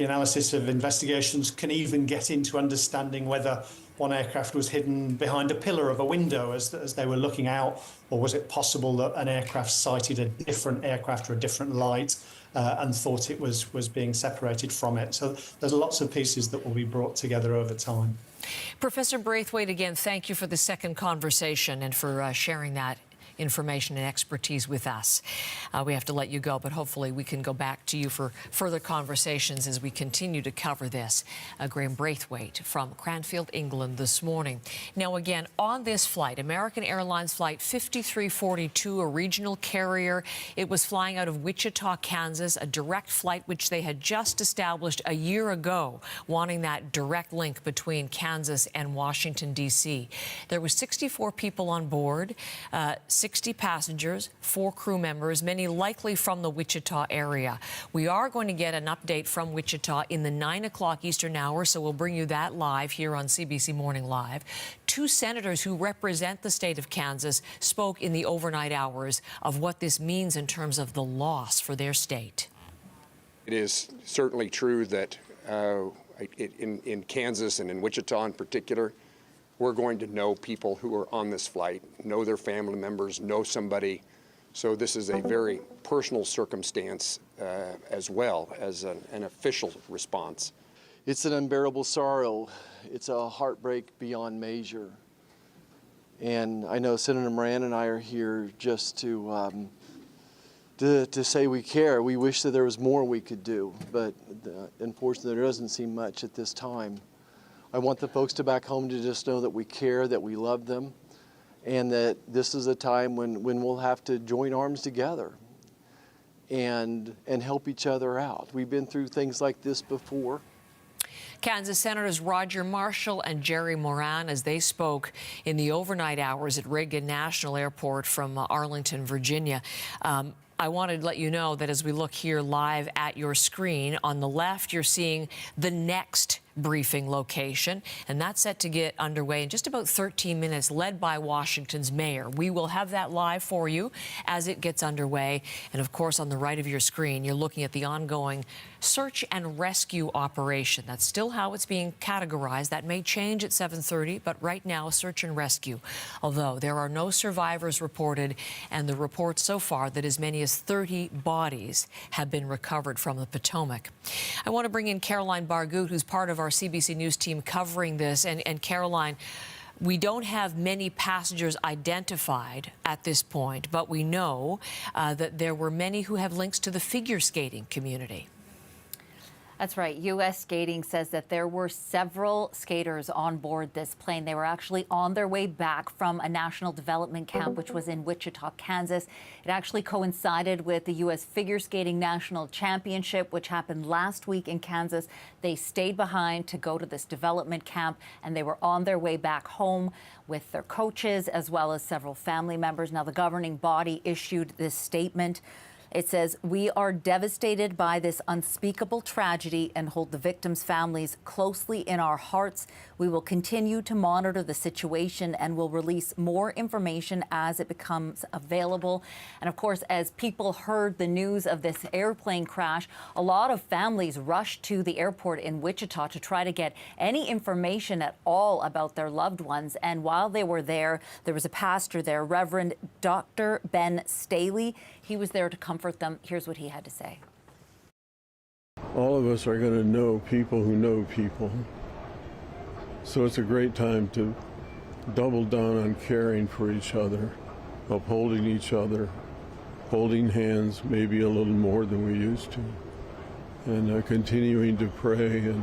analysis of investigations can even get into understanding whether one aircraft was hidden behind a pillar of a window as they were looking out, or was it possible that an aircraft sighted a different aircraft or a different light and thought it was being separated from it. So there's lots of pieces that will be brought together over time. Professor Braithwaite, again, thank you for the second conversation and for sharing that information and expertise with us. We have to let you go, but hopefully we can go back to you for further conversations as we continue to cover this. Graham Braithwaite from Cranfield, England this morning. Now again, on this flight, American Airlines Flight 5342, a regional carrier, it was flying out of Wichita, Kansas, a direct flight which they had just established a year ago, wanting that direct link between Kansas and Washington, D.C. There were 64 people on board, 60 passengers, 4 crew members, many likely from the Wichita area. We are going to get an update from Wichita in the 9 o'clock Eastern hour, so we'll bring you that live here on CBC Morning Live. 2 senators who represent the state of Kansas spoke in the overnight hours of what this means in terms of the loss for their state. It is certainly true that in Kansas and in Wichita in particular, we're going to know people who are on this flight, know their family members, know somebody. So this is a very personal circumstance as well as an official response. It's an unbearable sorrow. It's a heartbreak beyond measure. And I know Senator Moran and I are here just to say we care. We wish that there was more we could do, but unfortunately there doesn't seem much at this time. I want the folks back home to just know that we care, that we love them, and that this is a time when we'll have to join arms together and help each other out. We've been through things like this before. Kansas Senators Roger Marshall and Jerry Moran as they spoke in the overnight hours at Reagan National Airport from Arlington, Virginia. I wanted to let you know that as we look here live at your screen, on the left, you're seeing the next briefing location, and that's set to get underway in just about 13 minutes, led by Washington's mayor. We will have that live for you as it gets underway. And of course, on the right of your screen, you're looking at the ongoing search and rescue operation. That's still how it's being categorized. That may change at 7:30, but right now, search and rescue. Although there are no survivors reported, and the report so far that as many as 30 bodies have been recovered from the Potomac. I want to bring in Caroline Bargut, who's part of our CBC News team covering this. And Caroline, we don't have many passengers identified at this point, but we know that there were many who have links to the figure skating community. That's right. U.S. Skating says that there were several skaters on board this plane. They were actually on their way back from a national development camp, which was in Wichita, Kansas. It actually coincided with the U.S. Figure Skating National Championship, which happened last week in Kansas. They stayed behind to go to this development camp, and they were on their way back home with their coaches as well as several family members. Now, the governing body issued this statement. It says, "We are devastated by this unspeakable tragedy and hold the victims' families closely in our hearts. We will continue to monitor the situation and will release more information as it becomes available." And of course, as people heard the news of this airplane crash, a lot of families rushed to the airport in Wichita to try to get any information at all about their loved ones. And while they were there, there was a pastor there, Reverend Dr. Ben Staley. He was there to comfort them. Here's what he had to say. All of us are going to know people who know people. So it's a great time to double down on caring for each other, upholding each other, holding hands maybe a little more than we used to, and continuing to pray and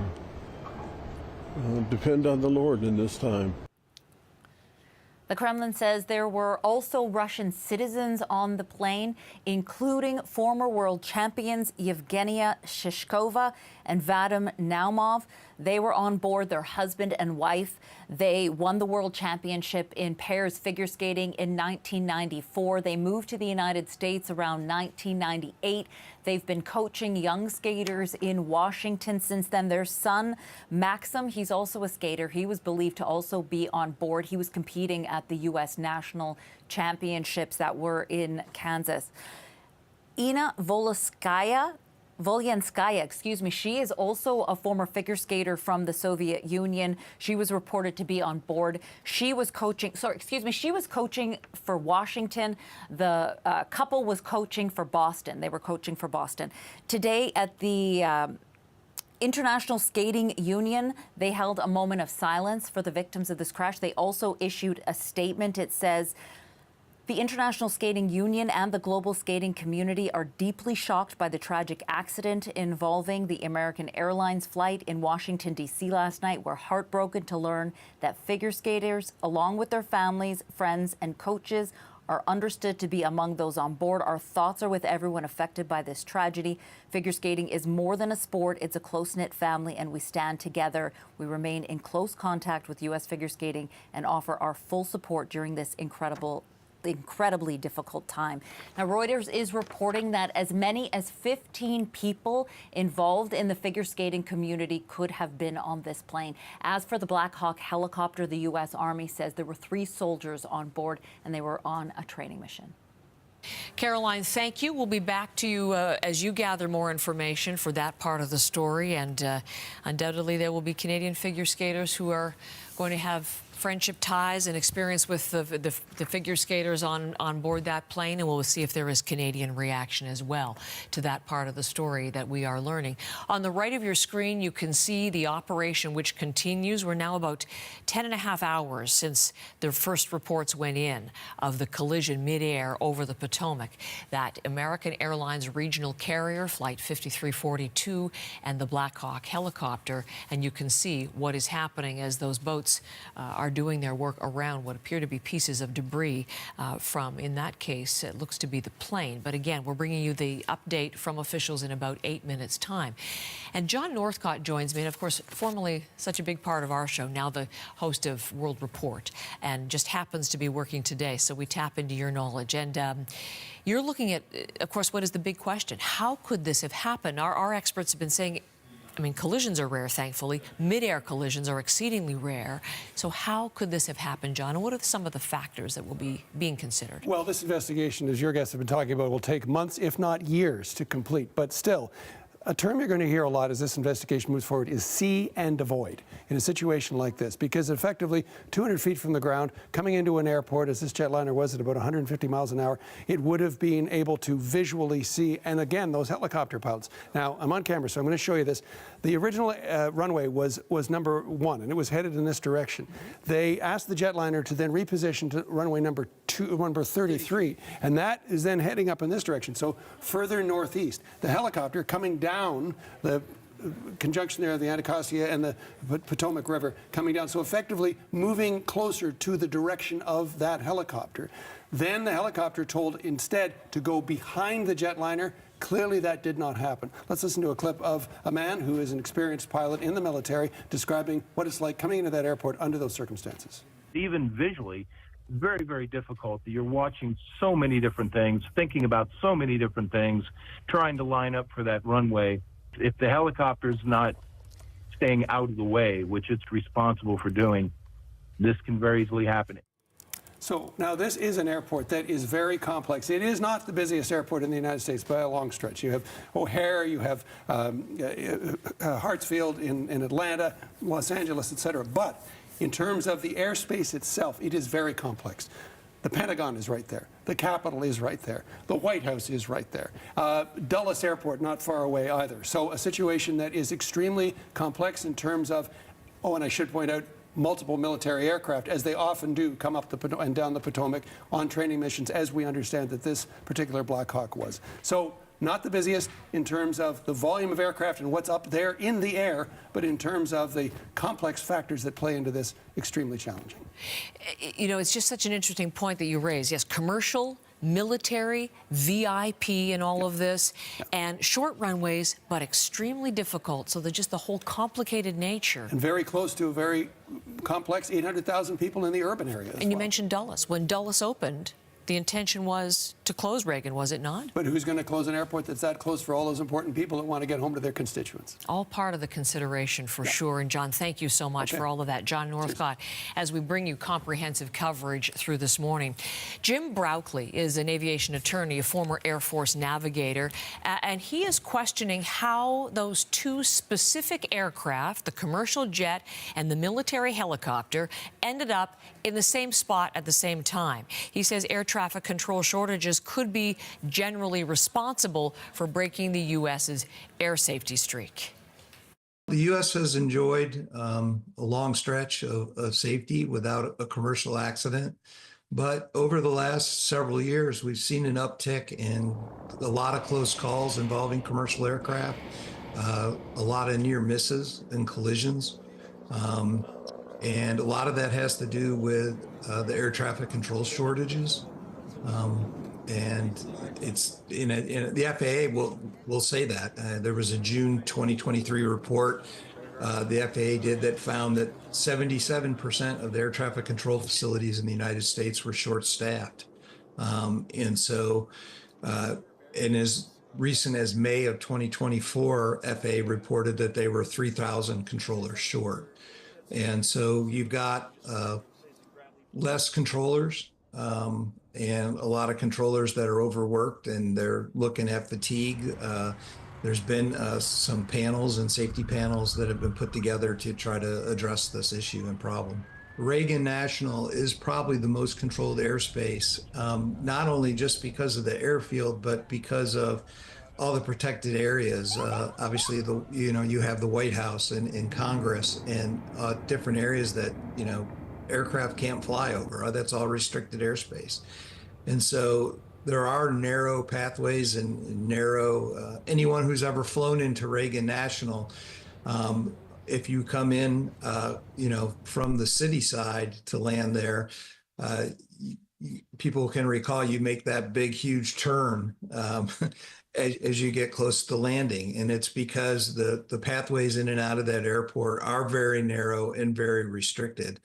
depend on the Lord in this time. The Kremlin says there were also Russian citizens on the plane, including former world champions Yevgenia Shishkova and Vadim Naumov. They were on board, their husband and wife. They won the world championship in pairs figure skating in 1994. They moved to the United States around 1998. They've been coaching young skaters in Washington since then. Their son, Maxim, he's also a skater. He was believed to also be on board. He was competing at the U.S. National Championships that were in Kansas. Ina Voloskaya Volyanskaya, she is also a former figure skater from the Soviet Union. She was reported to be on board. She was coaching, she was coaching for Washington. The couple was coaching for Boston. They were coaching for Boston. Today at the International Skating Union, they held a moment of silence for the victims of this crash. They also issued a statement. It says, the International Skating Union and the global skating community are deeply shocked by the tragic accident involving the American Airlines flight in Washington, D.C. last night. We're heartbroken to learn that figure skaters, along with their families, friends, and coaches, are understood to be among those on board. Our thoughts are with everyone affected by this tragedy. Figure skating is more than a sport. It's a close-knit family, and we stand together. We remain in close contact with U.S. figure skating and offer our full support during this incredibly difficult time. Now, Reuters is reporting that as many as 15 people involved in the figure skating community could have been on this plane. As for the Black Hawk helicopter, the U.S. Army says there were 3 soldiers on board and they were on a training mission. Caroline, thank you. We'll be back to you as you gather more information for that part of the story. And undoubtedly, there will be Canadian figure skaters who are going to have friendship ties and experience with the figure skaters on board that plane, and we'll see if there is Canadian reaction as well to that part of the story that we are learning. On the right of your screen, you can see the operation, which continues. We're now about 10.5 hours since the first reports went in of the collision midair over the Potomac. That American Airlines regional carrier, Flight 5342, and the Black Hawk helicopter, and you can see what is happening as those boats are doing their work around what appear to be pieces of debris from, in that case, it looks to be the plane. But again, we're bringing you the update from officials in about 8 minutes' time. And John Northcott joins me, and of course, formerly such a big part of our show, now the host of World Report, and just happens to be working today, so we tap into your knowledge. And you're looking at, of course, what is the big question? How could this have happened? Our experts have been saying, I mean, collisions are rare, thankfully. Mid-air collisions are exceedingly rare. So how could this have happened, John? And what are some of the factors that will be being considered? Well, this investigation, as your guests have been talking about, will take months, if not years, to complete. But still, a term you're going to hear a lot as this investigation moves forward is see and avoid in a situation like this, because effectively 200 feet from the ground, coming into an airport, as this jetliner was at about 150 miles an hour, it would have been able to visually see, and again, those helicopter pilots. Now, I'm on camera, so I'm going to show you this. The original runway was number 1, and it was headed in this direction. They asked the jetliner to then reposition to runway number 33, and that is then heading up in this direction, so further northeast. The helicopter coming down the conjunction there of the Anacostia and the Potomac River coming down, so effectively moving closer to the direction of that helicopter. Then the helicopter told instead to go behind the jetliner. Clearly that did not happen. Let's listen to a clip of a man who is an experienced pilot in the military describing what it's like coming into that airport under those circumstances. Even visually, very, very difficult. You're watching so many different things, thinking about so many different things, trying to line up for that runway. If the helicopter's not staying out of the way, which it's responsible for doing, this can very easily happen. So now this is an airport that is very complex. It is not the busiest airport in the United States by a long stretch. You have O'Hare, you have Hartsfield in Atlanta, Los Angeles, etc. But in terms of the airspace itself, it is very complex. The Pentagon is right there. The Capitol is right there. The White House is right there. Dulles Airport not far away either. So a situation that is extremely complex in terms of, oh, and I should point out, multiple military aircraft, as they often do, come up and down the Potomac on training missions, as we understand that this particular Black Hawk was. So not the busiest in terms of the volume of aircraft and what's up there in the air, but in terms of the complex factors that play into this, extremely challenging. You know, it's just such an interesting point that you raise. Yes, commercial, military, VIP and all of this, and short runways, but extremely difficult. So they're just the whole complicated nature. And very close to a very complex 800,000 people in the urban area. And you mentioned Dulles. When Dulles opened, the intention was to close Reagan, was it not? But who's going to close an airport that's that close for all those important people that want to get home to their constituents? All part of the consideration for sure. And John, thank you so much for all of that. John Northcott, as we bring you comprehensive coverage through this morning. Jim Brauchley is an aviation attorney, a former Air Force navigator, and he is questioning how those two specific aircraft, the commercial jet and the military helicopter, ended up in the same spot at the same time. He says air traffic control shortages could be generally responsible for breaking the U.S.'s air safety streak. The U.S. has enjoyed a long stretch of safety without a commercial accident. But over the last several years, we've seen an uptick in a lot of close calls involving commercial aircraft, a lot of near misses and collisions. And a lot of that has to do with the air traffic control shortages. And it's the FAA will say that. There was a June 2023 report the FAA did that found that 77% of the air traffic control facilities in the United States were short-staffed. And so, and as recent as May of 2024, FAA reported that they were 3,000 controllers short. And so you've got less controllers and a lot of controllers that are overworked and they're looking at fatigue. There's been some panels and safety panels that have been put together to try to address this issue and problem. Reagan National is probably the most controlled airspace, not only just because of the airfield, but because of all the protected areas. Obviously, you have the White House and Congress and different areas that, aircraft can't fly over. That's all restricted airspace. And so there are narrow pathways and narrow, anyone who's ever flown into Reagan National, if you come in, from the city side to land there, people can recall you make that big, huge turn as you get close to landing. And it's because the pathways in and out of that airport are very narrow and very restricted.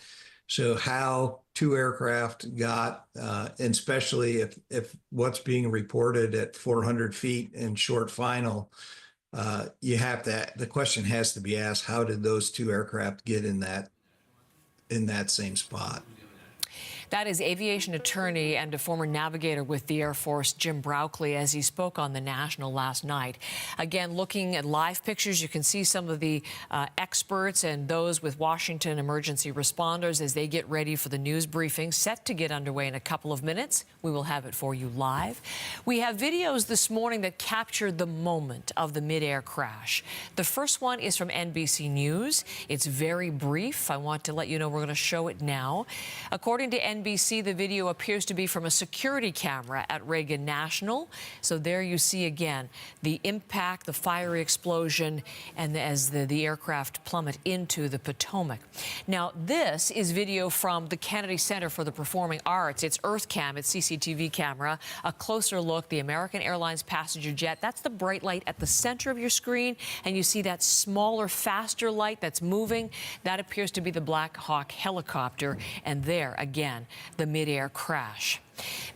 So how two aircraft got, and especially if what's being reported at 400 feet in short final, the question has to be asked, how did those two aircraft get in that same spot? That is aviation attorney and a former navigator with the Air Force, Jim Brauchley, as he spoke on the National last night. Again, looking at live pictures, you can see some of the experts and those with Washington emergency responders as they get ready for the news briefing, set to get underway in a couple of minutes. We will have it for you live. We have videos this morning that captured the moment of the Midair crash. The first one is from NBC News. It's very brief. I want to let you know we're going to show it now. According to NBC, the video appears to be from a security camera at Reagan National. So there you see again the impact, the fiery explosion, and as the aircraft plummet into the Potomac. Now, this is video from the Kennedy Center for the Performing Arts. It's EarthCam, it's CCTV camera. A closer look, the American Airlines passenger jet. That's the bright light at the center of your screen, and you see that smaller, faster light that's moving. That appears to be the Black Hawk helicopter, and there again, the Midair crash.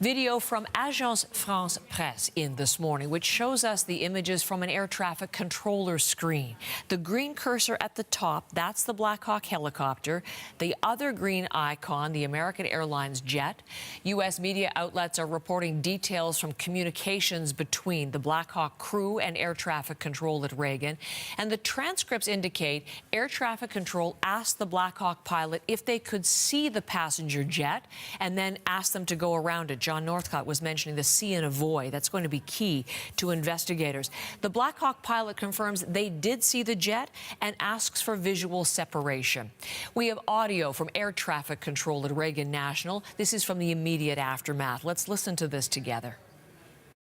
Video from Agence France Presse in this morning, which shows us the images from an air traffic controller screen. The green cursor at the top, that's the Black Hawk helicopter. The other green icon, the American Airlines jet. U.S. media outlets are reporting details from communications between the Black Hawk crew and air traffic control at Reagan. And the transcripts indicate air traffic control asked the Black Hawk pilot if they could see the passenger jet and then asked them to go around it. John Northcott was mentioning the see and avoid. That's going to be key to investigators. The Black Hawk pilot confirms they did see the jet and asks for visual separation. We have audio from air traffic control at Reagan National. This is from the immediate aftermath. Let's listen to this together.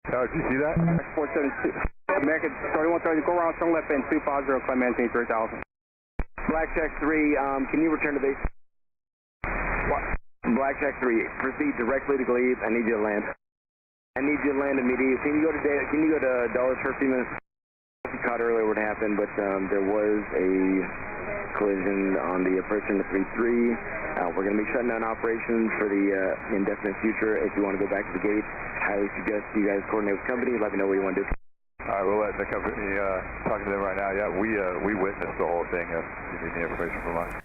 Did you see that? 472. American 3130, go around, turn left end 250, climb maintain 3000. Blackjack 3, can you return to base? What? Blackjack 3, proceed directly to Glebe. I need you to land. I need you to land immediately. Can you go to Dulles for a few minutes? I caught earlier what happened, but there was a collision on the approach in the 3-3. We're going to be shutting down operations for the indefinite future. If you want to go back to the gate, highly suggest you guys coordinate with company. Let me know what you want to do. All right, we'll let the company, talking to them right now. Yeah, we witnessed the whole thing. If you need any information from us.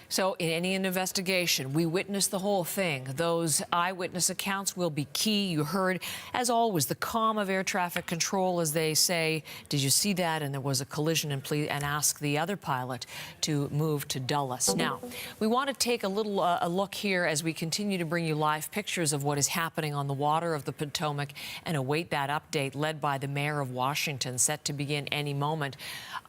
So in any investigation, we witnessed the whole thing. Those eyewitness accounts will be key. You heard, as always, the calm of air traffic control as they say, did you see that? And there was a collision, and ask the other pilot to move to Dulles. Now, we want to take a little a look here as we continue to bring you live pictures of what is happening on the water of the Potomac and await that update led by the mayor of Washington, set to begin any moment.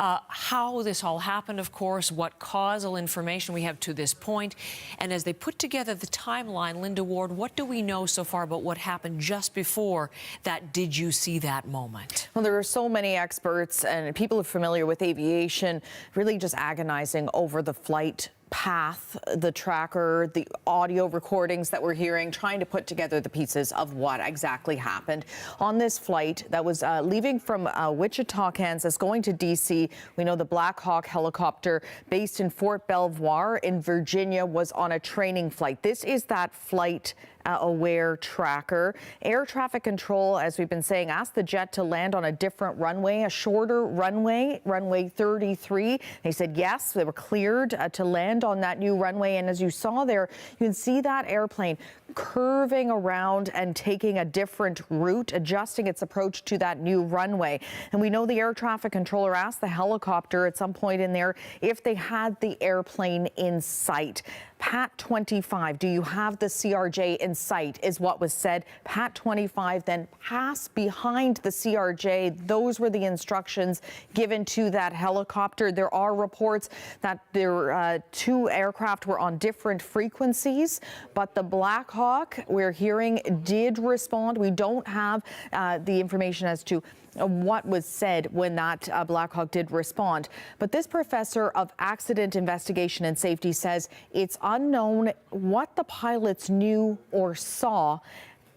How this all happened, of course, what causal information we have to this point, and as they put together the timeline, Linda Ward, what do we know so far about what happened just before that did you see that moment? Well, there are so many experts and people who are familiar with aviation really just agonizing over the flight path, the tracker, the audio recordings that we're hearing, trying to put together the pieces of what exactly happened on this flight that was leaving from Wichita, Kansas, going to D.C. We know the Black Hawk helicopter based in Fort Belvoir in Virginia was on a training flight. This is that flight aware tracker. Air traffic control, as we've been saying, asked the jet to land on a different runway, a shorter runway, runway 33. They said yes, they were cleared to land on that new runway. And as you saw there, you can see that airplane curving around and taking a different route, adjusting its approach to that new runway. And we know the air traffic controller asked the helicopter at some point in there if they had the airplane in sight. Pat 25, do you have the CRJ in sight, is what was said. Pat 25 then passed behind the CRJ. Those were the instructions given to that helicopter. There are reports that there two aircraft were on different frequencies, but the Black Hawk, we're hearing, did respond. We don't have the information as to what was said when that Black Hawk did respond. But this professor of accident investigation and safety says it's unknown what the pilots knew or saw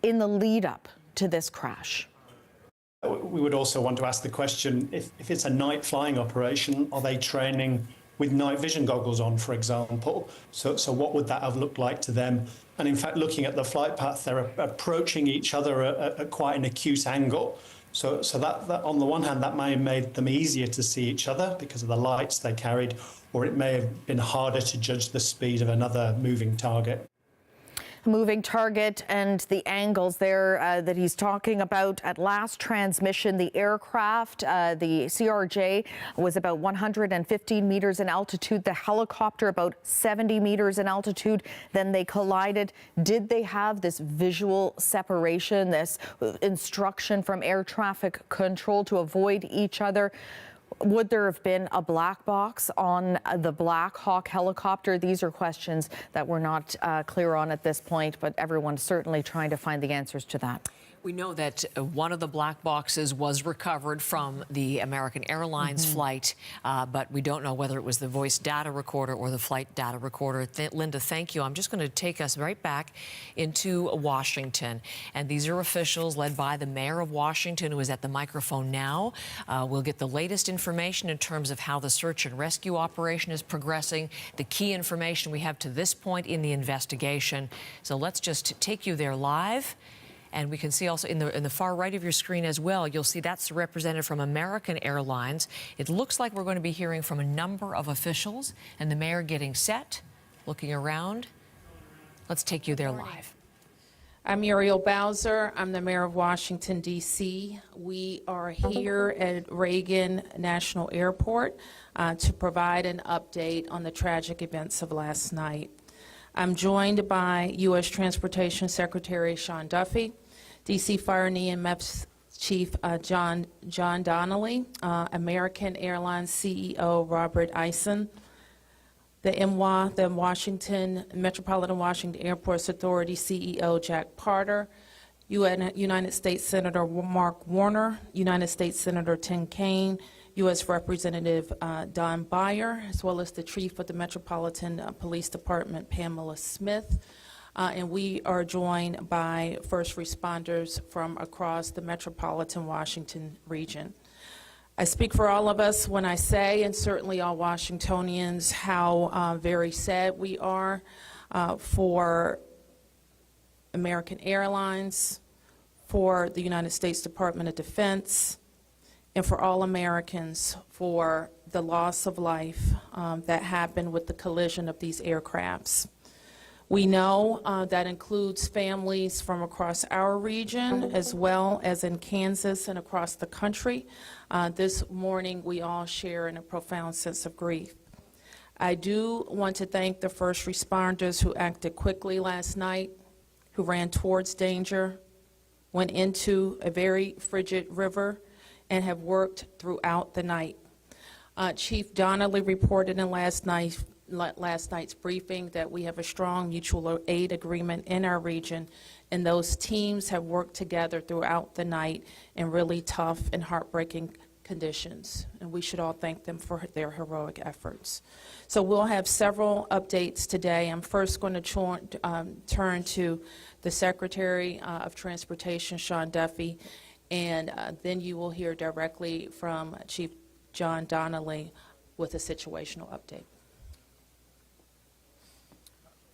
in the lead up to this crash. We would also want to ask the question, if it's a night flying operation, are they training with night vision goggles on, for example? So what would that have looked like to them? And in fact, looking at the flight path, they're approaching each other at quite an acute angle. So that on the one hand, that may have made them easier to see each other because of the lights they carried, or it may have been harder to judge the speed of another moving target. Moving target and the angles there that he's talking about. At last transmission, the aircraft, the CRJ, was about 115 meters in altitude. The helicopter about 70 meters in altitude. Then they collided. Did they have this visual separation, this instruction from air traffic control to avoid each other? Would there have been a black box on the Black Hawk helicopter? These are questions that we're not clear on at this point, but everyone's certainly trying to find the answers to that. We know that one of the black boxes was recovered from the American Airlines flight, but we don't know whether it was the voice data recorder or the flight data recorder. Linda, thank you. I'm just going to take us right back into Washington. And these are officials led by the mayor of Washington, who is at the microphone now. We'll get the latest information in terms of how the search and rescue operation is progressing, the key information we have to this point in the investigation. So let's just take you there live. And we can see also in the far right of your screen as well, you'll see that's represented from American Airlines. It looks like we're going to be hearing from a number of officials and the mayor getting set, looking around. Let's take you there live. I'm Muriel Bowser. I'm the mayor of Washington, D.C. We are here at Reagan National Airport to provide an update on the tragic events of last night. I'm joined by U.S. Transportation Secretary Sean Duffy, D.C. Fire and EMS Chief John Donnelly, American Airlines CEO Robert Eisen, the MWA, the Washington Metropolitan Washington Airports Authority CEO Jack Parter, United States Senator Mark Warner, United States Senator Tim Kaine, U.S. Representative Don Beyer, as well as the Chief of the Metropolitan Police Department, Pamela Smith. And we are joined by first responders from across the Metropolitan Washington region. I speak for all of us when I say, and certainly all Washingtonians, how very sad we are for American Airlines, for the United States Department of Defense, and for all Americans for the loss of life that happened with the collision of these aircrafts. We know that includes families from across our region as well as in Kansas and across the country. This morning we all share in a profound sense of grief. I do want to thank the first responders who acted quickly last night, who ran towards danger, went into a very frigid river, and have worked throughout the night. Chief Donnelly reported in last night's briefing that we have a strong mutual aid agreement in our region, and those teams have worked together throughout the night in really tough and heartbreaking conditions, and we should all thank them for their heroic efforts. So we'll have several updates today. I'm first going to turn to the Secretary of Transportation, Sean Duffy, and then you will hear directly from Chief John Donnelly with a situational update.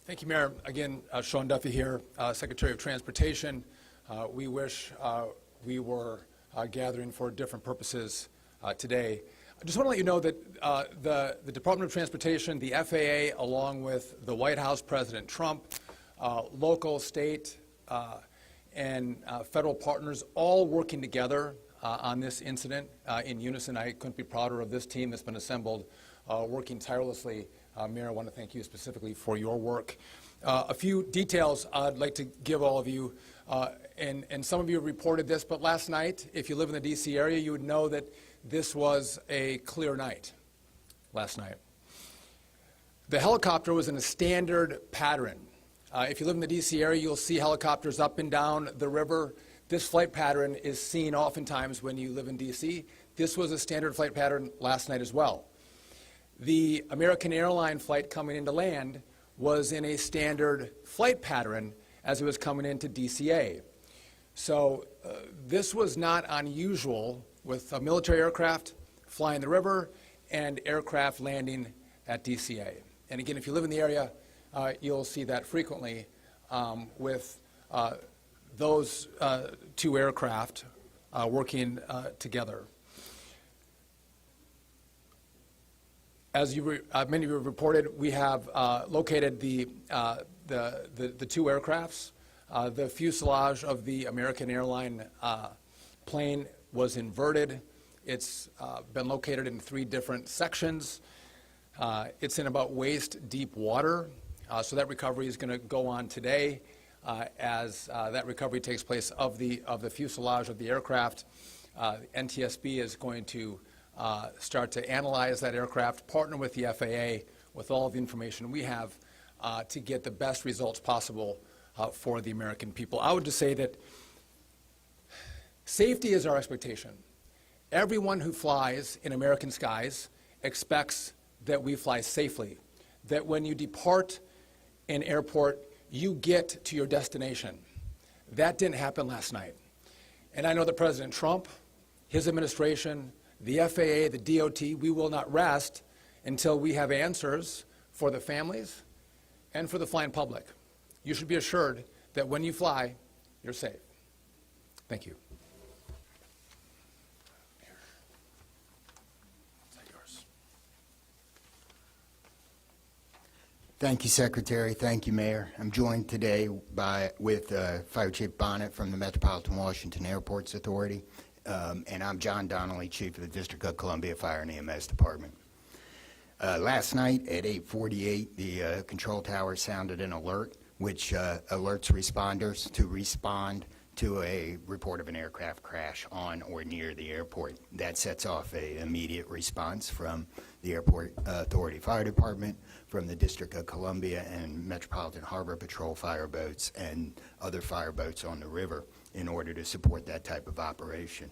Thank you, Mayor. Again, Sean Duffy here, Secretary of Transportation. We wish we were gathering for different purposes today. I just want to let you know that the Department of Transportation, the FAA, along with the White House, President Trump, local, state, and federal partners all working together on this incident in unison. I couldn't be prouder of this team that's been assembled, working tirelessly. Mayor, I want to thank you specifically for your work. A few details I'd like to give all of you, and some of you have reported this, but last night, if you live in the D.C. area, you would know that this was a clear night last night. The helicopter was in a standard pattern. If you live in the D.C. area, you'll see helicopters up and down the river. This flight pattern is seen oftentimes when you live in D.C. This was a standard flight pattern last night as well. The American airline flight coming into land was in a standard flight pattern as it was coming into DCA. So this was not unusual with a military aircraft flying the river and aircraft landing at DCA. And again, if you live in the area, you'll see that frequently with those two aircraft working together. As many of you have reported, we have located the two aircrafts. The fuselage of the American airline plane was inverted. It's been located in 3 different sections. It's in about waist-deep water, so that recovery is going to go on today as that recovery takes place of the fuselage of the aircraft. NTSB is going to start to analyze that aircraft, partner with the FAA with all of the information we have to get the best results possible for the American people. I would just say that safety is our expectation. Everyone who flies in American skies expects that we fly safely, that when you depart an airport, you get to your destination. That didn't happen last night. And I know that President Trump, his administration, the FAA, the DOT, we will not rest until we have answers for the families and for the flying public. You should be assured that when you fly, you're safe. Thank you. Thank you, Secretary. Thank you, Mayor. I'm joined today with Fire Chief Bonnet from the Metropolitan Washington Airports Authority, and I'm John Donnelly, Chief of the District of Columbia Fire and EMS Department. Last night at 8:48, the control tower sounded an alert, which alerts responders to respond to a report of an aircraft crash on or near the airport. That sets off an immediate response from the Airport Authority Fire Department, from the District of Columbia and Metropolitan Harbor Patrol fireboats and other fireboats on the river in order to support that type of operation.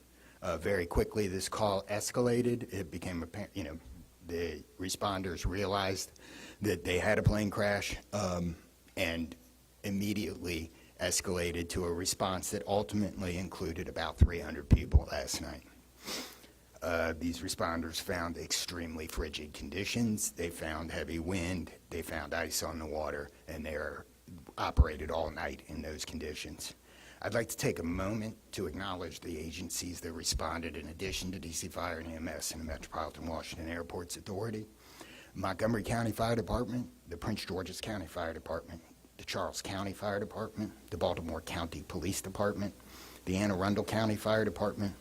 Very quickly, this call escalated. It became apparent, the responders realized that they had a plane crash and immediately escalated to a response that ultimately included about 300 people last night. These responders found extremely frigid conditions. They found heavy wind. They found ice on the water, and they are operated all night in those conditions. I'd like to take a moment to acknowledge the agencies that responded in addition to DC Fire and EMS and the Metropolitan Washington Airports Authority. Montgomery County Fire Department, the Prince George's County Fire Department, the Charles County Fire Department, the Baltimore County Police Department, the Anne Arundel County Fire Department,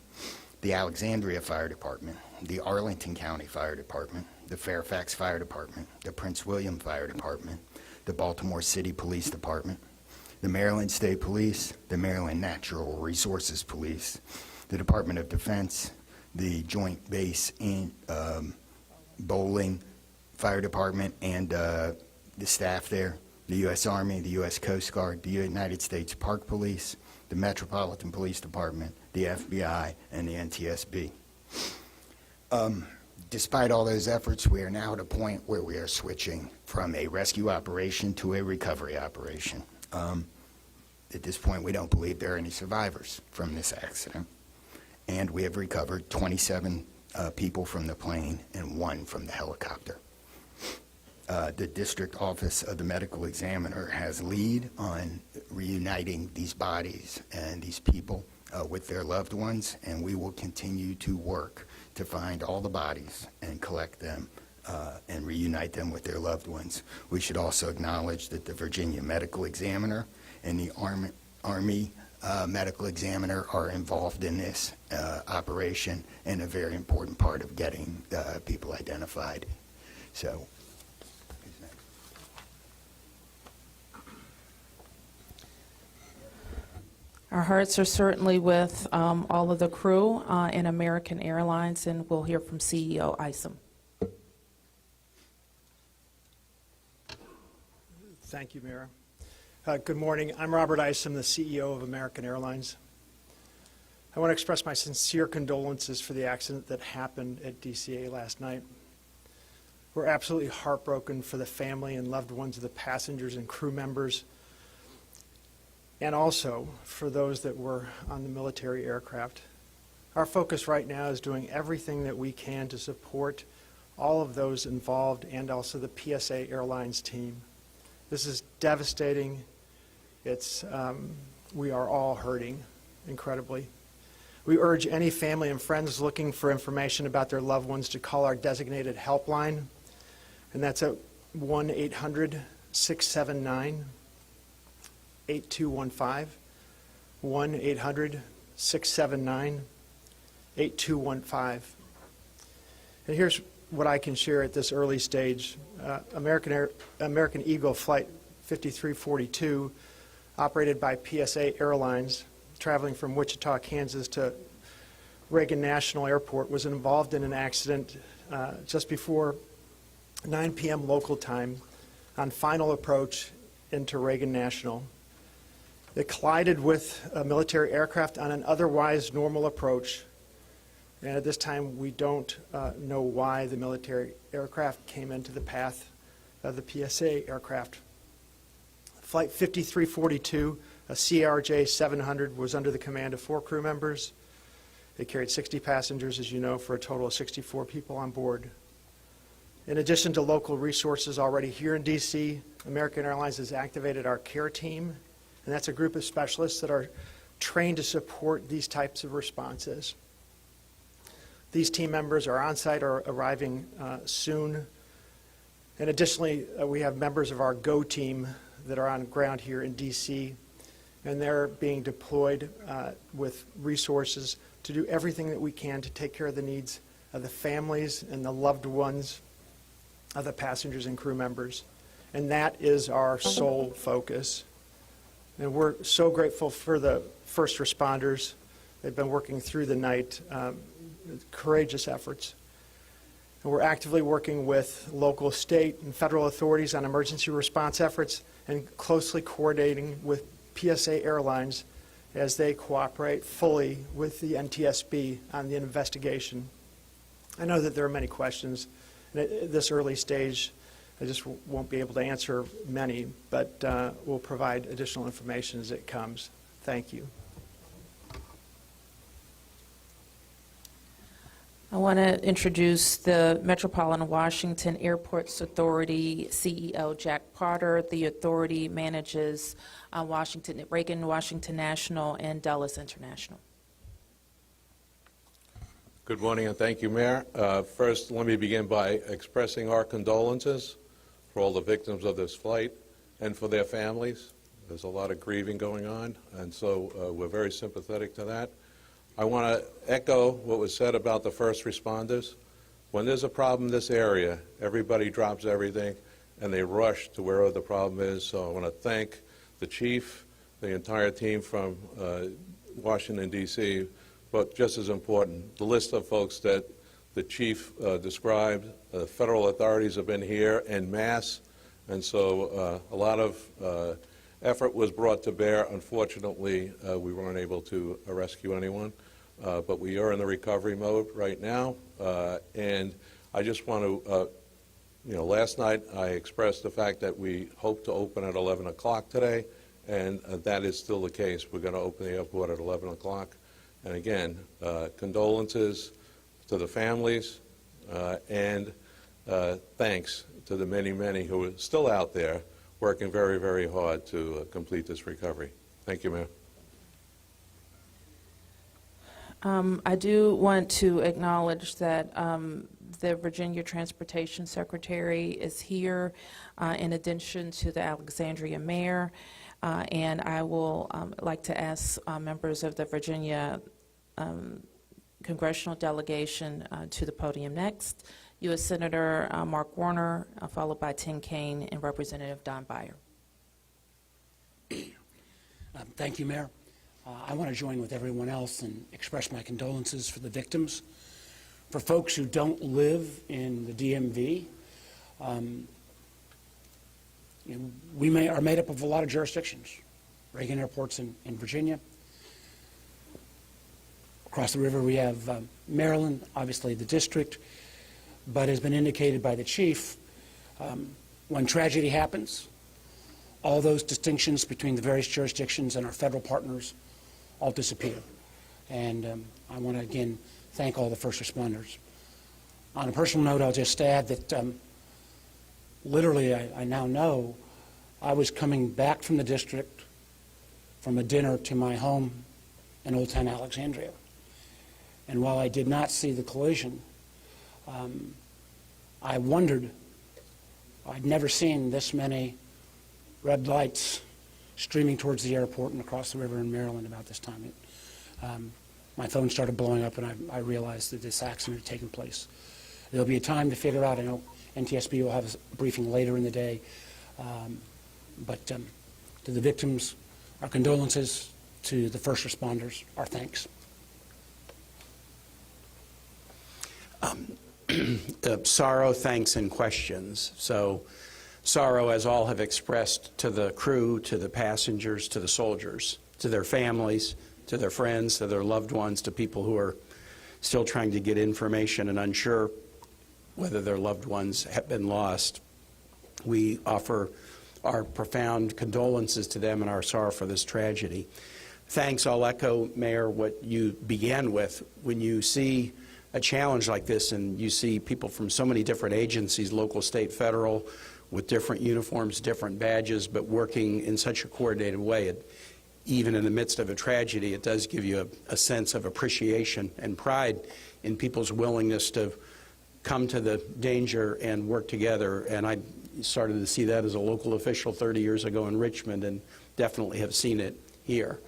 the Alexandria Fire Department, the Arlington County Fire Department, the Fairfax Fire Department, the Prince William Fire Department, the Baltimore City Police Department, the Maryland State Police, the Maryland Natural Resources Police, the Department of Defense, the Joint Base in Bowling Fire Department and the staff there, the U.S. Army, the U.S. Coast Guard, the United States Park Police, the Metropolitan Police Department, the FBI, and the NTSB. Despite all those efforts, we are now at a point where we are switching from a rescue operation to a recovery operation. At this point, we don't believe there are any survivors from this accident, and we have recovered 27 people from the plane and 1 from the helicopter. The District Office of the Medical Examiner has lead on reuniting these bodies and these people with their loved ones, and we will continue to work to find all the bodies and collect them and reunite them with their loved ones. We should also acknowledge that the Virginia Medical Examiner and the Army Medical Examiner are involved in this operation and a very important part of getting people identified. So. Our hearts are certainly with all of the crew in American Airlines, and we'll hear from CEO Isom. Thank you, Mayor. Good morning. I'm Robert Isom, the CEO of American Airlines. I want to express my sincere condolences for the accident that happened at DCA last night. We're absolutely heartbroken for the family and loved ones of the passengers and crew members, and also for those that were on the military aircraft. Our focus right now is doing everything that we can to support all of those involved and also the PSA Airlines team. This is devastating. We are all hurting incredibly. We urge any family and friends looking for information about their loved ones to call our designated helpline, and that's at 1-800-679-8215, 1-800-679-8215. And here's what I can share at this early stage. American Eagle Flight 5342, operated by PSA Airlines, traveling from Wichita, Kansas to Reagan National Airport, was involved in an accident just before 9 p.m. local time on final approach into Reagan National. It collided with a military aircraft on an otherwise normal approach, and at this time we don't know why the military aircraft came into the path of the PSA aircraft. Flight 5342, a CRJ 700, was under the command of 4 crew members. They carried 60 passengers, as you know, for a total of 64 people on board. In addition to local resources already here in D.C., American Airlines has activated our care team, and that's a group of specialists that are trained to support these types of responses. These team members are on site or arriving soon. And additionally, we have members of our GO team that are on ground here in D.C., and they're being deployed with resources to do everything that we can to take care of the needs of the families and the loved ones of the passengers and crew members. And that is our sole focus. And we're so grateful for the first responders. They've been working through the night, courageous efforts. And we're actively working with local, state, and federal authorities on emergency response efforts and closely coordinating with PSA Airlines as they cooperate fully with the NTSB on the investigation. I know that there are many questions, and at this early stage, I just won't be able to answer many, but we'll provide additional information as it comes. Thank you. I want to introduce the Metropolitan Washington Airports Authority CEO, Jack Potter. The authority manages Reagan Washington National and Dulles International. Good morning and thank you, Mayor. First, let me begin by expressing our condolences for all the victims of this flight and for their families. There's a lot of grieving going on, and so we're very sympathetic to that. I want to echo what was said about the first responders. When there's a problem in this area, everybody drops everything and they rush to wherever the problem is. So I want to thank the chief, the entire team from Washington, D.C., but just as important, the list of folks that the chief described. Federal authorities have been here en masse, and so a lot of effort was brought to bear. Unfortunately, we weren't able to rescue anyone, but we are in the recovery mode right now. And I just want to, last night I expressed the fact that we hope to open at 11 o'clock today, and that is still the case. We're going to open the airport at 11 o'clock. And again, condolences to the families, and thanks to the many, many who are still out there working very, very hard to complete this recovery. Thank you, Mayor. I do want to acknowledge that the Virginia Transportation Secretary is here in addition to the Alexandria Mayor, and I will like to ask members of the Virginia Congressional delegation to the podium next. U.S. Senator Mark Warner, followed by Tim Kaine and Representative Don Beyer. Thank you, Mayor. I want to join with everyone else and express my condolences for the victims. For folks who don't live in the DMV, we are made up of a lot of jurisdictions. Reagan Airport's in Virginia. Across the river we have Maryland, obviously the district, but as been indicated by the chief, when tragedy happens, all those distinctions between the various jurisdictions and our federal partners all disappear. And I want to again thank all the first responders. On a personal note, I'll just add that literally I now know I was coming back from the district from a dinner to my home in Old Town Alexandria. And while I did not see the collision, I wondered, I'd never seen this many red lights streaming towards the airport and across the river in Maryland about this time. My phone started blowing up and I realized that this accident had taken place. There'll be a time to figure out, I know NTSB will have a briefing later in the day, but to the victims, our condolences. To the first responders, our thanks. Sorrow, thanks, and questions. So sorrow, as all have expressed, to the crew, to the passengers, to the soldiers, to their families, to their friends, to their loved ones, to people who are still trying to get information and unsure whether their loved ones have been lost. We offer our profound condolences to them and our sorrow for this tragedy. Thanks. I'll echo, Mayor, what you began with. When you see a challenge like this and you see people from so many different agencies, local, state, federal, with different uniforms, different badges, but working in such a coordinated way, even in the midst of a tragedy, it does give you a sense of appreciation and pride in people's willingness to come to the danger and work together. And I started to see that as a local official 30 years ago in Richmond, and definitely have seen it here.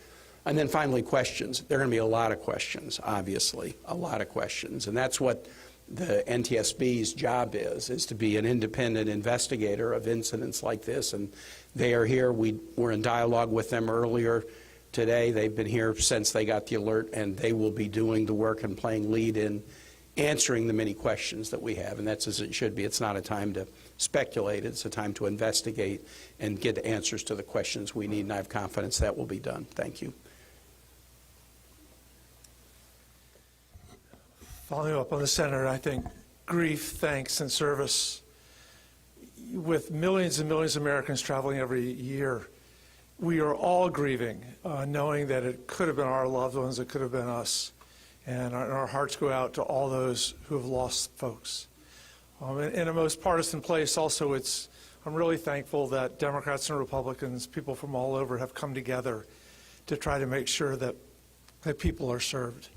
And then finally, questions. There are going to be a lot of questions, obviously, a lot of questions. And that's what the NTSB's job is to be an independent investigator of incidents like this. And they are here. We were in dialogue with them earlier today. They've been here since they got the alert, and they will be doing the work and playing lead in answering the many questions that we have. And that's as it should be. It's not a time to speculate. It's a time to investigate and get answers to the questions we need. And I have confidence that will be done. Thank you. Following up on the Senator, I think grief, thanks, and service, with millions and millions of Americans traveling every year, we are all grieving, knowing that it could have been our loved ones, it could have been us. And our hearts go out to all those who have lost folks. In a most partisan place also, I'm really thankful that Democrats and Republicans, people from all over, have come together to try to make sure that people are served.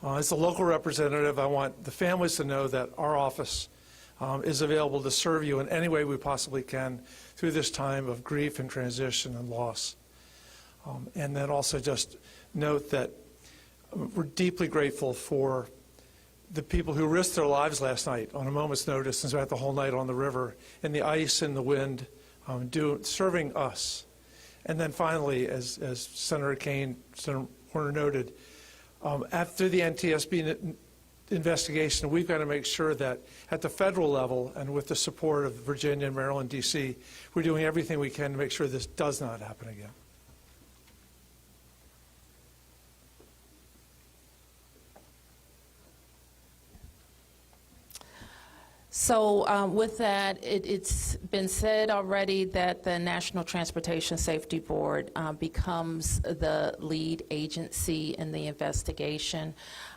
As a local representative, I want the families to know that our office is available to serve you in any way we possibly can through this time of grief and transition and loss. And then also just note that we're deeply grateful for the people who risked their lives last night on a moment's notice and spent the whole night on the river in the ice and the wind, serving us. And then finally, as Senator Kane, Senator Warner noted, after the NTSB investigation, we've got to make sure that at the federal level and with the support of Virginia, Maryland, D.C., we're doing everything we can to make sure this does not happen again. So with that, it's been said already that the National Transportation Safety Board becomes the lead agency in the investigation.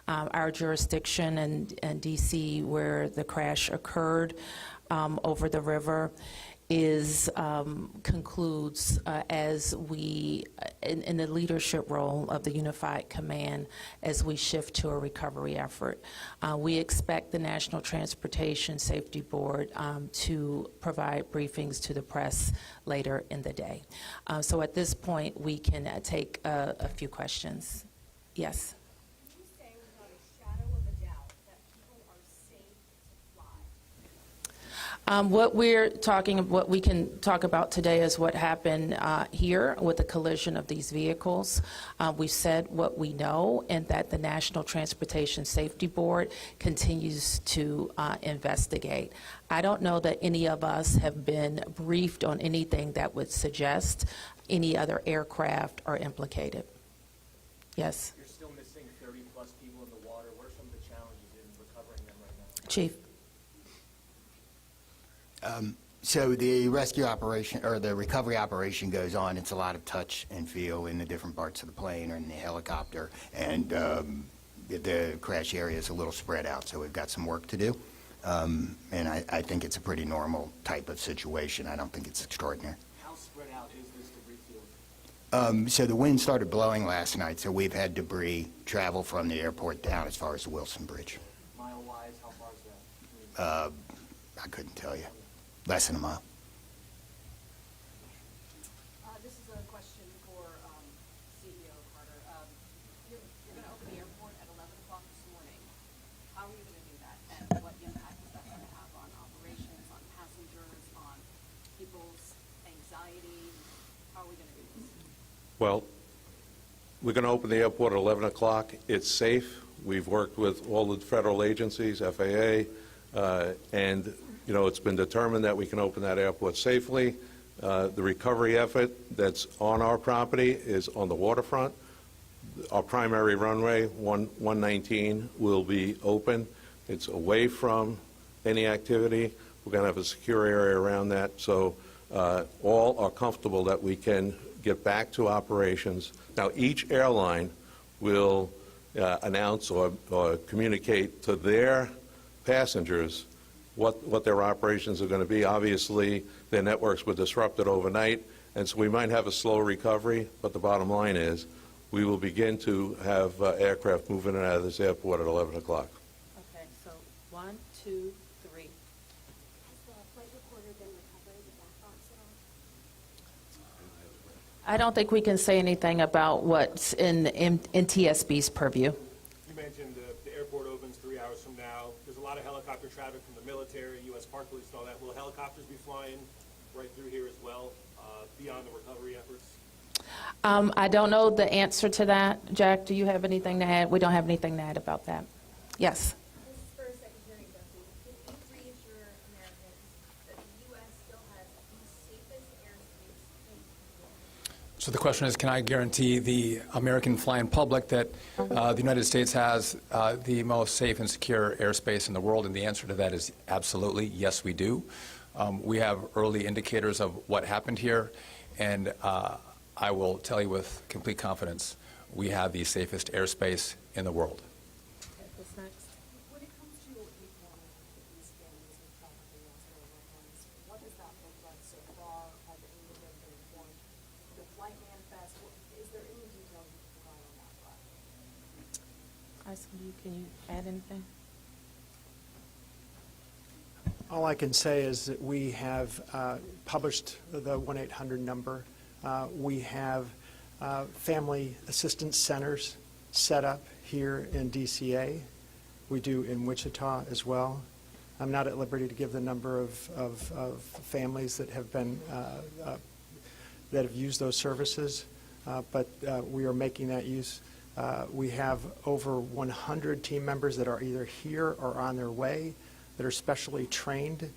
Our jurisdiction in D.C., where the crash occurred over the river, concludes as we, in the leadership role of the Unified Command, as we shift to a recovery effort. We expect the National Transportation Safety Board to provide briefings to the press later in the day. So at this point, we can take a few questions. Yes? What we can talk about today is what happened here with the collision of these vehicles. We've said what we know, and that the National Transportation Safety Board continues to investigate. I don't know that any of us have been briefed on anything that would suggest any other aircraft are implicated. Yes? You're still missing 30-plus people in the water. What are some of the challenges in recovering them right now? Chief? So the rescue operation, or the recovery operation, goes on. It's a lot of touch and feel in the different parts of the plane or in the helicopter, and the crash area is a little spread out, so we've got some work to do. And I think it's a pretty normal type of situation. I don't think it's extraordinary. How spread out is this debris field? So the wind started blowing last night, so we've had debris travel from the airport down as far as the Wilson Bridge. Mile-wise, how far is that? I couldn't tell you. Less than a mile. This is a question for CEO Carter. You're going to open the airport at 11 o'clock this morning. How are you going to do that? And what impact is that going to have on operations, on passengers, on people's anxiety? How are we going to do this? Well, we're going to open the airport at 11 o'clock. It's safe. We've worked with all the federal agencies, FAA, and you know, it's been determined that we can open that airport safely. The recovery effort that's on our property is on the waterfront. Our primary runway, 119, will be open. It's away from any activity. We're going to have a secure area around that, so all are comfortable that we can get back to operations. Now, each airline will announce or communicate to their passengers what their operations are going to be. Obviously, their networks were disrupted overnight, and so we might have a slow recovery, but the bottom line is we will begin to have aircraft moving in and out of this airport at 11 o'clock. Okay, so 1, 2, 3. Has the flight recorder been recovered, the black box at all? I don't think we can say anything about what's in TSB's purview. You mentioned the airport opens 3 hours from now. There's a lot of helicopter traffic from the military, U.S. Park Police, and all that. Will helicopters be flying right through here as well, beyond the recovery efforts? I don't know the answer to that. Jack, do you have anything to add? We don't have anything to add about that. Yes. This is for Secretary Duffy. Can you reassure Americans that the U.S. still has the safest airspace in the world? So the question is, can I guarantee the American flying public that the United States has the most safe and secure airspace in the world? And the answer to that is absolutely, yes, we do. We have early indicators of what happened here, and I will tell you with complete confidence, we have the safest airspace in the world. flight manifest. Is there any detail you can provide on that front? Can you add anything? All I can say is that we have published the 1-800 number. We have family assistance centers set up here in DCA. We do in Wichita as well. I'm not at liberty to give the number of families that have been that have used those services, but we are making that use. We have over 100 team members that are either here or on their way that are specially trained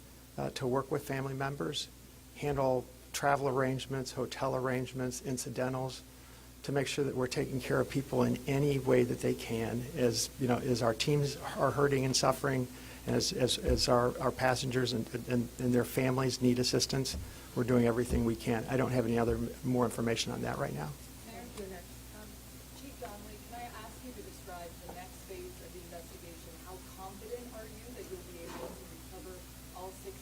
to work with family members, handle travel arrangements, hotel arrangements, incidentals, to make sure that we're taking care of people in any way that they can, as you know, as our teams are hurting and suffering, and as our passengers and their families need assistance. We're doing everything we can. I don't have any more information on that right now. Chief Donnelly, can I ask you to describe the next phase of the investigation? How confident are you that you'll be able to recover all 67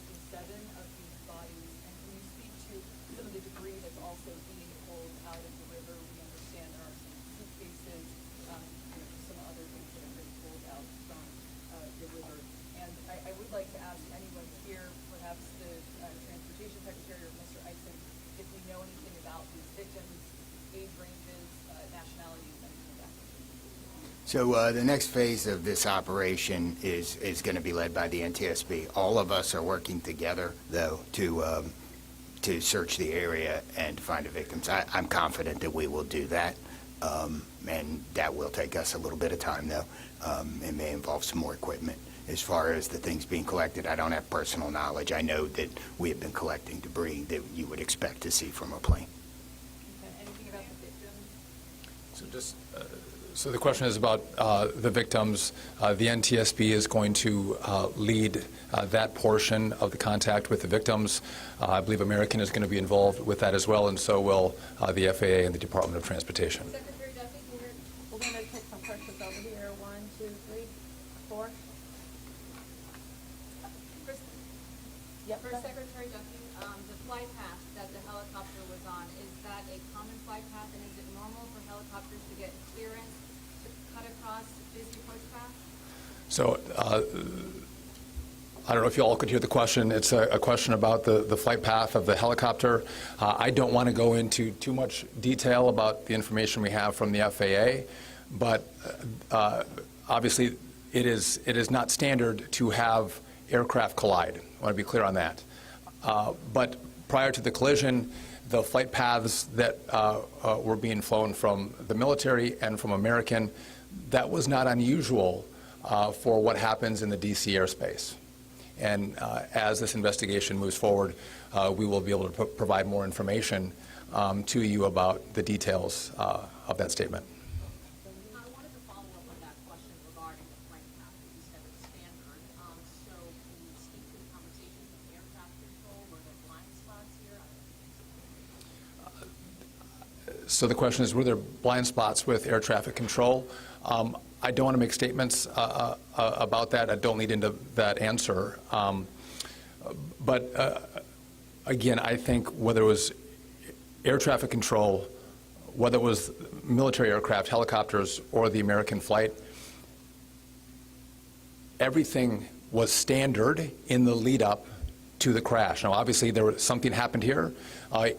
of these bodies? And can you speak to some of the debris that's also being pulled out of the river? We understand there are some suitcases, some other things that have been pulled out from the river. And I would like to ask anyone here, perhaps the Transportation Secretary or Mr. Eisen, if we know anything about these victims, age ranges, nationalities, anything like that. So the next phase of this operation is going to be led by the NTSB. All of us are working together, though, to search the area and find the victims. I'm confident that we will do that, and that will take us a little bit of time, though. It may involve some more equipment. As far as the things being collected, I don't have personal knowledge. I know that we have been collecting debris that you would expect to see from a plane. Anything about the victims? So the question is about the victims. The NTSB is going to lead that portion of the contact with the victims. I believe American is going to be involved with that as well, and so will the FAA and the Department of Transportation. Secretary Duffy, we're going to take some questions over here. 1, 2, 3, 4. First, Secretary Duffy, the flight path that the helicopter was on, is that a common flight path, and is it normal for helicopters to get clearance to cut across busy approach path? So I don't know if you all could hear the question. It's a question about the flight path of the helicopter. I don't want to go into too much detail about the information we have from the FAA, but obviously it is not standard to have aircraft collide. I want to be clear on that. But prior to the collision, the flight paths that were being flown from the military and from American, that was not unusual for what happens in the DC airspace. And as this investigation moves forward, we will be able to provide more information to you about the details of that statement. I wanted to follow up on that question regarding the flight path that you said is standard. So can you speak to the conversations with air traffic control? Were there blind spots here? So the question is, were there blind spots with air traffic control? I don't want to make statements about that. I don't lead into that answer. But again, I think whether it was air traffic control, whether it was military aircraft, helicopters, or the American flight, everything was standard in the lead up to the crash. Now, obviously, something happened here.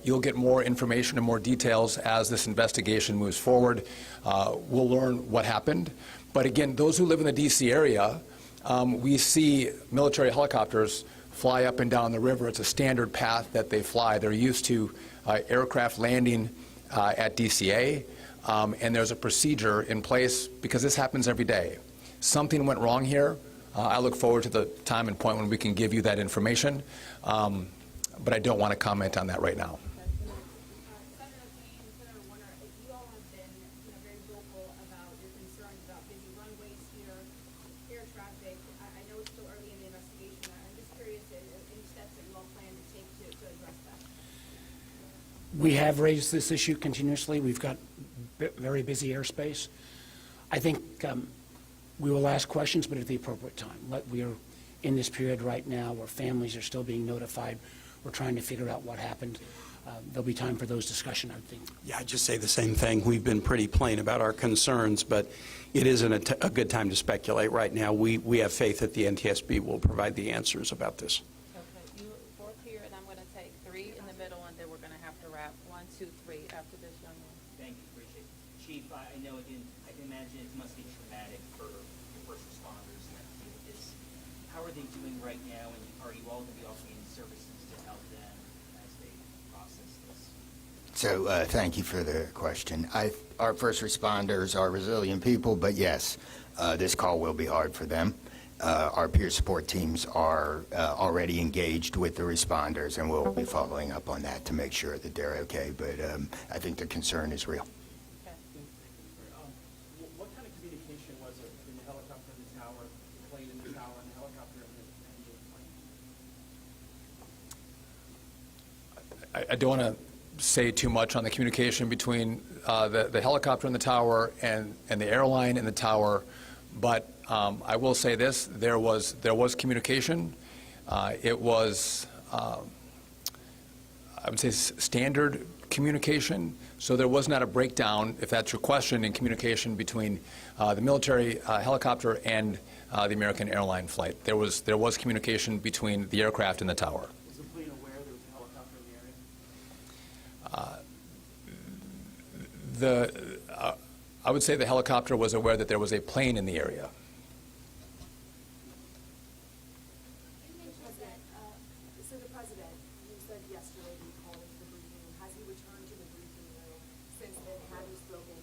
You'll get more information and more details as this investigation moves forward. We'll learn what happened. But again, those who live in the D.C. area, we see military helicopters fly up and down the river. It's a standard path that they fly. They're used to aircraft landing at DCA, and there's a procedure in place because this happens every day. Something went wrong here. I look forward to the time and point when we can give you that information, but I don't want to comment on that right now. Senator Payne, Senator Warner, you all have been very vocal about your concerns about busy runways here, air traffic. I know it's still early in the investigation. I'm just curious any steps that you all plan to take to address that. We have raised this issue continuously. We've got very busy airspace. I think we will ask questions, but at the appropriate time. We are in this period right now where families are still being notified. We're trying to figure out what happened. there'll be time for those discussion, I think. Yeah, I'd just say the same thing. We've been pretty plain about our concerns, but it isn't a good time to speculate right now. We have faith that the NTSB will provide the answers about this. Okay, you both here, and I'm going to take 3 in the middle, and then we're going to have to wrap. 1, 2, 3 after this young man. Thank you, appreciate it. Chief, I know again, I can imagine it must be traumatic for your first responders and that deal with this. How are they doing right now, and are you all going to be offering any services to help them as they process this? So thank you for the question. Our first responders are resilient people, but yes, this call will be hard for them. Our peer support teams are already engaged with the responders, and we'll be following up on that to make sure that they're okay. But I think the concern is real. What kind of communication was it between the helicopter in the tower, the plane in the tower, and the helicopter and the plane? I don't want to say too much on the communication between the helicopter in the tower and the airline in the tower, but I will say this: there was communication. It was, I would say, standard communication. So there was not a breakdown, if that's your question, in communication between the military helicopter and the American airline flight. There was communication between the aircraft and the tower. Was the plane aware there was a helicopter in the area? I would say the helicopter was aware that there was a plane in the area. So the president, you said yesterday he called into the briefing room. Has he returned to the briefing room since then? Have you spoken?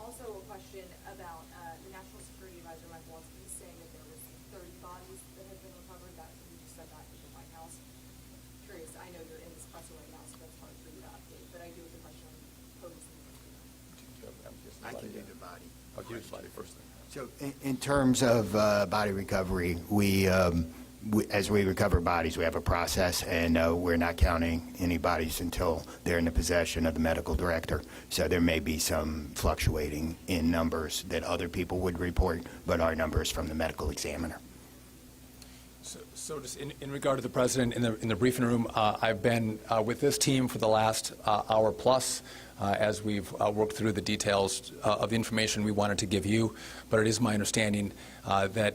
Also a question about the National Security Advisor, Mike Waltz, he's saying that there was 30 bodies that have been recovered. That you just said that in the White House. Curious, I know you're in this press right now, so that's hard for you to update, but I do have a question on posing. I can do the body. I'll give you the body first. So in terms of body recovery, as we recover bodies, we have a process, and we're not counting any bodies until they're in the possession of the medical director. So there may be some fluctuating in numbers that other people would report, but our numbers from the medical examiner. So just in regard to the president in the briefing room, I've been with this team for the last hour plus as we've worked through the details of the information we wanted to give you. But it is my understanding that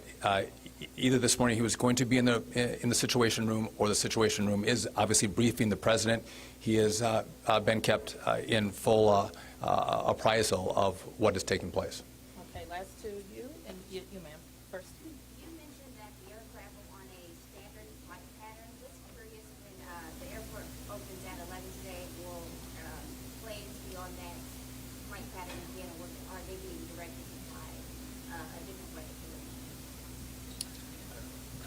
either this morning he was going to be in the Situation Room, or the Situation Room is obviously briefing the president. He has been kept in full appraisal of what is taking place. Okay, last two, you and you ma'am, first. You mentioned that the aircraft was on a standard flight pattern. Just curious, when the airport opens at 11 today, will planes be on that flight pattern again, or are they being directed to fly a different way?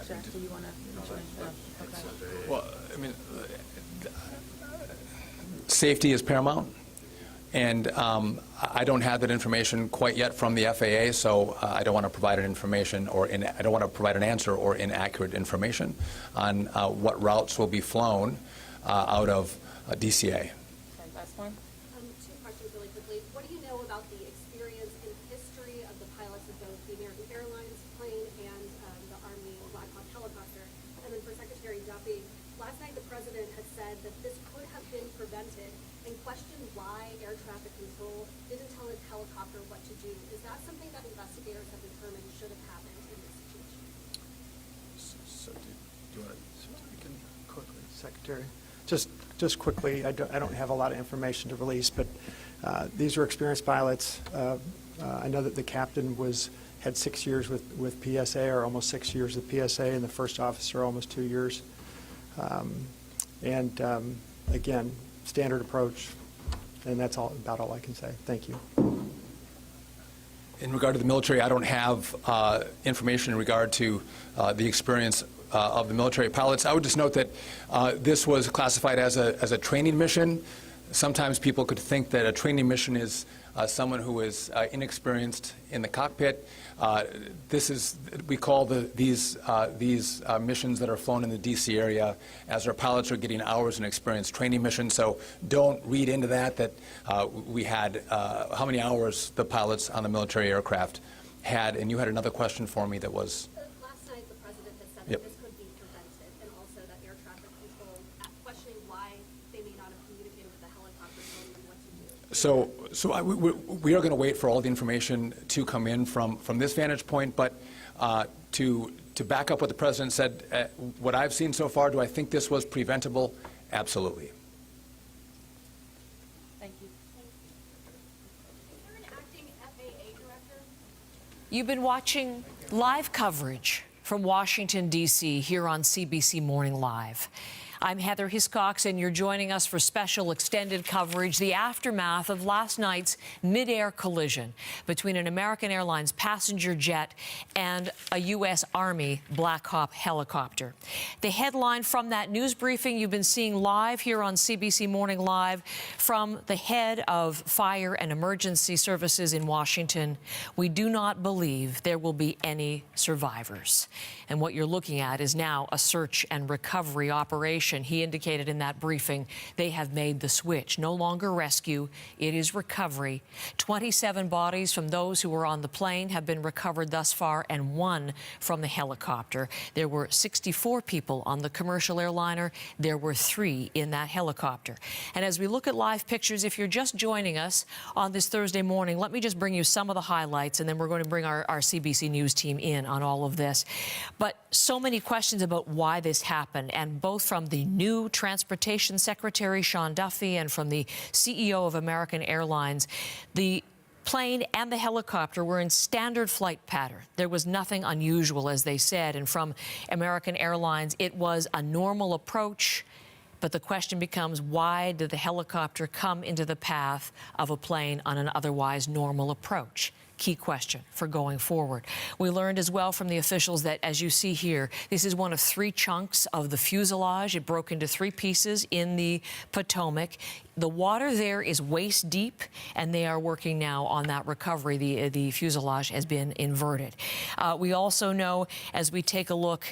Jack, do you want to mention it? Okay. Well, I mean, safety is paramount, and I don't have that information quite yet from the FAA, so I don't want to provide an information I don't want to provide an answer or inaccurate information on what routes will be flown out of DCA. Okay, last one. Two questions really quickly. What do you know about the experience and history of the pilots of both the American Airlines plane and the Army Black Hawk helicopter? And then for Secretary Duffy, last night the president had said that this could have been prevented and questioned why air traffic control didn't tell his helicopter what to do. Is that something that investigators have determined should have happened in this situation? So do you want to Quickly, Secretary. Just quickly, I don't have a lot of information to release, but these are experienced pilots. I know that the captain had 6 years with PSA, or almost 6 years with PSA, and the first officer almost 2 years. Again, standard approach, and that's about all I can say. Thank you. In regard to the military, I don't have information in regard to the experience of the military pilots. I would just note that this was classified as a training mission. Sometimes people could think that a training mission is someone who is inexperienced in the cockpit. We call these missions that are flown in the D.C. area as our pilots are getting hours in experience training missions. So don't read into that we had how many hours the pilots on the military aircraft had. And you had another question for me that was. Last night the president had said Yep. that this could be prevented, and also that air traffic control, questioning why they may not have communicated We are going to wait for all the information to come in from this vantage point, but to back up what the president said, what I've seen so far, do I think this was preventable? Absolutely. Thank you. Is there an acting FAA director? You've been watching live coverage from Washington, D.C. here on CBC Morning Live. I'm Heather Hiscox, and you're joining us for special extended coverage, the aftermath of last night's Midair collision between an American Airlines passenger jet and a U.S. Army Black Hawk helicopter. The headline from that news briefing you've been seeing live here on CBC Morning Live from the head of Fire and Emergency Services in Washington: we do not believe there will be any survivors. And what you're looking at is now a search and recovery operation. He indicated in that briefing they have made the switch. No longer rescue, it is recovery. 27 bodies from those who were on the plane have been recovered thus far, and 1 from the helicopter. There were 64 people on the commercial airliner. There were 3 in that helicopter. And as we look at live pictures, if you're just joining us on this Thursday morning, let me just bring you some of the highlights, and then we're going to bring our CBC News team in on all of this. But so many questions about why this happened, and both from the new Transportation Secretary, Sean Duffy, and from the CEO of American Airlines, the plane and the helicopter were in standard flight pattern. There was nothing unusual, as they said. And from American Airlines, it was a normal approach. But the question becomes, why did the helicopter come into the path of a plane on an otherwise normal approach? Key question for going forward. We learned as well from the officials that, as you see here, this is one of 3 chunks of the fuselage. It broke into 3 pieces in the Potomac. The water there is waist deep, and they are working now on that recovery. The fuselage has been inverted. We also know, as we take a look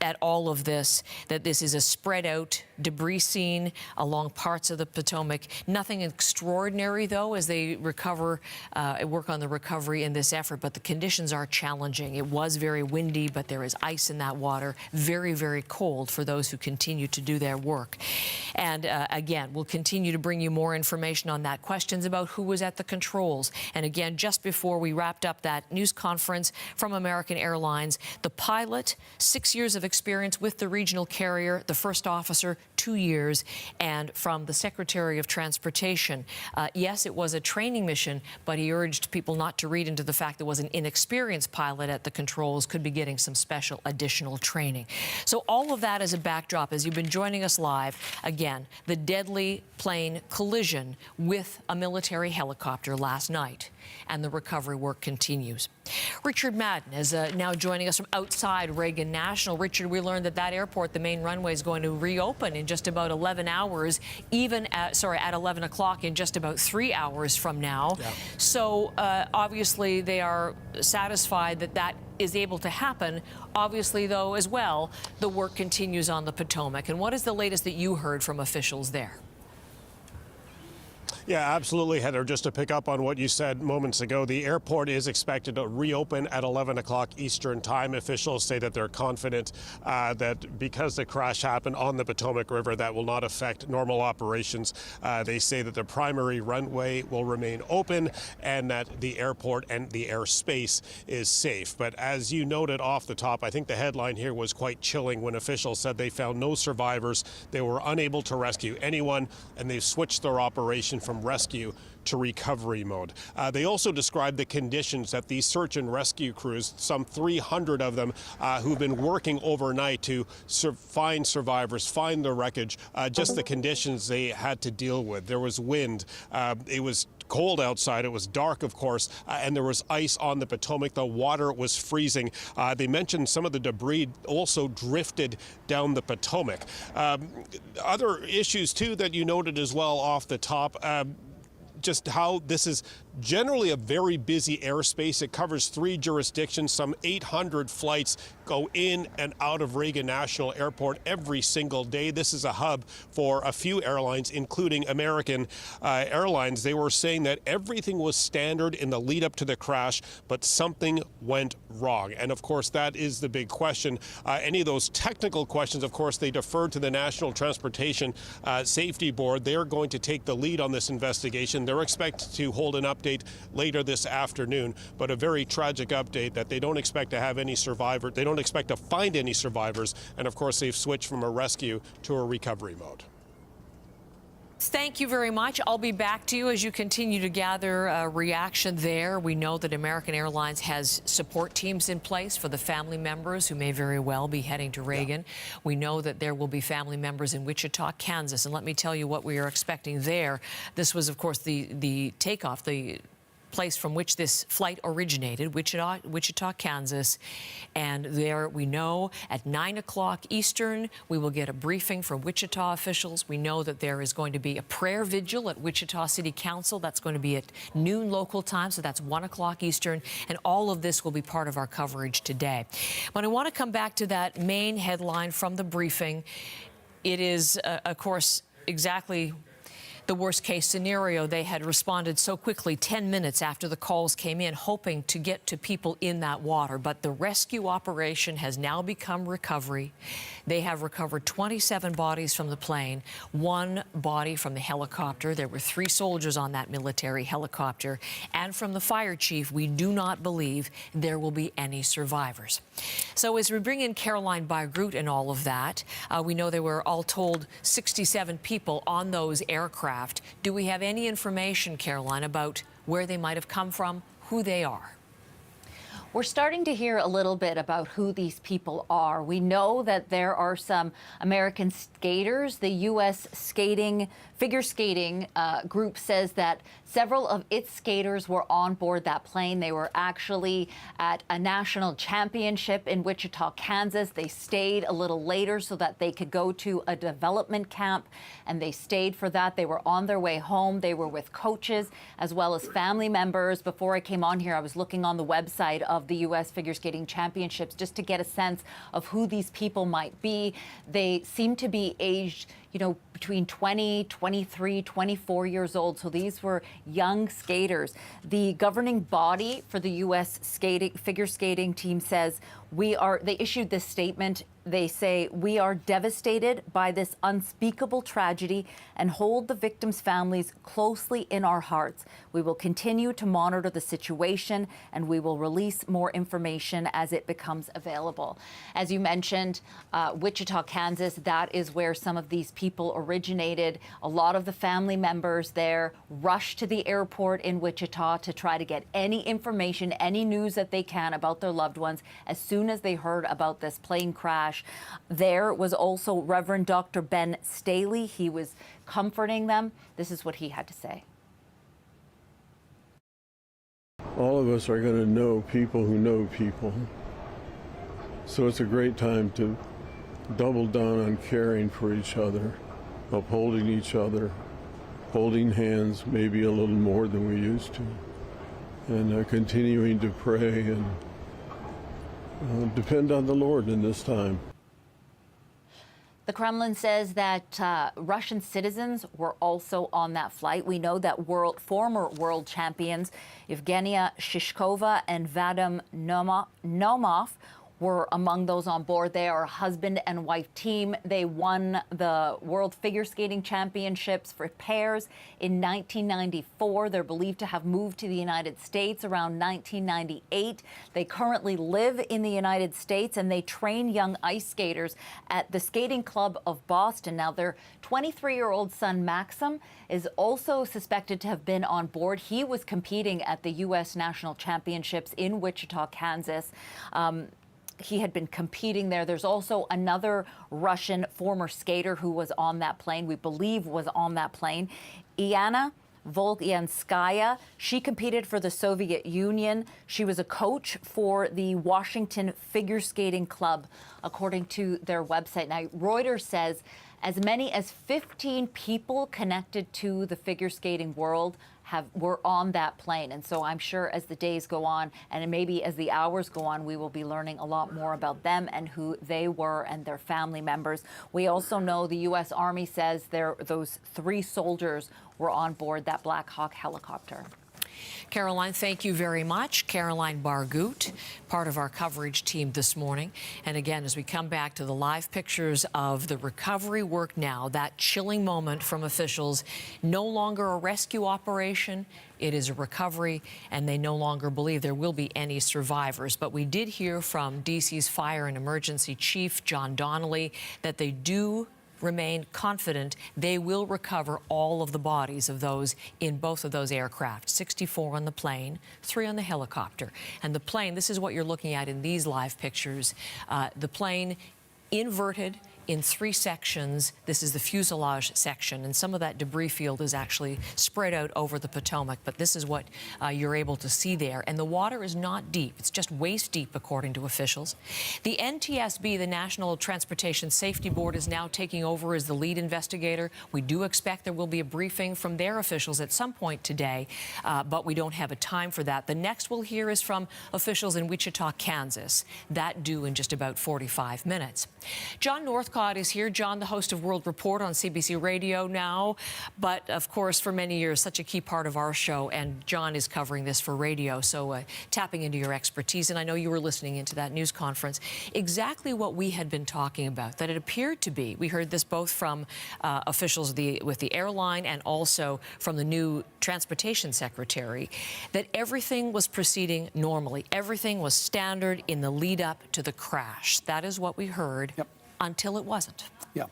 at all of this, that this is a spread out debris scene along parts of the Potomac. Nothing extraordinary, though, as they work on the recovery in this effort, but the conditions are challenging. It was very windy, but there is ice in that water. Very, very cold for those who continue to do their work. And again, we'll continue to bring you more information on that. Questions about who was at the controls. And again, just before we wrapped up that news conference from American Airlines, the pilot, 6 years of experience with the regional carrier, the first officer, 2 years, and from the Secretary of Transportation. Yes, it was a training mission, but he urged people not to read into the fact there was an inexperienced pilot at the controls, could be getting some special additional training. So all of that as a backdrop, as you've been joining us live, again, the deadly plane collision with a military helicopter last night, and the recovery work continues. Richard Madden is now joining us from outside Reagan National. Richard, we learned that airport, the main runway, is going to reopen in just about 11 hours, at 11 o'clock in just about 3 hours from now. Yeah. So obviously they are satisfied that is able to happen. Obviously, though, as well, the work continues on the Potomac. And what is the latest that you heard from officials there? Yeah, absolutely, Heather. Just to pick up on what you said moments ago, the airport is expected to reopen at 11 o'clock Eastern time. Officials say that they're confident that because the crash happened on the Potomac River, that will not affect normal operations. They say that the primary runway will remain open and that the airport and the airspace is safe. But as you noted off the top, I think the headline here was quite chilling when officials said they found no survivors. They were unable to rescue anyone, and they've switched their operation from rescue to recovery mode. They also described the conditions that these search and rescue crews, some 300 of them, who've been working overnight to find survivors, find the wreckage, just the conditions they had to deal with. There was wind. It was cold outside. It was dark, of course, and there was ice on the Potomac. The water was freezing. They mentioned some of the debris also drifted down the Potomac. Other issues, too, that you noted as well off the top, just how this is generally a very busy airspace. It covers 3 jurisdictions. Some 800 flights go in and out of Reagan National Airport every single day. This is a hub for a few airlines, including American Airlines. They were saying that everything was standard in the lead up to the crash, but something went wrong. And of course, that is the big question. Any of those technical questions, of course, they defer to the National Transportation Safety Board. They're going to take the lead on this investigation. They're expected to hold an update later this afternoon, but a very tragic update that they don't expect to have any survivors. They don't expect to find any survivors. And of course, they've switched from a rescue to a recovery mode. Thank you very much. I'll be back to you as you continue to gather reaction there. We know that American Airlines has support teams in place for the family members who may very well be heading to Reagan. Yeah. We know that there will be family members in Wichita, Kansas. And let me tell you what we are expecting there. This was, of course, the takeoff, the place from which this flight originated, Wichita, Kansas. And there we know at 9 o'clock Eastern, we will get a briefing from Wichita officials. We know that there is going to be a prayer vigil at Wichita City Council. That's going to be at noon local time, so that's 1 o'clock Eastern. And all of this will be part of our coverage today. But I want to come back to that main headline from the briefing. It is, of course, exactly the worst-case scenario. They had responded so quickly, 10 minutes after the calls came in, hoping to get to people in that water. But the rescue operation has now become recovery. They have recovered 27 bodies from the plane, 1 body from the helicopter. There were 3 soldiers on that military helicopter. And from the fire chief, we do not believe there will be any survivors. So as we bring in Caroline Bygroot and all of that, we know there were all told 67 people on those aircraft. Do we have any information, Caroline, about where they might have come from, who they are? We're starting to hear a little bit about who these people are. We know that there are some American skaters. The U.S. figure skating group says that several of its skaters were on board that plane. They were actually at a national championship in Wichita, Kansas. They stayed a little later so that they could go to a development camp, and they stayed for that. They were on their way home. They were with coaches as well as family members. Before I came on here, I was looking on the website of the U.S. Figure Skating Championships just to get a sense of who these people might be. They seem to be aged, between 20, 23, 24 years old. So these were young skaters. The governing body for the U.S. figure skating team says they issued this statement. They say, "We are devastated by this unspeakable tragedy and hold the victims' families closely in our hearts. We will continue to monitor the situation, and we will release more information as it becomes available." As you mentioned, Wichita, Kansas, that is where some of these people originated. A lot of the family members there rushed to the airport in Wichita to try to get any information, any news that they can about their loved ones as soon as they heard about this plane crash. There was also Reverend Dr. Ben Staley. He was comforting them. This is what he had to say. All of us are going to know people who know people. So it's a great time to double down on caring for each other, upholding each other, holding hands maybe a little more than we used to, and continuing to pray and depend on the Lord in this time. The Kremlin says that Russian citizens were also on that flight. We know that former world champions Evgenia Shishkova and Vadim Nomov were among those on board. They are a husband and wife team. They won the World Figure Skating Championships for pairs in 1994. They're believed to have moved to the United States around 1998. They currently live in the United States, and they train young ice skaters at the Skating Club of Boston. Now, their 23-year-old son, Maxim, is also suspected to have been on board. He was competing at the U.S. National Championships in Wichita, Kansas. He had been competing there. There's also another Russian former skater who was on that plane, we believe was on that plane, Iana Volkyanskaya. She competed for the Soviet Union. She was a coach for the Washington Figure Skating Club, according to their website. Now, Reuters says As many as 15 people connected to the figure skating world were on that plane. And so I'm sure as the days go on and maybe as the hours go on, we will be learning a lot more about them and who they were and their family members. We also know the U.S. Army says those 3 soldiers were on board that Black Hawk helicopter. Caroline, thank you very much. Caroline Bargout, part of our coverage team this morning. And again, as we come back to the live pictures of the recovery work now, that chilling moment from officials, no longer a rescue operation, it is a recovery, and they no longer believe there will be any survivors. But we did hear from D.C.'s Fire and Emergency Chief, John Donnelly, that they do remain confident they will recover all of the bodies of those in both of those aircraft, 64 on the plane, 3 on the helicopter. And the plane, this is what you're looking at in these live pictures, the plane inverted in 3 sections. This is the fuselage section, and some of that debris field is actually spread out over the Potomac, but this is what you're able to see there. And the water is not deep. It's just waist deep, according to officials. The NTSB, the National Transportation Safety Board, is now taking over as the lead investigator. We do expect there will be a briefing from their officials at some point today, but we don't have a time for that. The next we'll hear is from officials in Wichita, Kansas. That due in just about 45 minutes. John Northcott is here. John, the host of World Report on CBC Radio now, but of course for many years such a key part of our show, and John is covering this for radio, so tapping into your expertise. And I know you were listening into that news conference. Exactly what we had been talking about, that it appeared to be, we heard this both from officials with the airline and also from the new transportation secretary, that everything was proceeding normally. Everything was standard in the lead up to the crash. That is what we heard. Yep. Until it wasn't. Yeah.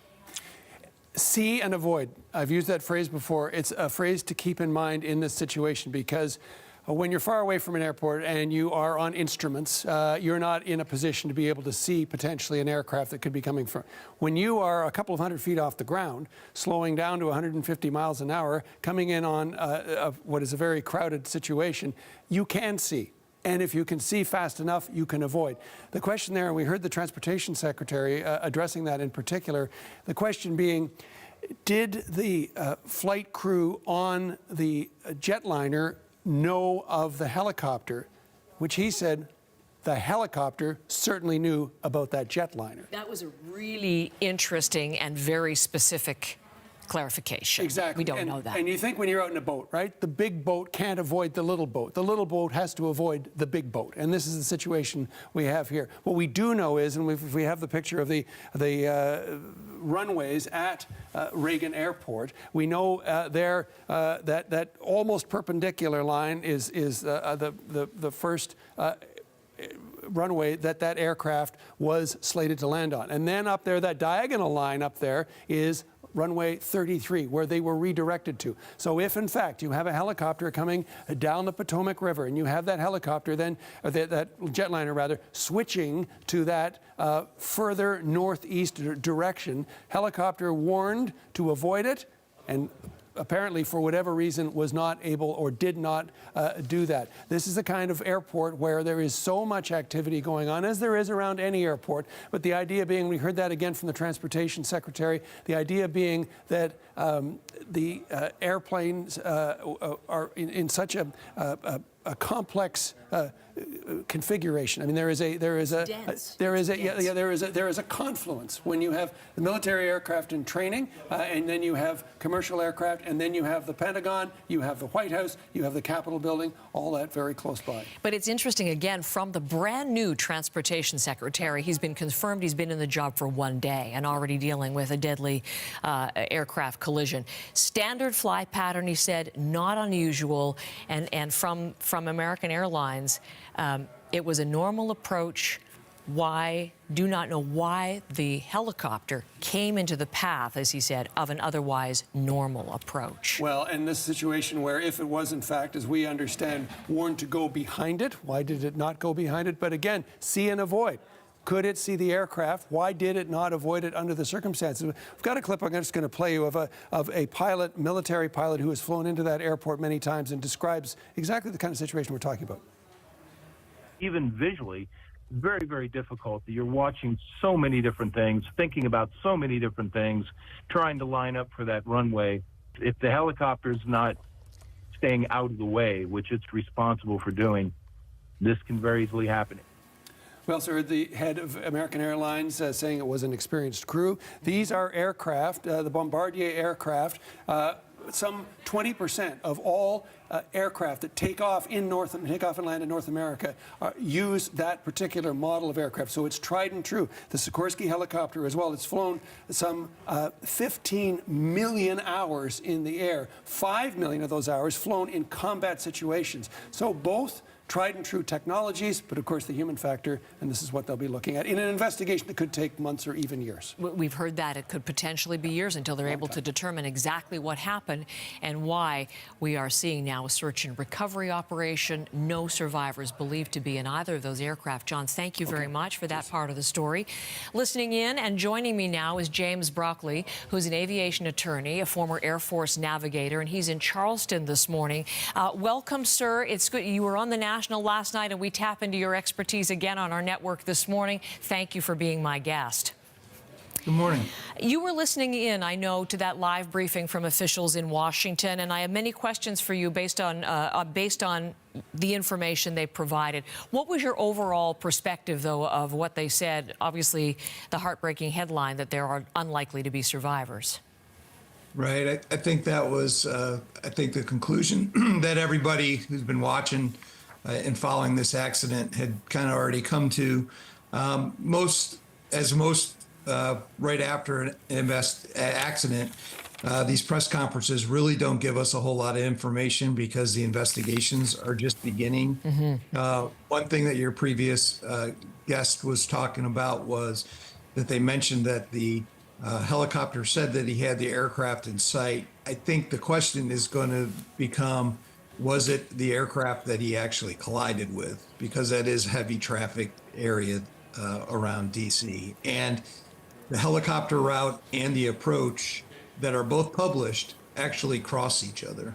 See and avoid. I've used that phrase before. It's a phrase to keep in mind in this situation, because when you're far away from an airport and you are on instruments, you're not in a position to be able to see potentially an aircraft that could be coming from. When you are a couple of hundred feet off the ground, slowing down to 150 miles an hour, coming in on what is a very crowded situation, you can see. And if you can see fast enough, you can avoid. The question there, and we heard the Transportation Secretary addressing that in particular, the question being, did the flight crew on the jetliner know of the helicopter? Which he said the helicopter certainly knew about that jetliner. That was a really interesting and very specific clarification. Exactly. We don't know that. And you think when you're out in a boat, right? The big boat can't avoid the little boat. The little boat has to avoid the big boat. And this is the situation we have here. What we do know is, and if we have the picture of the runways at Reagan Airport, we know there that almost perpendicular line is the first runway that aircraft was slated to land on. And then up there, that diagonal line up there is runway 33, where they were redirected to. So if, in fact, you have a helicopter coming down the Potomac River, and you have that helicopter then, or that jetliner rather, switching to that further northeast direction, helicopter warned to avoid it, and apparently, for whatever reason, was not able or did not do that. This is the kind of airport where there is so much activity going on, as there is around any airport. But the idea being, we heard that again from the Transportation Secretary, the idea being that the airplanes are in such a complex configuration. I mean, there is a confluence when you have the military aircraft in training, and then you have commercial aircraft, and then you have the Pentagon, you have the White House, you have the Capitol building, all that very close by. But it's interesting, again, from the brand new Transportation Secretary, he's been confirmed he's been in the job for 1 day and already dealing with a deadly aircraft collision. Standard fly pattern, he said, not unusual, and from American Airlines, it was a normal approach. Do not know why the helicopter came into the path, as he said, of an otherwise normal approach. Well, in this situation where if it was, in fact, as we understand, warned to go behind it, why did it not go behind it? But again, see and avoid. Could it see the aircraft? Why did it not avoid it under the circumstances? We've got a clip I'm just going to play you of a pilot, military pilot, who has flown into that airport many times and describes exactly the kind of situation we're talking about. Even visually, very, very difficult. You're watching so many different things, thinking about so many different things, trying to line up for that runway. If the helicopter's not staying out of the way, which it's responsible for doing, this can very easily happen. We also heard the head of American Airlines saying it was an experienced crew. These are aircraft, the Bombardier aircraft. Some 20% of all aircraft that take off and land in North America use that particular model of aircraft. So it's tried and true. The Sikorsky helicopter as well. It's flown some 15 million hours in the air. 5 million of those hours flown in combat situations. So both tried and true technologies, but of course the human factor, and this is what they'll be looking at in an investigation that could take months or even years. We've heard that it could potentially be years until they're able to determine exactly what happened and why we are seeing now a search and recovery operation. No survivors believed to be in either of those aircraft. John, thank you very much for that part of the story. Listening in and joining me now is James Broccoli, who's an aviation attorney, a former Air Force navigator, and he's in Charleston this morning. Welcome, sir. It's good. You were on the National last night, and we tap into your expertise again on our network this morning. Thank you for being my guest. Good morning. You were listening in, I know, to that live briefing from officials in Washington, and I have many questions for you based on the information they provided. What was your overall perspective, though, of what they said? Obviously, the heartbreaking headline that there are unlikely to be survivors. Right. I think that was, I think the conclusion that everybody who's been watching and following this accident had kind of already come to. Most right after an accident, these press conferences really don't give us a whole lot of information because the investigations are just beginning. One thing that your previous guest was talking about was that they mentioned that the helicopter said that he had the aircraft in sight. I think the question is going to become, was it the aircraft that he actually collided with? Because that is heavy traffic area around DC. And the helicopter route and the approach that are both published actually cross each other.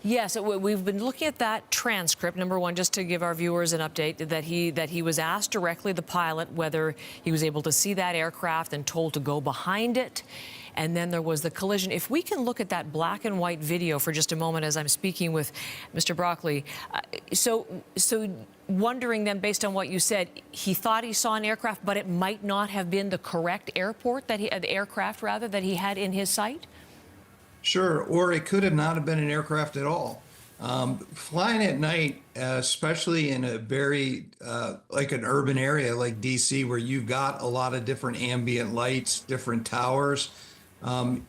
Yes, we've been looking at that transcript. Number one, just to give our viewers an update, that he was asked directly, the pilot, whether he was able to see that aircraft and told to go behind it. And then there was the collision. If we can look at that black and white video for just a moment as I'm speaking with Mr. Broccoli. So wondering then, based on what you said, he thought he saw an aircraft, but it might not have been the correct airport, the aircraft rather, that he had in his sight? Sure, or it could have not have been an aircraft at all. Flying at night, especially in a very, like an urban area like DC, where you've got a lot of different ambient lights, different towers,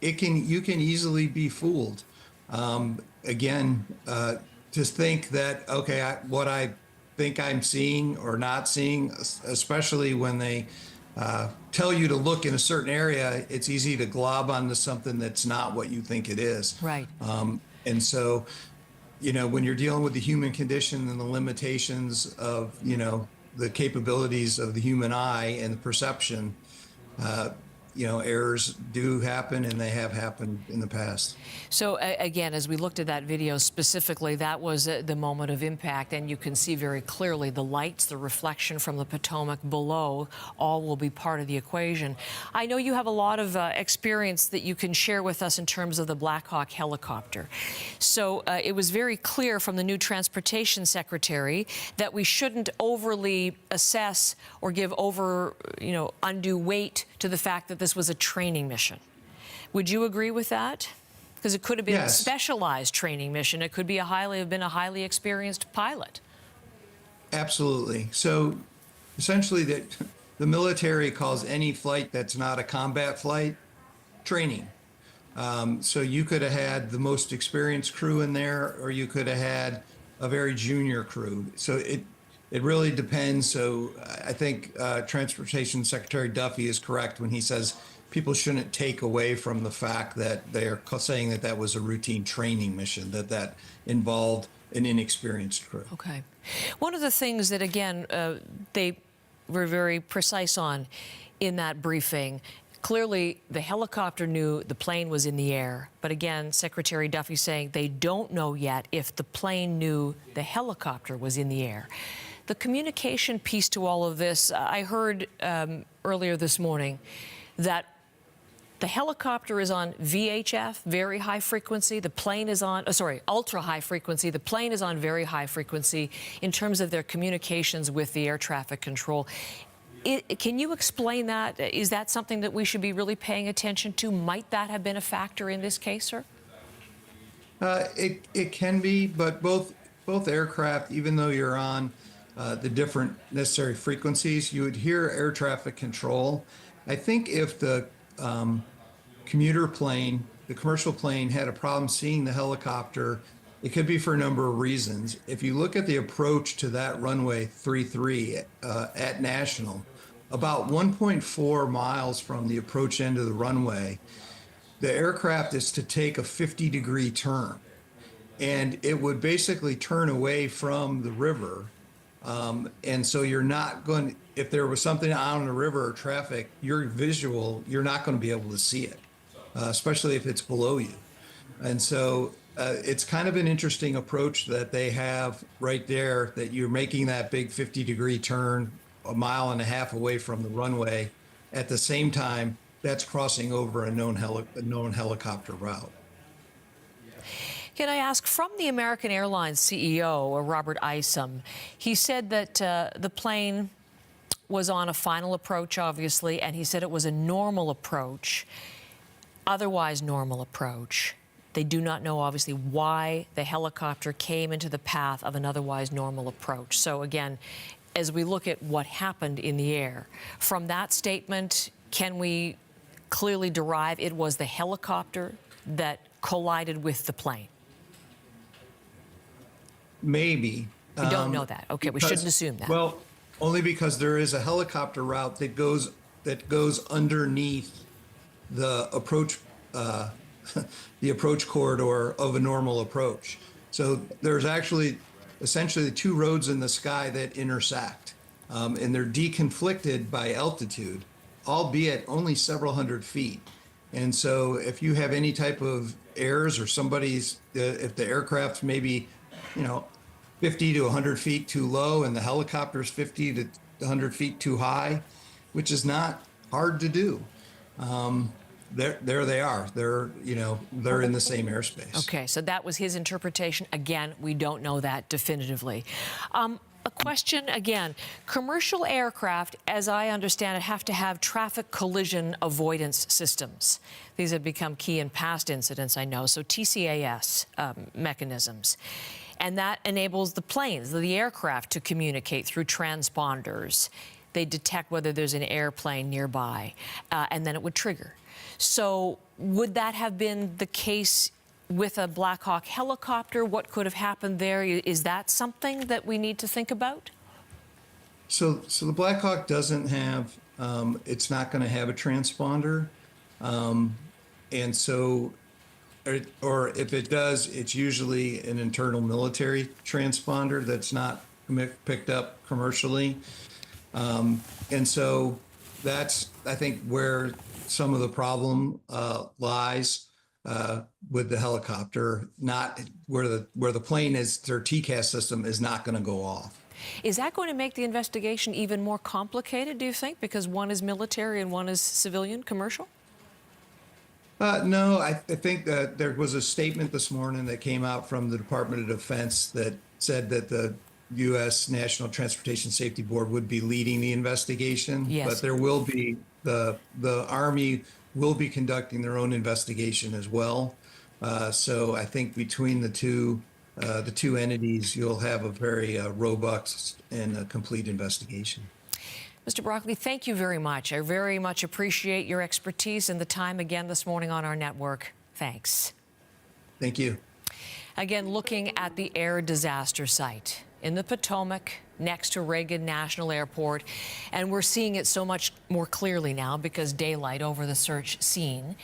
you can easily be fooled. Again, to think that, okay, what I think I'm seeing or not seeing, especially when they tell you to look in a certain area, it's easy to glob onto something that's not what you think it is. Right. And so, you know, when you're dealing with the human condition and the limitations of, you know, the capabilities of the human eye and the perception, you know, errors do happen, and they have happened in the past. So again, as we looked at that video specifically, that was the moment of impact, and you can see very clearly the lights, the reflection from the Potomac below, all will be part of the equation. I know you have a lot of experience that you can share with us in terms of the Black Hawk helicopter. So it was very clear from the new Transportation Secretary that we shouldn't overly assess or give undue weight to the fact that this was a training mission. Would you agree with that? Because it could have been a specialized training mission. It could be have been a highly experienced pilot. Absolutely. So essentially the military calls any flight that's not a combat flight training. So you could have had the most experienced crew in there, or you could have had a very junior crew. So it really depends. So I think Transportation Secretary Duffy is correct when he says people shouldn't take away from the fact that they're saying that that was a routine training mission, that involved an inexperienced crew. Okay. One of the things that, again, they were very precise on in that briefing, clearly the helicopter knew the plane was in the air. But again, Secretary Duffy saying they don't know yet if the plane knew the helicopter was in the air. The communication piece to all of this, I heard earlier this morning that the helicopter is on VHF, very high frequency. The plane is on, ultra high frequency. The plane is on very high frequency in terms of their communications with the air traffic control. Can you explain that? Is that something that we should be really paying attention to? Might that have been a factor in this case, sir? It can be, but both aircraft, even though you're on the different necessary frequencies, you would hear air traffic control. I think if the commuter plane, the commercial plane, had a problem seeing the helicopter, it could be for a number of reasons. If you look at the approach to that runway 33 at National, about 1.4 miles from the approach end of the runway, the aircraft is to take a 50-degree turn. And it would basically turn away from the river. And so you're not going, if there was something out on the river or traffic, you're not going to be able to see it, especially if it's below you. And so it's kind of an interesting approach that they have right there, that you're making that big 50-degree turn 1.5 miles away from the runway. At the same time, that's crossing over a known helicopter route. Can I ask, from the American Airlines CEO, Robert Isom, he said that the plane was on a final approach, obviously, and he said it was a normal approach, otherwise normal approach. They do not know, obviously, why the helicopter came into the path of an otherwise normal approach. So again, as we look at what happened in the air, from that statement, can we clearly derive it was the helicopter that collided with the plane? Maybe. We don't know that. Okay, we shouldn't assume that. Well, only because there is a helicopter route that goes underneath the approach the approach corridor of a normal approach. So there's actually essentially 2 roads in the sky that intersect, and they're deconflicted by altitude, albeit only several hundred feet. And so if you have any type of errors, or if the aircraft's maybe, 50 to 100 feet too low and the helicopter's 50 to 100 feet too high, which is not hard to do, there they are. They're in the same airspace. Okay, so that was his interpretation. Again, we don't know that definitively. A question again. Commercial aircraft, as I understand it, have to have traffic collision avoidance systems. These have become key in past incidents, I know. So TCAS mechanisms. And that enables the planes, the aircraft, to communicate through transponders. They detect whether there's an airplane nearby, and then it would trigger. So would that have been the case with a Black Hawk helicopter? What could have happened there? Is that something that we need to think about? So the Black Hawk doesn't have, it's not going to have a transponder. And so, or if it does, it's usually an internal military transponder that's not picked up commercially. And so that's, I think, where some of the problem lies with the helicopter, not where the plane is, their TCAS system is not going to go off. Is that going to make the investigation even more complicated, do you think, because one is military and one is civilian, commercial? No, I think that there was a statement this morning that came out from the Department of Defense that said that the U.S. National Transportation Safety Board would be leading the investigation. Yes. But there will be, the Army will be conducting their own investigation as well. So I think between the two entities, you'll have a very robust and complete investigation. Mr. Broccoli, thank you very much. I very much appreciate your expertise and the time again this morning on our network. Thanks. Thank you. Again, looking at the air disaster site in the Potomac next to Reagan National Airport. And we're seeing it so much more clearly now because daylight over the search scene.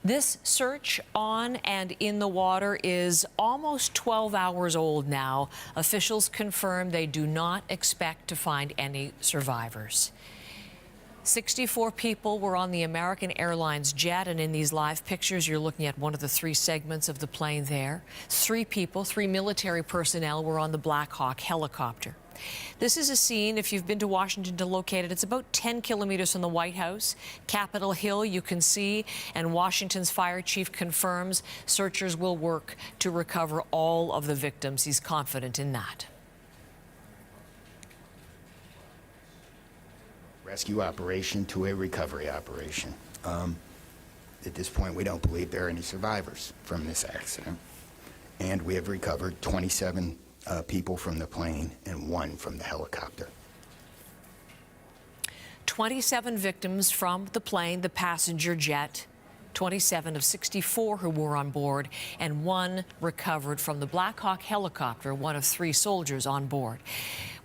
This search on and in the water is almost 12 hours old now. Officials confirm they do not expect to find any survivors. 64 people were on the American Airlines jet, and in these live pictures, you're looking at one of the 3 segments of the plane there. 3 people, 3 military personnel were on the Black Hawk helicopter. This is a scene, if you've been to Washington, to locate it. It's about 10 kilometers from the White House. Capitol Hill, you can see, and Washington's fire chief confirms searchers will work to recover all of the victims. He's confident in that. Rescue operation to a recovery operation. At this point, we don't believe there are any survivors from this accident. And we have recovered 27 people from the plane and 1 from the helicopter. 27 victims from the plane, the passenger jet. 27 of 64 who were on board, and 1 recovered from the Black Hawk helicopter, 1 of 3 soldiers on board.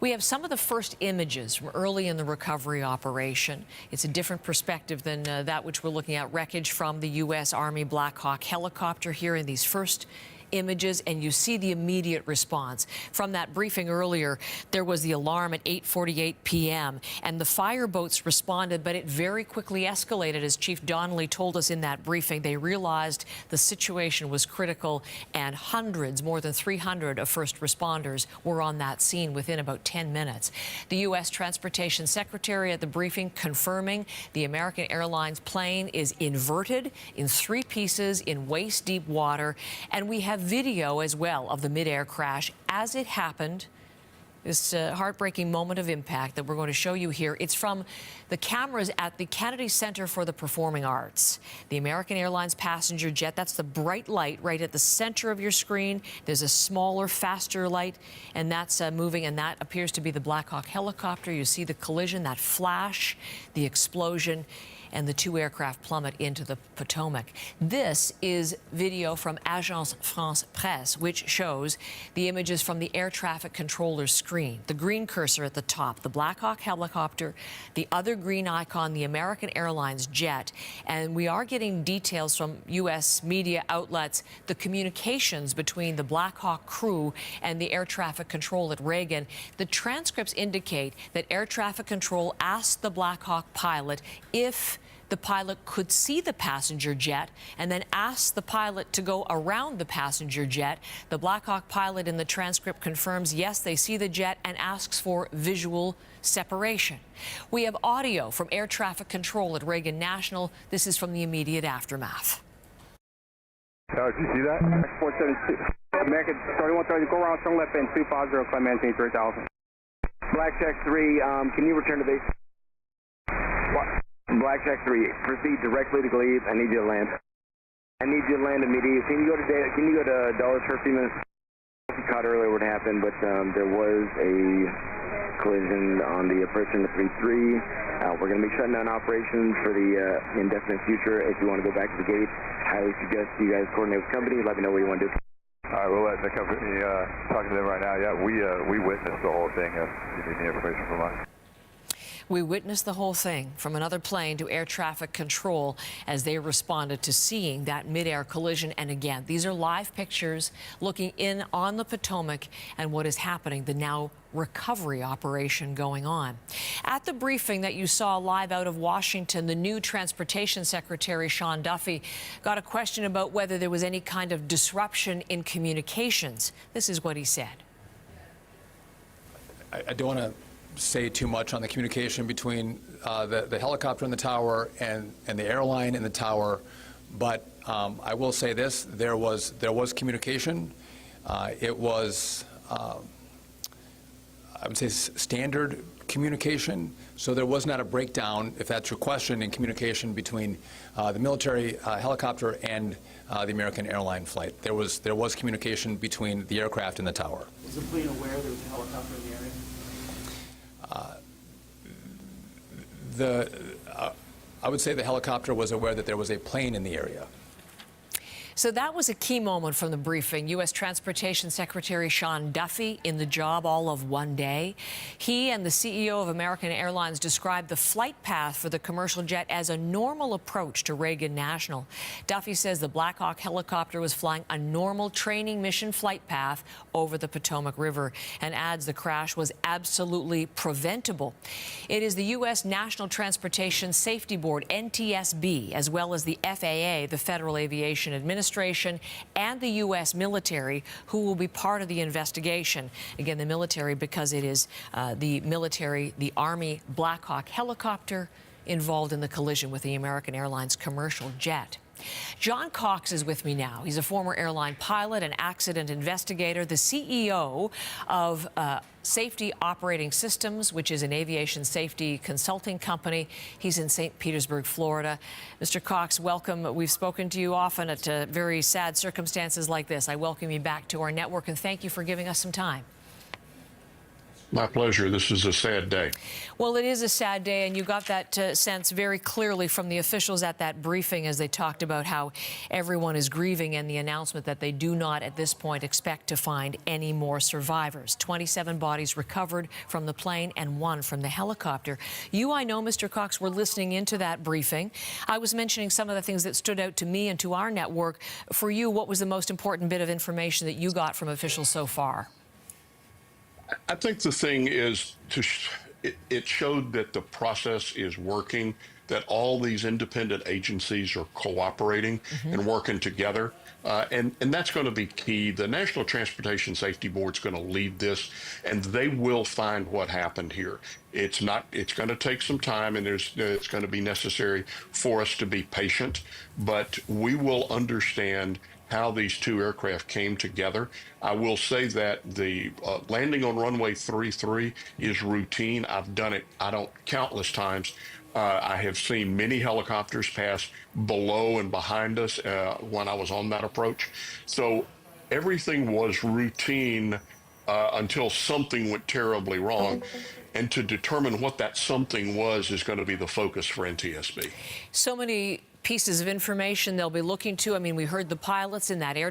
We have some of the first images from early in the recovery operation. It's a different perspective than that which we're looking at. Wreckage from the U.S. Army Black Hawk helicopter here in these first images, and you see the immediate response. From that briefing earlier, there was the alarm at 8:48 p.m. and the fire boats responded, but it very quickly escalated. As Chief Donnelly told us in that briefing, they realized the situation was critical, and hundreds, more than 300 of first responders were on that scene within about 10 minutes. The U.S. Transportation Secretary at the briefing confirming the American Airlines plane is inverted in 3 pieces in waist-deep water, and we have video as well of the Midair crash as it happened. This heartbreaking moment of impact that we're going to show you here. It's from the cameras at the Kennedy Center for the Performing Arts. The American Airlines passenger jet, that's the bright light right at the center of your screen. There's a smaller, faster light, and that's moving, and that appears to be the Black Hawk helicopter. You see the collision, that flash, the explosion, and the 2 aircraft plummet into the Potomac. This is video from Agence France Presse, which shows the images from the air traffic controller's screen. The green cursor at the top, the Black Hawk helicopter, the other green icon, the American Airlines jet. And we are getting details from U.S. media outlets, the communications between the Black Hawk crew and the air traffic control at Reagan. The transcripts indicate that air traffic control asked the Black Hawk pilot if the pilot could see the passenger jet, and then asked the pilot to go around the passenger jet. The Black Hawk pilot in the transcript confirms, yes, they see the jet, and asks for visual separation. We have audio from air traffic control at Reagan National. This is from the immediate aftermath. Did you see that? 472. American 3130, go around, turn left in 250, climb maintain 3000. Blackjack 3, can you return to base? What? Blackjack 3, proceed directly to Glebe. I need you to land. I need you to land immediately. Can you go to Dulles for a few minutes? I caught earlier what happened, but there was a collision on the approach in the 3-3. We're going to be shutting down operations for the indefinite future. If you want to go back to the gate, highly suggest you guys coordinate with the company. Let me know what you want to do. All right, we'll let the company talk to them right now. Yeah, we witnessed the whole thing. If you need any information from us. We witnessed the whole thing, from another plane to air traffic control, as they responded to seeing that midair collision. And again, these are live pictures looking in on the Potomac and what is happening, the now recovery operation going on. At the briefing that you saw live out of Washington, the new Transportation Secretary, Sean Duffy, got a question about whether there was any kind of disruption in communications. This is what he said. I don't want to say too much on the communication between the helicopter in the tower and the airline in the tower, but I will say this: there was communication. It was I would say standard communication, so there was not a breakdown, if that's your question, in communication between the military helicopter and the American airline flight. There was communication between the aircraft and the tower. Is the plane aware there was a helicopter in the area? I would say the helicopter was aware that there was a plane in the area. So that was a key moment from the briefing. U.S. Transportation Secretary Sean Duffy in the job all of one day. He and the CEO of American Airlines described the flight path for the commercial jet as a normal approach to Reagan National. Duffy says the Black Hawk helicopter was flying a normal training mission flight path over the Potomac River, and adds the crash was absolutely preventable. It is the U.S. National Transportation Safety Board, NTSB, as well as the FAA, the Federal Aviation Administration, administration and the U.S. military who will be part of the investigation. Again, the military because it is the military, the Army Black Hawk helicopter involved in the collision with the American Airlines commercial jet. John Cox is with me now. He's a former airline pilot and accident investigator, the CEO of Safety Operating Systems, which is an aviation safety consulting company. He's in St. Petersburg, Florida. Mr. Cox, welcome. We've spoken to you often at very sad circumstances like this. I welcome you back to our network, and thank you for giving us some time. My pleasure. This is a sad day. Well, it is a sad day, and you got that sense very clearly from the officials at that briefing as they talked about how everyone is grieving and the announcement that they do not at this point expect to find any more survivors. 27 bodies recovered from the plane and 1 from the helicopter. You, I know, Mr. Cox, were listening into that briefing. I was mentioning some of the things that stood out to me and to our network. For you, what was the most important bit of information that you got from officials so far? I think the thing is it showed that the process is working, that all these independent agencies are cooperating and working together. And that's going to be key. The National Transportation Safety Board is going to lead this, and they will find what happened here. It's going to take some time, and it's going to be necessary for us to be patient, but we will understand how these 2 aircraft came together. I will say that the landing on runway 33 is routine. I've done it, countless times. I have seen many helicopters pass below and behind us when I was on that approach. So everything was routine until something went terribly wrong. And to determine what that something was is going to be the focus for NTSB. So many pieces of information they'll be looking to. I mean, we heard the pilots in that air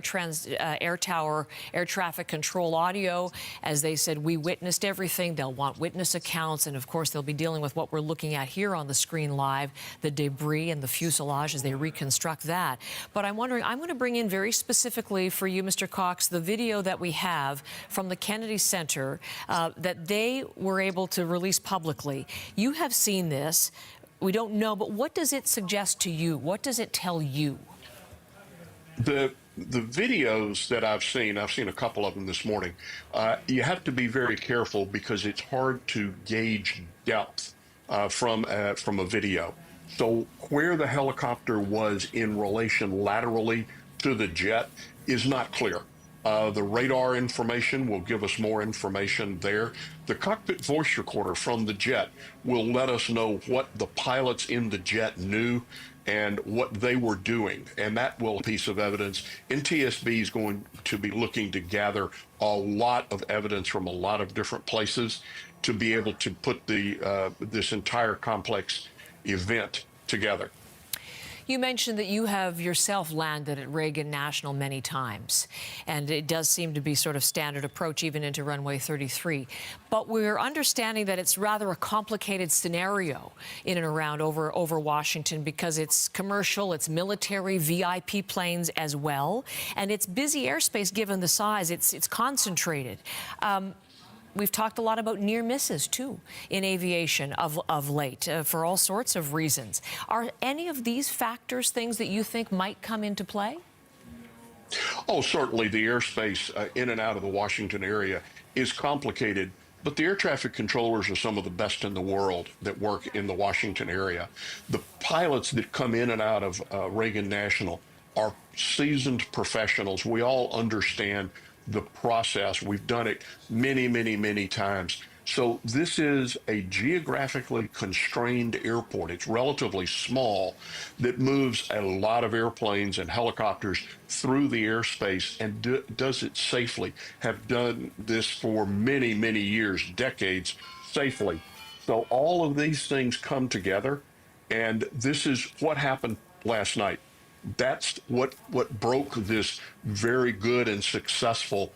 tower, air traffic control audio, as they said, we witnessed everything. They'll want witness accounts. And of course, they'll be dealing with what we're looking at here on the screen live, the debris and the fuselage as they reconstruct that. But I'm wondering, I'm going to bring in very specifically for you, Mr. Cox, the video that we have from the Kennedy Center that they were able to release publicly. You have seen this. We don't know, but what does it suggest to you? What does it tell you? The videos that I've seen a couple of them this morning. You have to be very careful because it's hard to gauge depth from a video. So where the helicopter was in relation laterally to the jet is not clear. The radar information will give us more information there. The cockpit voice recorder from the jet will let us know what the pilots in the jet knew and what they were doing, and that will be a piece of evidence. NTSB is going to be looking to gather a lot of evidence from a lot of different places to be able to put this entire complex event together. You mentioned that you have yourself landed at Reagan National many times, and it does seem to be sort of standard approach even into runway 33. But we're understanding that it's rather a complicated scenario in and around over Washington because it's commercial, it's military, VIP planes as well, and it's busy airspace given the size. It's concentrated. We've talked a lot about near misses, too, in aviation of late for all sorts of reasons. Are any of these factors things that you think might come into play? Oh, certainly the airspace in and out of the Washington area is complicated, but the air traffic controllers are some of the best in the world that work in the Washington area. The pilots that come in and out of Reagan National are seasoned professionals. We all understand the process. We've done it many, many, many times. So this is a geographically constrained airport. It's relatively small that moves a lot of airplanes and helicopters through the airspace and does it safely. Have done this for many, many years, decades, safely. So all of these things come together, and this is what happened last night. That's what broke this very good and successful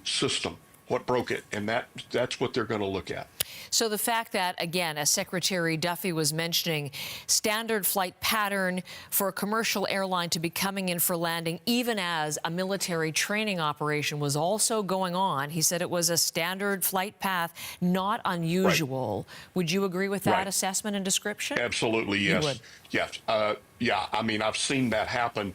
system. What broke it, and that's what they're going to look at. So the fact that, again, as Secretary Duffy was mentioning, standard flight pattern for a commercial airline to be coming in for landing, even as a military training operation was also going on. He said it was a standard flight path, not unusual. Right. Would you agree with that assessment and description? Absolutely, yes. Yes. Yeah. I mean, I've seen that happen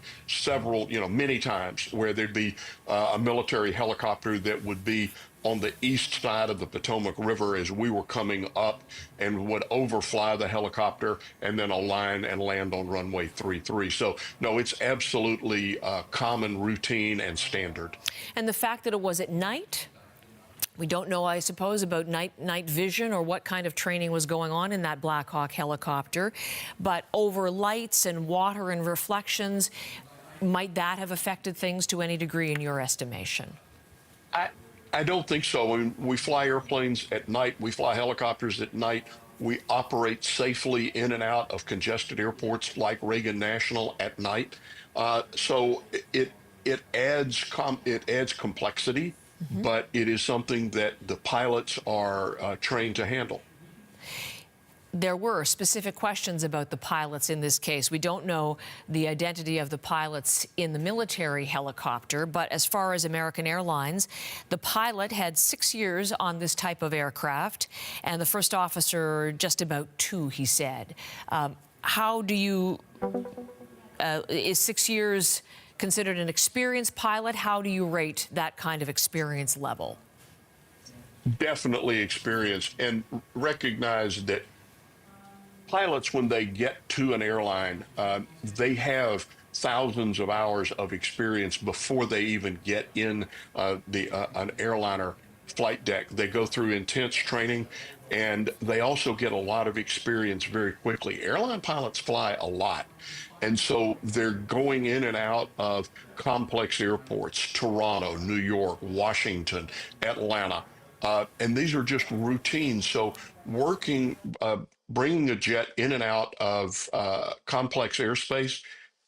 many times, where there'd be a military helicopter that would be on the east side of the Potomac River as we were coming up, and would overfly the helicopter and then align and land on runway 33. So no, it's absolutely common, routine, and standard. And the fact that it was at night, we don't know, I suppose, about night vision or what kind of training was going on in that Black Hawk helicopter, but over lights and water and reflections, might that have affected things to any degree in your estimation? I don't think so. I mean, we fly airplanes at night. We fly helicopters at night. We operate safely in and out of congested airports like Reagan National at night. So it adds complexity, but it is something that the pilots are trained to handle. There were specific questions about the pilots in this case. We don't know the identity of the pilots in the military helicopter, but as far as American Airlines, the pilot had 6 years on this type of aircraft, and the first officer just about 2, he said. How do you, is 6 years considered an experienced pilot? How do you rate that kind of experience level? Definitely experienced, and recognize that pilots, when they get to an airline, they have thousands of hours of experience before they even get in an airliner flight deck. They go through intense training, and they also get a lot of experience very quickly. Airline pilots fly a lot, and so they're going in and out of complex airports: Toronto, New York, Washington, Atlanta. And these are just routines. So bringing a jet in and out of complex airspace,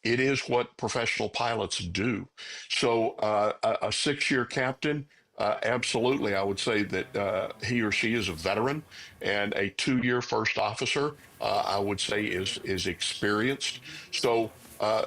it is what professional pilots do. So a 6-year captain, absolutely, I would say that he or she is a veteran, and a 2-year first officer, I would say is experienced. So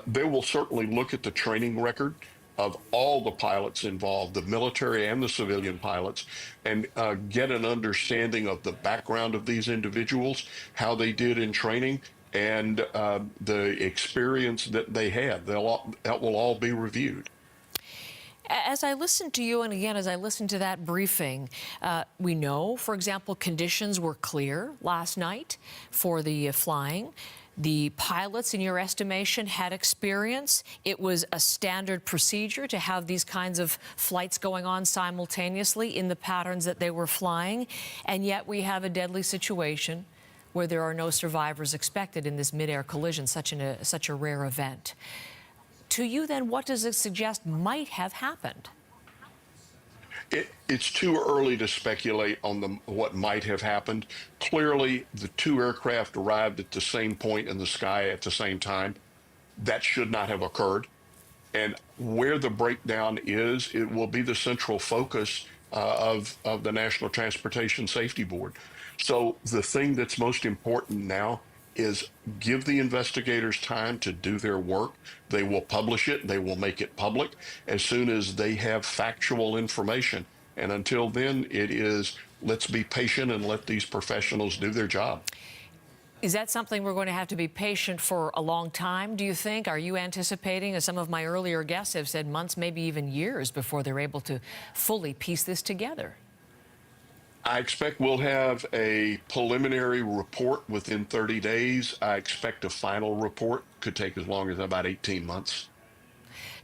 they will certainly look at the training record of all the pilots involved, the military and the civilian pilots, and get an understanding of the background of these individuals, how they did in training, and the experience that they had. That will all be reviewed. As I listened to you, and again, as I listened to that briefing, we know, for example, conditions were clear last night for the flying. The pilots, in your estimation, had experience. It was a standard procedure to have these kinds of flights going on simultaneously in the patterns that they were flying. And yet we have a deadly situation where there are no survivors expected in this mid-air collision, such a rare event. To you, then, what does it suggest might have happened? It's too early to speculate on what might have happened. Clearly, the 2 aircraft arrived at the same point in the sky at the same time. That should not have occurred. And where the breakdown is, it will be the central focus of the National Transportation Safety Board. So the thing that's most important now is give the investigators time to do their work. They will publish it. They will make it public as soon as they have factual information. And until then, it is, let's be patient and let these professionals do their job. Is that something we're going to have to be patient for a long time, do you think? Are you anticipating, as some of my earlier guests have said, months, maybe even years before they're able to fully piece this together? I expect we'll have a preliminary report within 30 days. I expect a final report could take as long as about 18 months.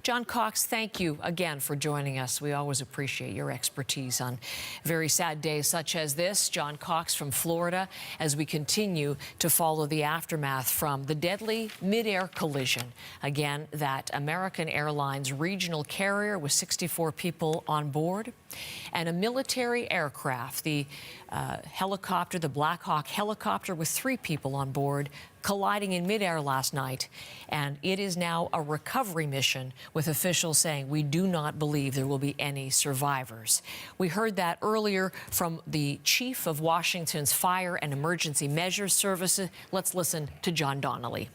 John Cox, thank you again for joining us. We always appreciate your expertise on very sad days such as this. John Cox from Florida, as we continue to follow the aftermath from the deadly mid-air collision. Again, that American Airlines regional carrier with 64 people on board, and a military aircraft, the helicopter, the Black Hawk helicopter with 3 people on board, colliding in midair last night. And it is now a recovery mission, with officials saying we do not believe there will be any survivors. We heard that earlier from the chief of Washington's Fire and Emergency Measures Services. Let's listen to John Donnelly.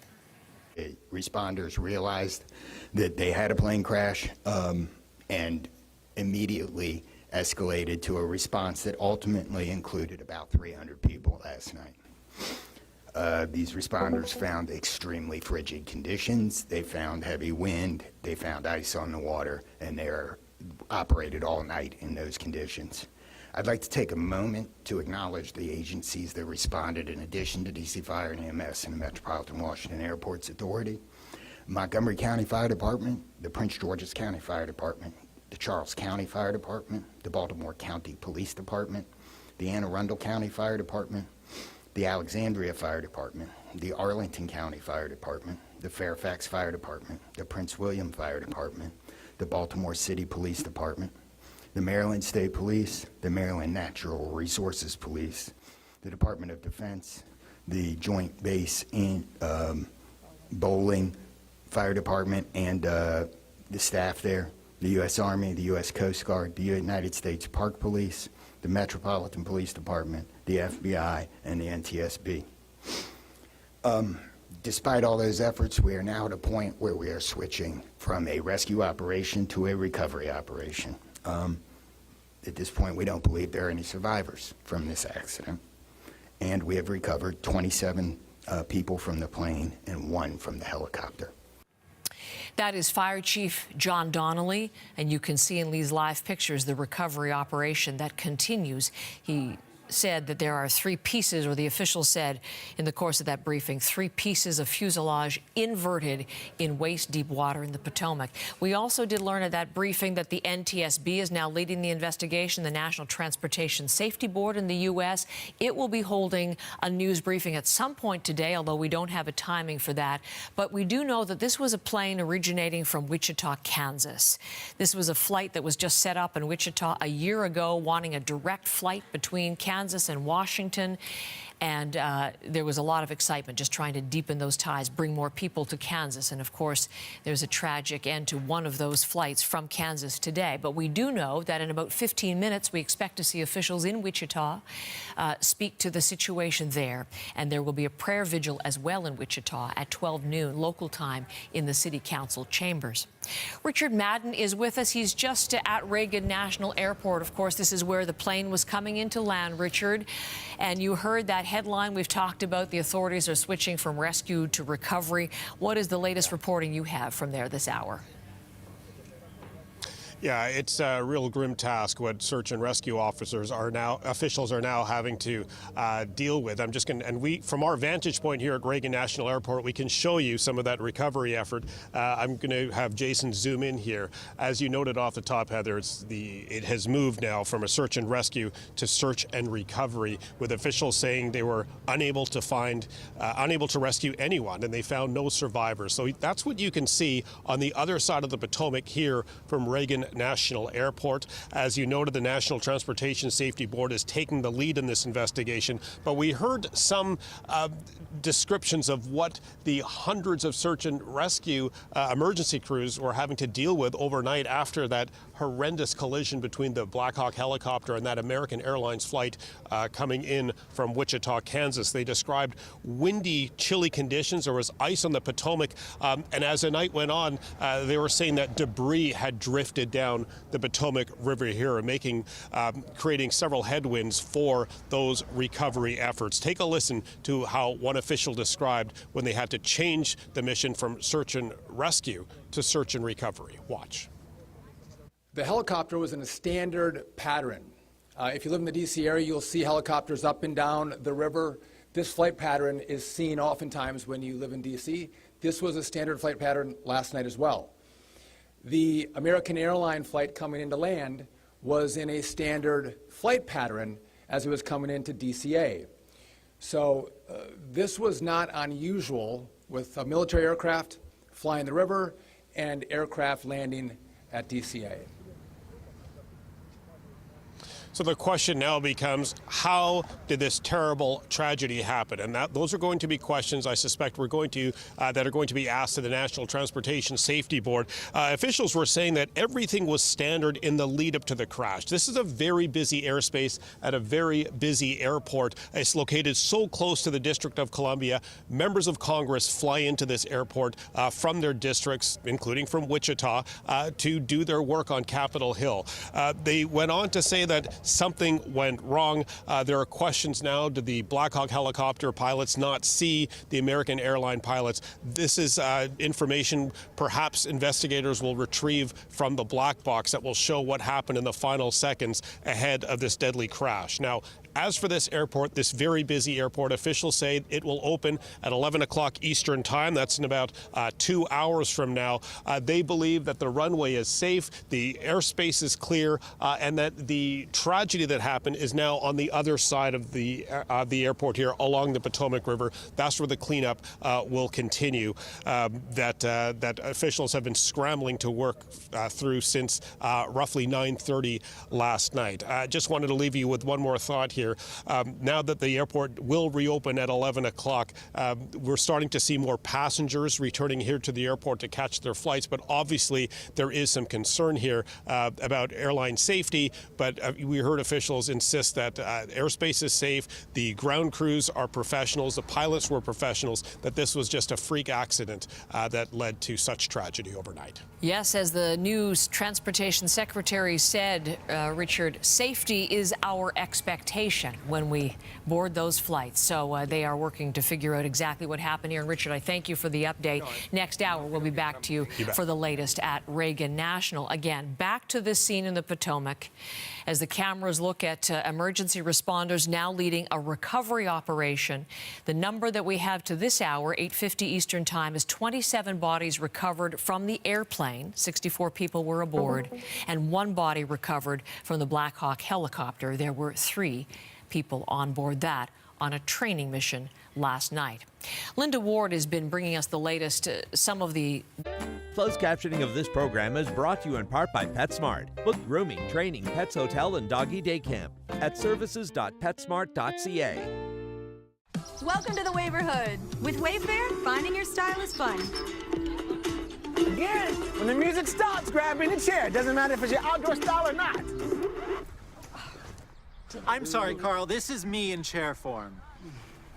Responders realized that they had a plane crash and immediately escalated to a response that ultimately included about 300 people last night. these responders found extremely frigid conditions. They found heavy wind. They found ice on the water, and they're operated all night in those conditions. I'd like to take a moment to acknowledge the agencies that responded in addition to DC Fire and EMS and the Metropolitan Washington Airports Authority. Montgomery County Fire Department, the Prince George's County Fire Department, the Charles County Fire Department, the Baltimore County Police Department, the Anne Arundel County Fire Department, the Alexandria Fire Department, the Arlington County Fire Department, the Fairfax Fire Department, the Prince William Fire Department, the Baltimore City Police Department, the Maryland State Police, the Maryland Natural Resources Police, the Department of Defense, the Joint Base in Bowling Fire Department and the staff there, the U.S. Army, the U.S. Coast Guard, the United States Park Police, the Metropolitan Police Department, the FBI, and the NTSB. Despite all those efforts, we are now at a point where we are switching from a rescue operation to a recovery operation. At this point, we don't believe there are any survivors from this accident, and we have recovered 27 people from the plane and 1 from the helicopter. That is Fire Chief John Donnelly, and you can see in these live pictures the recovery operation that continues. He said that there are 3 pieces, or the officials said in the course of that briefing, 3 pieces of fuselage inverted in waist-deep water in the Potomac. We also did learn at that briefing that the NTSB is now leading the investigation, the National Transportation Safety Board in the U.S. It will be holding a news briefing at some point today, although we don't have a timing for that. But we do know that this was a plane originating from Wichita, Kansas. This was a flight that was just set up in Wichita a year ago, wanting a direct flight between Kansas and Washington, and there was a lot of excitement just trying to deepen those ties, bring more people to Kansas. And of course, there's a tragic end to one of those flights from Kansas today. But we do know that in about 15 minutes, we expect to see officials in Wichita speak to the situation there. And there will be a prayer vigil as well in Wichita at 12 noon local time in the City Council chambers. Richard Madden is with us. He's just at Reagan National Airport. Of course, this is where the plane was coming into land, Richard. And you heard that headline we've talked about. The authorities are switching from rescue to recovery. What is the latest reporting you have from there this hour? Yeah, it's a real grim task what search and rescue officers are now, officials are now having to deal with. I'm just going to, and we, from our vantage point here at Reagan National Airport, we can show you some of that recovery effort. I'm going to have Jason zoom in here. As you noted off the top, Heather, it has moved now from a search and rescue to search and recovery, with officials saying they were unable to rescue anyone, and they found no survivors. So that's what you can see on the other side of the Potomac here from Reagan National Airport. As you noted, the National Transportation Safety Board is taking the lead in this investigation, but we heard some descriptions of what the hundreds of search and rescue emergency crews were having to deal with overnight after that horrendous collision between the Black Hawk helicopter and that American Airlines flight coming in from Wichita, Kansas. They described windy, chilly conditions. There was ice on the Potomac, and as the night went on, they were saying that debris had drifted down the Potomac River here, creating several headwinds for those recovery efforts. Take a listen to how one official described when they had to change the mission from search and rescue to search and recovery. Watch. The helicopter was in a standard pattern. If you live in the D.C. area, you'll see helicopters up and down the river. This flight pattern is seen oftentimes when you live in D.C. This was a standard flight pattern last night as well. The American Airlines flight coming into land was in a standard flight pattern as it was coming into DCA. So this was not unusual with a military aircraft flying the river and aircraft landing at DCA. So the question now becomes, how did this terrible tragedy happen? And those are going to be questions I suspect that are going to be asked to the National Transportation Safety Board. Officials were saying that everything was standard in the lead up to the crash. This is a very busy airspace at a very busy airport. It's located so close to the District of Columbia. Members of Congress fly into this airport from their districts, including from Wichita, to do their work on Capitol Hill. They went on to say that something went wrong. There are questions now. Did the Black Hawk helicopter pilots not see the American airline pilots? This is information perhaps investigators will retrieve from the black box that will show what happened in the final seconds ahead of this deadly crash. Now, as for this airport, this very busy airport, officials say it will open at 11 o'clock Eastern time. That's in about 2 hours from now. They believe that the runway is safe, the airspace is clear, and that the tragedy that happened is now on the other side of the airport here along the Potomac River. That's where the cleanup will continue. That officials have been scrambling to work through since roughly 9:30 last night. I just wanted to leave you with one more thought here. Now that the airport will reopen at 11 o'clock, we're starting to see more passengers returning here to the airport to catch their flights. But obviously, there is some concern here about airline safety. But we heard officials insist that airspace is safe. The ground crews are professionals. The pilots were professionals, that this was just a freak accident that led to such tragedy overnight. Yes, as the News Transportation Secretary said, Richard, safety is our expectation when we board those flights. So they are working to figure out exactly what happened here. And Richard, I thank you for the update. Next hour, we'll be back to you for the latest at Reagan National. Again, back to this scene in the Potomac as the cameras look at emergency responders now leading a recovery operation. The number that we have to this hour, 8:50 Eastern time, is 27 bodies recovered from the airplane. 64 people were aboard, and 1 body recovered from the Black Hawk helicopter. There were 3 people on board that on a training mission last night. Linda Ward has been bringing us the latest, some of the... Closed captioning of this program is brought to you in part by PetSmart. Book grooming, training, pets hotel, and doggy day camp at services.petsmart.ca. Welcome to the Waverhood. With Wayfair, finding your style is fun. Again, when the music stops, grab any chair. Doesn't matter if it's your outdoor style or not. I'm sorry, Carl. This is me in chair form.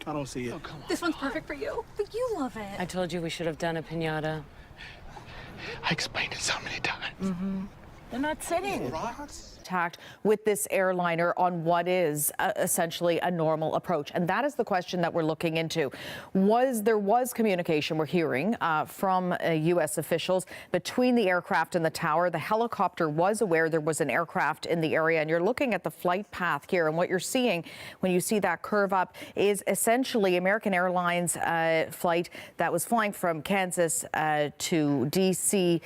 I don't see it. Oh, come on. This one's perfect for you. But you love it. I told you we should have done a piñata. I explained it so many times. Mm-hmm. They're not sitting. Contact with this airliner on what is essentially a normal approach, and that is the question that we're looking into. There was communication, we're hearing from U.S. officials between the aircraft and the tower. The helicopter was aware there was an aircraft in the area, and you're looking at the flight path here, and what you're seeing when you see that curve up is essentially American Airlines flight that was flying from Kansas to D.C.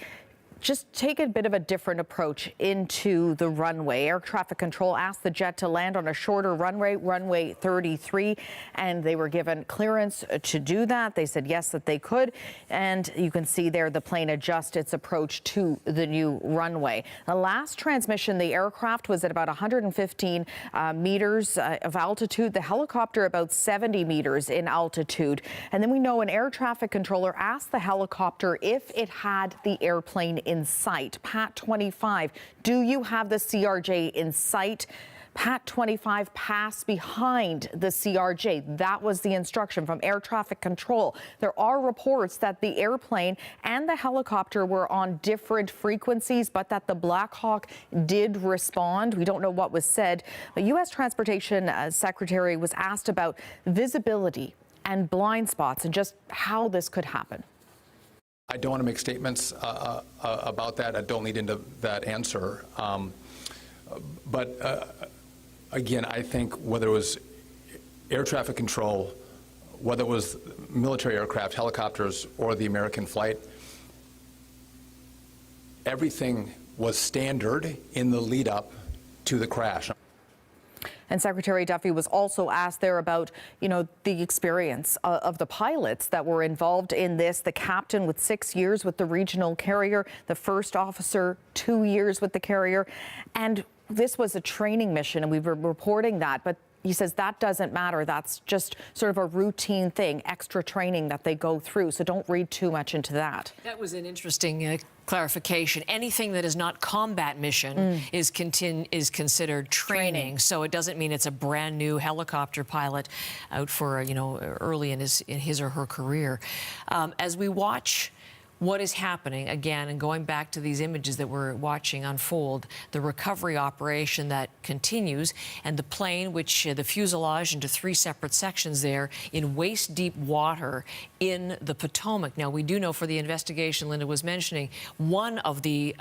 just take a bit of a different approach into the runway. Air traffic control asked the jet to land on a shorter runway, runway 33, and they were given clearance to do that. They said yes, that they could, and you can see there the plane adjust its approach to the new runway. The last transmission, the aircraft was at about 115 meters of altitude, the helicopter about 70 meters in altitude. And then we know an air traffic controller asked the helicopter if it had the airplane in sight. Pat 25, do you have the CRJ in sight? Pat 25 passed behind the CRJ. That was the instruction from air traffic control. There are reports that the airplane and the helicopter were on different frequencies, but that the Black Hawk did respond. We don't know what was said. The U.S. Transportation Secretary was asked about visibility and blind spots and just how this could happen. I don't want to make statements about that. I don't lead into that answer. Again, I think whether it was air traffic control, whether it was military aircraft, helicopters, or the American flight, everything was standard in the lead up to the crash. And Secretary Duffy was also asked there about, the experience of the pilots that were involved in this. The captain with 6 years with the regional carrier, the first officer 2 years with the carrier. And this was a training mission, and we were reporting that. But he says that doesn't matter. That's just sort of a routine thing, extra training that they go through. So don't read too much into that. That was an interesting clarification. Anything that is not combat mission is considered training. So it doesn't mean it's a brand new helicopter pilot out for early in his or her career. As we watch what is happening, again, and going back to these images that we're watching unfold, the recovery operation that continues, and the plane, which the fuselage into 3 separate sections there in waist-deep water in the Potomac. Now, we do know for the investigation Linda was mentioning, one of the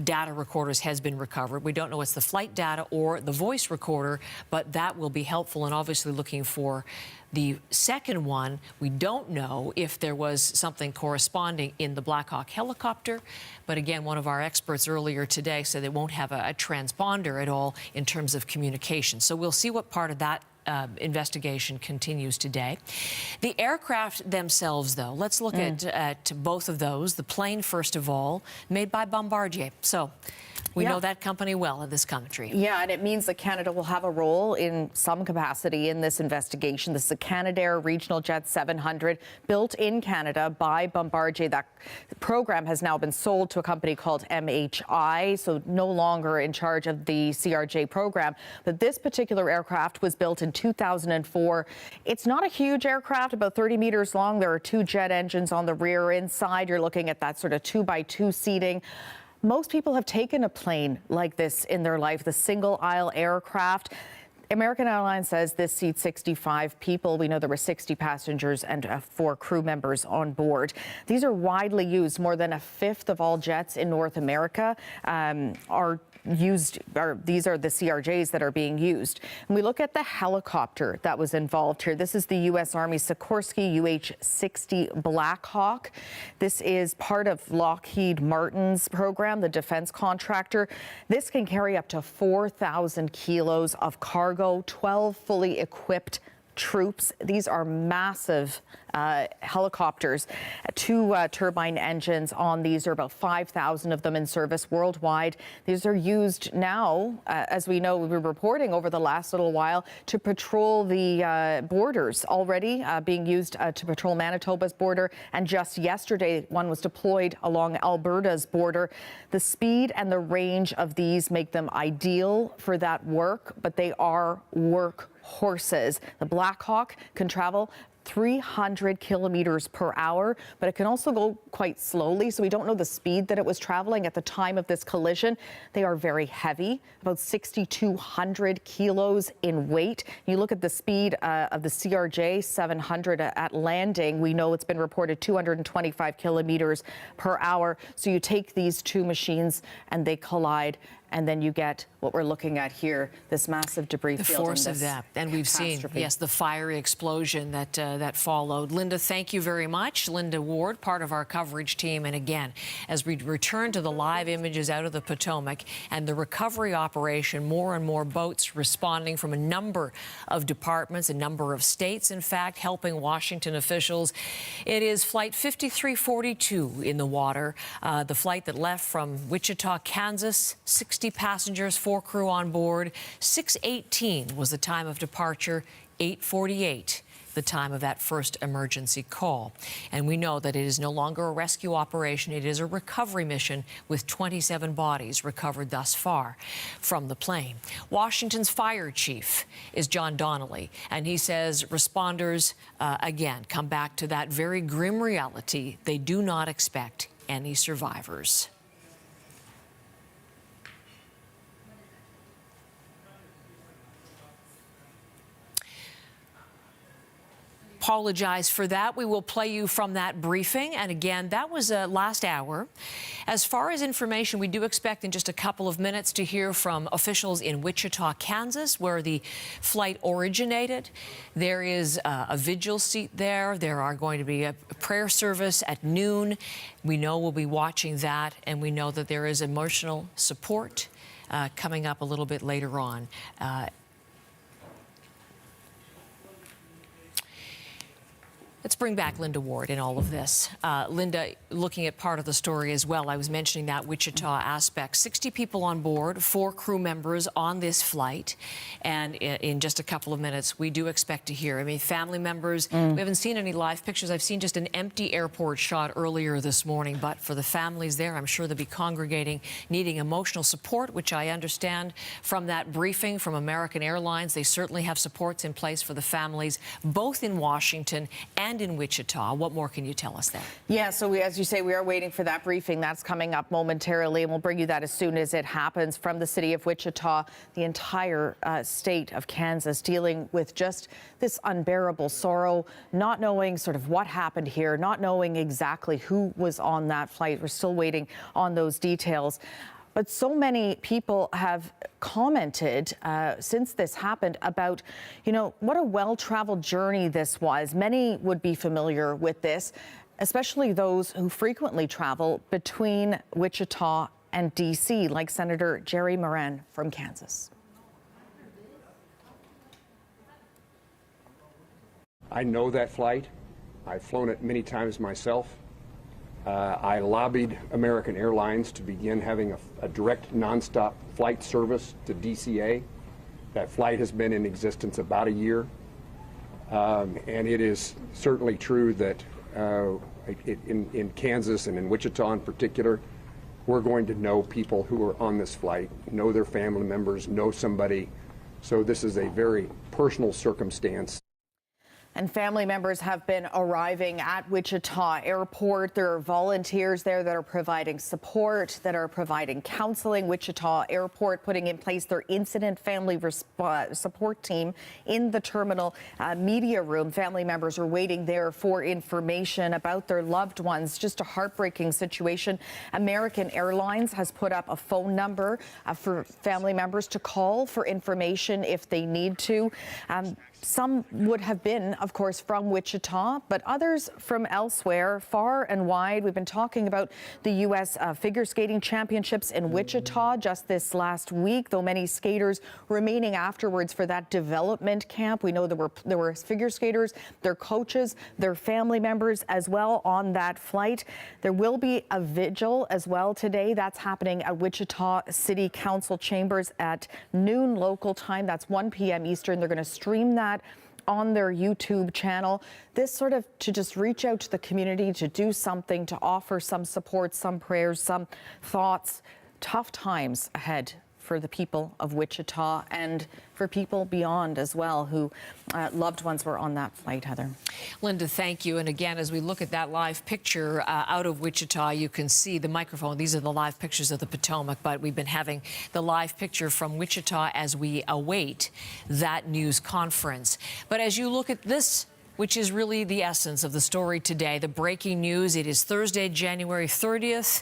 data recorders has been recovered. We don't know it's the flight data or the voice recorder, but that will be helpful, and obviously looking for the second one. We don't know if there was something corresponding in the Black Hawk helicopter, but again, one of our experts earlier today said it won't have a transponder at all in terms of communication. So we'll see what part of that investigation continues today. The aircraft themselves, though, let's look at both of those. The plane, first of all, made by Bombardier. So we know that company well in this country. Yeah, and it means that Canada will have a role in some capacity in this investigation. This is a Canadair Regional Jet 700 built in Canada by Bombardier. That program has now been sold to a company called MHI, so no longer in charge of the CRJ program. But this particular aircraft was built in 2004. It's not a huge aircraft, about 30 meters long. There are 2 jet engines on the rear. Inside, you're looking at that sort of 2x2 seating. Most people have taken a plane like this in their life, the single-aisle aircraft. American Airlines says this seats 65 people. We know there were 60 passengers and 4 crew members on board. These are widely used. More than a fifth of all jets in North America are used, or these are the CRJs that are being used. And we look at the helicopter that was involved here. This is the U.S. Army Sikorsky UH-60 Black Hawk. This is part of Lockheed Martin's program, the defense contractor. This can carry up to 4,000 kilos of cargo, 12 fully equipped troops. These are massive helicopters. 2 turbine engines on these. There are about 5,000 of them in service worldwide. These are used now, as we know, we've been reporting over the last little while, to patrol the borders already, being used to patrol Manitoba's border. And just yesterday, one was deployed along Alberta's border. The speed and the range of these make them ideal for that work, but they are work horses. The Black Hawk can travel 300 kilometers per hour, but it can also go quite slowly, so we don't know the speed that it was traveling at the time of this collision. They are very heavy, about 6,200 kilos in weight. You look at the speed of the CRJ 700 at landing, we know it's been reported 225 kilometers per hour. So you take these 2 machines and they collide, and then you get what we're looking at here, this massive debris field. The force of that. And we've seen, yes, the fiery explosion that followed. Linda, thank you very much. Linda Ward, part of our coverage team. And again, as we return to the live images out of the Potomac and the recovery operation, more and more boats responding from a number of departments, a number of states, in fact, helping Washington officials. It is Flight 5342 in the water, the flight that left from Wichita, Kansas, 60 passengers, 4 crew on board. 6:18 was the time of departure, 8:48 the time of that first emergency call. And we know that it is no longer a rescue operation. It is a recovery mission with 27 bodies recovered thus far from the plane. Washington's fire chief is John Donnelly, and he says responders, again, come back to that very grim reality. They do not expect any survivors. Apologize for that. We will play you from that briefing. And again, that was last hour. As far as information, we do expect in just a couple of minutes to hear from officials in Wichita, Kansas, where the flight originated. There is a vigil seat there. There are going to be a prayer service at noon. We know we'll be watching that, and we know that there is emotional support coming up a little bit later on. Let's bring back Linda Ward in all of this. Linda, looking at part of the story as well, I was mentioning that Wichita aspect. 60 people on board, 4 crew members on this flight. And in just a couple of minutes, we do expect to hear. I mean, family members, we haven't seen any live pictures. I've seen just an empty airport shot earlier this morning. But for the families there, I'm sure they'll be congregating, needing emotional support, which I understand from that briefing from American Airlines. They certainly have supports in place for the families, both in Washington and and in Wichita. What more can you tell us there? Yeah, so as you say, we are waiting for that briefing. That's coming up momentarily, and we'll bring you that as soon as it happens. From the city of Wichita, the entire state of Kansas dealing with just this unbearable sorrow, not knowing sort of what happened here, not knowing exactly who was on that flight. We're still waiting on those details. But so many people have commented since this happened about, what a well-traveled journey this was. Many would be familiar with this, especially those who frequently travel between Wichita and D.C., like Senator Jerry Moran from Kansas. I know that flight. I've flown it many times myself. I lobbied American Airlines to begin having a direct nonstop flight service to DCA. That flight has been in existence about a year. And it is certainly true that in Kansas and in Wichita in particular, we're going to know people who are on this flight, know their family members, know somebody. So this is a very personal circumstance. And family members have been arriving at Wichita Airport. There are volunteers there that are providing support, that are providing counseling. Wichita Airport putting in place their incident family support team in the terminal media room. Family members are waiting there for information about their loved ones. Just a heartbreaking situation. American Airlines has put up a phone number for family members to call for information if they need to. Some would have been, of course, from Wichita, but others from elsewhere, far and wide. We've been talking about the U.S. Figure Skating Championships in Wichita just this last week, though many skaters remaining afterwards for that development camp. We know there were figure skaters, their coaches, their family members as well on that flight. There will be a vigil as well today. That's happening at Wichita City Council chambers at noon local time. That's 1 p.m. Eastern. They're going to stream that on their YouTube channel. This sort of to just reach out to the community, to do something, to offer some support, some prayers, some thoughts. Tough times ahead for the people of Wichita and for people beyond as well who loved ones were on that flight, Heather. Linda, thank you. And again, as we look at that live picture out of Wichita, you can see the microphone. These are the live pictures of the Potomac, but we've been having the live picture from Wichita as we await that news conference. But as you look at this, which is really the essence of the story today, the breaking news. It is Thursday, January 30th.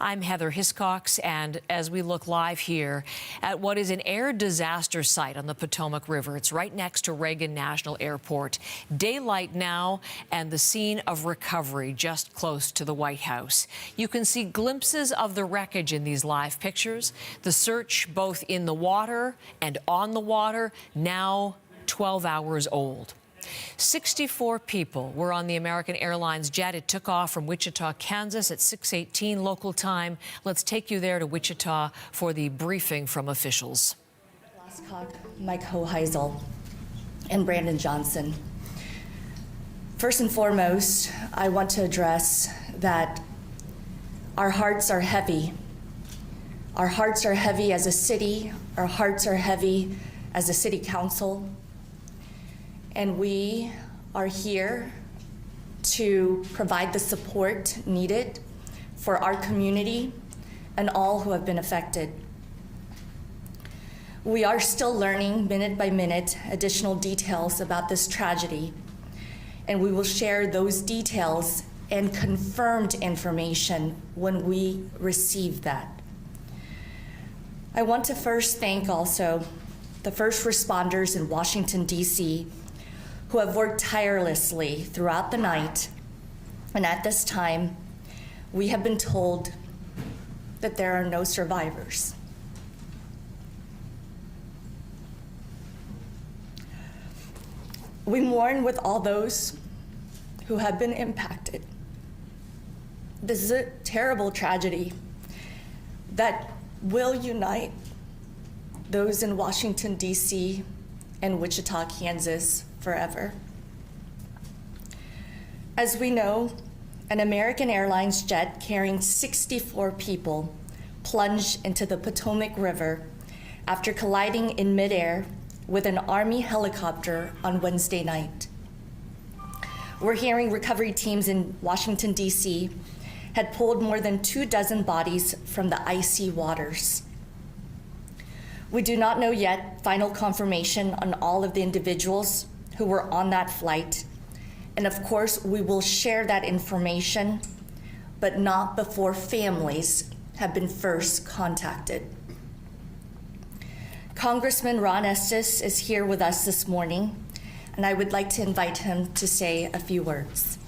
I'm Heather Hiscox, and as we look live here at what is an air disaster site on the Potomac River, it's right next to Reagan National Airport. Daylight now, and the scene of recovery just close to the White House. You can see glimpses of the wreckage in these live pictures. The search both in the water and on the water, now 12 hours old. 64 people were on the American Airlines jet. It took off from Wichita, Kansas at 6:18 local time. Let's take you there to Wichita for the briefing from officials. Glasscock, Mike Hoheisel, and Brandon Johnson. First and foremost, I want to address that our hearts are heavy. Our hearts are heavy as a city. Our hearts are heavy as a city council. And we are here to provide the support needed for our community and all who have been affected. We are still learning minute by minute additional details about this tragedy, and we will share those details and confirmed information when we receive that. I want to first thank also the first responders in Washington, D.C., who have worked tirelessly throughout the night. And at this time, we have been told that there are no survivors. We mourn with all those who have been impacted. This is a terrible tragedy that will unite those in Washington, D.C. and Wichita, Kansas forever. As we know, an American Airlines jet carrying 64 people plunged into the Potomac River after colliding in midair with an Army helicopter on Wednesday night. We're hearing recovery teams in Washington, D.C. had pulled more than 24 bodies from the icy waters. We do not know yet final confirmation on all of the individuals who were on that flight. And of course, we will share that information, but not before families have been first contacted. Congressman Ron Estes is here with us this morning, and I would like to invite him to say a few words.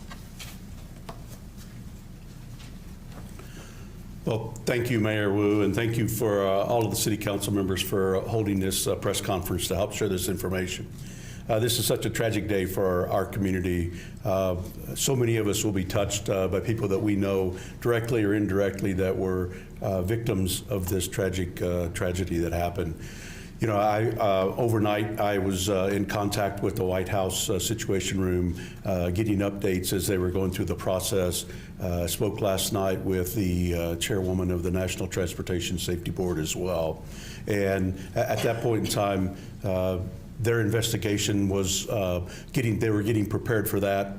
Well, thank you, Mayor Wu, and thank you for all of the city council members for holding this press conference to help share this information. This is such a tragic day for our community. So many of us will be touched by people that we know directly or indirectly that were victims of this tragic tragedy that happened. You know, overnight I was in contact with the White House Situation Room, getting updates as they were going through the process. I spoke last night with the chairwoman of the National Transportation Safety Board as well. And at that point in time, their investigation was they were getting prepared for that,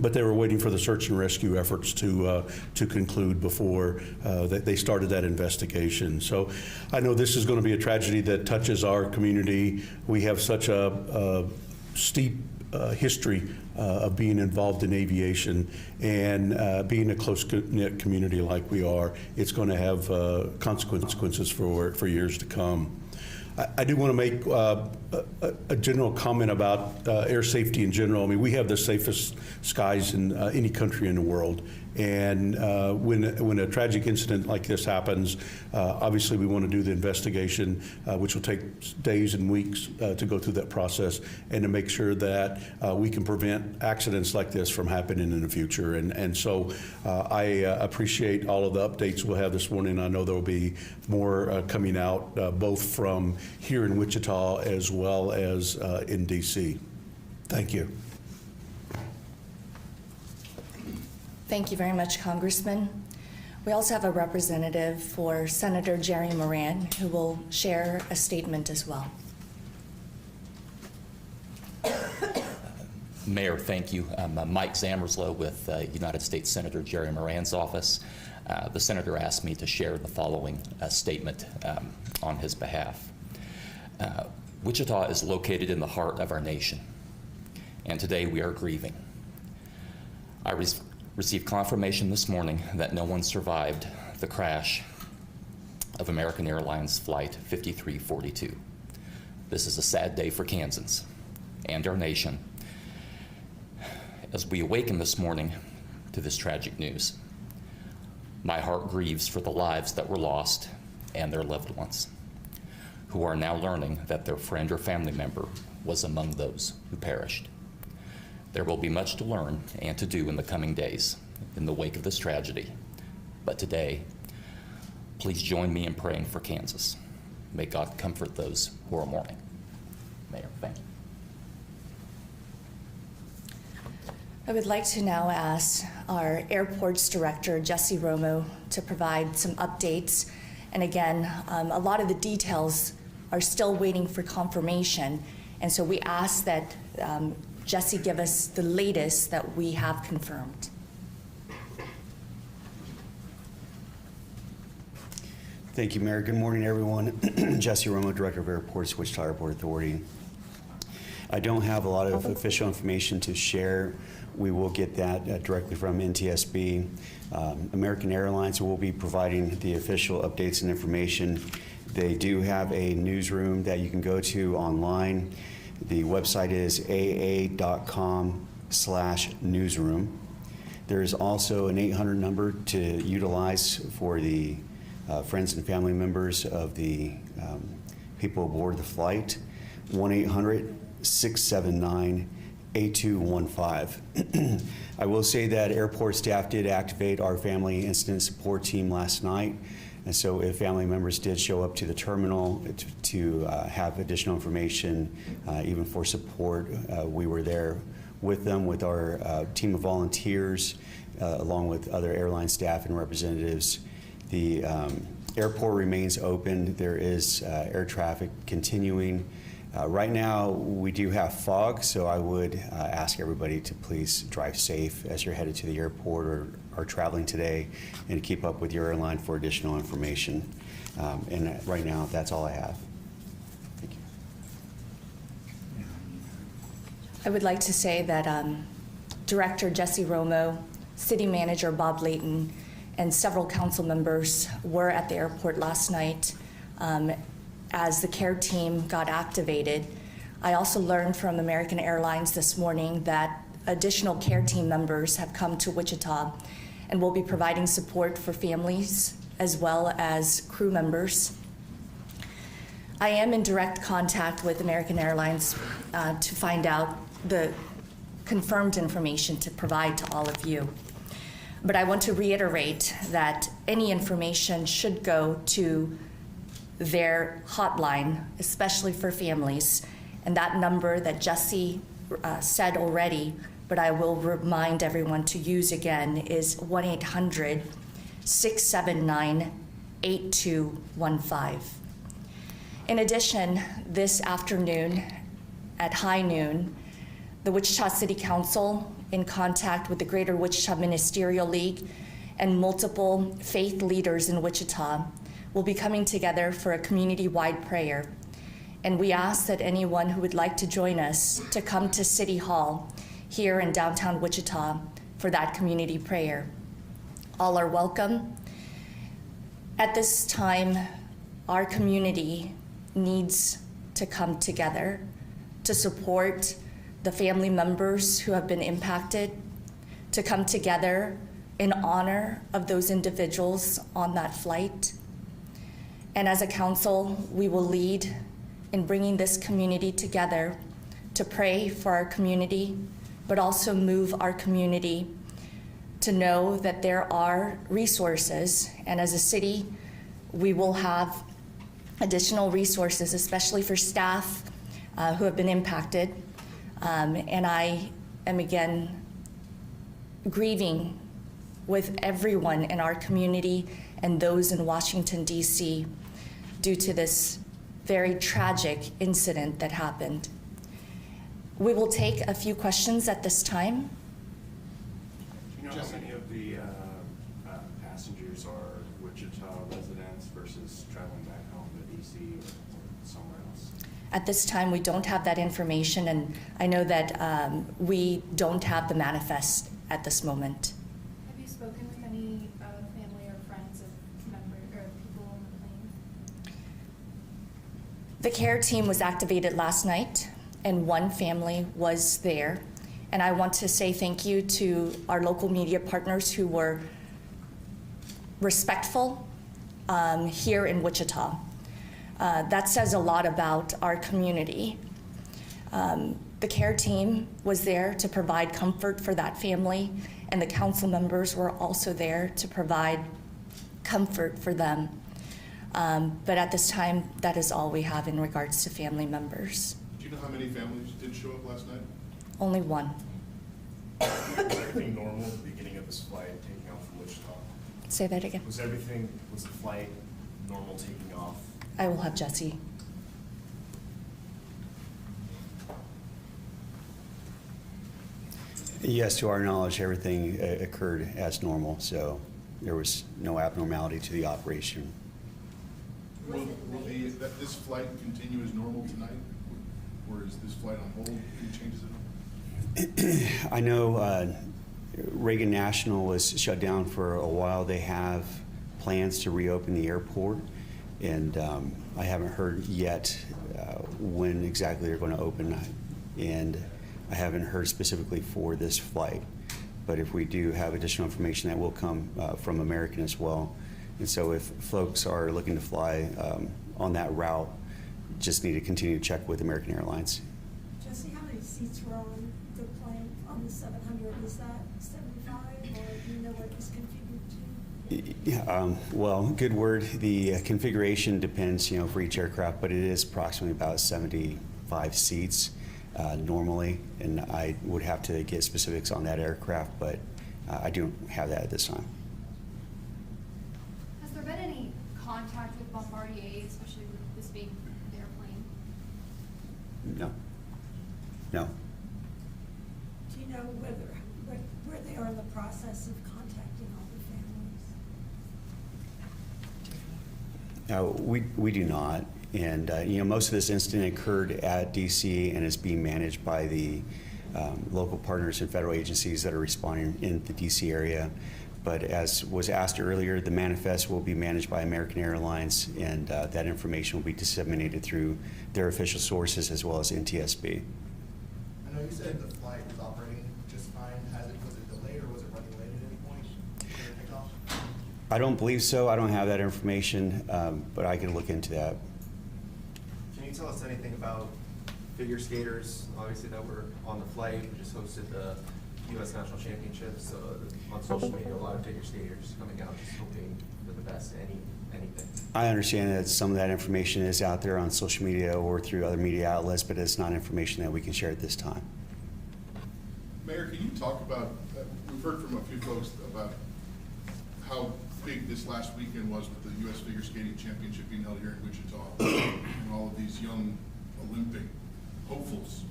but they were waiting for the search and rescue efforts to conclude before they started that investigation. So I know this is going to be a tragedy that touches our community. We have such a steep history of being involved in aviation, and being a close-knit community like we are, it's going to have consequences for years to come. I do want to make a general comment about air safety in general. I mean, we have the safest skies in any country in the world. And when a tragic incident like this happens, obviously we want to do the investigation, which will take days and weeks to go through that process, and to make sure that we can prevent accidents like this from happening in the future. And so I appreciate all of the updates we'll have this morning. I know there will be more coming out, both from here in Wichita as well as in D.C. Thank you. Thank you very much, Congressman. We also have a representative for Senator Jerry Moran, who will share a statement as well. Mayor, thank you. I'm Mike Zammerslow with United States Senator Jerry Moran's office. The senator asked me to share the following statement on his behalf. Wichita is located in the heart of our nation, and today we are grieving. I received confirmation this morning that no one survived the crash of American Airlines Flight 5342. This is a sad day for Kansans and our nation as we awaken this morning to this tragic news. My heart grieves for the lives that were lost and their loved ones, who are now learning that their friend or family member was among those who perished. There will be much to learn and to do in the coming days in the wake of this tragedy. But today, please join me in praying for Kansas. May God comfort those who are mourning. Mayor, thank you. I would like to now ask our Airports Director, Jesse Romo, to provide some updates. And again, a lot of the details are still waiting for confirmation. And so we ask that Jesse give us the latest that we have confirmed. Thank you, Mayor. Good morning, everyone. Jesse Romo, Director of Airports, Wichita Airport Authority. I don't have a lot of official information to share. We will get that directly from NTSB. American Airlines will be providing the official updates and information. They do have a newsroom that you can go to online. The website is aa.com/newsroom. There is also an 800 number to utilize for the friends and family members of the people aboard the flight, 1-800-679-8215. I will say that airport staff did activate our family incident support team last night. And so if family members did show up to the terminal to have additional information, even for support, we were there with them with our team of volunteers, along with other airline staff and representatives. The airport remains open. There is air traffic continuing Right now, we do have fog, so I would ask everybody to please drive safe as you're headed to the airport or are traveling today, and keep up with your airline for additional information. And right now, that's all I have. Thank you. I would like to say that Director Jesse Romo, City Manager Bob Layton, and several council members were at the airport last night as the care team got activated. I also learned from American Airlines this morning that additional care team members have come to Wichita and will be providing support for families as well as crew members. I am in direct contact with American Airlines to find out the confirmed information to provide to all of you. But I want to reiterate that any information should go to their hotline, especially for families. And that number that Jesse said already, but I will remind everyone to use again, is 1-800-679-8215. In addition, this afternoon at high noon, the Wichita City Council, in contact with the Greater Wichita Ministerial League and multiple faith leaders in Wichita, will be coming together for a community-wide prayer. And we ask that anyone who would like to join us to come to City Hall here in downtown Wichita for that community prayer. All are welcome. At this time, our community needs to come together to support the family members who have been impacted, to come together in honor of those individuals on that flight. And as a council, we will lead in bringing this community together to pray for our community, but also move our community to know that there are resources. And as a city, we will have additional resources, especially for staff who have been impacted. And I am again grieving with everyone in our community and those in Washington, D.C. due to this very tragic incident that happened. We will take a few questions at this time. Do you know how many of the passengers are Wichita residents versus traveling back home to D.C. or somewhere else? At this time, we don't have that information, and I know that we don't have the manifest at this moment. Have you spoken with any family or friends of members or people on the plane? The care team was activated last night, and one family was there. And I want to say thank you to our local media partners who were respectful here in Wichita. That says a lot about our community. The care team was there to provide comfort for that family, and the council members were also there to provide comfort for them. But at this time, that is all we have in regards to family members. Do you know how many families did show up last night? Only one. Was everything normal at the beginning of this flight taking off from Wichita? Say that again. Was the flight normal taking off? I will have Jesse. Yes, to our knowledge, everything occurred as normal, so there was no abnormality to the operation. Will this flight continue as normal tonight? Or is this flight on hold? Any changes at all? I know Reagan National was shut down for a while. They have plans to reopen the airport, and I haven't heard yet when exactly they're going to open, and I haven't heard specifically for this flight. But if we do have additional information, that will come from American as well. And so if folks are looking to fly on that route, just need to continue to check with American Airlines. Jesse, how many seats were on the plane on the 700? Is that 75, or do you know what it was configured to? Yeah, well, good word. The configuration depends, for each aircraft, but it is approximately about 75 seats normally, and I would have to get specifics on that aircraft, but I don't have that at this time. Has there been any contact with Bombardier, especially with this being their plane? No. No. Do you know where they are in the process of contacting all the families? We do not. And, most of this incident occurred at DC and is being managed by the local partners and federal agencies that are responding in the DC area. But as was asked earlier, the manifest will be managed by American Airlines, and that information will be disseminated through their official sources as well as NTSB. I know you said the flight was operating just fine. Was it delayed or was it running late at any point during takeoff? I don't believe so. I don't have that information, but I can look into that. Can you tell us anything about figure skaters, obviously, that were on the flight? We just hosted the U.S. National Championships on social media. A lot of figure skaters coming out just hoping for the best. Anything? I understand that some of that information is out there on social media or through other media outlets, but it's not information that we can share at this time. Mayor, can you talk about, we've heard from a few folks about how big this last weekend was with the U.S. Figure Skating Championship being held here in Wichita, and all of these young Olympic hopefuls,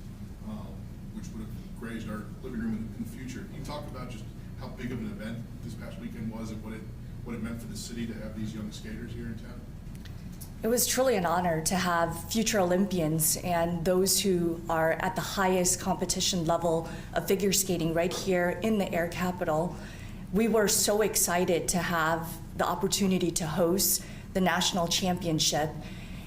which would have grazed our living room in the future. Can you talk about just how big of an event this past weekend was and what it meant for the city to have these young skaters here in town? It was truly an honor to have future Olympians and those who are at the highest competition level of figure skating right here in the Air Capital. We were so excited to have the opportunity to host the national championship.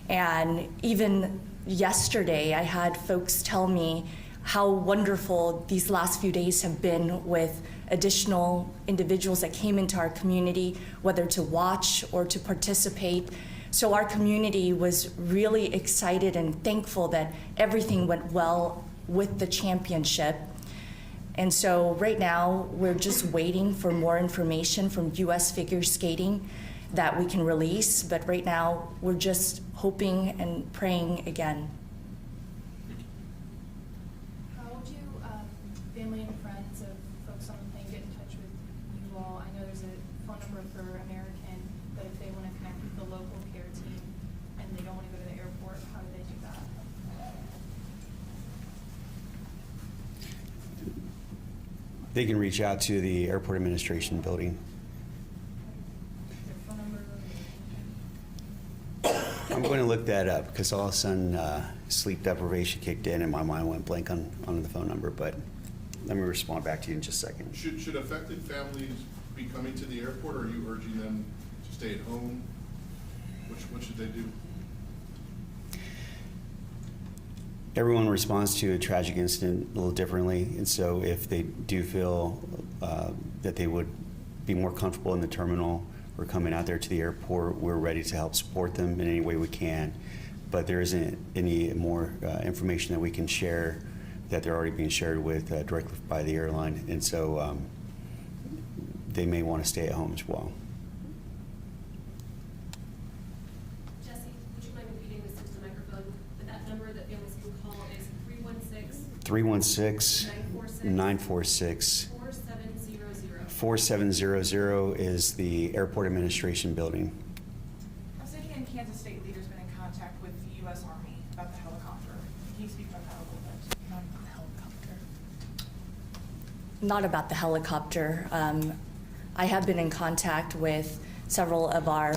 And even yesterday, I had folks tell me how wonderful these last few days have been with additional individuals that came into our community, whether to watch or to participate. So our community was really excited and thankful that everything went well with the championship. And so right now, we're just waiting for more information from U.S. Figure Skating that we can release. But right now, we're just hoping and praying again. How would you, family and friends of folks on the plane, get in touch with you all? I know there's a phone number for American, but if they want to connect with the local care team and they don't want to go to the airport, how do they do that? They can reach out to the Airport Administration building. I'm going to look that up because all of a sudden sleep deprivation kicked in and my mind went blank on the phone number, but let me respond back to you in just a second. Should affected families be coming to the airport, or are you urging them to stay at home? What should they do? Everyone responds to a tragic incident a little differently, and so if they do feel that they would be more comfortable in the terminal or coming out there to the airport, we're ready to help support them in any way we can. But there isn't any more information that we can share that they're already being shared with directly by the airline, and so they may want to stay at home as well. Jesse, would you mind repeating this into the microphone? But that number that families can call is 316-946-4700. 4700 is the Airport Administration building. Have City and Kansas State leaders been in contact with the U.S. Army about the helicopter? Can you speak about that a little bit? Not about the helicopter. Not about the helicopter. I have been in contact with several of our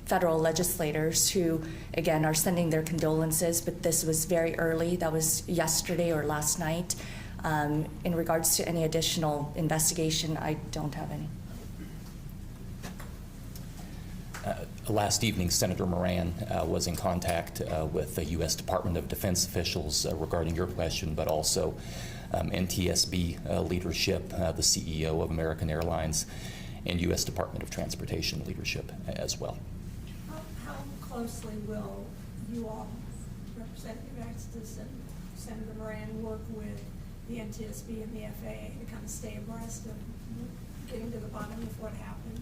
federal legislators who, again, are sending their condolences, but this was very early. That was yesterday or last night. In regards to any additional investigation, I don't have any. Last evening, Senator Moran was in contact with the U.S. Department of Defense officials regarding your question, but also NTSB leadership, the CEO of American Airlines, and U.S. Department of Transportation leadership as well. How closely will you all, Representative Axtis and Senator Moran, work with the NTSB and the FAA to kind of stay abreast of getting to the bottom of what happened?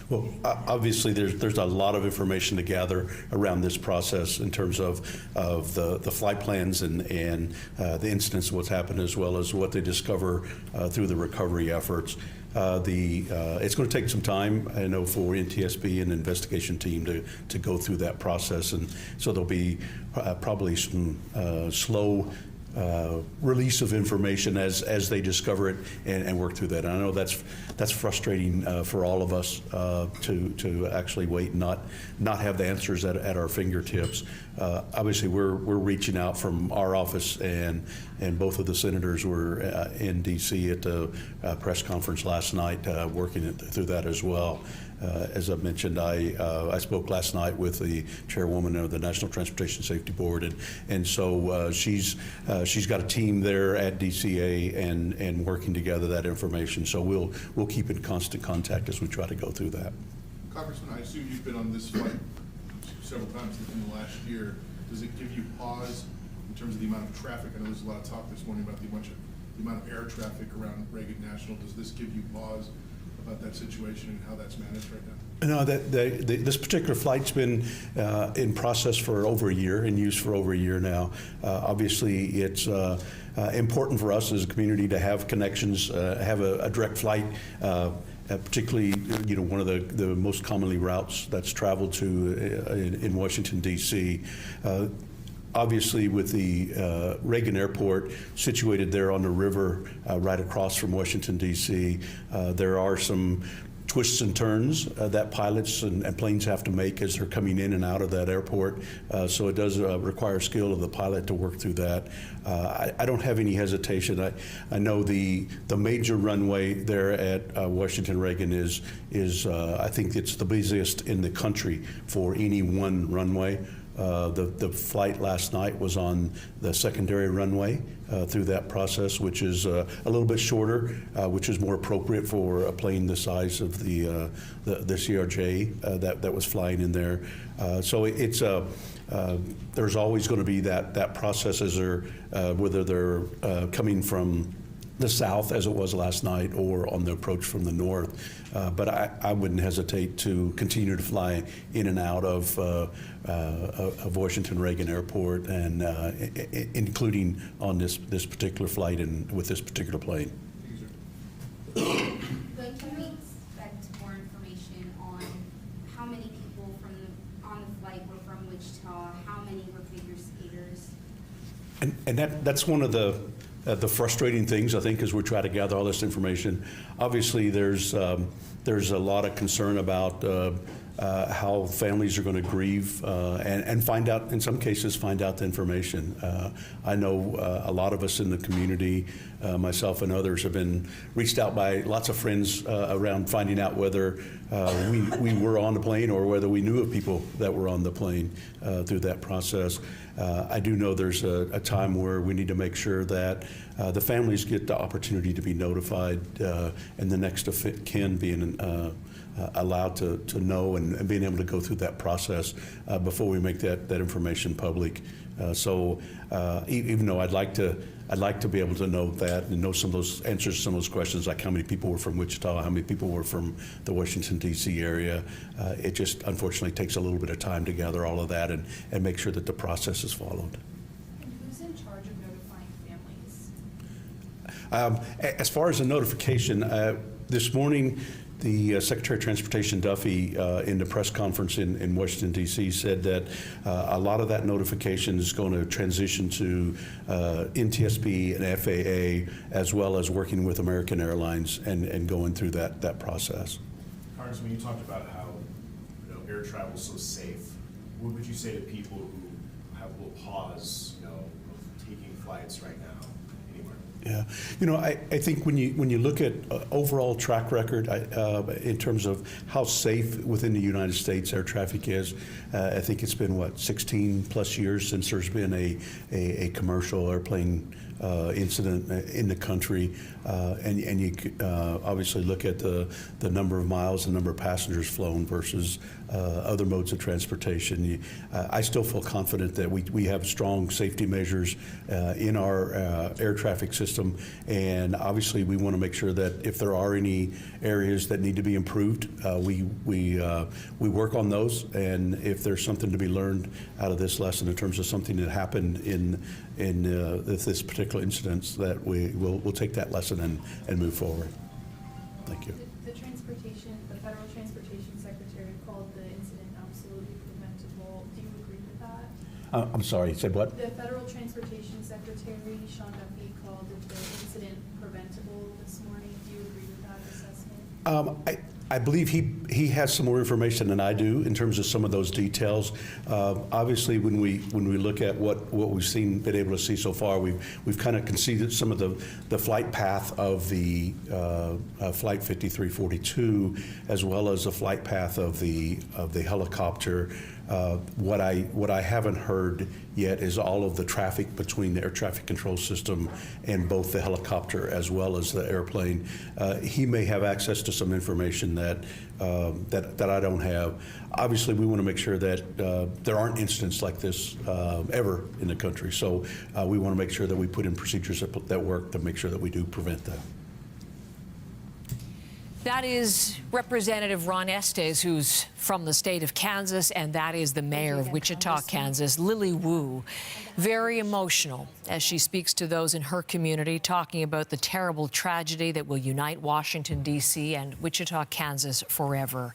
Well, obviously, there's a lot of information to gather around this process in terms of the flight plans and the incidents of what's happened, as well as what they discover through the recovery efforts. It's going to take some time, I know, for NTSB and the investigation team to go through that process, and so there'll be probably some slow release of information as they discover it and work through that. And I know that's frustrating for all of us to actually wait and not have the answers at our fingertips. Obviously, we're reaching out from our office, and both of the senators were in D.C. at the press conference last night, working through that as well. As I mentioned, I spoke last night with the chairwoman of the National Transportation Safety Board, and so she's got a team there at DCA and working together that information. So we'll keep in constant contact as we try to go through that. Congressman, I assume you've been on this flight several times in the last year. Does it give you pause in terms of the amount of traffic? I know there's a lot of talk this morning about the amount of air traffic around Reagan National. Does this give you pause about that situation and how that's managed right now? No, this particular flight's been in process for over a year, in use for over a year now. Obviously, it's important for us as a community to have connections, have a direct flight, particularly, one of the most commonly routes that's traveled to in Washington, D.C. Obviously, with the Reagan Airport situated there on the river right across from Washington, D.C., there are some twists and turns that pilots and planes have to make as they're coming in and out of that airport. So it does require skill of the pilot to work through that. I don't have any hesitation. I know the major runway there at Washington Reagan is I think it's the busiest in the country for any one runway. The flight last night was on the secondary runway through that process, which is a little bit shorter, which is more appropriate for a plane the size of the CRJ that was flying in there. So it's there's always going to be that process as whether they're coming from the south, as it was last night, or on the approach from the north. But I wouldn't hesitate to continue to fly in and out of Washington Reagan Airport, and including on this particular flight and with this particular plane. When can we expect more information on how many people on the flight were from Wichita, how many were figure skaters? And that's one of the frustrating things, I think, as we try to gather all this information. Obviously, there's a lot of concern about how families are going to grieve and find out, in some cases, find out the information. I know a lot of us in the community, myself and others, have been reached out by lots of friends around finding out whether we were on the plane or whether we knew of people that were on the plane through that process. I do know there's a time where we need to make sure that the families get the opportunity to be notified and the next of kin being allowed to know and being able to go through that process before we make that information public. So even though I'd like to be able to know that and know some of those answers to some of those questions, like how many people were from Wichita, how many people were from the Washington, D.C. area, it just unfortunately takes a little bit of time to gather all of that and make sure that the process is followed. And who's in charge of notifying families? As far as the notification, this morning, the Secretary of Transportation Duffy in the press conference in Washington, D.C. said that a lot of that notification is going to transition to NTSB and FAA, as well as working with American Airlines and going through that process. Congressman, you talked about how air travel is so safe. What would you say to people who have a little pause, of taking flights right now? Yeah, I think when you look at overall track record in terms of how safe within the United States air traffic is, I think it's been 16 plus years since there's been a commercial airplane incident in the country, and you obviously look at the number of miles, the number of passengers flown versus other modes of transportation. I still feel confident that we have strong safety measures in our air traffic system, and obviously we want to make sure that if there are any areas that need to be improved, we work on those, and if there's something to be learned out of this lesson in terms of something that happened in this particular incident, that we'll take that lesson and move forward. Thank you. The Federal Transportation Secretary called the incident absolutely preventable. Do you agree with that? I'm sorry, said what? The Federal Transportation Secretary, Sean Duffy, called the incident preventable this morning. Do you agree with that assessment? I believe he has some more information than I do in terms of some of those details. Obviously, when we look at what we've been able to see so far, we've kind of conceded some of the flight path of the Flight 5342, as well as the flight path of the helicopter. What I haven't heard yet is all of the traffic between the air traffic control system and both the helicopter as well as the airplane. He may have access to some information that I don't have. Obviously, we want to make sure that there aren't incidents like this ever in the country. So we want to make sure that we put in procedures that work to make sure that we do prevent that. That is Representative Ron Estes, who's from the state of Kansas, and that is the mayor of Wichita, Kansas, Lily Wu. Very emotional as she speaks to those in her community, talking about the terrible tragedy that will unite Washington, D.C. and Wichita, Kansas forever.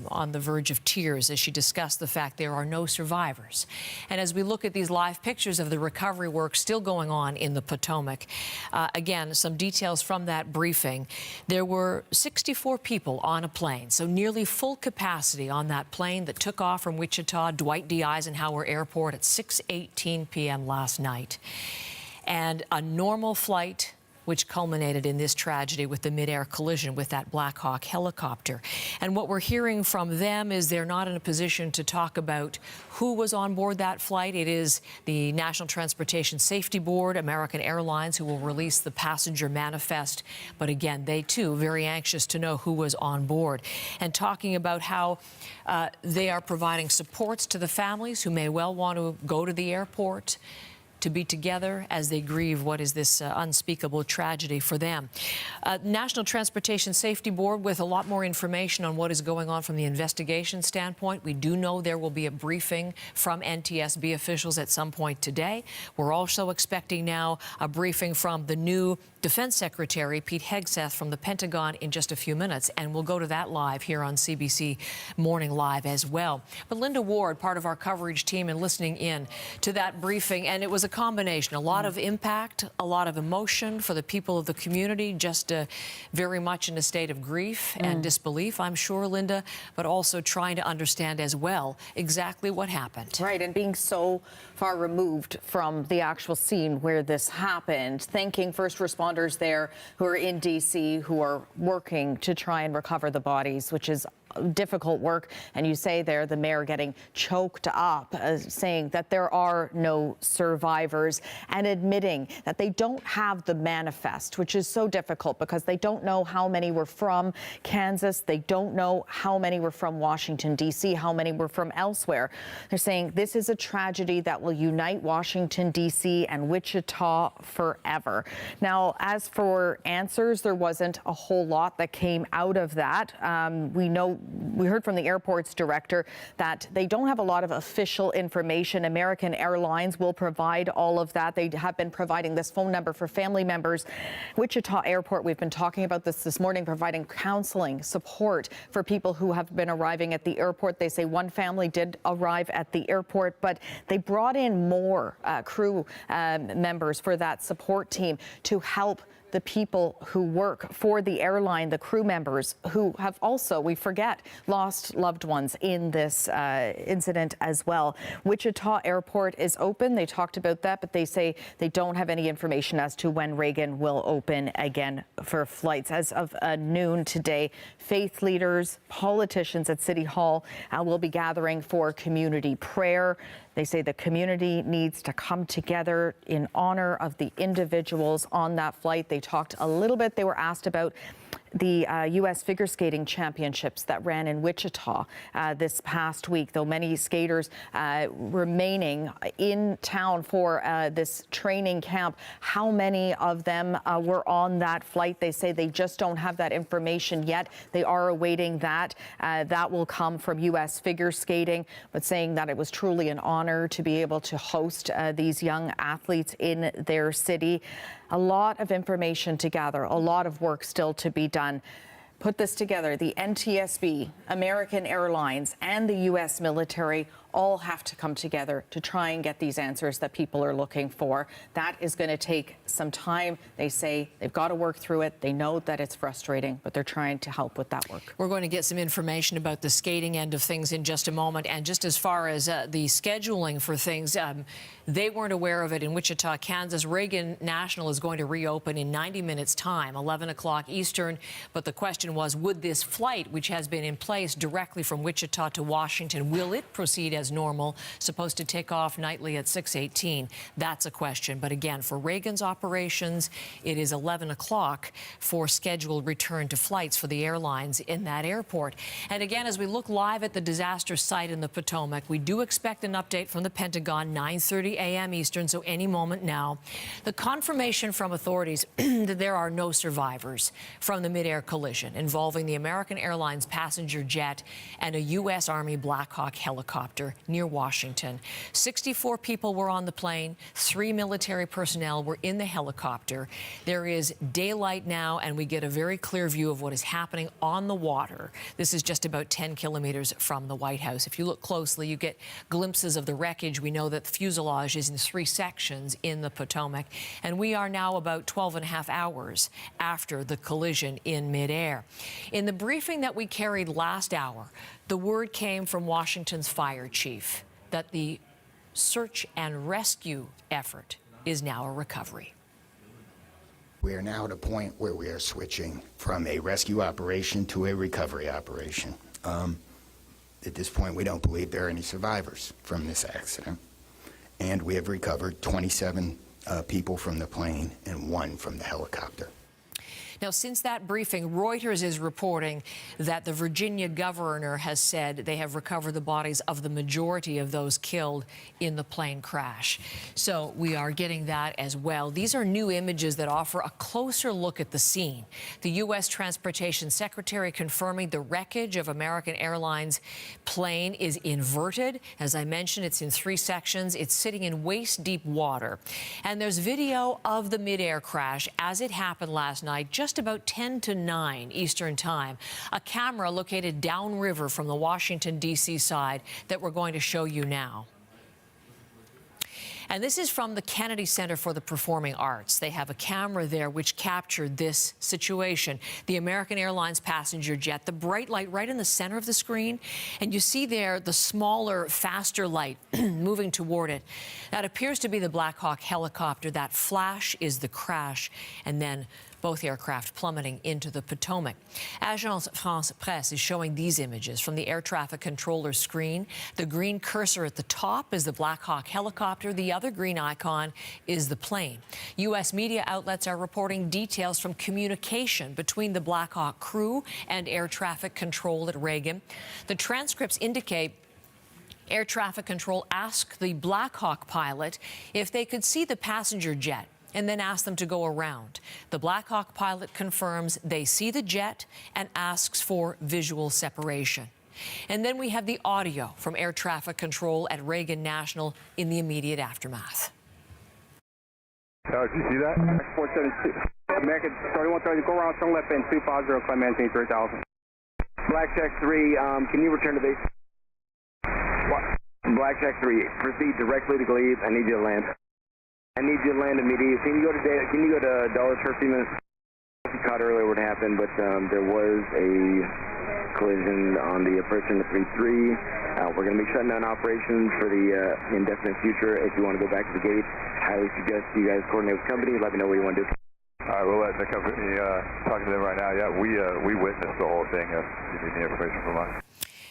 On the verge of tears as she discussed the fact there are no survivors. And as we look at these live pictures of the recovery work still going on in the Potomac, again, some details from that briefing. There were 64 people on a plane, so nearly full capacity on that plane that took off from Wichita Dwight D. Eisenhower Airport at 6:18 p.m. last night. And a normal flight which culminated in this tragedy with the Midair collision with that Black Hawk helicopter. And what we're hearing from them is they're not in a position to talk about who was on board that flight. It is the National Transportation Safety Board, American Airlines, who will release the passenger manifest. But again, they too very anxious to know who was on board, and talking about how they are providing supports to the families who may well want to go to the airport to be together as they grieve what is this unspeakable tragedy for them. National Transportation Safety Board with a lot more information on what is going on from the investigation standpoint. We do know there will be a briefing from NTSB officials at some point today. We're also expecting now a briefing from the new Defense Secretary, Pete Hegseth, from the Pentagon in just a few minutes, and we'll go to that live here on CBC Morning Live as well. But Linda Ward, part of our coverage team, and listening in to that briefing, and it was a combination, a lot of impact, a lot of emotion for the people of the community, just very much in a state of grief and disbelief, I'm sure, Linda, but also trying to understand as well exactly what happened. Right, and being so far removed from the actual scene where this happened, thanking first responders there who are in D.C., who are working to try and recover the bodies, which is difficult work. And you say there, the mayor getting choked up, saying that there are no survivors, and admitting that they don't have the manifest, which is so difficult because they don't know how many were from Kansas. They don't know how many were from Washington, D.C., how many were from elsewhere. They're saying this is a tragedy that will unite Washington, D.C. and Wichita forever. Now, as for answers, there wasn't a whole lot that came out of that. We heard from the airport's director that they don't have a lot of official information. American Airlines will provide all of that. They have been providing this phone number for family members. Wichita Airport, we've been talking about this morning, providing counseling support for people who have been arriving at the airport. They say one family did arrive at the airport, but they brought in more crew members for that support team to help the people who work for the airline, the crew members who have also, we forget, lost loved ones in this incident as well. Wichita Airport is open. They talked about that, but they say they don't have any information as to when Reagan will open again for flights. As of noon today, faith leaders, politicians at City Hall will be gathering for community prayer. They say the community needs to come together in honor of the individuals on that flight. They talked a little bit. They were asked about the U.S. figure skating championships that ran in Wichita this past week, though many skaters remaining in town for this training camp. How many of them were on that flight? They say they just don't have that information yet. They are awaiting that. That will come from U.S. figure skating, but saying that it was truly an honor to be able to host these young athletes in their city. A lot of information to gather, a lot of work still to be done. Put this together, the NTSB, American Airlines, and the U.S. military all have to come together to try and get these answers that people are looking for. That is going to take some time. They say they've got to work through it. They know that it's frustrating, but they're trying to help with that work. We're going to get some information about the skating end of things in just a moment. And just as far as the scheduling for things, they weren't aware of it in Wichita, Kansas. Reagan National is going to reopen in 90 minutes time, 11 o'clock Eastern. But the question was, would this flight, which has been in place directly from Wichita to Washington, will it proceed as normal, supposed to take off nightly at 6:18? That's a question. But again, for Reagan's operations, it is 11 o'clock for scheduled return to flights for the airlines in that airport. And again, as we look live at the disaster site in the Potomac, we do expect an update from the Pentagon, 9:30 a.m. Eastern, so any moment now. The confirmation from authorities that there are no survivors from the Midair collision involving the American Airlines passenger jet and a U.S. Army Black Hawk helicopter near Washington. 64 people were on the plane. 3 military personnel were in the helicopter. There is daylight now, and we get a very clear view of what is happening on the water. This is just about 10 kilometers from the White House. If you look closely, you get glimpses of the wreckage. We know that the fuselage is in 3 sections in the Potomac, and we are now about 12 and a half hours after the collision in midair. In the briefing that we carried last hour, the word came from Washington's fire chief that the search and rescue effort is now a recovery. We are now at a point where we are switching from a rescue operation to a recovery operation. At this point, we don't believe there are any survivors from this accident. And we have recovered 27 people from the plane and 1 from the helicopter. Now, since that briefing, Reuters is reporting that the Virginia governor has said they have recovered the bodies of the majority of those killed in the plane crash. So we are getting that as well. These are new images that offer a closer look at the scene. The U.S. Transportation Secretary confirming the wreckage of American Airlines plane is inverted. As I mentioned, it's in 3 sections. It's sitting in waist-deep water. And there's video of the midair crash as it happened last night, just about 10 to 9 Eastern Time. A camera located downriver from the Washington, D.C. side that we're going to show you now. And this is from the Kennedy Center for the Performing Arts. They have a camera there which captured this situation. The American Airlines passenger jet, the bright light right in the center of the screen. And you see there the smaller, faster light moving toward it. That appears to be the Black Hawk helicopter. That flash is the crash. And then both aircraft plummeting into the Potomac. Agence France Presse is showing these images from the air traffic controller's screen. The green cursor at the top is the Black Hawk helicopter. The other green icon is the plane. U.S. media outlets are reporting details from communication between the Black Hawk crew and air traffic control at Reagan. The transcripts indicate air traffic control asked the Black Hawk pilot if they could see the passenger jet, and then ask them to go around. The Black Hawk pilot confirms they see the jet and asks for visual separation. And then we have the audio from air traffic control at Reagan National in the immediate aftermath. Did you see that? 472. American 3130, go around, turn left end 250, climb maintain 3000. Blackjack 3, can you return to base? Blackjack 3, proceed directly to Glebe. I need you to land. I need you to land immediately. Can you go to Dulles for a few minutes? You caught earlier what happened, but there was a collision on the approach in the 3-3. We're going to be shutting down operations for the indefinite future. If you want to go back to the gate, highly suggest you guys coordinate with the company. Let me know what you want to do. All right, we'll let the company talk to them right now. Yeah, we witnessed the whole thing. If you need any information from us.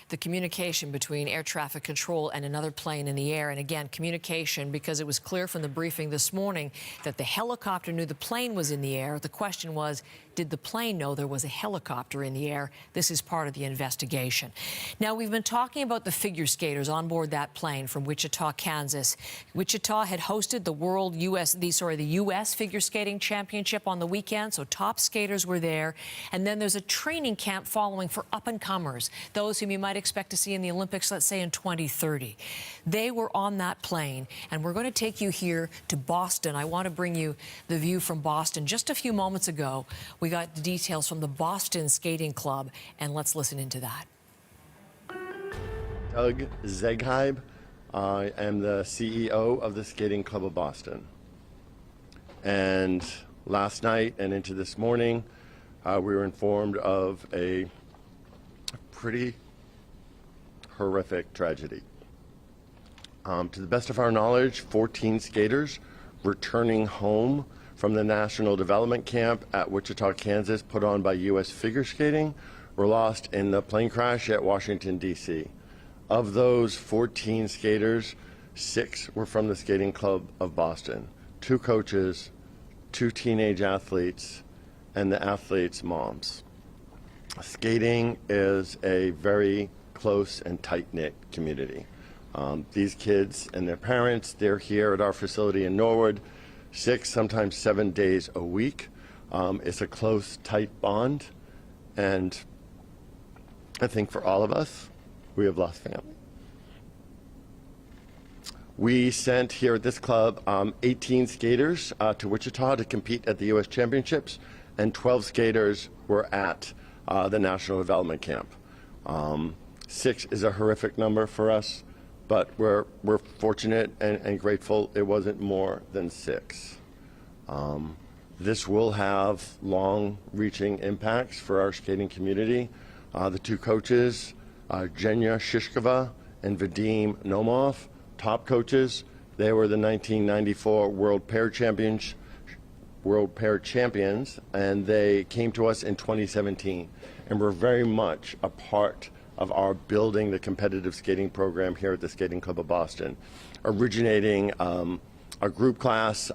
The communication between air traffic control and another plane in the air. And again, communication, because it was clear from the briefing this morning that the helicopter knew the plane was in the air. The question was, Did the plane know there was a helicopter in the air? This is part of the investigation. Now, we've been talking about the figure skaters on board that plane from Wichita, Kansas. Wichita had hosted the U.S. Figure Skating Championship on the weekend, so top skaters were there. And then there's a training camp following for up-and-comers, those whom you might expect to see in the Olympics, let's say in 2030. They were on that plane, and we're going to take you here to Boston. I want to bring you the view from Boston. Just a few moments ago, we got the details from the Boston Skating Club, and let's listen into that. Doug Zegheib. I am the CEO of the Skating Club of Boston. And last night and into this morning, we were informed of a pretty horrific tragedy. To the best of our knowledge, 14 skaters returning home from the National Development Camp at Wichita, Kansas, put on by U.S. Figure Skating, were lost in the plane crash at Washington, D.C. Of those 14 skaters, 6 were from the Skating Club of Boston. 2 coaches, 2 teenage athletes, and the athletes' moms. Skating is a very close and tight-knit community. These kids and their parents, they're here at our facility in Norwood 6, sometimes 7 days a week. It's a close, tight bond, and I think for all of us, we have lost family. We sent here at this club 18 skaters to Wichita to compete at the U.S. Championships, and 12 skaters were at the National Development Camp. 6 is a horrific number for us, but we're fortunate and grateful it wasn't more than 6. This will have long-reaching impacts for our skating community. The 2 coaches, Zhenya Shishkova and Vadim Nomov, top coaches. They were the 1994 World Pair Champions, and they came to us in 2017, and were very much a part of our building the competitive skating program here at the Skating Club of Boston, originating a group class,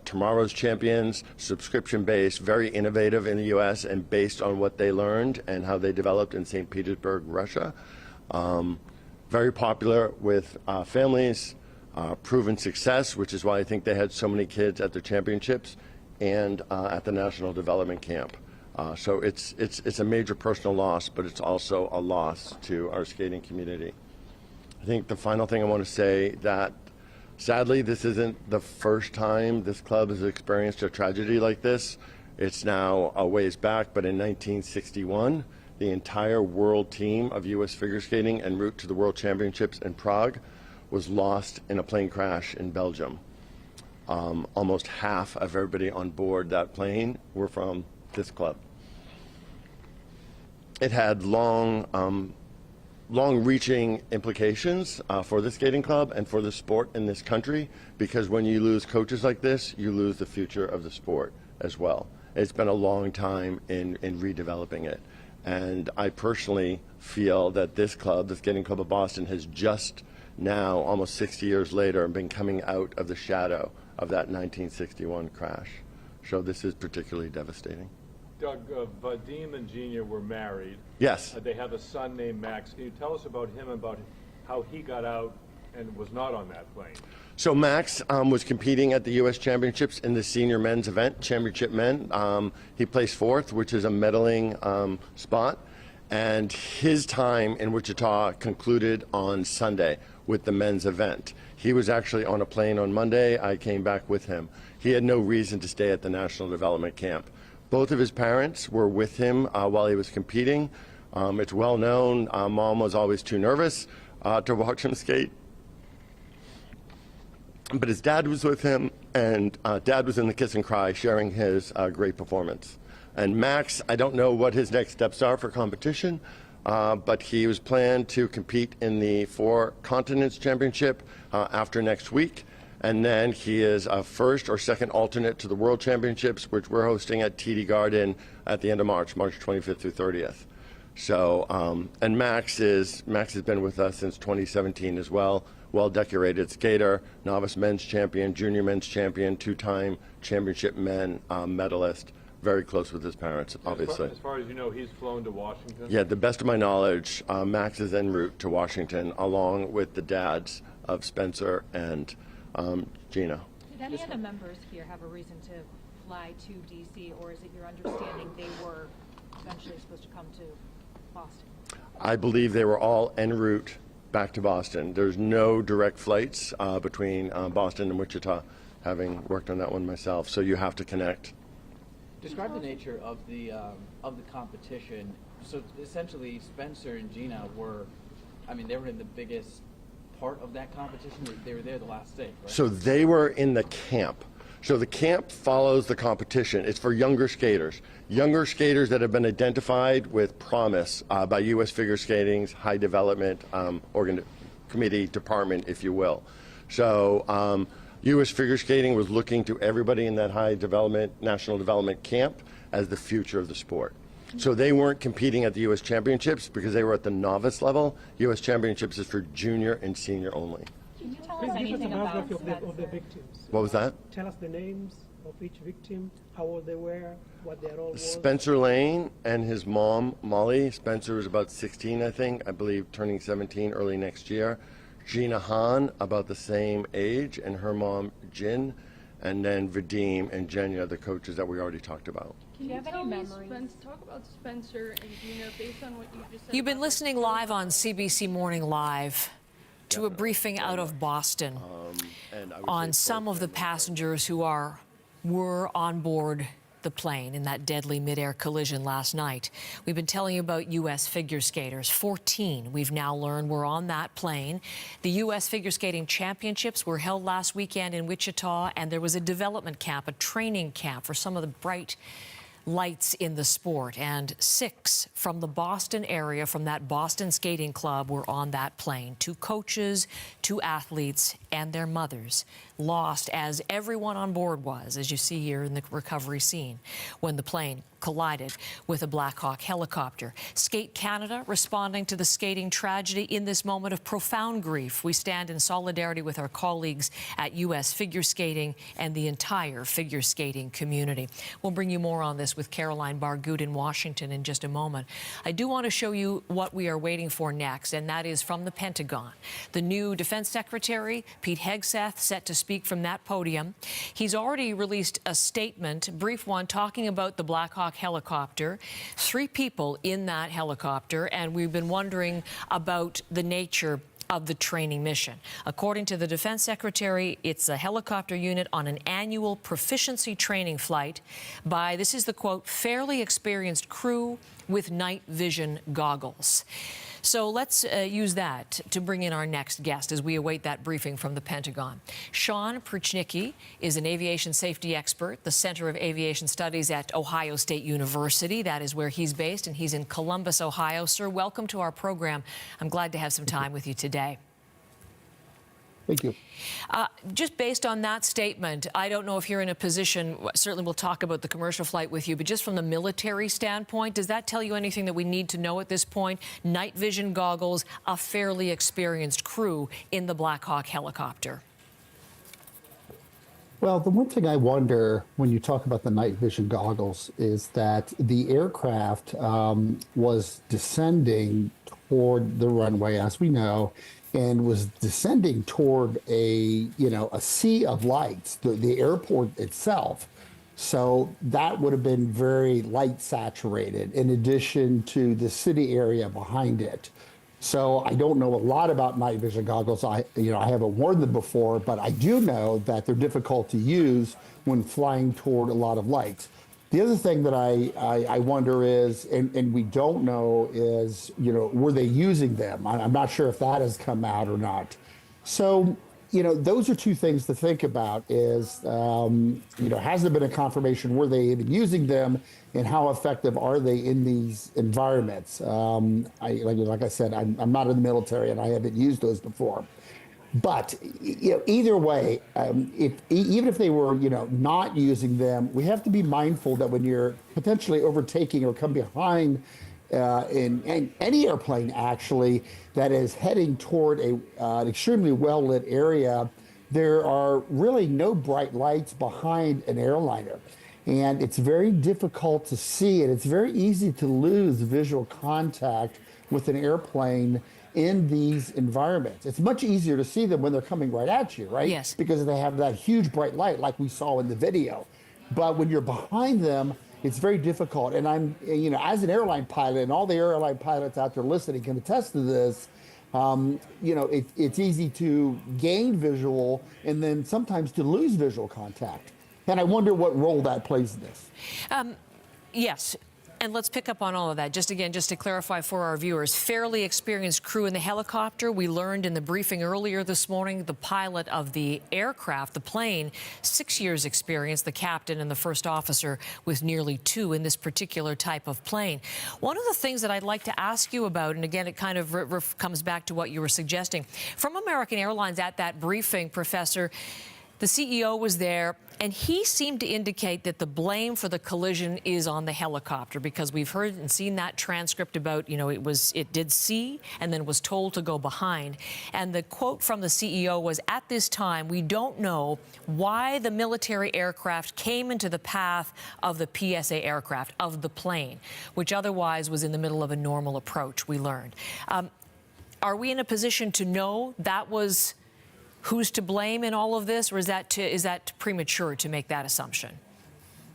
Tomorrow's Champions, subscription-based, very innovative in the U.S. and based on what they learned and how they developed in St. Petersburg, Russia. Very popular with families, proven success, which is why I think they had so many kids at the championships and at the National Development Camp. So it's a major personal loss, but it's also a loss to our skating community. I think the final thing I want to say that sadly, this isn't the first time this club has experienced a tragedy like this. It's now a ways back, but in 1961, the entire world team of U.S. figure skating en route to the World Championships in Prague was lost in a plane crash in Belgium. Almost half of everybody on board that plane were from this club. It had long-reaching implications for the skating club and for the sport in this country, because when you lose coaches like this, you lose the future of the sport as well. It's been a long time in redeveloping it. And I personally feel that this club, the Skating Club of Boston, has just now, almost 60 years later, been coming out of the shadow of that 1961 crash. So this is particularly devastating. Doug, Vadim and Zhenya were married. Yes. They have a son named Max. Can you tell us about him, about how he got out and was not on that plane? So Max was competing at the U.S. Championships in the senior men's event, Championship Men. He placed 4th, which is a medaling spot. And his time in Wichita concluded on Sunday with the men's event. He was actually on a plane on Monday. I came back with him. He had no reason to stay at the National Development Camp. Both of his parents were with him while he was competing. It's well known, Mom was always too nervous to watch him skate. But his dad was with him, and Dad was in the kiss and cry, sharing his great performance. And Max, I don't know what his next steps are for competition, but he was planned to compete in the 4 Continents Championship after next week. And then he is a first or second alternate to the World Championships, which we're hosting at TD Garden at the end of March 25th through 30th. So, and Max has been with us since 2017 as well. Well-decorated skater, novice men's champion, junior men's champion, 2-time championship men medalist. very close with his parents, obviously. As far as you know, he's flown to Washington? Yeah, the best of my knowledge, Max is en route to Washington, along with the dads of Spencer and Gina. Did any of the members here have a reason to fly to D.C., or is it your understanding they were eventually supposed to come to Boston? I believe they were all en route back to Boston. There's no direct flights between Boston and Wichita, having worked on that one myself, so you have to connect. Describe the nature of the competition. So essentially, Spencer and Gina were, they were in the biggest part of that competition. They were there the last day, right? So they were in the camp. So the camp follows the competition. It's for younger skaters that have been identified with promise by U.S. Figure Skating's High Development Committee Department, if you will. So U.S. Figure Skating was looking to everybody in that High Development, National Development camp as the future of the sport. So they weren't competing at the U.S. Championships because they were at the novice level. U.S. Championships is for junior and senior only. Can you tell us anything about Spencer? Of the victims. What was that? Tell us the names of each victim, how old they were, what their role was. Spencer Lane and his mom, Molly. Spencer was about 16, I think, I believe, turning 17 early next year. Gina Hahn, about the same age, and her mom, Jin. And then Vadim and Jenya, the coaches that we already talked about. Do you have any memories? Talk about Spencer and Gina based on what you just said. You've been listening live on CBC Morning Live to a briefing out of Boston on some of the passengers who were on board the plane in that deadly midair collision last night. We've been telling you about U.S. figure skaters. 14, we've now learned, were on that plane. The U.S. Figure Skating Championships were held last weekend in Wichita, and there was a development camp, a training camp for some of the bright lights in the sport, and 6 from the Boston area, from that Boston skating club, were on that plane. 2 coaches, 2 athletes, and their mothers lost, as everyone on board was, as you see here in the recovery scene, when the plane collided with a Black Hawk helicopter. Skate Canada responding to the skating tragedy in this moment of profound grief. We stand in solidarity with our colleagues at U.S. Figure Skating and the entire figure skating community. We'll bring you more on this with Caroline Bargood in Washington in just a moment. I do want to show you what we are waiting for next, and that is from the Pentagon. The new Defense Secretary, Pete Hegseth, set to speak from that podium. He's already released a statement, a brief one, talking about the Black Hawk helicopter, 3 people in that helicopter, and we've been wondering about the nature of the training mission. According to the Defense Secretary, it's a helicopter unit on an annual proficiency training flight by, this is the quote, fairly experienced crew with night vision goggles. So let's use that to bring in our next guest as we await that briefing from the Pentagon. Sean Pruchnicki is an aviation safety expert, the Center of Aviation Studies at Ohio State University. That is where he's based, and he's in Columbus, Ohio. Sir, welcome to our program. I'm glad to have some time with you today. Thank you. Just based on that statement, I don't know if you're in a position, certainly we'll talk about the commercial flight with you, but just from the military standpoint, does that tell you anything that we need to know at this point? Night vision goggles, a fairly experienced crew in the Black Hawk helicopter. Well, the one thing I wonder when you talk about the night vision goggles is that the aircraft was descending toward the runway, as we know, and was descending toward a sea of lights, the airport itself. So that would have been very light saturated in addition to the city area behind it. So I don't know a lot about night vision goggles. I haven't worn them before, but I do know that they're difficult to use when flying toward a lot of lights. The other thing that I wonder is, and we don't know, is, were they using them? I'm not sure if that has come out or not. So, those are 2 things to think about is, has there been a confirmation, were they even using them, and how effective are they in these environments? Like I said, I'm not in the military and I haven't used those before. But either way, even if they were not using them, we have to be mindful that when you're potentially overtaking or come behind in any airplane actually that is heading toward an extremely well-lit area, there are really no bright lights behind an airliner. And it's very difficult to see it. It's very easy to lose visual contact with an airplane in these environments. It's much easier to see them when they're coming right at you, right? Yes. Because they have that huge bright light like we saw in the video. But when you're behind them, it's very difficult. And I'm, you know, as an airline pilot, and all the airline pilots out there listening can attest to this, you know, it's easy to gain visual and then sometimes to lose visual contact. And I wonder what role that plays in this. Yes. And let's pick up on all of that. Just to clarify for our viewers, fairly experienced crew in the helicopter. We learned in the briefing earlier this morning, the pilot of the aircraft, the plane, 6 years experience, the captain and the first officer with nearly 2 in this particular type of plane. One of the things that I'd like to ask you about, and again, it kind of comes back to what you were suggesting, from American Airlines at that briefing, Professor, the CEO was there, and he seemed to indicate that the blame for the collision is on the helicopter, because we've heard and seen that transcript about, you know, it did see and then was told to go behind. And the quote from the CEO was, "At this time, we don't know why the military aircraft came into the path of the PSA aircraft, of the plane, which otherwise was in the middle of a normal approach," we learned. Are we in a position to know that was who's to blame in all of this, or is that premature to make that assumption?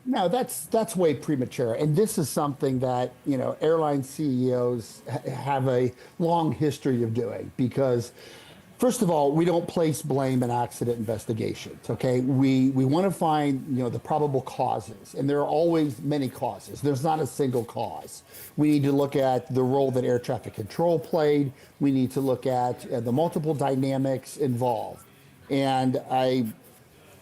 No, that's way premature. And this is something that, you know, airline CEOs have a long history of doing, because first of all, we don't place blame in accident investigations, okay? We want to find, you know, the probable causes, and there are always many causes. There's not a single cause. We need to look at the role that air traffic control played. We need to look at the multiple dynamics involved. And I,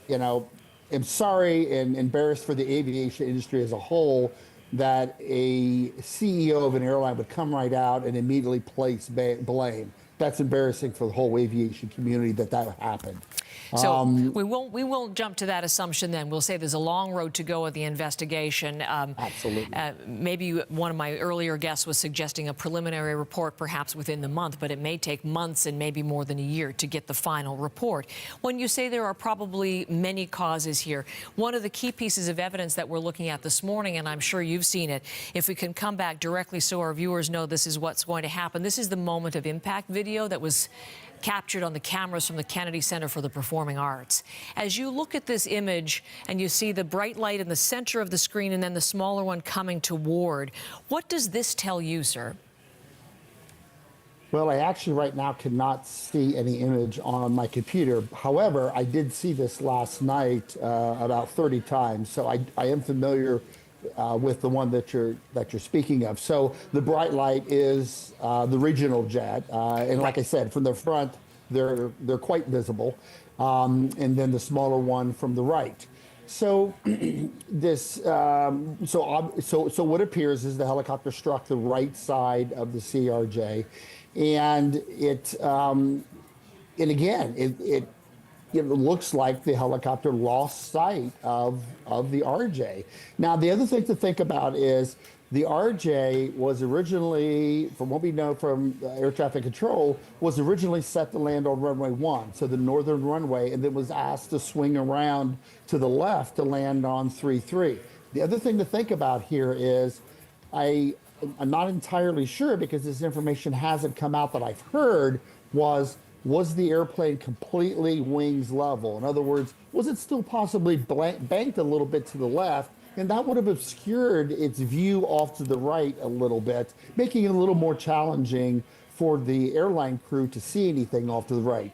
you know, am sorry and embarrassed for the aviation industry as a whole that a CEO of an airline would come right out and immediately place blame. That's embarrassing for the whole aviation community that happened. So we won't jump to that assumption then. We'll say there's a long road to go with the investigation. Absolutely. Maybe one of my earlier guests was suggesting a preliminary report perhaps within the month, but it may take months and maybe more than a year to get the final report. When you say there are probably many causes here, one of the key pieces of evidence that we're looking at this morning, and I'm sure you've seen it, if we can come back directly so our viewers know this is what's going to happen. This is the moment of impact video that was captured on the cameras from the Kennedy Center for the Performing Arts. As you look at this image and you see the bright light in the center of the screen and then the smaller one coming toward, what does this tell you, sir? Well, I actually right now cannot see any image on my computer. However, I did see this last night about 30 times, so I am familiar with the one that you're speaking of. So the bright light is the regional jet, and like I said, from the front, they're quite visible, and then the smaller one from the right. So this, so what appears is the helicopter struck the right side of the CRJ, and it looks like the helicopter lost sight of the RJ. Now, the other thing to think about is the RJ was originally, from what we know from air traffic control, was originally set to land on runway 1, so the northern runway, and then was asked to swing around to the left to land on 3-3. The other thing to think about here is I'm not entirely sure, because this information hasn't come out that I've heard, was the airplane completely wings level? In other words, was it still possibly banked a little bit to the left? And that would have obscured its view off to the right a little bit, making it a little more challenging for the airline crew to see anything off to the right.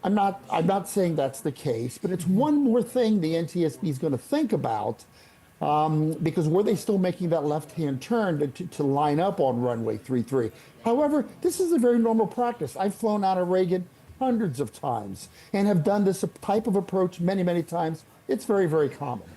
I'm not saying that's the case, but it's one more thing the NTSB is going to think about, because were they still making that left-hand turn to line up on runway 33? However, this is a very normal practice. I've flown out of Reagan hundreds of times and have done this type of approach many, many times. It's very, very common.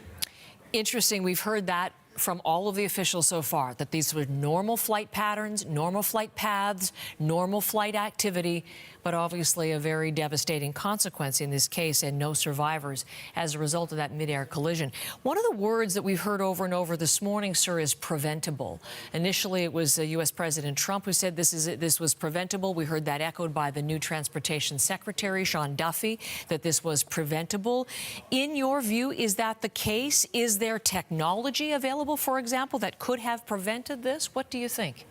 Interesting. We've heard that from all of the officials so far that these were normal flight patterns, normal flight paths, normal flight activity, but obviously a very devastating consequence in this case, and no survivors as a result of that midair collision. One of the words that we've heard over and over this morning, sir, is preventable. Initially, it was U.S. President Trump who said this was preventable. We heard that echoed by the new Transportation Secretary, Sean Duffy, that this was preventable. In your view, is that the case? Is there technology available, for example, that could have prevented this? What do you think?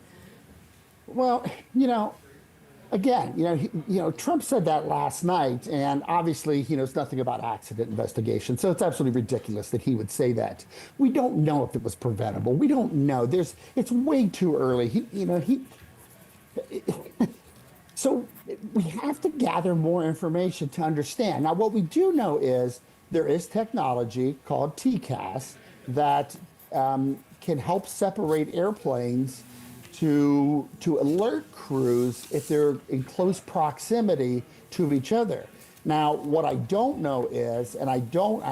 Well, again, Trump said that last night, and obviously he knows nothing about accident investigation, so it's absolutely ridiculous that he would say that. We don't know if it was preventable. We don't know. It's way too early. So we have to gather more information to understand. Now, what we do know is there is technology called TCAS that can help separate airplanes to alert crews if they're in close proximity to each other. Now, what I don't know is, and I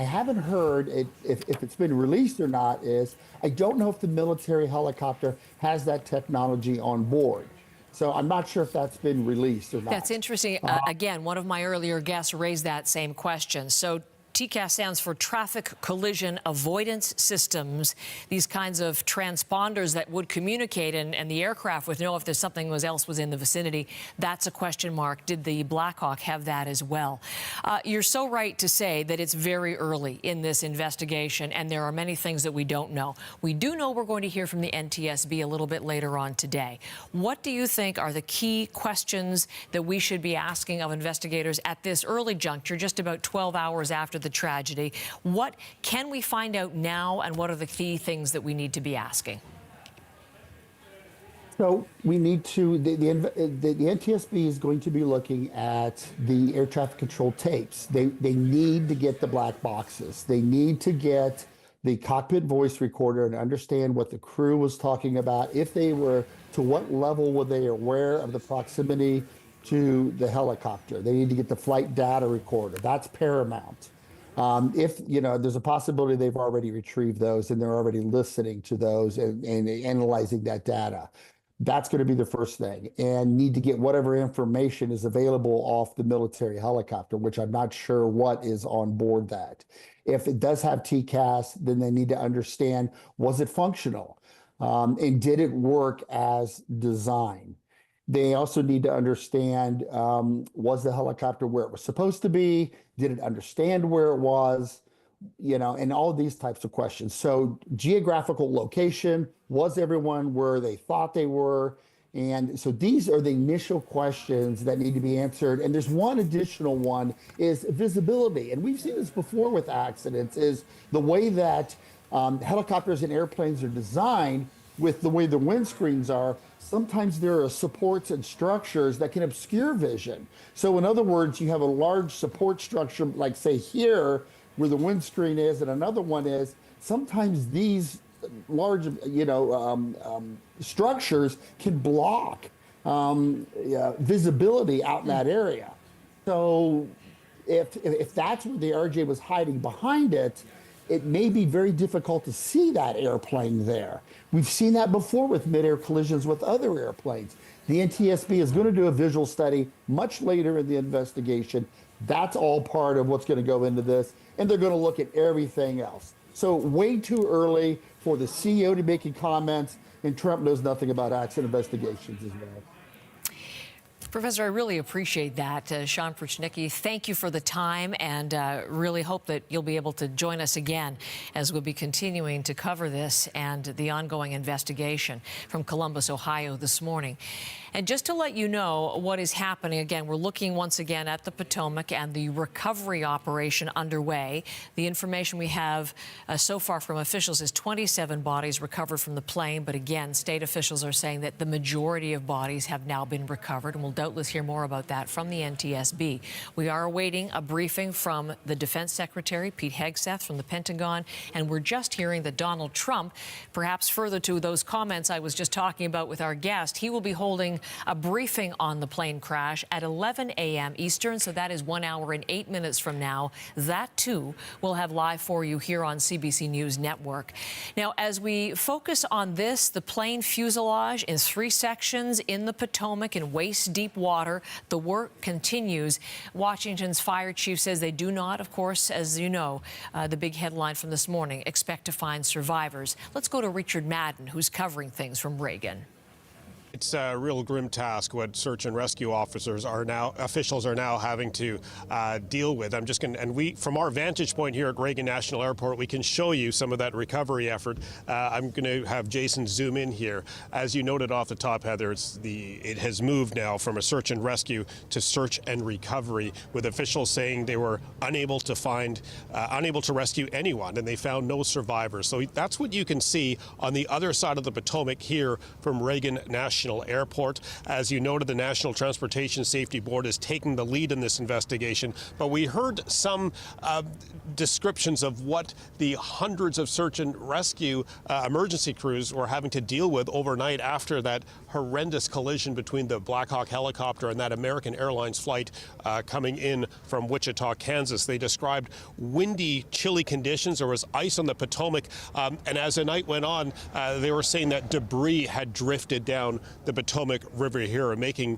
haven't heard if it's been released or not, is I don't know if the military helicopter has that technology on board. So I'm not sure if that's been released or not. That's interesting. Again, one of my earlier guests raised that same question. So TCAS stands for Traffic Collision Avoidance Systems, these kinds of transponders that would communicate, and the aircraft would know if there's something else was in the vicinity. That's a question mark. Did the Black Hawk have that as well? You're so right to say that it's very early in this investigation, and there are many things that we don't know. We do know we're going to hear from the NTSB a little bit later on today. What do you think are the key questions that we should be asking of investigators at this early juncture, just about 12 hours after the tragedy? What can we find out now, and what are the key things that we need to be asking? So we need to, the NTSB is going to be looking at the air traffic control tapes. They need to get the black boxes. They need to get the cockpit voice recorder and understand what the crew was talking about. If they were, to what level were they aware of the proximity to the helicopter? They need to get the flight data recorder. That's paramount. If, there's a possibility they've already retrieved those and they're already listening to those and analyzing that data. That's going to be the first thing, and need to get whatever information is available off the military helicopter, which I'm not sure what is on board that. If it does have TCAS, then they need to understand, was it functional? And did it work as designed? They also need to understand, was the helicopter where it was supposed to be? Did it understand where it was? And all these types of questions. So geographical location, was everyone where they thought they were? And so these are the initial questions that need to be answered. And there's one additional one, is visibility. And we've seen this before with accidents, is the way that helicopters and airplanes are designed with the way the windscreens are. Sometimes there are supports and structures that can obscure vision. So in other words, you have a large support structure, like say here, where the windscreen is, and another one is, sometimes these large, structures can block visibility out in that area. So if that's where the RJ was hiding behind it, it may be very difficult to see that airplane there. We've seen that before with midair collisions with other airplanes. The NTSB is going to do a visual study much later in the investigation. That's all part of what's going to go into this, and they're going to look at everything else. So way too early for the CEO to be making comments, and Trump knows nothing about accident investigations as well. Professor, I really appreciate that. Sean Pruchnicki, thank you for the time, and really hope that you'll be able to join us again as we'll be continuing to cover this and the ongoing investigation from Columbus, Ohio this morning. And just to let you know what is happening, again, we're looking once again at the Potomac and the recovery operation underway. The information we have so far from officials is 27 bodies recovered from the plane, but again, state officials are saying that the majority of bodies have now been recovered, and we'll doubtless hear more about that from the NTSB. We are awaiting a briefing from the Defense Secretary, Pete Hegseth, from the Pentagon, and we're just hearing that Donald Trump, perhaps further to those comments I was just talking about with our guest, he will be holding a briefing on the plane crash at 11 a.m. Eastern, so that is 1 hour and 8 minutes from now. That, too, we'll have live for you here on CBC News Network. Now, as we focus on this, the plane fuselage in 3 sections in the Potomac in waist-deep water, the work continues. Washington's fire chief says they do not, of course, as you know, the big headline from this morning, expect to find survivors. Let's go to Richard Madden, who's covering things from Reagan. It's a real grim task what search and rescue officers are now, officials are now having to deal with. I'm just going to, and we, from our vantage point here at Reagan National Airport, we can show you some of that recovery effort. I'm going to have Jason zoom in here. As you noted off the top, Heather, it has moved now from a search and rescue to search and recovery, with officials saying they were unable to rescue anyone, and they found no survivors. So that's what you can see on the other side of the Potomac here from Reagan National Airport. As you noted, the National Transportation Safety Board is taking the lead in this investigation, but we heard some descriptions of what the hundreds of search and rescue emergency crews were having to deal with overnight after that horrendous collision between the Black Hawk helicopter and that American Airlines flight coming in from Wichita, Kansas. They described windy, chilly conditions. There was ice on the Potomac, and as the night went on, they were saying that debris had drifted down the Potomac River here, and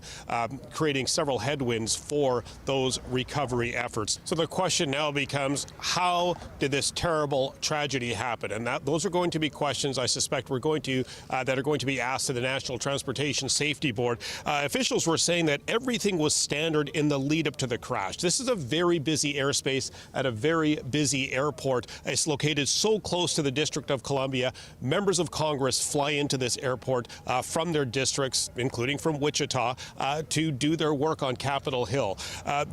creating several headwinds for those recovery efforts. So the question now becomes, how did this terrible tragedy happen? And those are going to be questions I suspect that are going to be asked to the National Transportation Safety Board. Officials were saying that everything was standard in the lead up to the crash. This is a very busy airspace at a very busy airport. It's located so close to the District of Columbia. Members of Congress fly into this airport from their districts, including from Wichita, to do their work on Capitol Hill.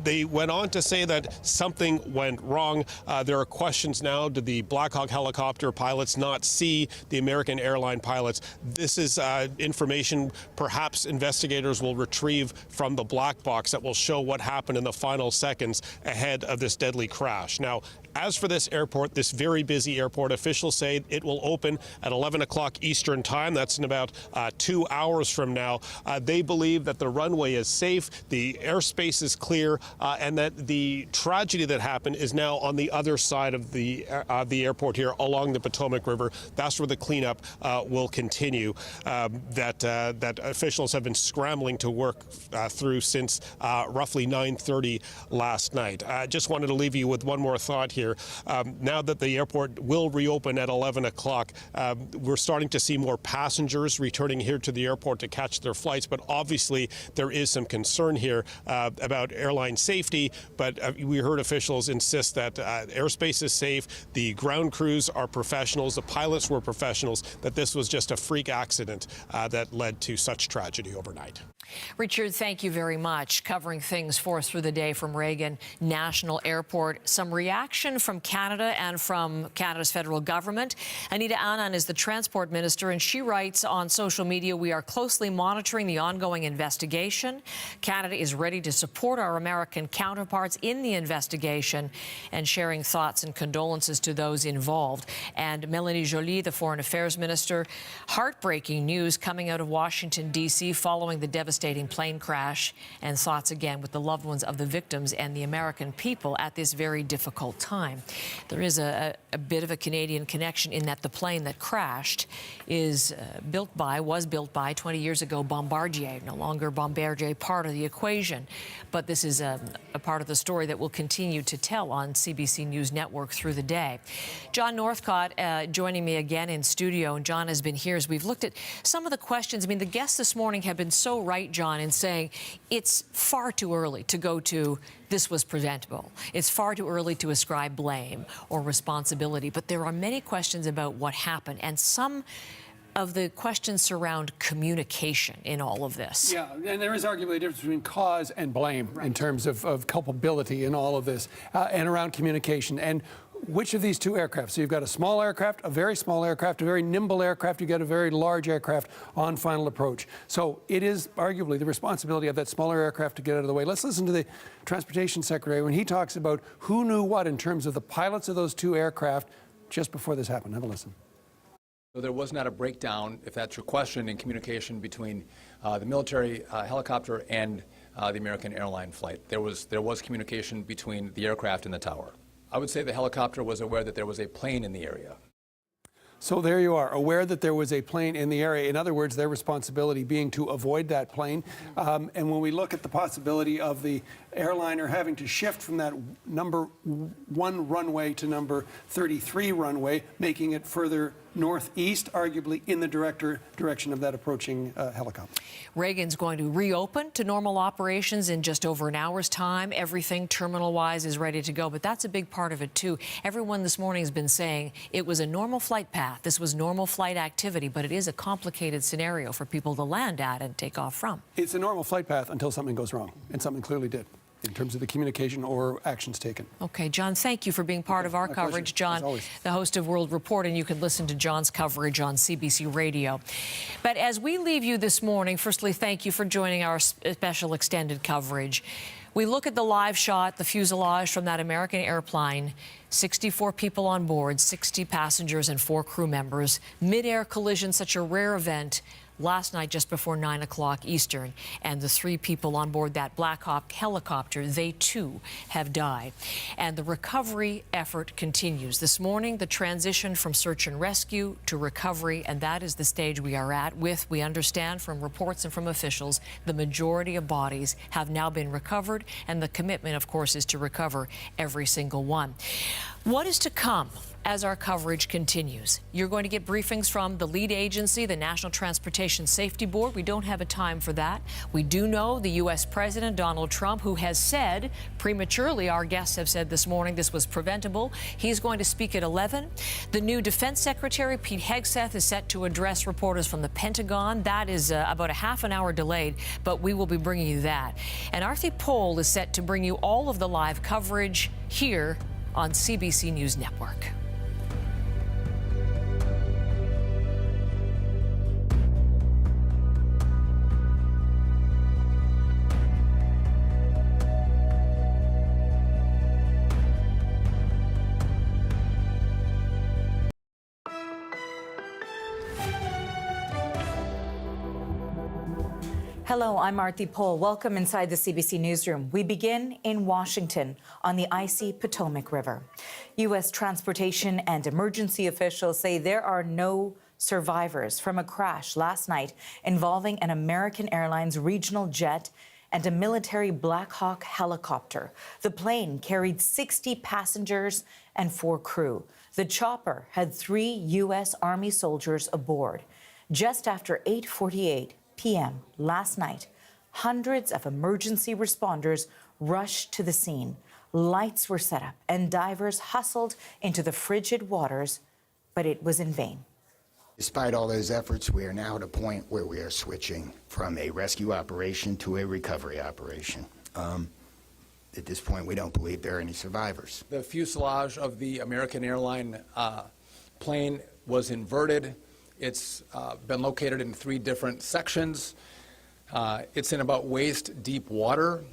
They went on to say that something went wrong. There are questions now. Did the Black Hawk helicopter pilots not see the American airline pilots? This is information perhaps investigators will retrieve from the black box that will show what happened in the final seconds ahead of this deadly crash. Now, as for this airport, this very busy airport, officials say it will open at 11 o'clock Eastern time. That's in about 2 hours from now. They believe that the runway is safe, the airspace is clear, and that the tragedy that happened is now on the other side of the airport here along the Potomac River. That's where the cleanup will continue. That officials have been scrambling to work through since roughly 9:30 last night. I just wanted to leave you with one more thought here. Now that the airport will reopen at 11 o'clock, we're starting to see more passengers returning here to the airport to catch their flights, but obviously there is some concern here about airline safety, but we heard officials insist that airspace is safe, the ground crews are professionals, the pilots were professionals, that this was just a freak accident that led to such tragedy overnight. Richard, thank you very much. Covering things for us through the day from Reagan National Airport. Some reaction from Canada and from Canada's federal government. Anita Anand is the transport minister, and she writes on social media, "We are closely monitoring the ongoing investigation. Canada is ready to support our American counterparts in the investigation," and sharing thoughts and condolences to those involved. And Melanie Joly, the foreign affairs minister, heartbreaking news coming out of Washington, D.C. following the devastating plane crash, and thoughts again with the loved ones of the victims and the American people at this very difficult time. There is a bit of a Canadian connection in that the plane that crashed was built by 20 years ago Bombardier, no longer Bombardier part of the equation. But this is a part of the story that we'll continue to tell on CBC News Network through the day. John Northcott joining me again in studio, and John has been here as we've looked at some of the questions. I mean, the guests this morning have been so right, John, in saying it's far too early to go to this was preventable. It's far too early to ascribe blame or responsibility, but there are many questions about what happened, and some of the questions surround communication in all of this. Yeah, and there is arguably a difference between cause and blame in terms of culpability in all of this, and around communication. And which of these two aircraft? So you've got a small aircraft, a very small aircraft, a very nimble aircraft, you get a very large aircraft on final approach. So it is arguably the responsibility of that smaller aircraft to get out of the way. Let's listen to the Transportation Secretary when he talks about who knew what in terms of the pilots of those two aircraft just before this happened. Have a listen. So there was not a breakdown, if that's your question, in communication between the military helicopter and the American airline flight. There was communication between the aircraft and the tower. I would say the helicopter was aware that there was a plane in the area. So there you are, aware that there was a plane in the area. In other words, their responsibility being to avoid that plane. And when we look at the possibility of the airliner having to shift from that number 1 runway to number 33 runway, making it further northeast, arguably in the direction of that approaching helicopter. Reagan's going to reopen to normal operations in just over an hour's time. Everything terminal-wise is ready to go, but that's a big part of it, too. Everyone this morning has been saying it was a normal flight path. This was normal flight activity, but it is a complicated scenario for people to land at and take off from. It's a normal flight path until something goes wrong, and something clearly did, in terms of the communication or actions taken. Okay, John, thank you for being part of our coverage. John, the host of World Report, and you can listen to John's coverage on CBC Radio. But as we leave you this morning, firstly, thank you for joining our special extended coverage. We look at the live shot, the fuselage from that American airplane, 64 people on board, 60 passengers and 4 crew members. Midair collision, such a rare event. Last night, just before 9 o'clock Eastern, and the 3 people on board that Black Hawk helicopter, they too have died. And the recovery effort continues. This morning, the transition from search and rescue to recovery, and that is the stage we are at with, we understand from reports and from officials, the majority of bodies have now been recovered, and the commitment, of course, is to recover every single one. What is to come as our coverage continues? You're going to get briefings from the lead agency, the National Transportation Safety Board. We don't have a time for that. We do know the U.S. President, Donald Trump, who has said prematurely, our guests have said this morning, this was preventable. He's going to speak at 11. The new Defense Secretary, Pete Hegseth, is set to address reporters from the Pentagon. That is about a half an hour delayed, but we will be bringing you that. And Arthi Pole is set to bring you all of the live coverage here on CBC News Network. Hello, I'm Arthi Pole. Welcome inside the CBC Newsroom. We begin in Washington on the icy Potomac River. U.S. transportation and emergency officials say there are no survivors from a crash last night involving an American Airlines regional jet and a military Black Hawk helicopter. The plane carried 60 passengers and 4 crew. The chopper had 3 U.S. Army soldiers aboard. Just after 8:48 p.m. last night, hundreds of emergency responders rushed to the scene. Lights were set up and divers hustled into the frigid waters, but it was in vain. Despite all those efforts, we are now at a point where we are switching from a rescue operation to a recovery operation. At this point, we don't believe there are any survivors. The fuselage of the American airline plane was inverted. It's been located in 3 different sections. It's in about waist-deep water.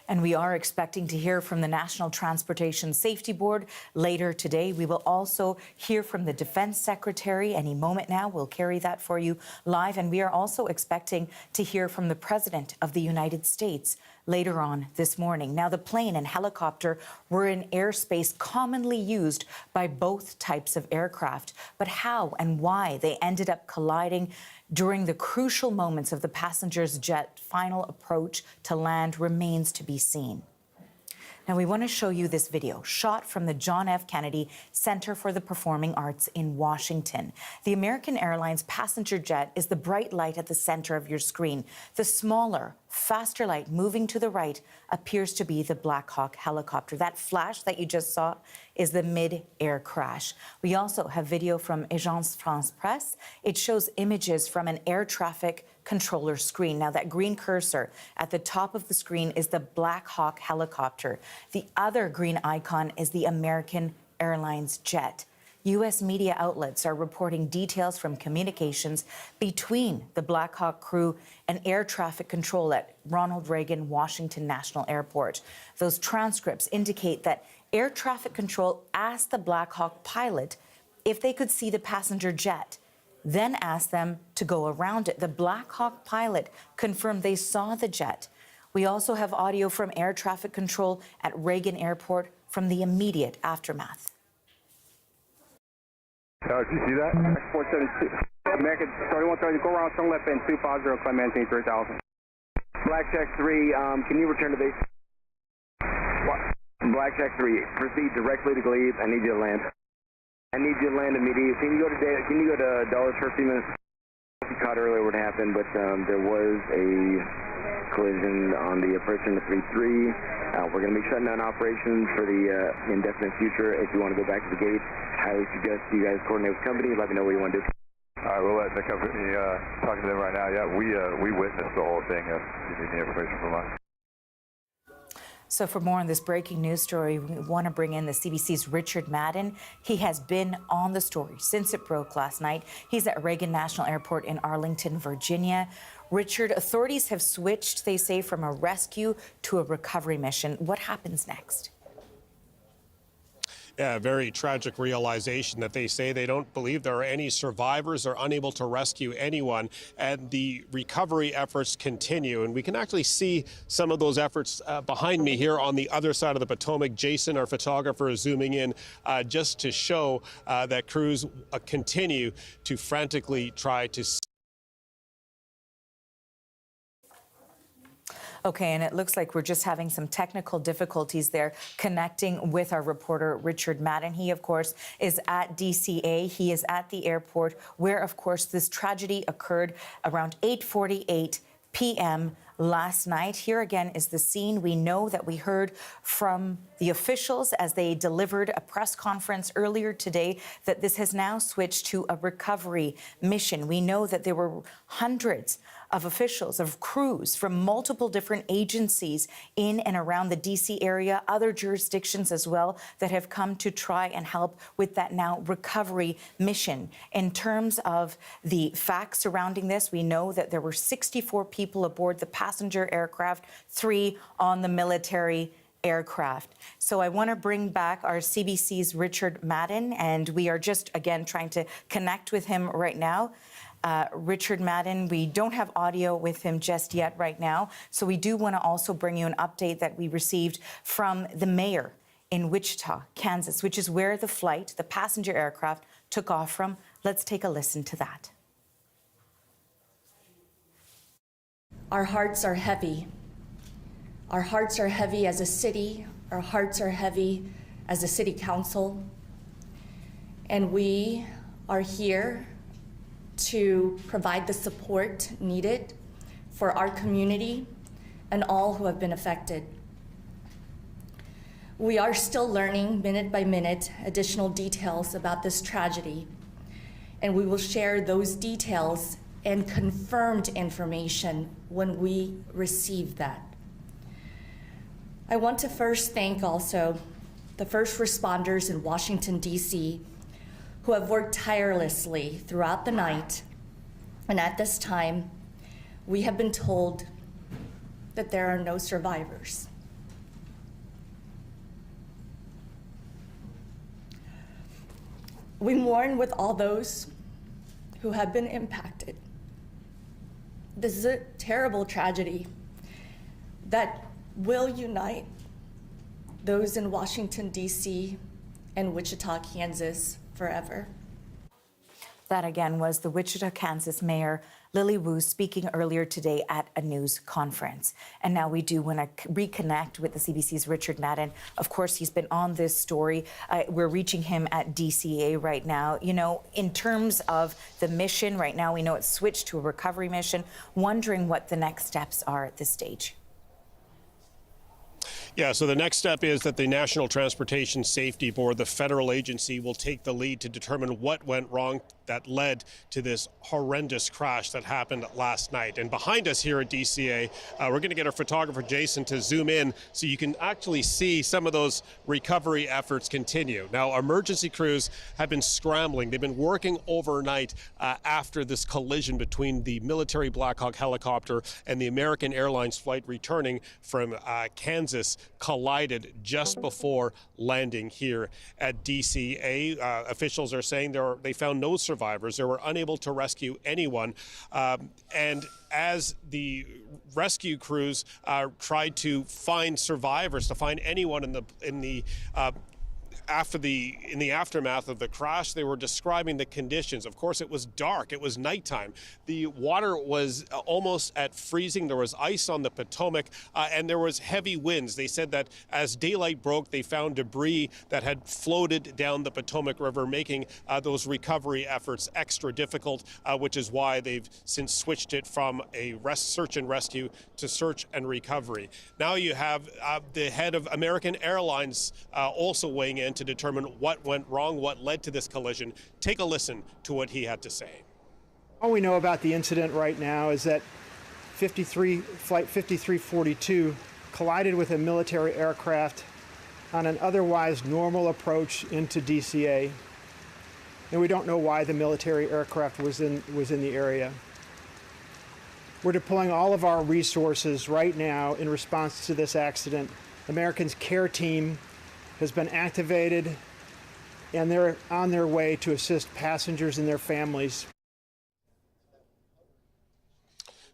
And we are expecting to hear from the National Transportation Safety Board later today. We will also hear from the Defense Secretary any moment now. We'll carry that for you live. And we are also expecting to hear from the President of the United States later on this morning. Now, the plane and helicopter were in airspace commonly used by both types of aircraft. But how and why they ended up colliding during the crucial moments of the passenger's jet final approach to land remains to be seen. Now, we want to show you this video shot from the John F. Kennedy Center for the Performing Arts in Washington. The American Airlines passenger jet is the bright light at the center of your screen. The smaller faster light moving to the right appears to be the Black Hawk helicopter. That flash that you just saw is the mid-air crash. We also have video from Agence France Presse. It shows images from an air traffic controller screen. Now, that green cursor at the top of the screen is the Black Hawk helicopter. The other green icon is the American Airlines jet. U.S. media outlets are reporting details from communications between the Black Hawk crew and air traffic control at Ronald Reagan Washington National Airport. Those transcripts indicate that air traffic control asked the Black Hawk pilot if they could see the passenger jet, then asked them to go around it. The Black Hawk pilot confirmed they saw the jet. We also have audio from air traffic control at Reagan Airport from the immediate aftermath. Did you see that? 472. American 3130, go around, turn left end 250, climb maintain 3000. Blackjack 3, can you return to base? What? Blackjack 3, proceed directly to Glebe. I need you to land. I need you to land immediately. Can you go to dollars for a few minutes? You caught earlier what happened, but there was a collision on the approach in the 3-3. We're going to be shutting down operations for the indefinite future. If you want to go back to the gate, highly suggest you guys coordinate with company. Let me know what you want to do. All right, we'll let the company talk to them right now. Yeah, we witnessed the whole thing. If you need the information from us. So for more on this breaking news story, we want to bring in the CBC's Richard Madden. He has been on the story since it broke last night. He's at Reagan National Airport in Arlington, Virginia. Richard, authorities have switched, they say, from a rescue to a recovery mission. What happens next? Yeah, a very tragic realization that they say they don't believe there are any survivors or unable to rescue anyone, and the recovery efforts continue. And we can actually see some of those efforts behind me here on the other side of the Potomac. Jason, our photographer, is zooming in just to show that crews continue to frantically try to Okay, and it looks like we're just having some technical difficulties there connecting with our reporter, Richard Madden. He, of course, is at DCA. He is at the airport where, of course, this tragedy occurred around 8:48 p.m. last night. Here again is the scene. We know that we heard from the officials as they delivered a press conference earlier today that this has now switched to a recovery mission. We know that there were hundreds of officials, of crews from multiple different agencies in and around the DC area, other jurisdictions as well, that have come to try and help with that now recovery mission. In terms of the facts surrounding this, we know that there were 64 people aboard the passenger aircraft, 3 on the military aircraft. So I want to bring back our CBC's Richard Madden, and we are just, again, trying to connect with him right now. Richard Madden, we don't have audio with him just yet right now, so we do want to also bring you an update that we received from the mayor in Wichita, Kansas, which is where the flight, the passenger aircraft, took off from. Let's take a listen to that. Our hearts are heavy. Our hearts are heavy as a city. Our hearts are heavy as a city council. And we are here to provide the support needed for our community and all who have been affected. We are still learning minute by minute additional details about this tragedy, and we will share those details and confirmed information when we receive that. I want to first thank also the first responders in Washington, D.C., who have worked tirelessly throughout the night. And at this time, we have been told that there are no survivors. We mourn with all those who have been impacted. This is a terrible tragedy that will unite those in Washington, D.C. and Wichita, Kansas forever. That again was the Wichita, Kansas Mayor Lily Wu speaking earlier today at a news conference. And now we do want to reconnect with the CBC's Richard Madden. Of course, he's been on this story. We're reaching him at DCA right now. You know, in terms of the mission right now, we know it's switched to a recovery mission. Wondering what the next steps are at this stage. Yeah, so the next step is that the National Transportation Safety Board, the federal agency, will take the lead to determine what went wrong that led to this horrendous crash that happened last night. And behind us here at DCA, we're going to get our photographer Jason to zoom in so you can actually see some of those recovery efforts continue. Now, emergency crews have been scrambling. They've been working overnight after this collision between the military Black Hawk helicopter and the American Airlines flight returning from Kansas collided just before landing here at DCA. Officials are saying they found no survivors. They were unable to rescue anyone. And as the rescue crews tried to find survivors, to find anyone in the aftermath of the crash, they were describing the conditions. Of course, it was dark. It was nighttime. The water was almost at freezing. There was ice on the Potomac, and there was heavy winds. They said that as daylight broke, they found debris that had floated down the Potomac River, making those recovery efforts extra difficult, which is why they've since switched it from a search and rescue to search and recovery. Now you have the head of American Airlines also weighing in to determine what went wrong, what led to this collision. Take a listen to what he had to say. All we know about the incident right now is that Flight 5342 collided with a military aircraft on an otherwise normal approach into DCA. And we don't know why the military aircraft was in the area. We're deploying all of our resources right now in response to this accident. American's care team has been activated, and they're on their way to assist passengers and their families.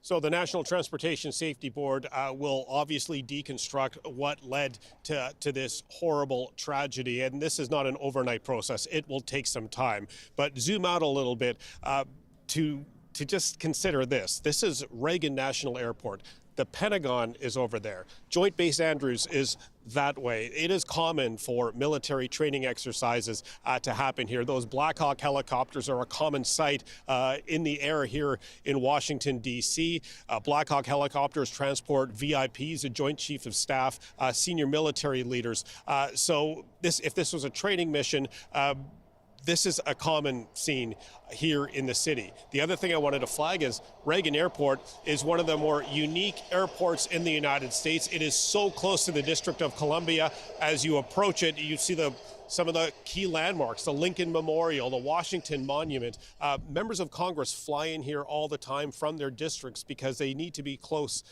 So the National Transportation Safety Board will obviously deconstruct what led to this horrible tragedy. And this is not an overnight process. It will take some time. But zoom out a little bit to just consider this. This is Reagan National Airport. The Pentagon is over there. Joint Base Andrews is that way. It is common for military training exercises to happen here. Those Black Hawk helicopters are a common sight in the air here in Washington, D.C. Black Hawk helicopters transport VIPs, a Joint Chief of Staff, senior military leaders. So if this was a training mission, this is a common scene here in the city. The other thing I wanted to flag is Reagan Airport is one of the more unique airports in the United States. It is so close to the District of Columbia. As you approach it, you see some of the key landmarks, the Lincoln Memorial, the Washington Monument. Members of Congress fly in here all the time from their districts because they need to be close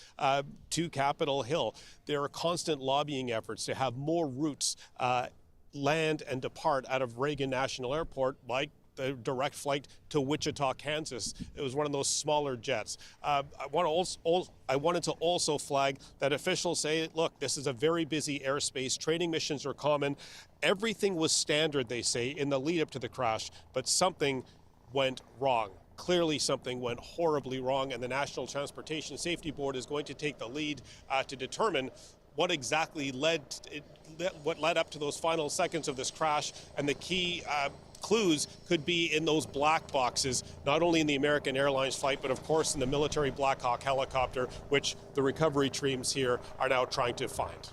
to Capitol Hill. There are constant lobbying efforts to have more routes land and depart out of Reagan National Airport, like the direct flight to Wichita, Kansas. It was one of those smaller jets. I wanted to also flag that officials say, look, this is a very busy airspace. Training missions are common. Everything was standard, they say, in the lead up to the crash, but something went wrong. Clearly something went horribly wrong, and the National Transportation Safety Board is going to take the lead to determine what exactly led up to those final seconds of this crash, and the key clues could be in those black boxes, not only in the American Airlines flight, but of course in the military Black Hawk helicopter, which the recovery teams here are now trying to find.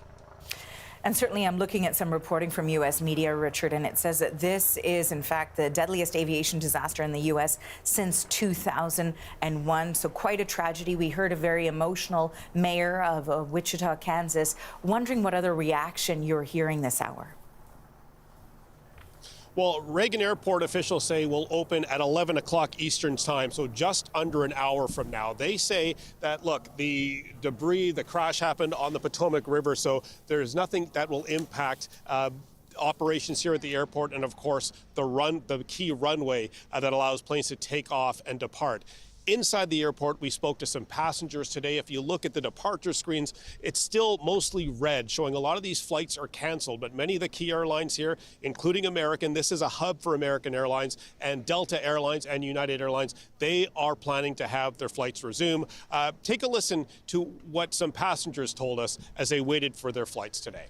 And certainly I'm looking at some reporting from U.S. media, Richard, and it says that this is, in fact, the deadliest aviation disaster in the U.S. since 2001. So quite a tragedy. We heard a very emotional mayor of Wichita, Kansas. Wondering what other reaction you're hearing this hour. Well, Reagan Airport officials say will open at 11 o'clock Eastern time, so just under an hour from now. They say that, look, the debris, the crash happened on the Potomac River, so there's nothing that will impact operations here at the airport, and of course the key runway that allows planes to take off and depart. Inside the airport, we spoke to some passengers today. If you look at the departure screens, it's still mostly red, showing a lot of these flights are canceled. But many of the key airlines here, including American, this is a hub for American Airlines, and Delta Airlines and United Airlines, they are planning to have their flights resume. Take a listen to what some passengers told us as they waited for their flights today.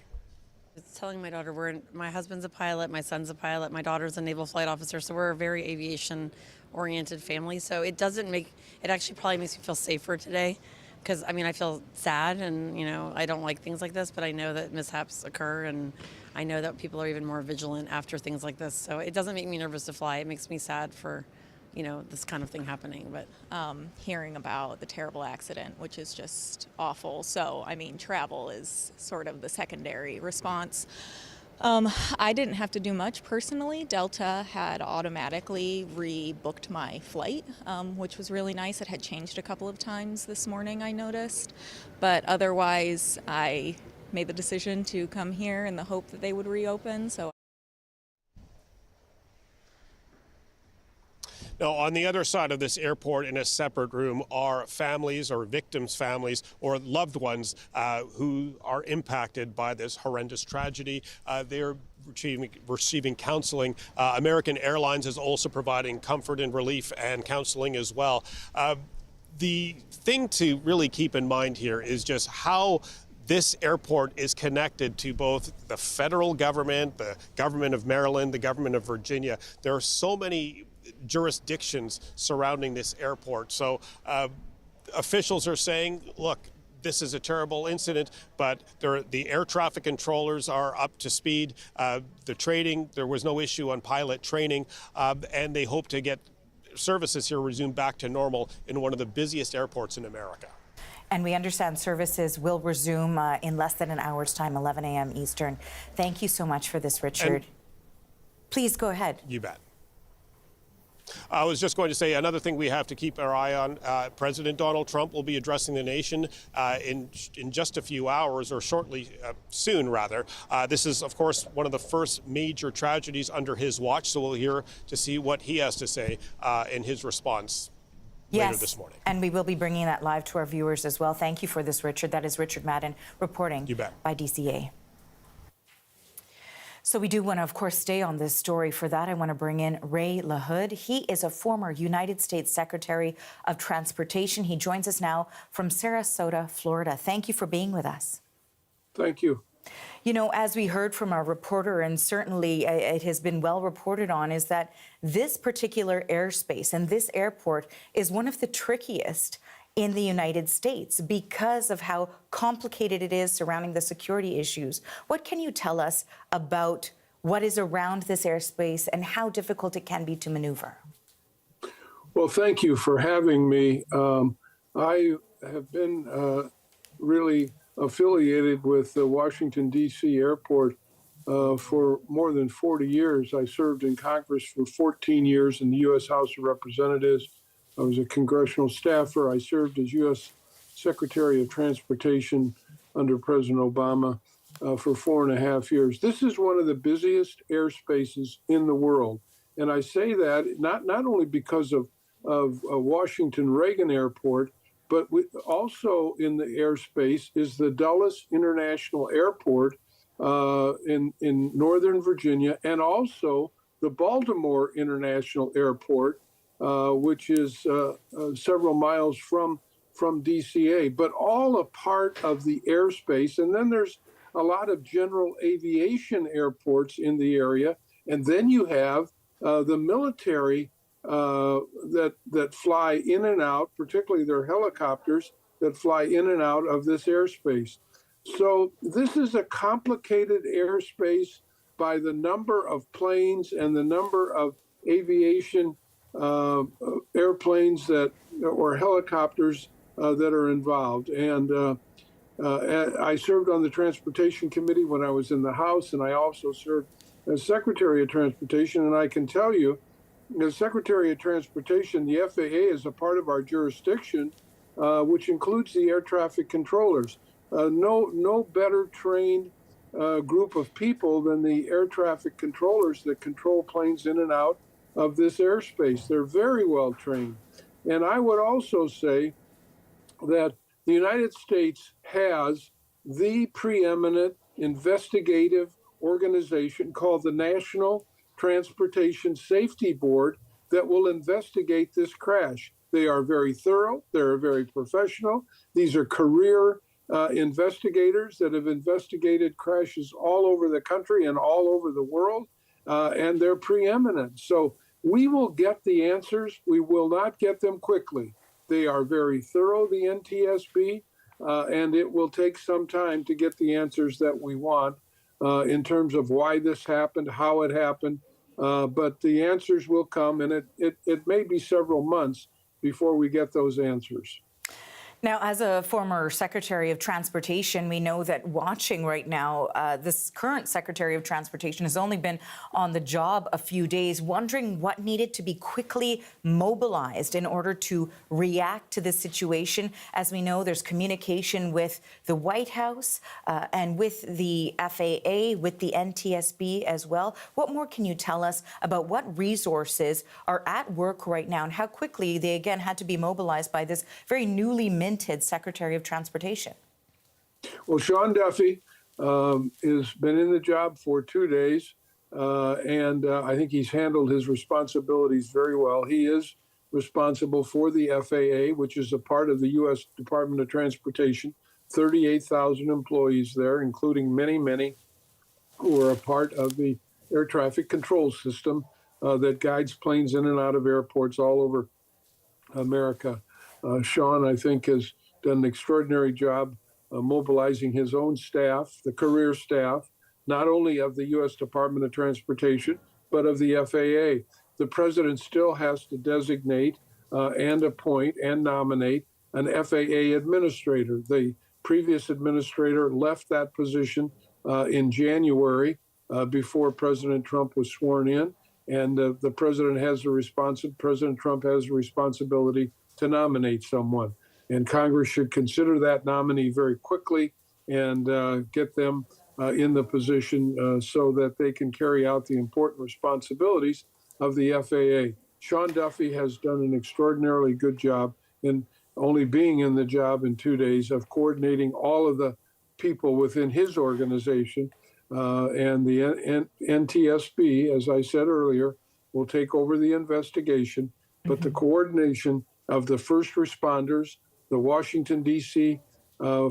It's telling my daughter, my husband's a pilot, my son's a pilot, my daughter's a naval flight officer, so we're a very aviation-oriented family. So it actually probably makes me feel safer today, because I mean, I feel sad, and I don't like things like this, but I know that mishaps occur, and I know that people are even more vigilant after things like this. So it doesn't make me nervous to fly. It makes me sad for this kind of thing happening. But hearing about the terrible accident, which is just awful. So, I mean, travel is sort of the secondary response. I didn't have to do much personally. Delta had automatically rebooked my flight, which was really nice. It had changed a couple of times this morning, I noticed. But otherwise, I made the decision to come here in the hope that they would reopen. So. Now, on the other side of this airport in a separate room are families or victims' families or loved ones who are impacted by this horrendous tragedy. They're receiving counseling. American Airlines is also providing comfort and relief and counseling as well. The thing to really keep in mind here is just how this airport is connected to both the federal government, the government of Maryland, the government of Virginia. There are so many jurisdictions surrounding this airport. So officials are saying, look, this is a terrible incident, but the air traffic controllers are up to speed. The training, there was no issue on pilot training, and they hope to get services here resumed back to normal in one of the busiest airports in America. And we understand services will resume in less than an hour's time, 11 a.m. Eastern. Thank you so much for this, Richard. Please go ahead. You bet. I was just going to say another thing we have to keep our eye on. President Donald Trump will be addressing the nation in just a few hours, or soon rather. This is, of course, one of the first major tragedies under his watch, so we'll hear to see what he has to say in his response later this morning. And we will be bringing that live to our viewers as well. Thank you for this, Richard. That is Richard Madden reporting by DCA. So we do want to, of course, stay on this story. For that, I want to bring in Ray LaHood. He is a former United States Secretary of Transportation. He joins us now from Sarasota, Florida. Thank you for being with us. Thank you. You know, as we heard from our reporter, and certainly it has been well reported on, is that this particular airspace and this airport is one of the trickiest in the United States because of how complicated it is surrounding the security issues. What can you tell us about what is around this airspace and how difficult it can be to maneuver? Well, thank you for having me. I have been really affiliated with the Washington, D.C. airport for more than 40 years. I served in Congress for 14 years in the U.S. House of Representatives. I was a congressional staffer. I served as U.S. Secretary of Transportation under President Obama for 4.5 years. This is one of the busiest airspaces in the world. And I say that not only because of Washington Reagan Airport, but also in the airspace is the Dulles International Airport in Northern Virginia, and also the Baltimore International Airport, which is several miles from DCA, but all a part of the airspace. And then there's a lot of general aviation airports in the area. And then you have the military that fly in and out, particularly their helicopters that fly in and out of this airspace. So this is a complicated airspace by the number of planes and the number of aviation airplanes or helicopters that are involved. And I served on the Transportation Committee when I was in the House, and I also served as Secretary of Transportation. And I can tell you, as Secretary of Transportation, the FAA is a part of our jurisdiction, which includes the air traffic controllers. No better trained group of people than the air traffic controllers that control planes in and out of this airspace. They're very well trained. And I would also say that the United States has the preeminent investigative organization called the National Transportation Safety Board that will investigate this crash. They are very thorough, they're very professional. These are career investigators that have investigated crashes all over the country and all over the world, and they're preeminent. So we will get the answers. We will not get them quickly. They are very thorough, the NTSB, and it will take some time to get the answers that we want in terms of why this happened, how it happened. But the answers will come, and it may be several months before we get those answers. Now, as a former Secretary of Transportation, we know that watching right now, this current Secretary of Transportation has only been on the job a few days, wondering what needed to be quickly mobilized in order to react to this situation. As we know, there's communication with the White House and with the FAA, with the NTSB as well. What more can you tell us about what resources are at work right now and how quickly they again had to be mobilized by this very newly minted Secretary of Transportation? Well, Sean Duffy has been in the job for 2 days, and I think he's handled his responsibilities very well. He is responsible for the FAA, which is a part of the U.S. Department of Transportation, 38,000 employees there, including many, many who are a part of the air traffic control system that guides planes in and out of airports all over America. Sean, I think, has done an extraordinary job mobilizing his own staff, the career staff, not only of the U.S. Department of Transportation, but of the FAA. The president still has to designate and appoint and nominate an FAA administrator. The previous administrator left that position in January before President Trump was sworn in, and the president has President Trump has a responsibility to nominate someone. And Congress should consider that nominee very quickly and get them in the position so that they can carry out the important responsibilities of the FAA. Sean Duffy has done an extraordinarily good job in only being in the job in 2 days of coordinating all of the people within his organization. And the NTSB, as I said earlier, will take over the investigation, but the coordination of the first responders, the Washington, D.C.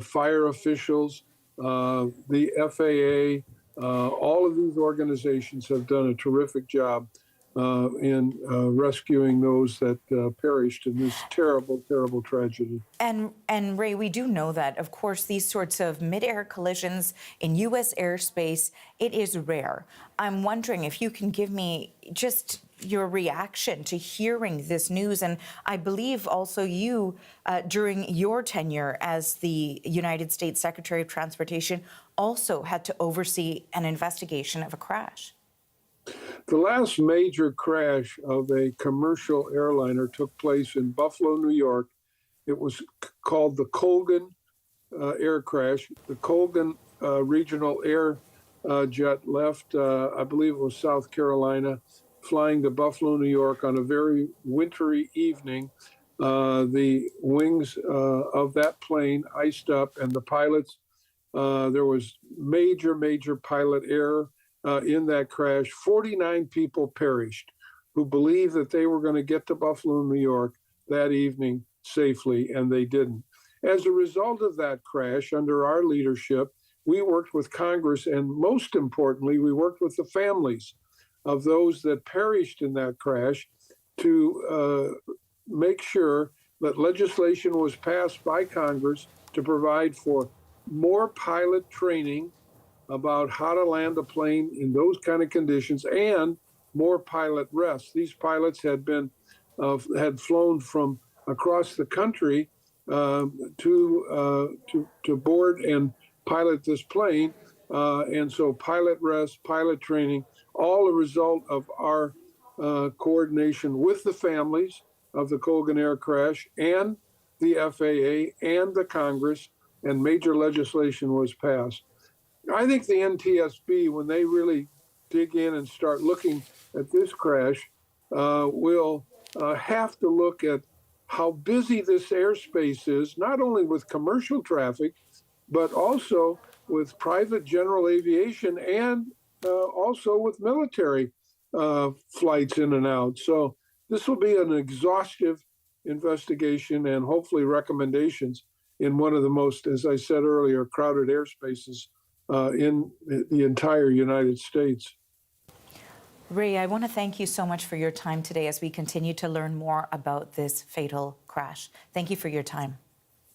Fire officials, the FAA, all of these organizations have done a terrific job in rescuing those that perished in this terrible, terrible tragedy. And Ray, we do know that, of course, these sorts of mid-air collisions in U.S. airspace, it is rare. I'm wondering if you can give me just your reaction to hearing this news. And I believe also you, during your tenure as the United States Secretary of Transportation, also had to oversee an investigation of a crash. The last major crash of a commercial airliner took place in Buffalo, New York. It was called the Colgan air crash. The Colgan regional air jet left, I believe it was South Carolina, flying to Buffalo, New York on a very wintry evening. The wings of that plane iced up, and the pilots, there was major pilot error in that crash. 49 people perished who believed that they were going to get to Buffalo, New York that evening safely, and they didn't. As a result of that crash, under our leadership, we worked with Congress, and most importantly, we worked with the families of those that perished in that crash to make sure that legislation was passed by Congress to provide for more pilot training about how to land a plane in those kind of conditions and more pilot rest. These pilots had flown from across the country to board and pilot this plane, and so pilot rest, pilot training, all a result of our coordination with the families of the Colgan air crash and the FAA and the Congress, and major legislation was passed. I think the NTSB, when they really dig in and start looking at this crash, will have to look at how busy this airspace is, not only with commercial traffic, but also with private general aviation and also with military flights in and out. So this will be an exhaustive investigation and hopefully recommendations in one of the most, as I said earlier, crowded airspaces in the entire United States. Ray, I want to thank you so much for your time today as we continue to learn more about this fatal crash. Thank you for your time.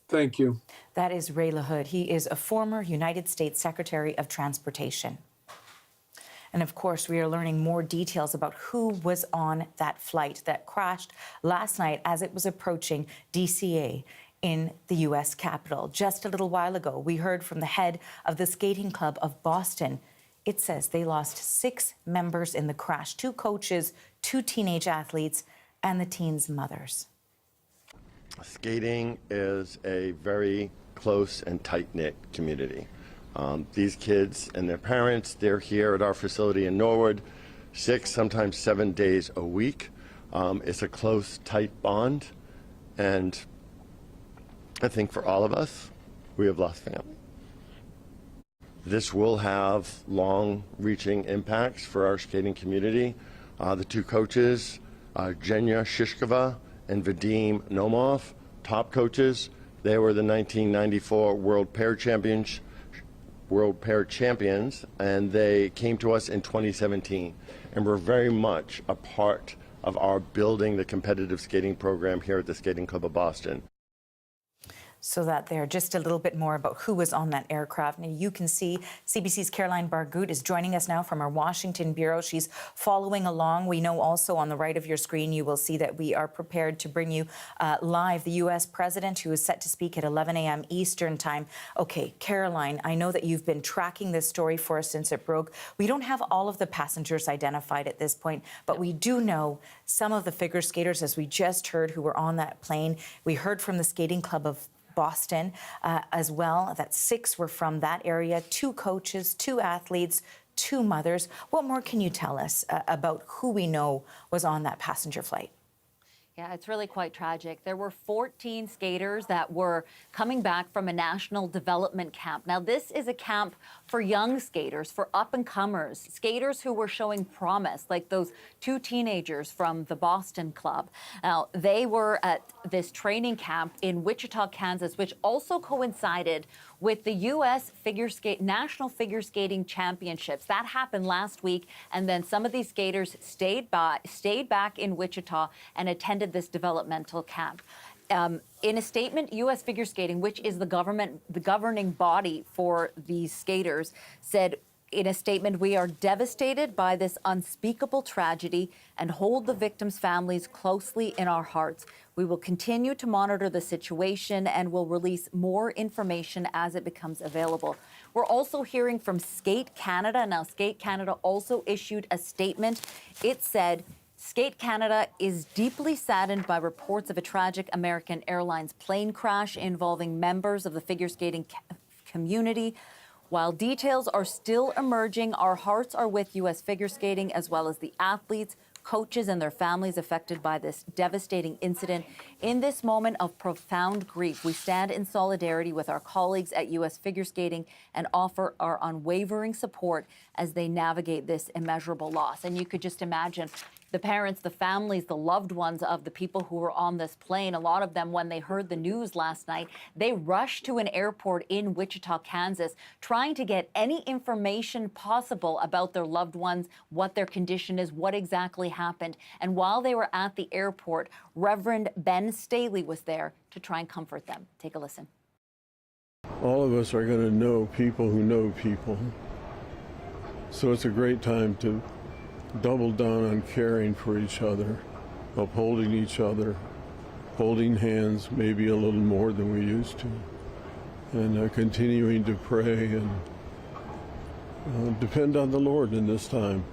Thank you. That is Ray LaHood. He is a former United States Secretary of Transportation. And of course, we are learning more details about who was on that flight that crashed last night as it was approaching DCA in the U.S. Capitol. Just a little while ago, we heard from the head of the Skating Club of Boston. It says they lost 6 members in the crash, 2 coaches, 2 teenage athletes, and the teens' mothers. Skating is a very close and tight-knit community. These kids and their parents, they're here at our facility in Norwood 6, sometimes 7 days a week. It's a close, tight bond, and I think for all of us, we have lost family. This will have long-reaching impacts for our skating community. The 2 coaches, Zhenya Shishkova and Vadim Nomov, top coaches. They were the 1994 World Pair Champions, and they came to us in 2017, and were very much a part of our building the competitive skating program here at the Skating Club of Boston. So that there, just a little bit more about who was on that aircraft. Now, you can see CBC's Caroline Bargout is joining us now from our Washington bureau. She's following along. We know also on the right of your screen, you will see that we are prepared to bring you live the U.S. president, who is set to speak at 11 a.m. Eastern time. Okay, Caroline, I know that you've been tracking this story for us since it broke. We don't have all of the passengers identified at this point, but we do know some of the figure skaters, as we just heard, who were on that plane. We heard from the Skating Club of Boston as well, that 6 were from that area, 2 coaches, 2 athletes, 2 mothers. What more can you tell us about who we know was on that passenger flight? Yeah, it's really quite tragic. There were 14 skaters that were coming back from a national development camp. Now, this is a camp for young skaters, for up-and-comers, skaters who were showing promise, like those 2 teenagers from the Boston Club. Now, they were at this training camp in Wichita, Kansas, which also coincided with the U.S. National Figure Skating Championships. That happened last week, and then some of these skaters stayed back in Wichita and attended this developmental camp. In a statement, U.S. Figure Skating, which is the governing body for these skaters, said in a statement, "We are devastated by this unspeakable tragedy and hold the victims' families closely in our hearts. We will continue to monitor the situation and will release more information as it becomes available." We're also hearing from Skate Canada. Now, Skate Canada also issued a statement. It said, Skate Canada is deeply saddened by reports of a tragic American Airlines plane crash involving members of the figure skating community. While details are still emerging, our hearts are with U.S. figure skating as well as the athletes, coaches, and their families affected by this devastating incident. In this moment of profound grief, we stand in solidarity with our colleagues at U.S. Figure Skating and offer our unwavering support as they navigate this immeasurable loss. And you could just imagine the parents, the families, the loved ones of the people who were on this plane. A lot of them, when they heard the news last night, they rushed to an airport in Wichita, Kansas, trying to get any information possible about their loved ones, what their condition is, what exactly happened. And while they were at the airport, Reverend Ben Staley was there to try and comfort them. Take a listen. All of us are going to know people who know people. So it's a great time to double down on caring for each other, upholding each other, holding hands maybe a little more than we used to, and continuing to pray and depend on the Lord in this time.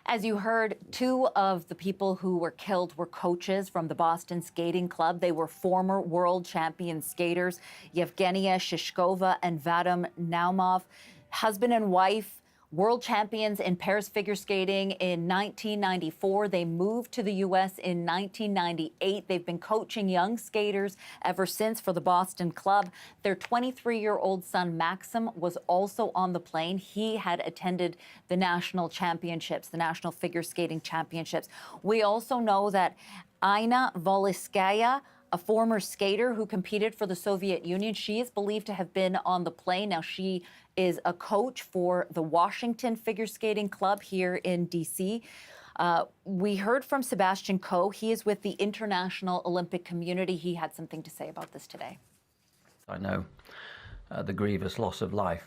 As you heard, 2 of the people who were killed were coaches from the Boston Skating Club. They were former world champion skaters, Yevgenia Shishkova and Vadim Naumov. Husband and wife world champions in pairs figure skating in 1994. They moved to the U.S. in 1998. They've been coaching young skaters ever since for the Boston club. Their 23-year-old son, Maxim, was also on the plane. He had attended the national championships, the national figure skating championships. We also know that Aina Voliskaya, a former skater who competed for the Soviet Union, she is believed to have been on the plane. Now, she is a coach for the Washington Figure Skating Club here in D.C. We heard from Sebastian Coe. He is with the International Olympic Community. He had something to say about this today. I know the grievous loss of life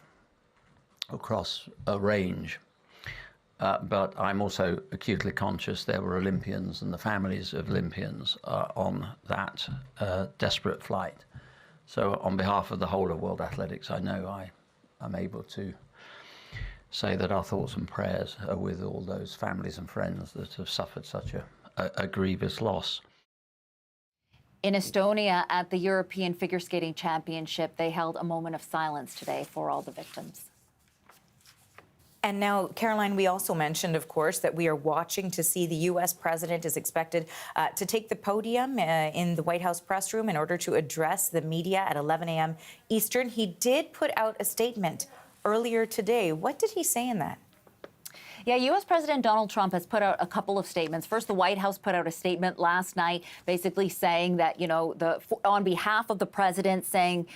across a range, but I'm also acutely conscious there were Olympians and the families of Olympians on that desperate flight. So on behalf of the whole of World Athletics, I know I'm able to say that our thoughts and prayers are with all those families and friends that have suffered such a grievous loss. In Estonia, at the European Figure Skating Championship, they held a moment of silence today for all the victims. And now, Caroline, we also mentioned, of course, that we are watching to see the U.S. president is expected to take the podium in the White House press room in order to address the media at 11 a.m. Eastern. He did put out a statement earlier today. What did he say in that? Yeah, U.S. President Donald Trump has put out a couple of statements. First, the White House put out a statement last night basically saying that, on behalf of the president, saying,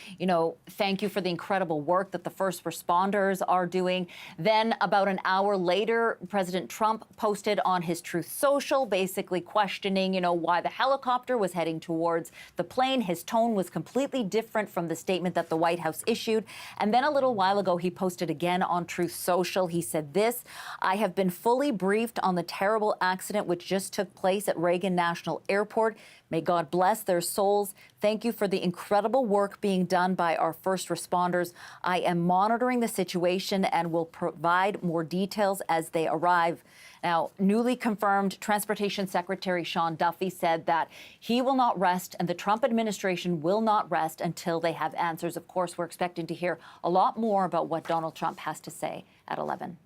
thank you for the incredible work that the first responders are doing. Then about an hour later, President Trump posted on his Truth Social, basically questioning, why the helicopter was heading towards the plane. His tone was completely different from the statement that the White House issued. And then a little while ago, he posted again on Truth Social. He said this: I have been fully briefed on the terrible accident which just took place at Reagan National Airport. May God bless their souls. Thank you for the incredible work being done by our first responders. I am monitoring the situation and will provide more details as they arrive. Now, newly confirmed Transportation Secretary Sean Duffy said that he will not rest and the Trump administration will not rest until they have answers. Of course, we're expecting to hear a lot more about what Donald Trump has to say at 11.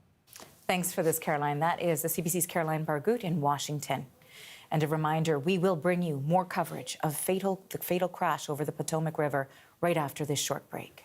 Thanks for this, Caroline. That is the CBC's Caroline Bargut in Washington. And a reminder, we will bring you more coverage of the fatal crash over the Potomac River right after this short break.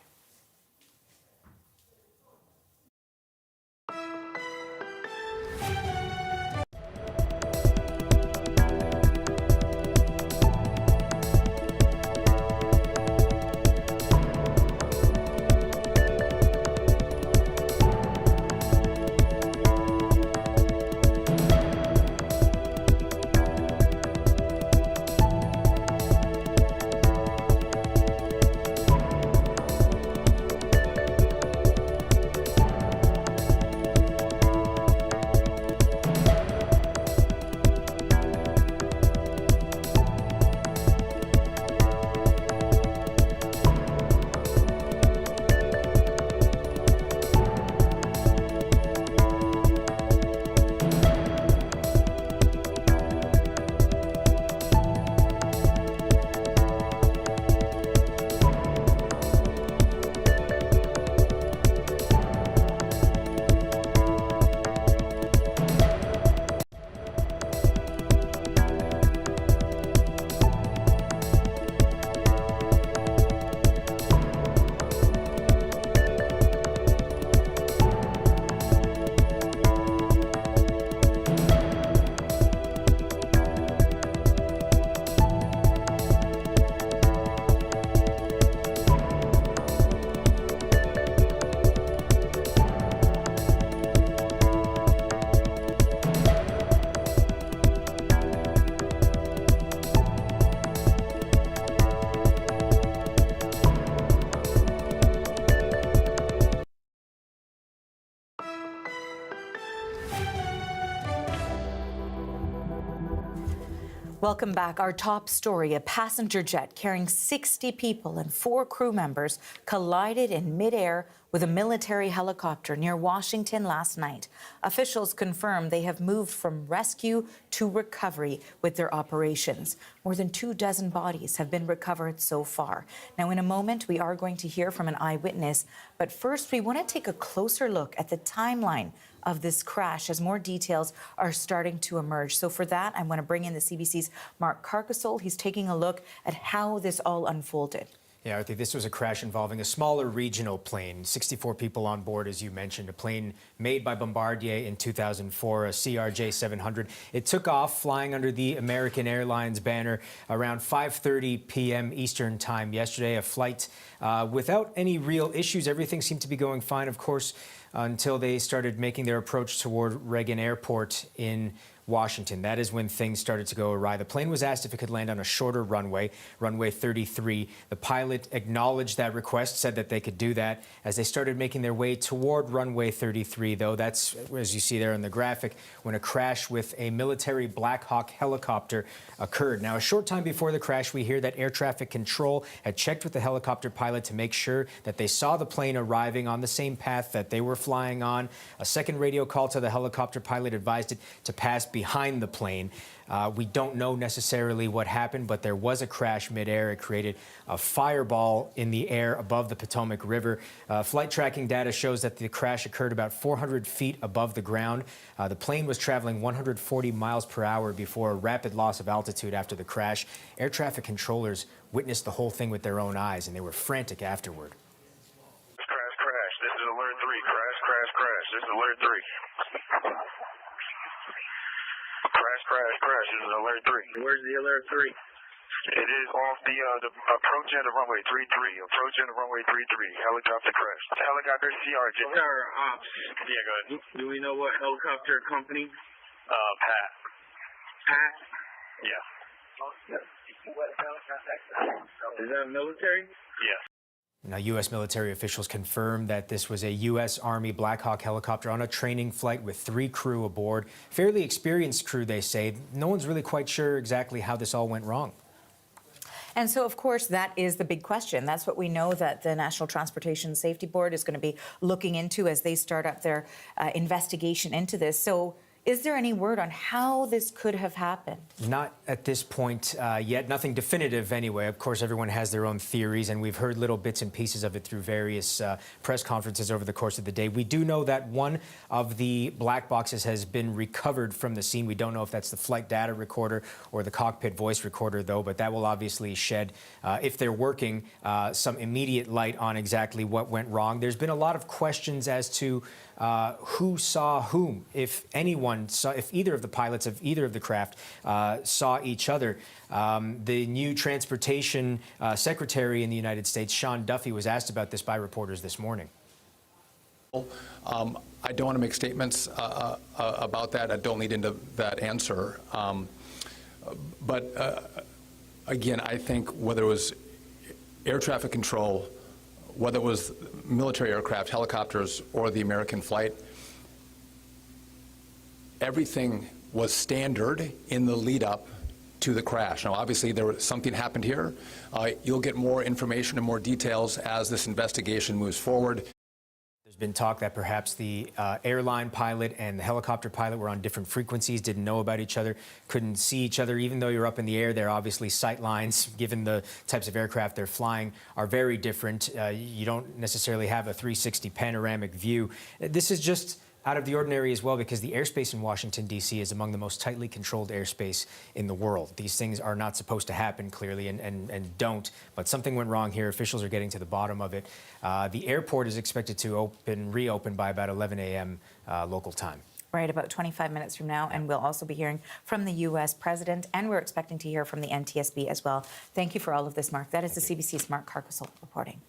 Welcome back. Our top story, a passenger jet carrying 60 people and 4 crew members collided in midair with a military helicopter near Washington last night. Officials confirm they have moved from rescue to recovery with their operations. More than 24 bodies have been recovered so far. Now, in a moment, we are going to hear from an eyewitness, but first we want to take a closer look at the timeline of this crash as more details are starting to emerge. So for that, I want to bring in the CBC's Mark Carcasole. He's taking a look at how this all unfolded. Yeah, Arthur, this was a crash involving a smaller regional plane, 64 people on board, as you mentioned, a plane made by Bombardier in 2004, a CRJ-700. It took off flying under the American Airlines banner around 5:30 p.m. Eastern time yesterday, a flight without any real issues. Everything seemed to be going fine, of course, until they started making their approach toward Reagan Airport in Washington. That is when things started to go awry. The plane was asked if it could land on a shorter runway, runway 33. The pilot acknowledged that request, said that they could do that. As they started making their way toward runway 33, though, that's, as you see there in the graphic, when a crash with a military Black Hawk helicopter occurred. Now, a short time before the crash, we hear that air traffic control had checked with the helicopter pilot to make sure that they saw the plane arriving on the same path that they were flying on. A second radio call to the helicopter pilot advised it to pass behind the plane. We don't know necessarily what happened, but there was a crash midair. It created a fireball in the air above the Potomac River. Flight tracking data shows that the crash occurred about 400 feet above the ground. The plane was traveling 140 miles per hour before a rapid loss of altitude after the crash. Air traffic controllers witnessed the whole thing with their own eyes, and they were frantic afterward. Crash. This is alert 3. Crash. This is alert 3. Crash. This is alert 3. Where's the alert 3? It is off the approach end of runway 33. Approach end of runway 33. Helicopter crash. Helicopter CRJ. Our ops. Yeah, go ahead. Do we know what helicopter company? Pat. Pat? Yeah. Is that military? Yes. Now, U.S. military officials confirmed that this was a U.S. Army Black Hawk helicopter on a training flight with 3 crew aboard. Fairly experienced crew, they say. No one's really quite sure exactly how this all went wrong. And so, of course, that is the big question. That's what we know that the National Transportation Safety Board is going to be looking into as they start up their investigation into this. So is there any word on how this could have happened? Not at this point yet. Nothing definitive anyway. Of course, everyone has their own theories, and we've heard little bits and pieces of it through various press conferences over the course of the day. We do know that one of the black boxes has been recovered from the scene. We don't know if that's the flight data recorder or the cockpit voice recorder, though, but that will obviously shed, if they're working, some immediate light on exactly what went wrong. There's been a lot of questions as to who saw whom, if anyone saw, if either of the pilots of either of the craft saw each other. The new transportation secretary in the United States, Sean Duffy, was asked about this by reporters this morning. I don't want to make statements about that. I don't lead into that answer. But again, I think whether it was air traffic control, whether it was military aircraft, helicopters, or the American flight, everything was standard in the lead up to the crash. Now, obviously, something happened here. You'll get more information and more details as this investigation moves forward. There's been talk that perhaps the airline pilot and the helicopter pilot were on different frequencies, didn't know about each other, couldn't see each other. Even though you're up in the air, there are obviously sight lines, given the types of aircraft they're flying, are very different. You don't necessarily have a 360 panoramic view. This is just out of the ordinary as well, because the airspace in Washington, D.C. is among the most tightly controlled airspace in the world. These things are not supposed to happen, clearly, and don't. But something went wrong here. Officials are getting to the bottom of it. The airport is expected to reopen by about 11 a.m. Local time. Right, about 25 minutes from now, and we'll also be hearing from the U.S. President, and we're expecting to hear from the NTSB as well. Thank you for all of this, Mark. That is the CBC's Mark Carcasole reporting.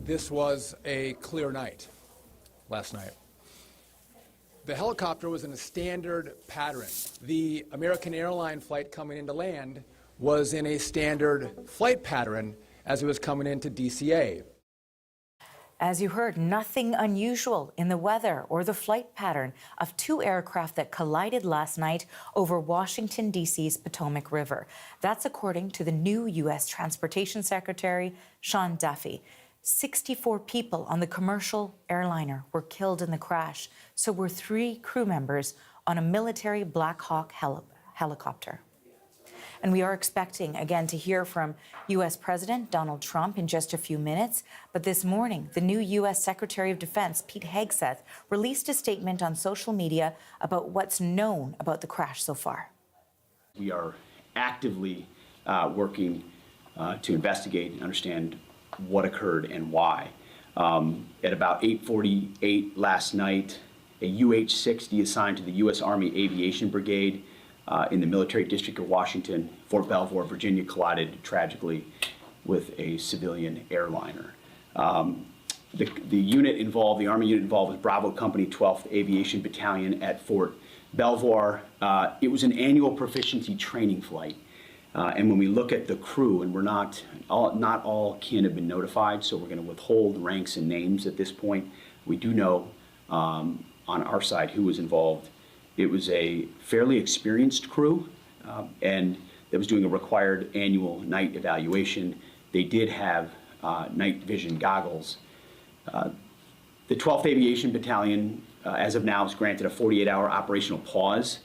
this was a clear night last night. The helicopter was in a standard pattern. The American airline flight coming into land was in a standard flight pattern as it was coming into DCA. As you heard, nothing unusual in the weather or the flight pattern of two aircraft that collided last night over Washington, D.C.'s Potomac River. That's according to the new U.S. Transportation Secretary, Sean Duffy. 64 people on the commercial airliner were killed in the crash. So were 3 crew members on a military Black Hawk helicopter. And we are expecting, again, to hear from U.S. President Donald Trump in just a few minutes. But this morning, the new U.S. Secretary of Defense, Pete Hegseth, released a statement on social media about what's known about the crash so far. We are actively working to investigate and understand what occurred and why. At about 8:48 last night, a UH-60 assigned to the U.S. Army Aviation Brigade in the Military District of Washington, Fort Belvoir, Virginia, collided tragically with a civilian airliner. The unit involved, the Army unit involved, was Bravo Company 12th Aviation Battalion at Fort Belvoir. It was an annual proficiency training flight. And when we look at the crew, and not all kin have been notified, so we're going to withhold ranks and names at this point. We do know on our side who was involved. It was a fairly experienced crew, and that was doing a required annual night evaluation. They did have night vision goggles. The 12th Aviation Battalion, as of now, is granted a 48-hour operational pause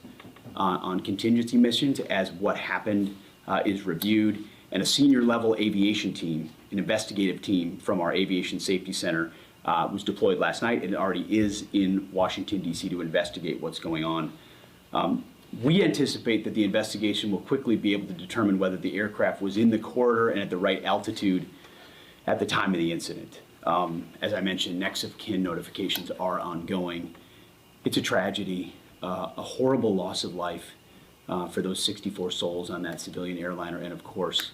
on contingency missions as what happened is reviewed, and a senior level aviation team, an investigative team from our Aviation Safety Center was deployed last night and already is in Washington, D.C. to investigate what's going on. We anticipate that the investigation will quickly be able to determine whether the aircraft was in the corridor and at the right altitude at the time of the incident. As I mentioned, next of kin notifications are ongoing. It's a tragedy, a horrible loss of life for those 64 souls on that civilian airliner, and of course,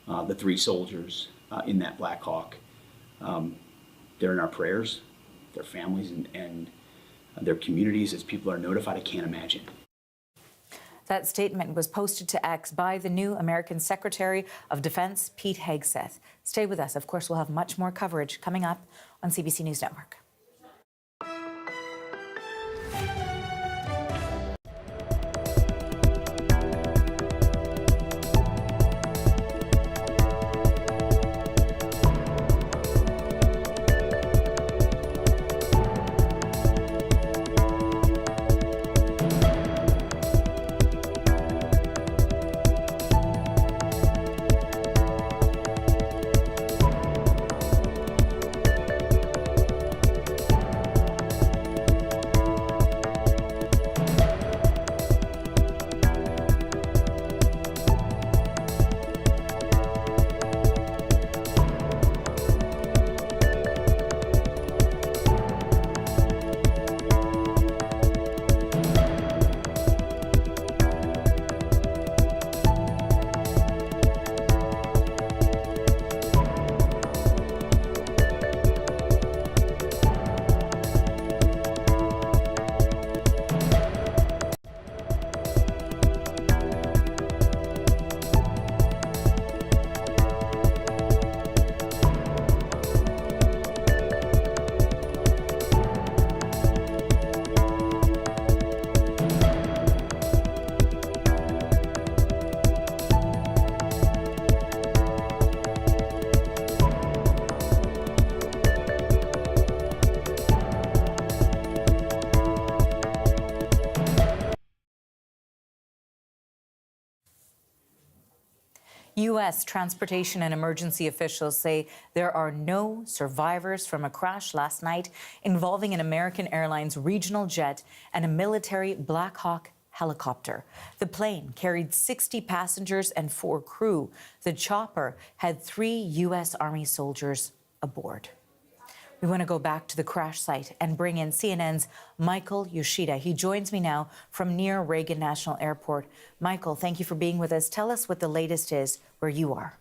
the 3 soldiers in that Black Hawk. They're in our prayers, their families and their communities. As people are notified, I can't imagine. That statement was posted to X by the new American Secretary of Defense, Pete Hegseth. Stay with us. Of course, we'll have much more coverage coming up on CBC News Network. U.S. transportation and emergency officials say there are no survivors from a crash last night involving an American Airlines regional jet and a military Black Hawk helicopter. The plane carried 60 passengers and 4 crew. The chopper had 3 U.S. Army soldiers aboard. We want to go back to the crash site and bring in CNN's Michael Yoshida. He joins me now from near Reagan National Airport. Michael, thank you for being with us. Tell us what the latest is where you are.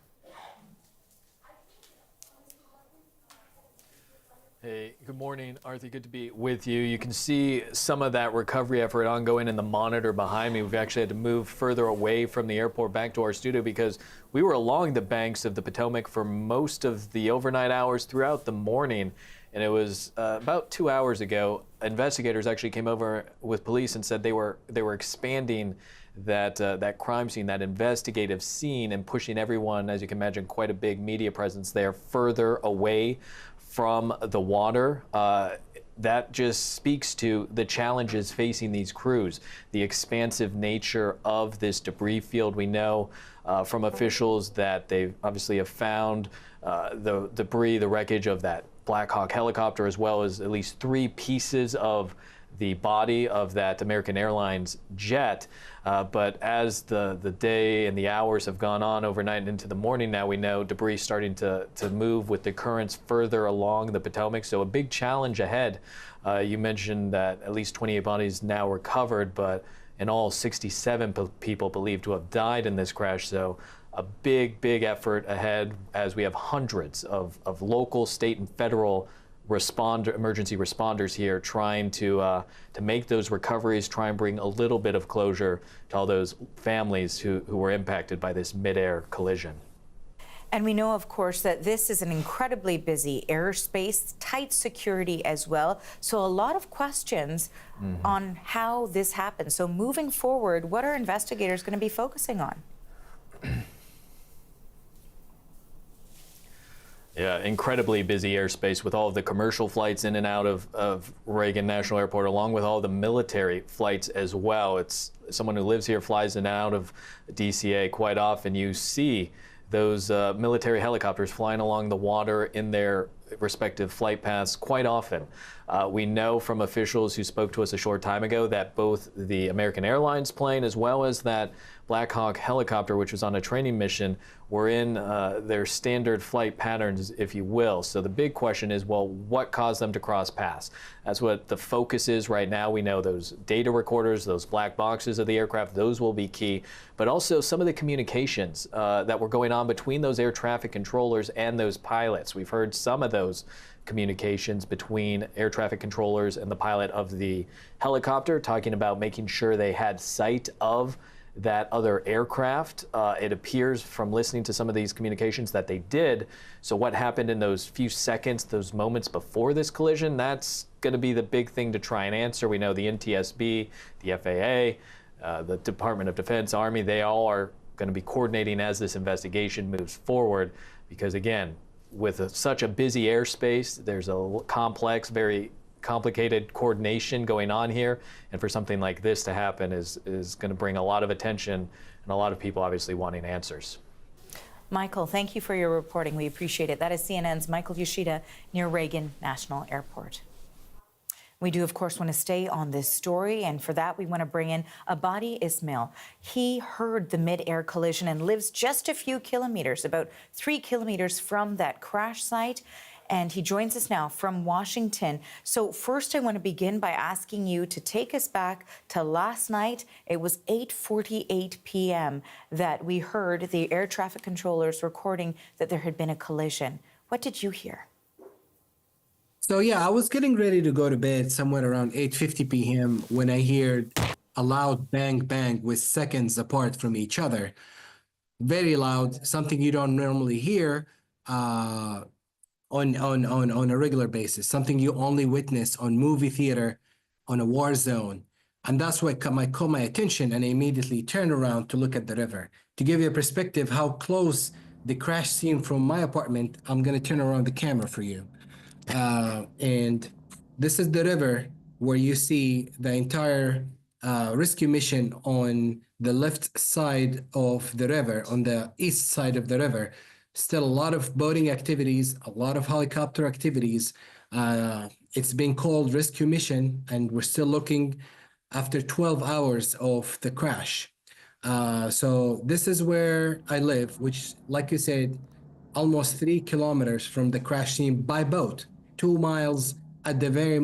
Hey, good morning, Arthur. Good to be with you. You can see some of that recovery effort ongoing in the monitor behind me. We've actually had to move further away from the airport back to our studio because we were along the banks of the Potomac for most of the overnight hours throughout the morning. And it was about 2 hours ago, investigators actually came over with police and said they were expanding that crime scene, that investigative scene, and pushing everyone, as you can imagine, quite a big media presence there, further away from the water. That just speaks to the challenges facing these crews, the expansive nature of this debris field. We know from officials that they obviously have found the debris, the wreckage of that Black Hawk helicopter, as well as at least 3 pieces of the body of that American Airlines jet. But as the day and the hours have gone on overnight and into the morning, now we know debris starting to move with the currents further along the Potomac. So a big challenge ahead. You mentioned that at least 28 bodies now recovered, but in all 67 people believed to have died in this crash. So a big effort ahead as we have hundreds of local, state, and federal emergency responders here trying to make those recoveries, try and bring a little bit of closure to all those families who were impacted by this midair collision. And we know, of course, that this is an incredibly busy airspace, tight security as well. So a lot of questions on how this happened. So moving forward, what are investigators going to be focusing on? Yeah, incredibly busy airspace with all of the commercial flights in and out of Reagan National Airport, along with all the military flights as well. It's someone who lives here, flies in and out of DCA quite often. You see those military helicopters flying along the water in their respective flight paths quite often. We know from officials who spoke to us a short time ago that both the American Airlines plane as well as that Black Hawk helicopter, which was on a training mission, were in their standard flight patterns, if you will. So the big question is, well, what caused them to cross paths? That's what the focus is right now. We know those data recorders, those black boxes of the aircraft, those will be key. But also some of the communications that were going on between those air traffic controllers and those pilots. We've heard some of those communications between air traffic controllers and the pilot of the helicopter, talking about making sure they had sight of that other aircraft. It appears from listening to some of these communications that they did. So what happened in those few seconds, those moments before this collision, that's going to be the big thing to try and answer. We know the NTSB, the FAA, the Department of Defense, Army, they all are going to be coordinating as this investigation moves forward, because again, with such a busy airspace, there's a complex, very complicated coordination going on here, and for something like this to happen is going to bring a lot of attention and a lot of people obviously wanting answers. Michael, thank you for your reporting. We appreciate it. That is CNN's Michael Wichita near Reagan National Airport. We do, of course, want to stay on this story, and for that we want to bring in Abadi Ismail. He heard the mid-air collision and lives just a few kilometers, about 3 kilometers from that crash site. And he joins us now from Washington. So first I want to begin by asking you to take us back to last night. It was 8:48 p.m. that we heard the air traffic controllers recording that there had been a collision. What did you hear? So yeah, I was getting ready to go to bed somewhere around 8:50 p.m. when I heard a loud bang bang with seconds apart from each other. Very loud, something you don't normally hear on a regular basis, something you only witness on movie theater on a war zone. And that's what caught my attention, and I immediately turned around to look at the river. To give you a perspective how close the crash scene from my apartment, I'm gonna turn around the camera for you. And this is the river where you see the entire rescue mission on the left side of the river, on the east side of the river. Still a lot of boating activities, a lot of helicopter activities. It's been called rescue mission, and we're still looking after 12 hours of the crash. So this is where I live, which, like you said, almost 3 kilometers from the crash scene by boat, 2 miles at the very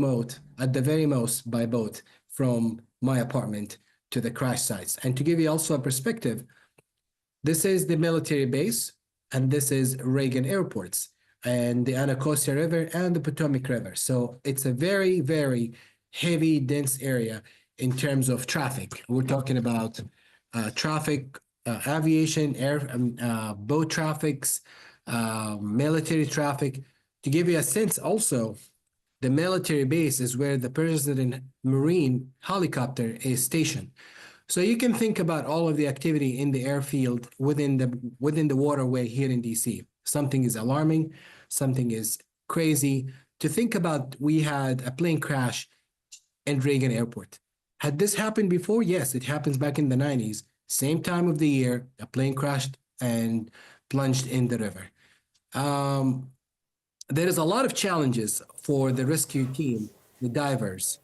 most by boat from my apartment to the crash sites. And to give you also a perspective, this is the military base, and this is Reagan Airports. and the Anacostia River and the Potomac River. So it's a very, very heavy, dense area in terms of traffic. We're talking about traffic, aviation, air, boat traffics, military traffic. To give you a sense also, the military base is where the President Marine helicopter is stationed. So you can think about all of the activity in the airfield within the waterway here in DC. Something is alarming, something is crazy. To think about, we had a plane crash in Reagan Airport. Had this happened before? Yes, it happens back in the 90s. Same time of the year, a plane crashed and plunged in the river. There is a lot of challenges for the rescue team, the divers,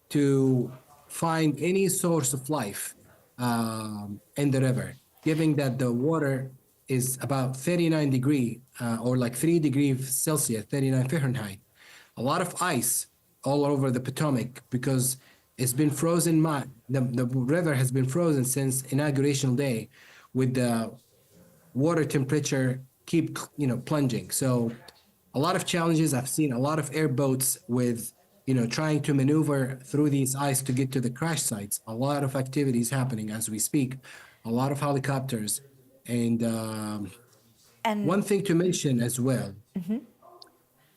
to find any source of life in the river, given that the water is about 39 degree or like 3 degrees Celsius, 39 Fahrenheit. A lot of ice all over the Potomac because it's been frozen. The river has been frozen since inauguration day, with the water temperature keep plunging. So a lot of challenges. I've seen a lot of airboats with trying to maneuver through these ice to get to the crash sites. A lot of activities happening as we speak. A lot of helicopters, and one thing to mention as well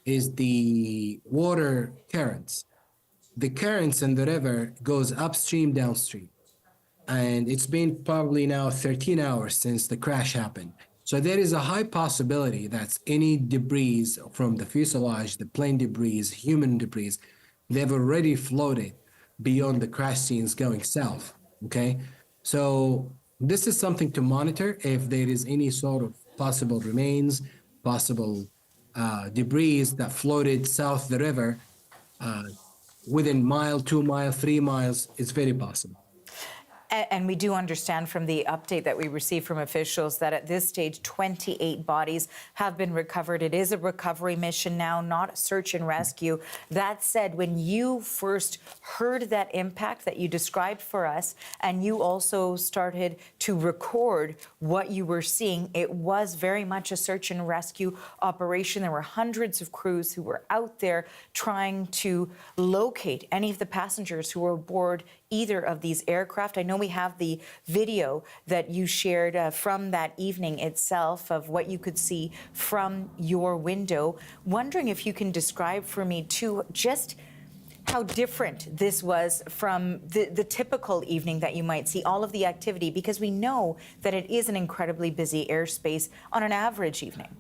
is the water currents. The currents in the river goes upstream, downstream. And it's been probably now 13 hours since the crash happened. So there is a high possibility that any debris from the fuselage, the plane debris, human debris, they've already floated beyond the crash scenes going south, okay? So this is something to monitor if there is any sort of possible remains, possible debris that floated south the river within mile, 2 miles, 3 miles. It's very possible. And we do understand from the update that we received from officials that at this stage, 28 bodies have been recovered. It is a recovery mission now, not search and rescue. That said, when you first heard that impact that you described for us, and you also started to record what you were seeing, it was very much a search and rescue operation. There were hundreds of crews who were out there trying to locate any of the passengers who were aboard either of these aircraft. I know we have the video that you shared from that evening itself of what you could see from your window. Wondering if you can describe for me too just how different this was from the typical evening that you might see, all of the activity, because we know that it is an incredibly busy airspace on an average evening.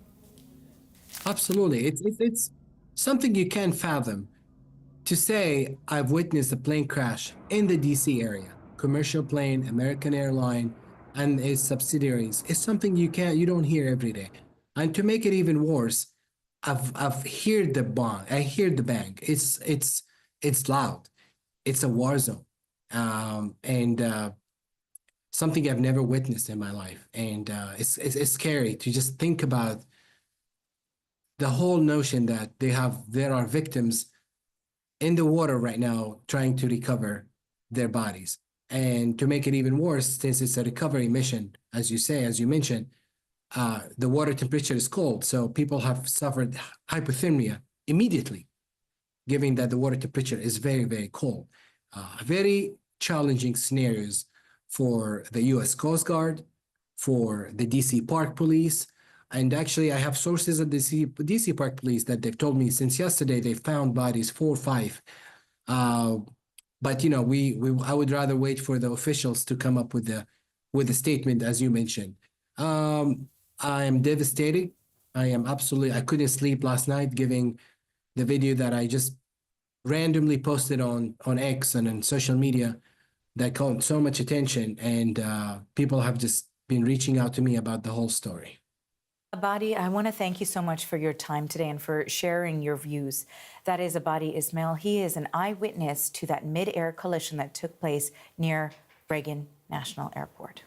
Absolutely. It's something you can't fathom. To say I've witnessed a plane crash in the DC area, commercial plane, American airline, and its subsidiaries, is something you don't hear every day. And to make it even worse, I've heard the bang. I hear the bang. It's loud. It's a war zone, and something I've never witnessed in my life. And it's scary to just think about the whole notion that there are victims in the water right now trying to recover their bodies. And to make it even worse, since it's a recovery mission, as you mentioned, the water temperature is cold. So people have suffered hypothermia immediately, given that the water temperature is very, very cold. Very challenging scenarios for the U.S. Coast Guard, for the DC Park Police. And actually, I have sources at the DC Park Police that they've told me since yesterday they found bodies 4 or 5. But I would rather wait for the officials to come up with the statement, as you mentioned. I am devastated. I couldn't sleep last night, given the video that I just randomly posted on X and on social media that caught so much attention, and people have just been reaching out to me about the whole story. Abadi, I want to thank you so much for your time today and for sharing your views. That is Abadi Ismail. He is an eyewitness to that mid-air collision that took place near Reagan National Airport.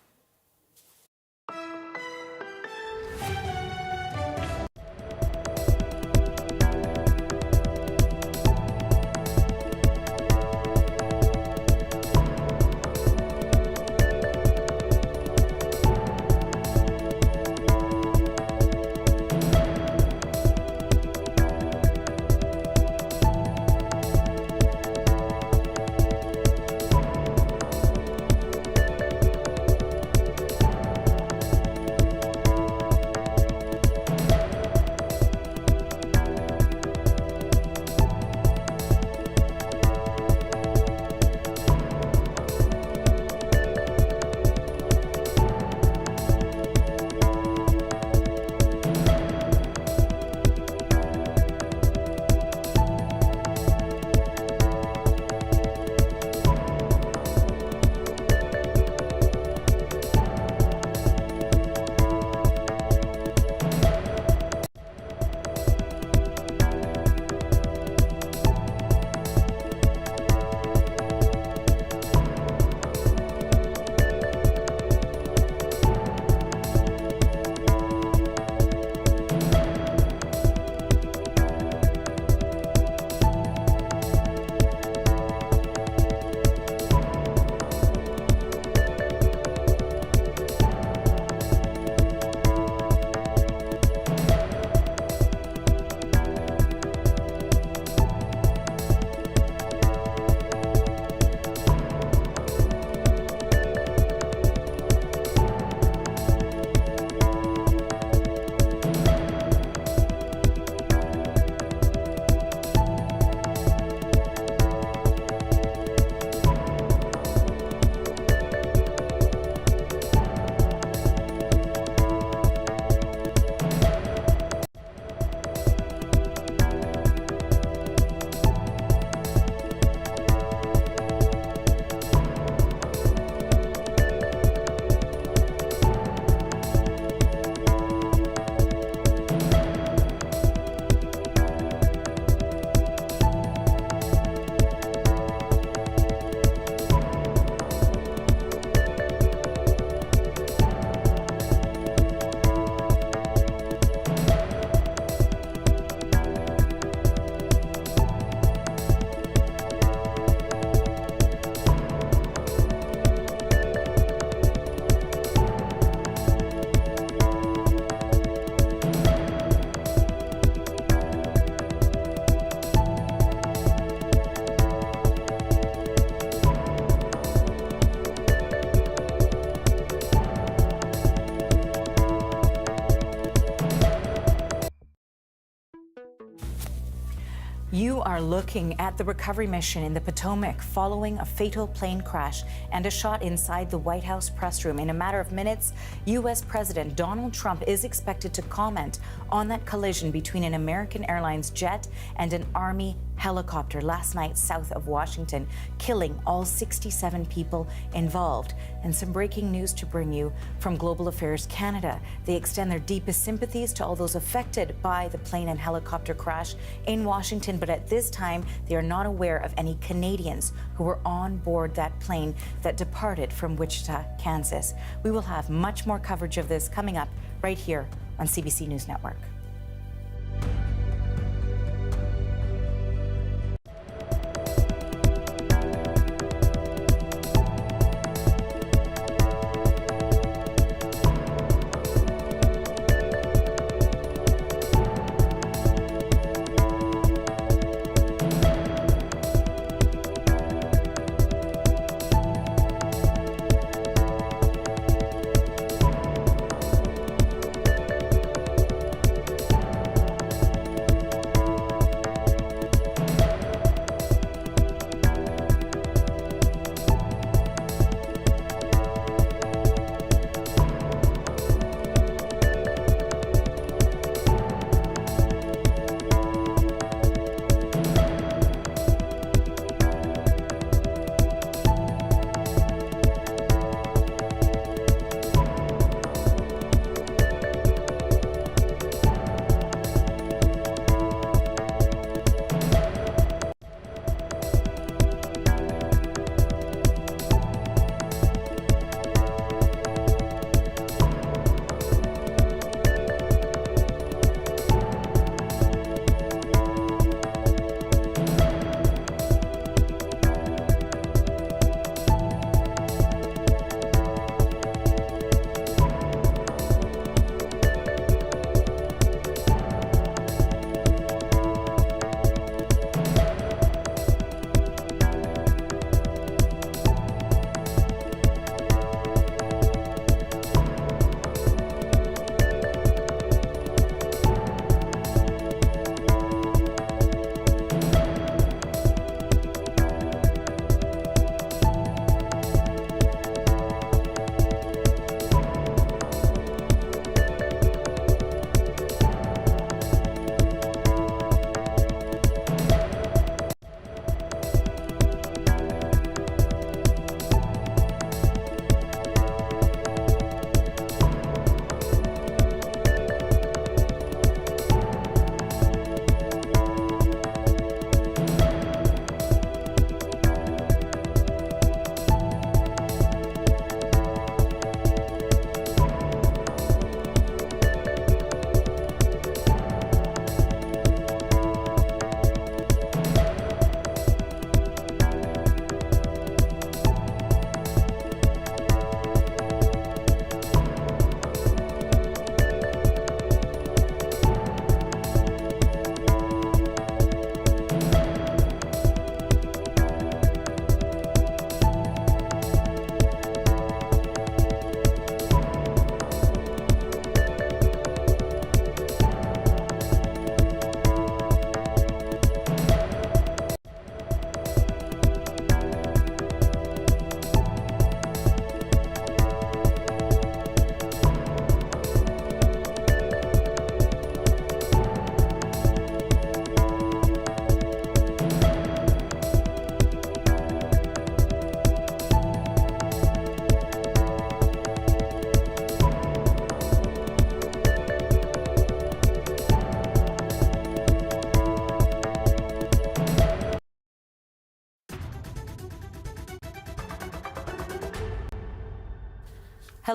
You are looking at the recovery mission in the Potomac following a fatal plane crash and a shot inside the White House press room. In a matter of minutes, U.S. President Donald Trump is expected to comment on that collision between an American Airlines jet and an Army helicopter last night south of Washington, killing all 67 people involved. And some breaking news to bring you from Global Affairs Canada. They extend their deepest sympathies to all those affected by the plane and helicopter crash in Washington, but at this time, they are not aware of any Canadians who were on board that plane that departed from Wichita, Kansas. We will have much more coverage of this coming up right here on CBC News Network.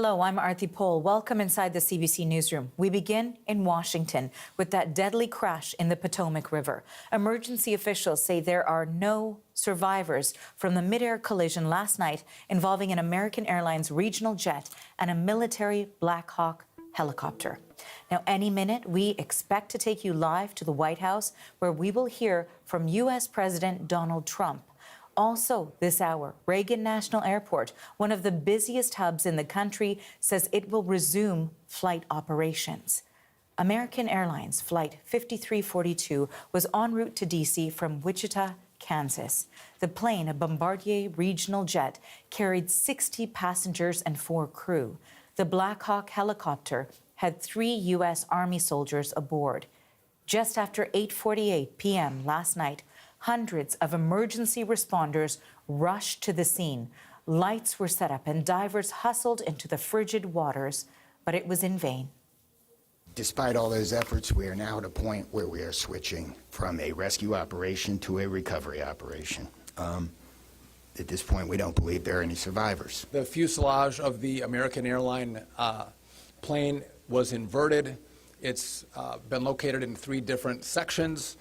Hello, I'm Arthi Pol. Welcome inside the CBC Newsroom. We begin in Washington with that deadly crash in the Potomac River. Emergency officials say there are no survivors from the Midair collision last night involving an American Airlines regional jet and a military Black Hawk helicopter. Now, any minute, we expect to take you live to the White House, where we will hear from U.S. President Donald Trump. Also this hour, Reagan National Airport, one of the busiest hubs in the country, says it will resume flight operations. American Airlines Flight 5342 was en route to D.C. from Wichita, Kansas. The plane, a Bombardier regional jet, carried 60 passengers and 4 crew. The Black Hawk helicopter had 3 U.S. Army soldiers aboard. Just after 8:48 p.m. last night, hundreds of emergency responders rushed to the scene. Lights were set up and divers hustled into the frigid waters, but it was in vain. Despite all those efforts, we are now at a point where we are switching from a rescue operation to a recovery operation. At this point, we don't believe there are any survivors. The fuselage of the American airline plane was inverted. It's been located in 3 different sections.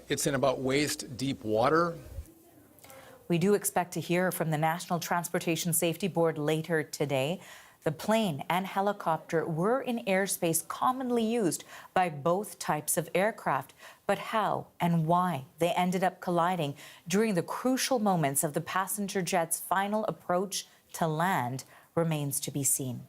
It's in about waist-deep water. We do expect to hear from the National Transportation Safety Board later today. The plane and helicopter were in airspace commonly used by both types of aircraft, but how and why they ended up colliding during the crucial moments of the passenger jet's final approach to land remains to be seen.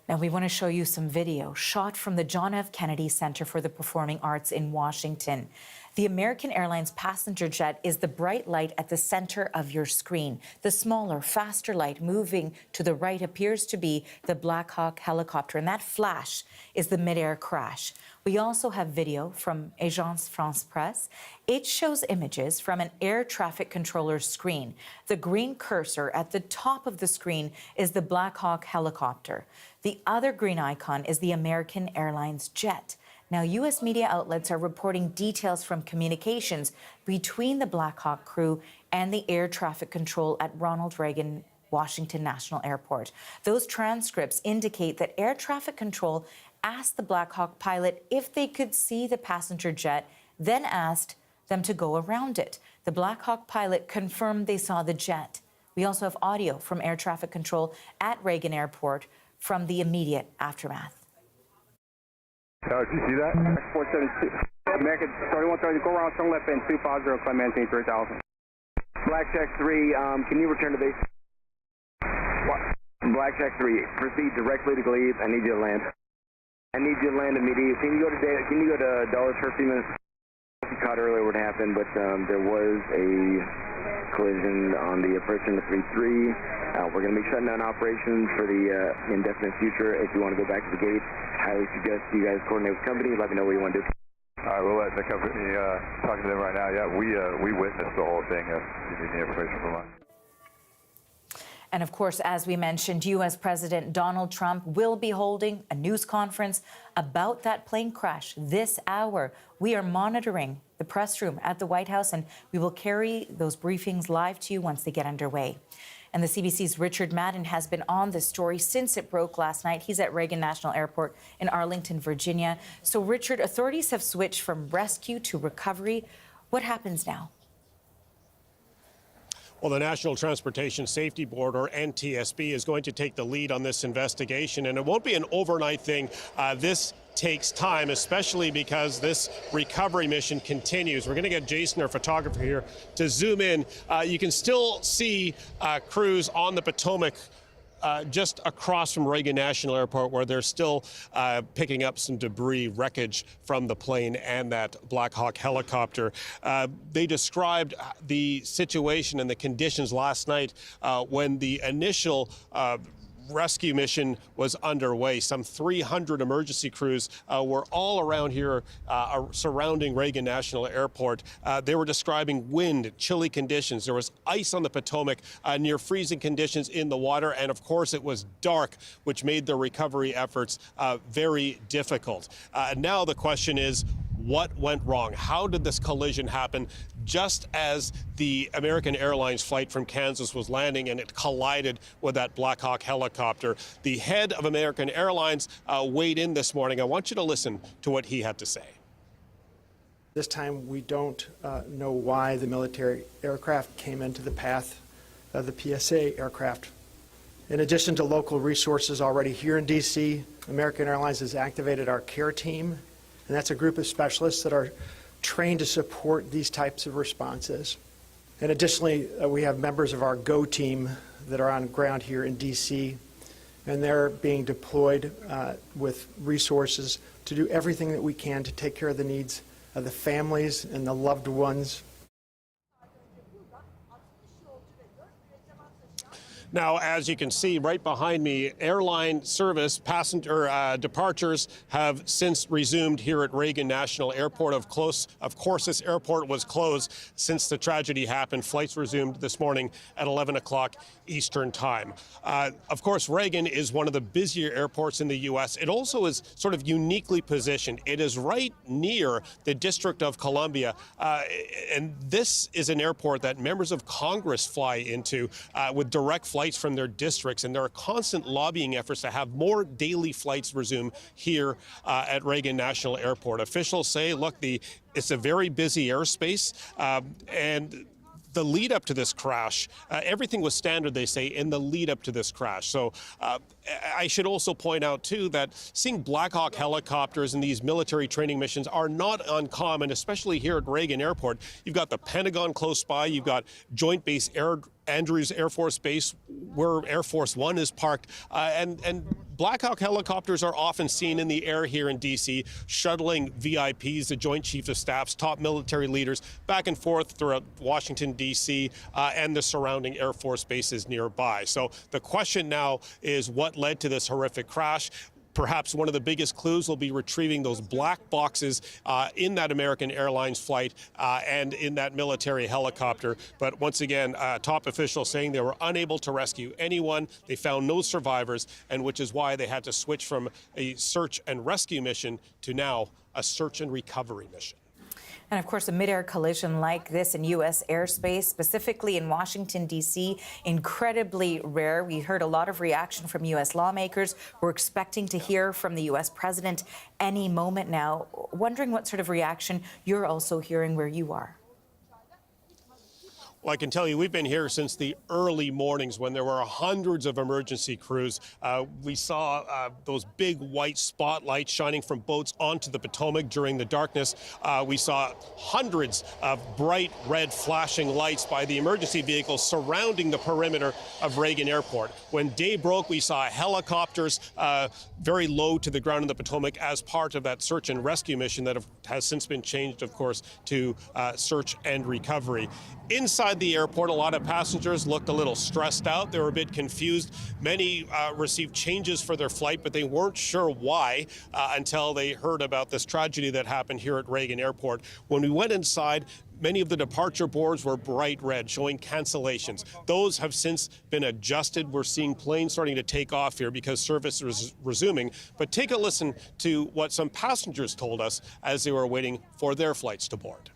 Now, we want to show you some video shot from the John F. Kennedy Center for the Performing Arts in Washington. The American Airlines passenger jet is the bright light at the center of your screen. The smaller, faster light moving to the right appears to be the Black Hawk helicopter, and that flash is the Midair crash. We also have video from Agence France Presse. It shows images from an air traffic controller's screen. The green cursor at the top of the screen is the Black Hawk helicopter. The other green icon is the American Airlines jet. Now, U.S. media outlets are reporting details from communications between the Black Hawk crew and the air traffic control at Ronald Reagan Washington National Airport. Those transcripts indicate that air traffic control asked the Black Hawk pilot if they could see the passenger jet, then asked them to go around it. The Black Hawk pilot confirmed they saw the jet. We also have audio from air traffic control at Reagan Airport from the immediate aftermath. Did you see that? 472. American 3130, go around, turn left end 250, climb maintain 3000. Blackjack 3, can you return to base? What? Blackjack 3, proceed directly to Glebe. I need you to land. I need you to land immediately. Can you go to dollars per few minutes? You caught earlier what happened, but there was a collision on the approach into 33. We're going to be shutting down operations for the indefinite future. If you want to go back to the gate, highly suggest you guys coordinate with the company. Let me know what you want to do. All right, we'll let the company, talking to them right now. Yeah, we witnessed the whole thing. If you need any information from us. And of course, as we mentioned, U.S. President Donald Trump will be holding a news conference about that plane crash this hour. We are monitoring the press room at the White House, and we will carry those briefings live to you once they get underway. And the CBC's Richard Madden has been on this story since it broke last night. He's at Reagan National Airport in Arlington, Virginia. So, Richard, authorities have switched from rescue to recovery. What happens now? Well, the National Transportation Safety Board, or NTSB, is going to take the lead on this investigation, and it won't be an overnight thing. This takes time, especially because this recovery mission continues. We're going to get Jason, our photographer here, to zoom in. You can still see crews on the Potomac just across from Reagan National Airport, where they're still picking up some debris, wreckage from the plane and that Black Hawk helicopter. They described the situation and the conditions last night when the initial rescue mission was underway. Some 300 emergency crews were all around here surrounding Reagan National Airport. They were describing wind, chilly conditions. There was ice on the Potomac, near freezing conditions in the water, and of course it was dark, which made the recovery efforts very difficult. Now the question is, what went wrong? How did this collision happen just as the American Airlines flight from Kansas was landing and it collided with that Black Hawk helicopter? The head of American Airlines weighed in this morning. I want you to listen to what he had to say. This time we don't know why the military aircraft came into the path of the PSA aircraft. In addition to local resources already here in D.C., American Airlines has activated our care team, and that's a group of specialists that are trained to support these types of responses. And additionally, we have members of our GO team that are on ground here in D.C. and they're being deployed with resources to do everything that we can to take care of the needs of the families and the loved ones. Now, as you can see right behind me, airline service passenger departures have since resumed here at Reagan National Airport. Of course, this airport was closed since the tragedy happened. Flights resumed this morning at 11 o'clock Eastern Time. Of course, Reagan is one of the busier airports in the U.S. It also is sort of uniquely positioned. It is right near the District of Columbia, and this is an airport that members of Congress fly into with direct flights from their districts, and there are constant lobbying efforts to have more daily flights resume here at Reagan National Airport. Officials say, look, it's a very busy airspace, and the lead up to this crash, everything was standard, they say, in the lead up to this crash. So I should also point out, too, that seeing Black Hawk helicopters in these military training missions are not uncommon, especially here at Reagan Airport. You've got the Pentagon close by. You've got Joint Base Andrews Air Force Base, where Air Force One is parked. And Black Hawk helicopters are often seen in the air here in D.C., shuttling VIPs, the Joint Chiefs of Staffs, top military leaders, back and forth throughout Washington, D.C., and the surrounding Air Force bases nearby. So the question now is what led to this horrific crash. Perhaps one of the biggest clues will be retrieving those black boxes in that American Airlines flight and in that military helicopter. But once again, top officials saying they were unable to rescue anyone. They found no survivors, and which is why they had to switch from a search and rescue mission to now a search and recovery mission. And of course, a midair collision like this in U.S. airspace, specifically in Washington, D.C., incredibly rare. We heard a lot of reaction from U.S. lawmakers. We're expecting to hear from the U.S. president any moment now. Wondering what sort of reaction you're also hearing where you are. Well, I can tell you, we've been here since the early mornings when there were hundreds of emergency crews. We saw those big white spotlights shining from boats onto the Potomac during the darkness. We saw hundreds of bright red flashing lights by the emergency vehicles surrounding the perimeter of Reagan Airport. When day broke, we saw helicopters very low to the ground in the Potomac as part of that search and rescue mission that has since been changed, of course, to search and recovery. Inside the airport, a lot of passengers looked a little stressed out. They were a bit confused. Many received changes for their flight, but they weren't sure why until they heard about this tragedy that happened here at Reagan Airport. When we went inside, many of the departure boards were bright red, showing cancellations. Those have since been adjusted. We're seeing planes starting to take off here because service is resuming. But take a listen to what some passengers told us as they were waiting for their flights to board.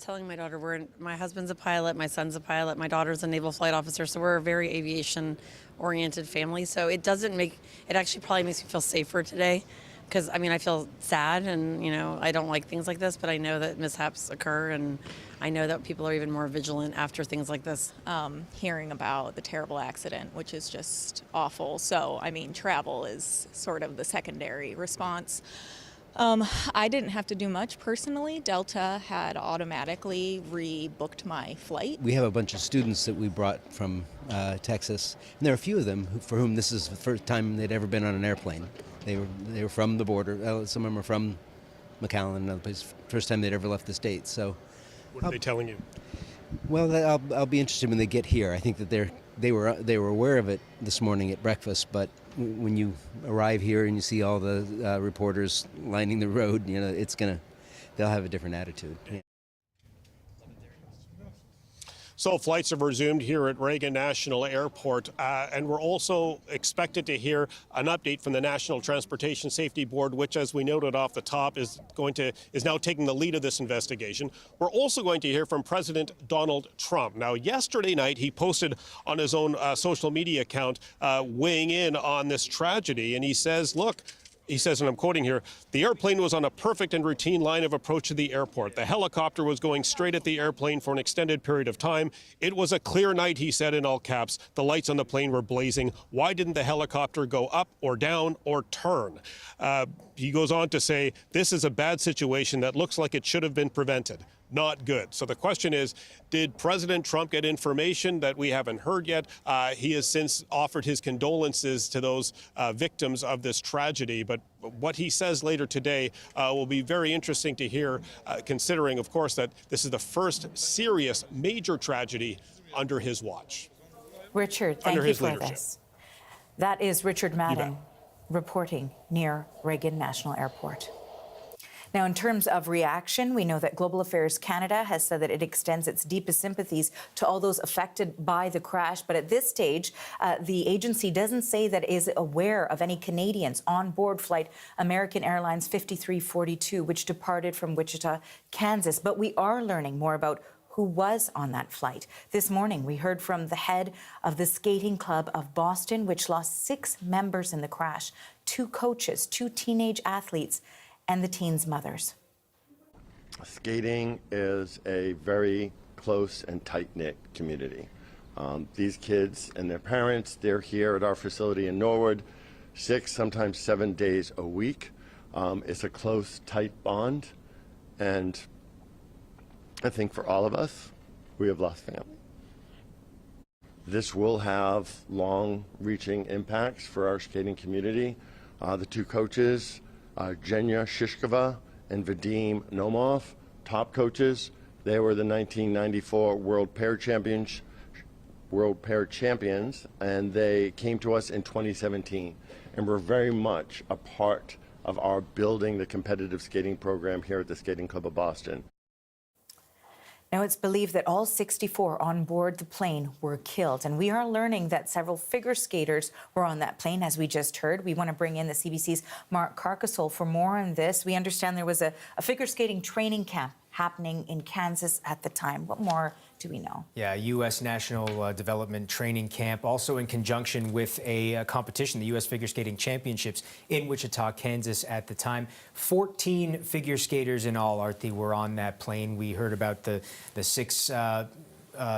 Telling my daughter, my husband's a pilot, my son's a pilot, my daughter's a naval flight officer, so we're a very aviation-oriented family. So it actually probably makes me feel safer today, because I feel sad, and I don't like things like this, but I know that mishaps occur, and I know that people are even more vigilant after things like this. Hearing about the terrible accident, which is just awful. So travel is sort of the secondary response. I didn't have to do much personally. Delta had automatically rebooked my flight. We have a bunch of students that we brought from Texas, and there are a few of them for whom this is the first time they'd ever been on an airplane. They were from the border. Some of them are from McAllen, another place. First time they'd ever left the States. So, what are they telling you? Well, I'll be interested when they get here. I think that they were aware of it this morning at breakfast, but when you arrive here and you see all the reporters lining the road, they'll have a different attitude. Yeah. So flights have resumed here at Reagan National Airport, and we're also expected to hear an update from the National Transportation Safety Board, which, as we noted off the top, is now taking the lead of this investigation. We're also going to hear from President Donald Trump. Now, yesterday night, he posted on his own social media account weighing in on this tragedy, and he says, look, he says, and I'm quoting here, "The airplane was on a perfect and routine line of approach to the airport. The helicopter was going straight at the airplane for an extended period of time. It was a clear night," he said in all caps. "The lights on the plane were blazing. Why didn't the helicopter go up or down or turn?" he goes on to say, this is a bad situation that looks like it should have been prevented. Not good. So the question is, did President Trump get information that we haven't heard yet? He has since offered his condolences to those victims of this tragedy. But what he says later today will be very interesting to hear, considering, of course, that this is the first serious major tragedy under his watch. Richard, thank you for this. That is Richard Madden reporting near Reagan National Airport. Now, in terms of reaction, we know that Global Affairs Canada has said that it extends its deepest sympathies to all those affected by the crash. But at this stage, the agency doesn't say that it is aware of any Canadians on board flight American Airlines 5342, which departed from Wichita, Kansas. But we are learning more about who was on that flight. This morning, we heard from the head of the Skating Club of Boston, which lost 6 members in the crash, 2 coaches, 2 teenage athletes, and the teens' mothers. Skating is a very close and tight-knit community. These kids and their parents, they're here at our facility in Norwood 6, sometimes 7 days a week. It's a close, tight bond, and I think for all of us, we have lost family. This will have long-reaching impacts for our skating community. The 2 coaches, Zhenya Shishkova and Vadim Nomov, top coaches. They were the 1994 World Pair Champions, and they came to us in 2017 and were very much a part of our building the competitive skating program here at the Skating Club of Boston. Now, it's believed that all 64 on board the plane were killed, and we are learning that several figure skaters were on that plane, as we just heard. We want to bring in the CBC's Mark Carcassole for more on this. We understand there was a figure skating training camp happening in Kansas at the time. What more do we know? Yeah, U.S. National Development Training Camp, also in conjunction with a competition, the U.S. Figure Skating Championships in Wichita, Kansas at the time. 14 figure skaters in all, Arthi, were on that plane. We heard about the 6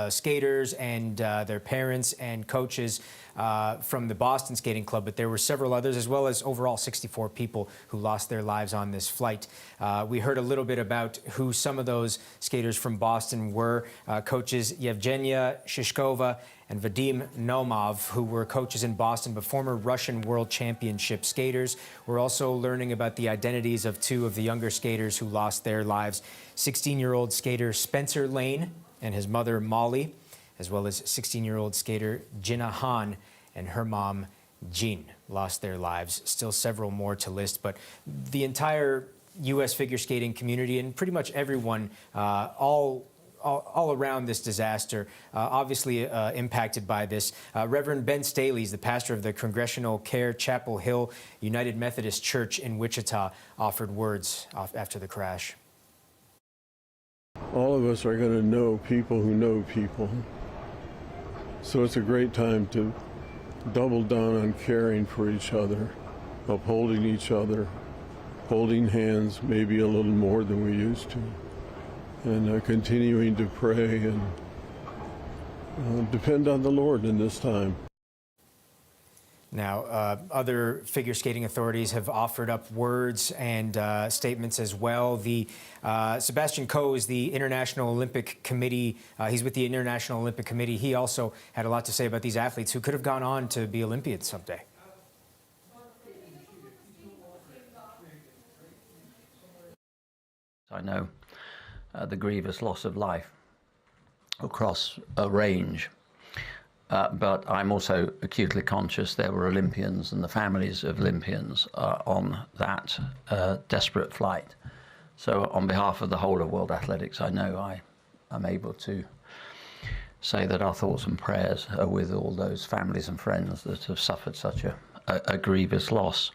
skaters and their parents and coaches from the Boston Skating Club, but there were several others, as well as overall 64 people who lost their lives on this flight. We heard a little bit about who some of those skaters from Boston were. Coaches Yevgenia Shishkova and Vadim Nomov, who were coaches in Boston, but former Russian World Championship skaters. We're also learning about the identities of 2 of the younger skaters who lost their lives. 16-year-old skater Spencer Lane and his mother Molly, as well as 16-year-old skater Jinna Han and her mom Jean lost their lives. Still several more to list, but the entire U.S. figure skating community and pretty much everyone all around this disaster, obviously impacted by this. Reverend Ben Staley is the pastor of the Congressional Care Chapel Hill United Methodist Church in Wichita, offered words after the crash. All of us are going to know people who know people. So it's a great time to double down on caring for each other, upholding each other, holding hands maybe a little more than we used to, and continuing to pray and depend on the Lord in this time. Now, other figure skating authorities have offered up words and statements as well. The Sebastian Coe is the International Olympic Committee. He's with the International Olympic Committee. He also had a lot to say about these athletes who could have gone on to be Olympians someday. I know the grievous loss of life across a range. But I'm also acutely conscious there were Olympians and the families of Olympians on that desperate flight. So on behalf of the whole of World Athletics, I know I am able to say that our thoughts and prayers are with all those families and friends that have suffered such a grievous loss.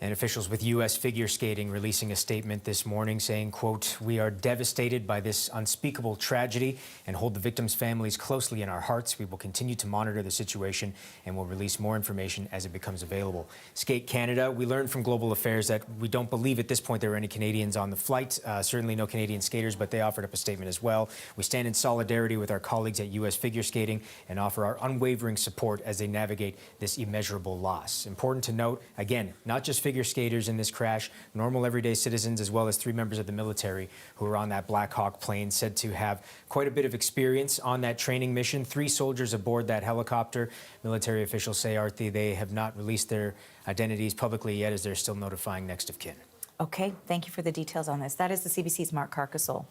And officials with U.S. figure skating releasing a statement this morning saying, quote, "We are devastated by this unspeakable tragedy and hold the victims' families closely in our hearts. We will continue to monitor the situation and will release more information as it becomes available." Skate Canada, we learned from Global Affairs that we don't believe at this point there were any Canadians on the flight, certainly no Canadian skaters, but they offered up a statement as well. We stand in solidarity with our colleagues at U.S. figure skating and offer our unwavering support as they navigate this immeasurable loss. Important to note, again, not just figure skaters in this crash, normal everyday citizens, as well as 3 members of the military who were on that Black Hawk plane, said to have quite a bit of experience on that training mission. 3 soldiers aboard that helicopter. Military officials say, Arthi, they have not released their identities publicly yet, as they're still notifying next of kin. Okay, thank you for the details on this. That is the CBC's Mark Carcassol.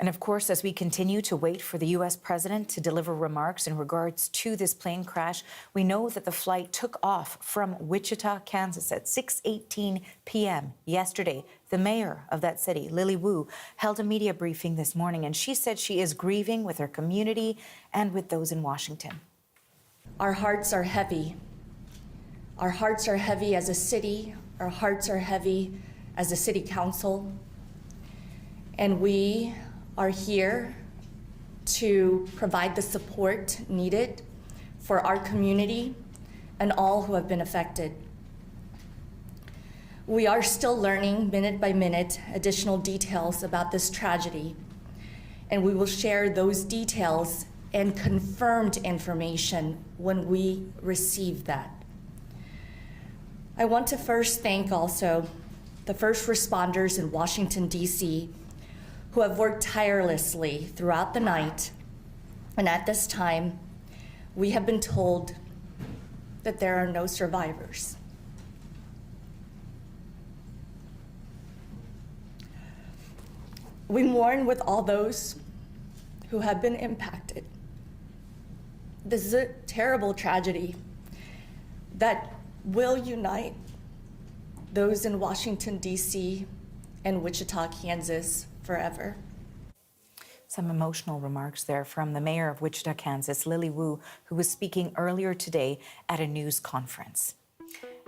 And of course, as we continue to wait for the U.S. president to deliver remarks in regards to this plane crash, we know that the flight took off from Wichita, Kansas at 6:18 p.m. yesterday. The mayor of that city, Lily Wu, held a media briefing this morning, and she said she is grieving with her community and with those in Washington. Our hearts are heavy. Our hearts are heavy as a city. Our hearts are heavy as a city council. And we are here to provide the support needed for our community and all who have been affected. We are still learning minute by minute additional details about this tragedy, and we will share those details and confirmed information when we receive that. I want to first thank also the first responders in Washington, D.C., who have worked tirelessly throughout the night. And at this time, we have been told that there are no survivors. We mourn with all those who have been impacted. This is a terrible tragedy that will unite those in Washington, D.C. and Wichita, Kansas, forever. Some emotional remarks there from the mayor of Wichita, Kansas, Lily Wu, who was speaking earlier today at a news conference.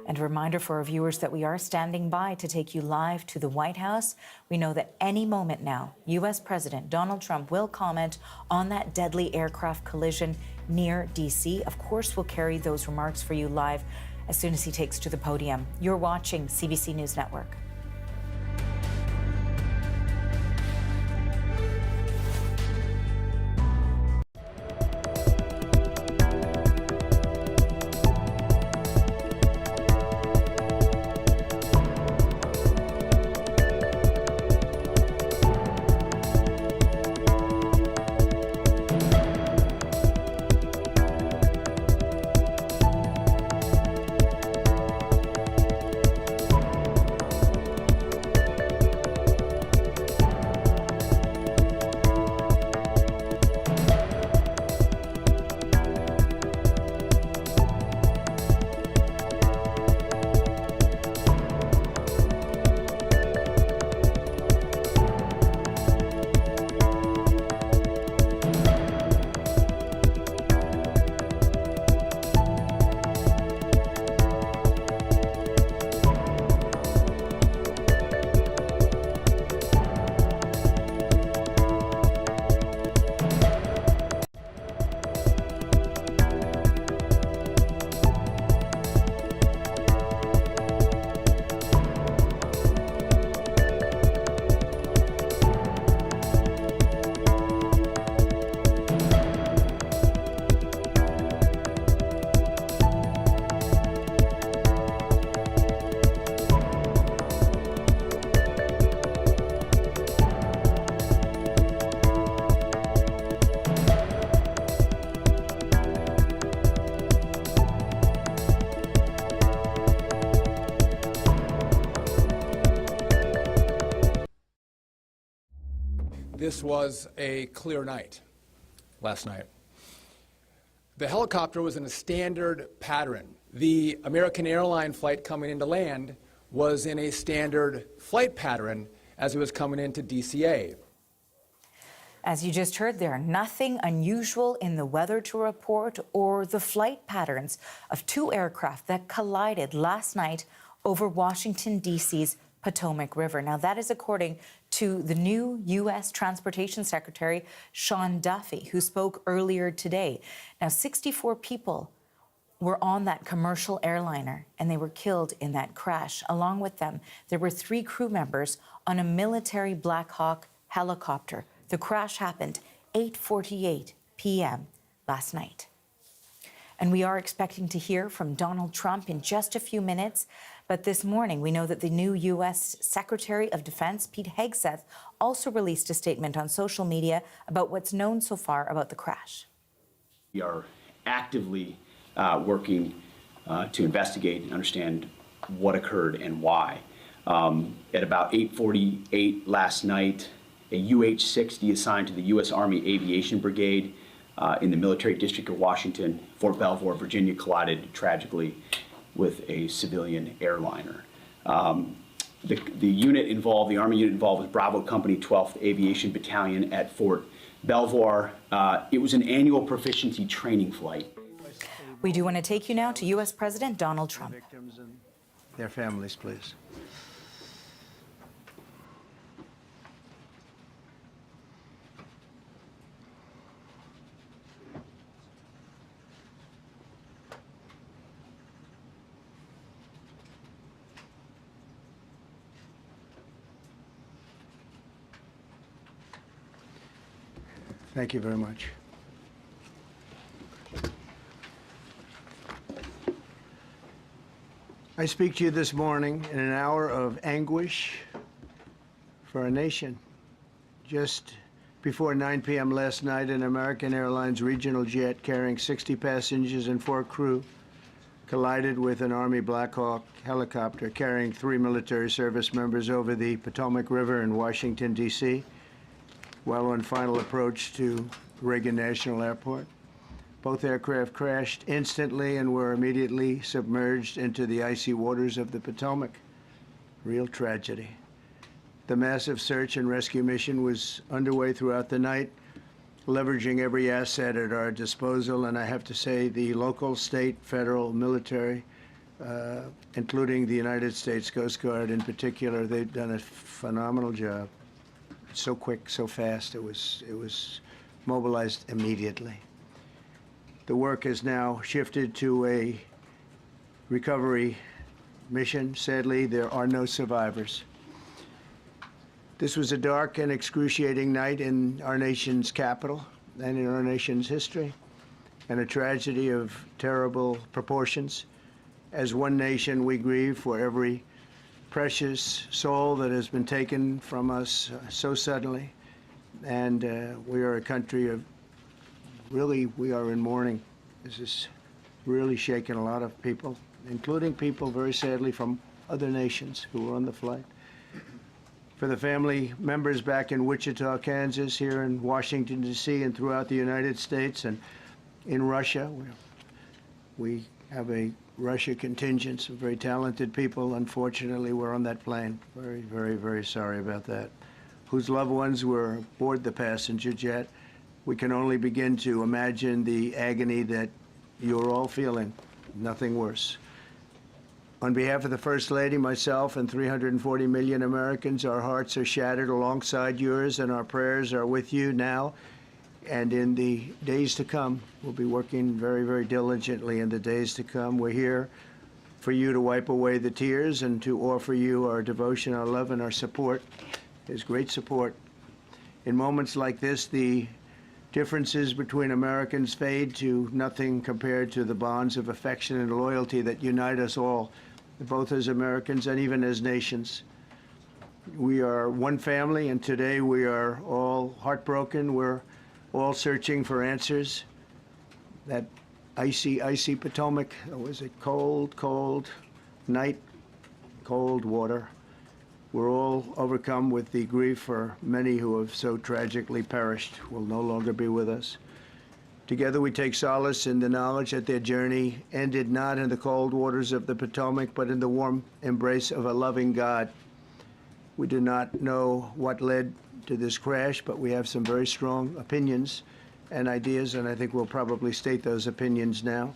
And a reminder for our viewers that we are standing by to take you live to the White House. We know that any moment now, U.S. President Donald Trump will comment on that deadly aircraft collision near D.C. Of course, we'll carry those remarks for you live as soon as he takes to the podium. You're watching CBC News Network. This was a clear night last night. The helicopter was in a standard pattern. The American airline flight coming into land was in a standard flight pattern as it was coming into DCA. As you just heard there, nothing unusual in the weather to report or the flight patterns of 2 aircraft that collided last night over Washington, D.C.'s Potomac River. Now, that is according to the new U.S. Transportation Secretary, Sean Duffy, who spoke earlier today. Now, 64 people were on that commercial airliner, and they were killed in that crash. Along with them, there were 3 crew members on a military Black Hawk helicopter. The crash happened 8:48 p.m. last night. And we are expecting to hear from Donald Trump in just a few minutes. But this morning, we know that the new U.S. Secretary of Defense, Pete Hegseth, also released a statement on social media about what's known so far about the crash. We are actively working to investigate and understand what occurred and why. At about 8:48 last night, a UH-60 assigned to the U.S. Army Aviation Brigade in the Military District of Washington, Fort Belvoir, Virginia, collided tragically with a civilian airliner. The unit involved, the Army unit involved, was Bravo Company 12th Aviation Battalion at Fort Belvoir. It was an annual proficiency training flight. We do want to take you now to U.S. President Donald Trump. Victims and their families, please. Thank you very much. I speak to you this morning in an hour of anguish for our nation. Just before 9 p.m. last night, an American Airlines regional jet carrying 60 passengers and 4 crew collided with an Army Black Hawk helicopter carrying 3 military service members over the Potomac River in Washington, D.C., while on final approach to Reagan National Airport. Both aircraft crashed instantly and were immediately submerged into the icy waters of the Potomac. Real tragedy. The massive search and rescue mission was underway throughout the night, leveraging every asset at our disposal, and I have to say the local, state, federal, military, including the United States Coast Guard in particular, they've done a phenomenal job. So quick, so fast, it was mobilized immediately. The work has now shifted to a recovery mission. Sadly, there are no survivors. This was a dark and excruciating night in our nation's capital and in our nation's history, and a tragedy of terrible proportions. As one nation, we grieve for every precious soul that has been taken from us so suddenly, and we are a country of really, we are in mourning. This is really shaken a lot of people, including people, very sadly, from other nations who were on the flight. For the family members back in Wichita, Kansas, here in Washington, D.C., and throughout the United States and in Russia, we have a Russia contingent, some very talented people, unfortunately, were on that plane. Very, very, very sorry about that. Whose loved ones were aboard the passenger jet. We can only begin to imagine the agony that you're all feeling. Nothing worse. On behalf of the First Lady, myself, and 340 million Americans, our hearts are shattered alongside yours, and our prayers are with you now and in the days to come. We'll be working very, very diligently in the days to come. We're here for you to wipe away the tears and to offer you our devotion, our love, and our support. There's great support. In moments like this, the differences between Americans fade to nothing compared to the bonds of affection and loyalty that unite us all, both as Americans and even as nations. We are one family, and today we are all heartbroken. We're all searching for answers. That icy, icy Potomac, it was a cold, cold night, cold water. We're all overcome with the grief for many who have so tragically perished, will no longer be with us. Together we take solace in the knowledge that their journey ended not in the cold waters of the Potomac, but in the warm embrace of a loving God. We do not know what led to this crash, but we have some very strong opinions and ideas, and I think we'll probably state those opinions now.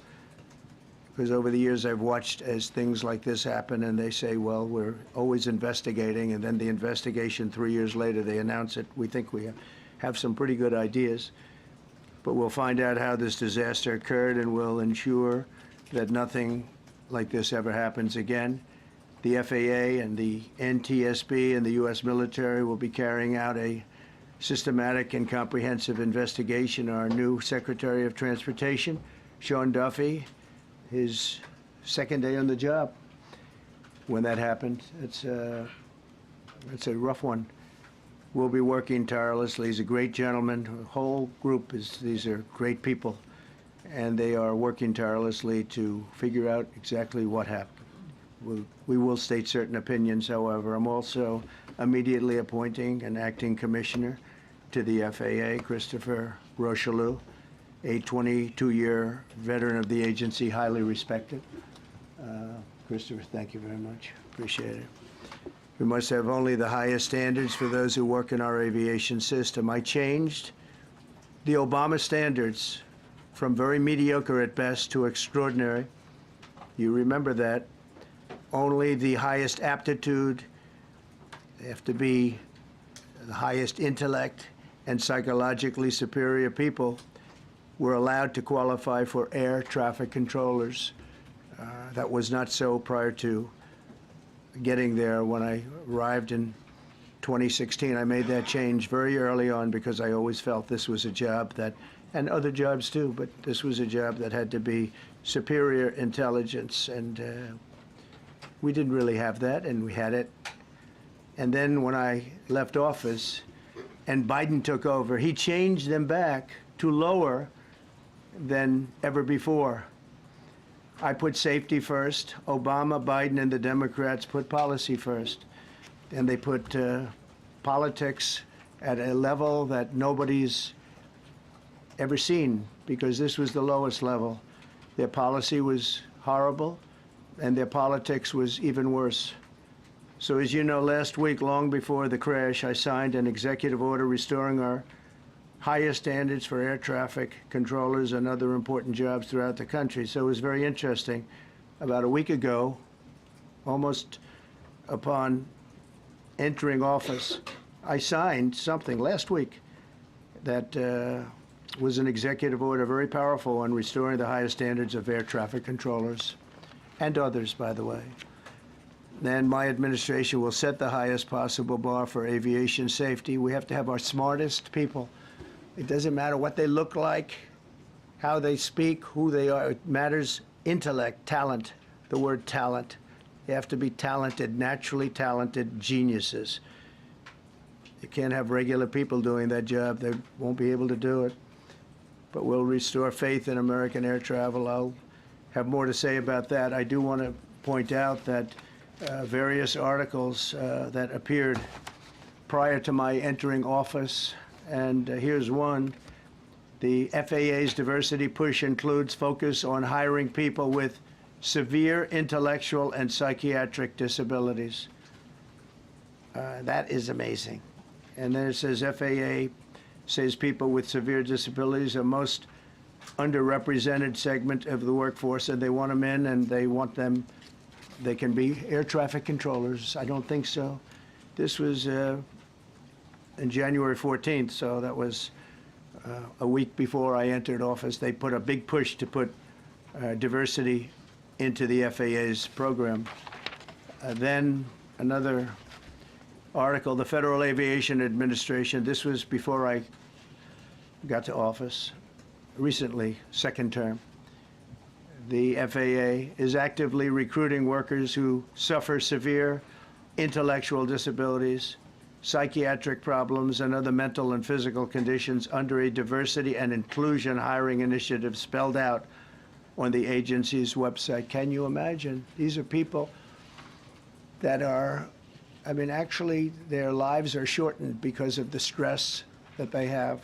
Because over the years I've watched as things like this happen, and they say, well, we're always investigating, and then the investigation 3 years later, they announce it. We think we have some pretty good ideas, but we'll find out how this disaster occurred, and we'll ensure that nothing like this ever happens again. The FAA and the NTSB and the U.S. military will be carrying out a systematic and comprehensive investigation. Our new Secretary of Transportation, Sean Duffy, his second day on the job, when that happened. It's a rough one. We'll be working tirelessly. He's a great gentleman. The whole group these are great people, and they are working tirelessly to figure out exactly what happened. We will state certain opinions, however. I'm also immediately appointing an acting commissioner to the FAA, Christopher Rocheleau, a 22-year veteran of the agency, highly respected. Christopher, thank you very much. Appreciate it. We must have only the highest standards for those who work in our aviation system. I changed the Obama standards from very mediocre at best to extraordinary. You remember that. Only the highest aptitude, they have to be the highest intellect and psychologically superior people were allowed to qualify for air traffic controllers. That was not so prior to getting there. When I arrived in 2016, I made that change very early on because I always felt this was a job that, and other jobs too, but this was a job that had to be superior intelligence, and we didn't really have that, and we had it. And then when I left office and Biden took over, he changed them back to lower than ever before. I put safety first. Obama, Biden, and the Democrats put policy first. And they put politics at a level that nobody's ever seen, because this was the lowest level. Their policy was horrible, and their politics was even worse. So as you know, last week, long before the crash, I signed an executive order restoring our highest standards for air traffic controllers and other important jobs throughout the country. So it was very interesting. About a week ago, almost upon entering office, I signed something last week that was an executive order, very powerful, on restoring the highest standards of air traffic controllers and others, by the way. Then my administration will set the highest possible bar for aviation safety. We have to have our smartest people. It doesn't matter what they look like, how they speak, who they are. It matters intellect, talent, the word talent. They have to be talented, naturally talented geniuses. You can't have regular people doing that job. They won't be able to do it. But we'll restore faith in American air travel. I'll have more to say about that. I do want to point out that various articles that appeared prior to my entering office, and here's one. The FAA's diversity push includes focus on hiring people with severe intellectual and psychiatric disabilities. That is amazing. And then it says FAA says people with severe disabilities are most underrepresented segment of the workforce, and they want them in, and they want them, they can be air traffic controllers. I don't think so. This was in January 14th, so that was a week before I entered office. They put a big push to put diversity into the FAA's program. Then another article, the Federal Aviation Administration, this was before I got to office, recently, second term. The FAA is actively recruiting workers who suffer severe intellectual disabilities, psychiatric problems, and other mental and physical conditions under a diversity and inclusion hiring initiative spelled out on the agency's website. Can you imagine? These are people that are, I mean, actually, their lives are shortened because of the stress that they have.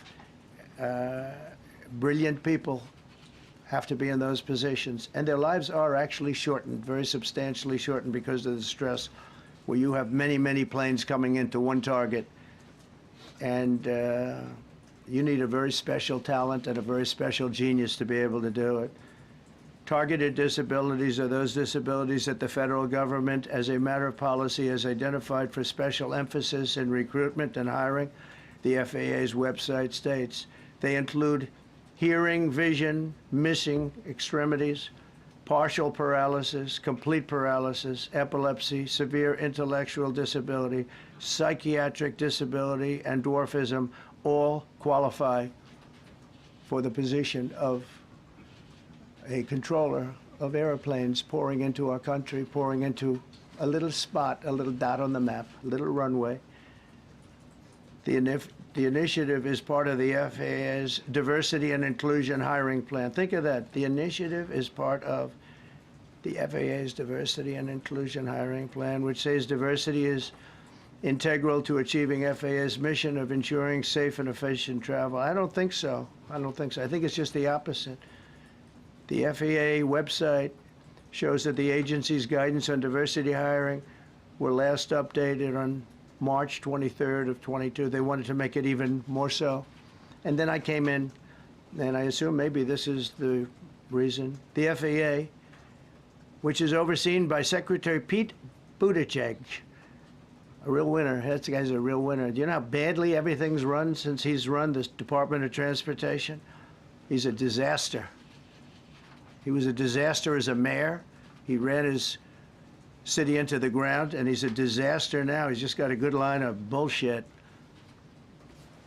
Brilliant people have to be in those positions, and their lives are actually shortened, very substantially shortened, because of the stress, where you have many, many planes coming into one target, and you need a very special talent and a very special genius to be able to do it. Targeted disabilities are those disabilities that the federal government, as a matter of policy, has identified for special emphasis in recruitment and hiring. The FAA's website states they include hearing, vision, missing extremities, partial paralysis, complete paralysis, epilepsy, severe intellectual disability, psychiatric disability, and dwarfism all qualify for the position of a controller of airplanes pouring into our country, pouring into a little spot, a little dot on the map, a little runway. The initiative is part of the FAA's diversity and inclusion hiring plan. Think of that. The initiative is part of the FAA's diversity and inclusion hiring plan, which says diversity is integral to achieving FAA's mission of ensuring safe and efficient travel. I don't think so. I don't think so. I think it's just the opposite. The FAA website shows that the agency's guidance on diversity hiring were last updated on March 23rd of 22. They wanted to make it even more so. And then I came in, and I assume maybe this is the reason. The FAA, which is overseen by Secretary Pete Buttigieg, a real winner. That guy's a real winner. Do you know how badly everything's run since he's run this Department of Transportation? He's a disaster. He was a disaster as a mayor. He ran his city into the ground, and he's a disaster now. He's just got a good line of bullshit.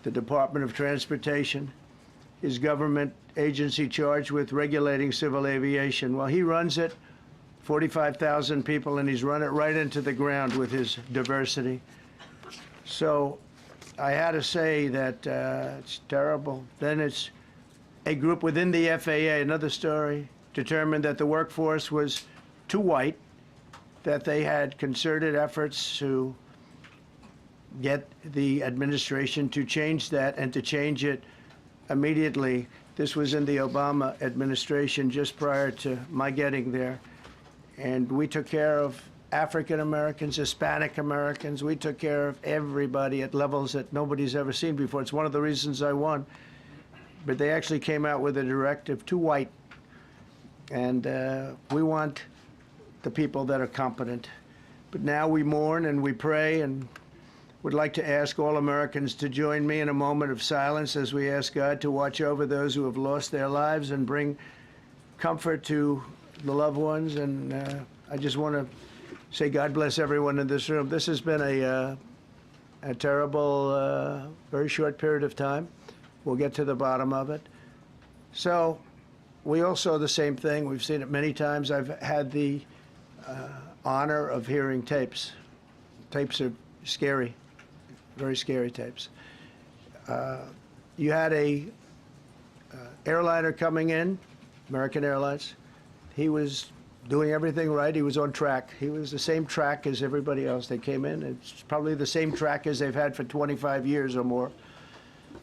The Department of Transportation is government agency charged with regulating civil aviation. Well, he runs it, 45,000 people, and he's run it right into the ground with his diversity. So I had to say that it's terrible. Then it's a group within the FAA, another story, determined that the workforce was too white, that they had concerted efforts to get the administration to change that and to change it immediately. This was in the Obama administration just prior to my getting there. And we took care of African Americans, Hispanic Americans. We took care of everybody at levels that nobody's ever seen before. It's one of the reasons I won. But they actually came out with a directive, too white. And we want the people that are competent. But now we mourn and we pray and would like to ask all Americans to join me in a moment of silence as we ask God to watch over those who have lost their lives and bring comfort to the loved ones. And I just want to say God bless everyone in this room. This has been a terrible, very short period of time. We'll get to the bottom of it. So we all saw the same thing. We've seen it many times. I've had the honor of hearing tapes. Tapes are scary, very scary tapes. You had a airliner coming in, American Airlines. He was doing everything right. He was on track. He was the same track as everybody else. They came in. It's probably the same track as they've had for 25 years or more.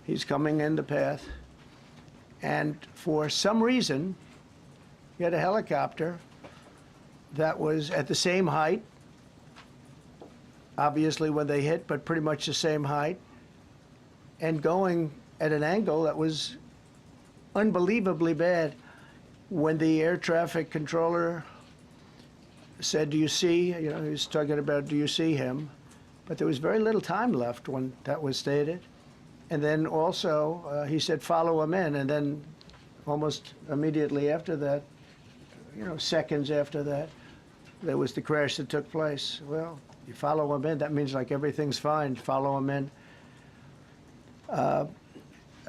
He's coming in the path. And for some reason, he had a helicopter that was at the same height, obviously when they hit, but pretty much the same height, and going at an angle that was unbelievably bad. When the air traffic controller said, do you see, he was talking about, do you see him? But there was very little time left when that was stated. And then also, he said, follow him in. And then almost immediately after that, seconds after that, there was the crash that took place. Well, you follow him in, that means like everything's fine, follow him in.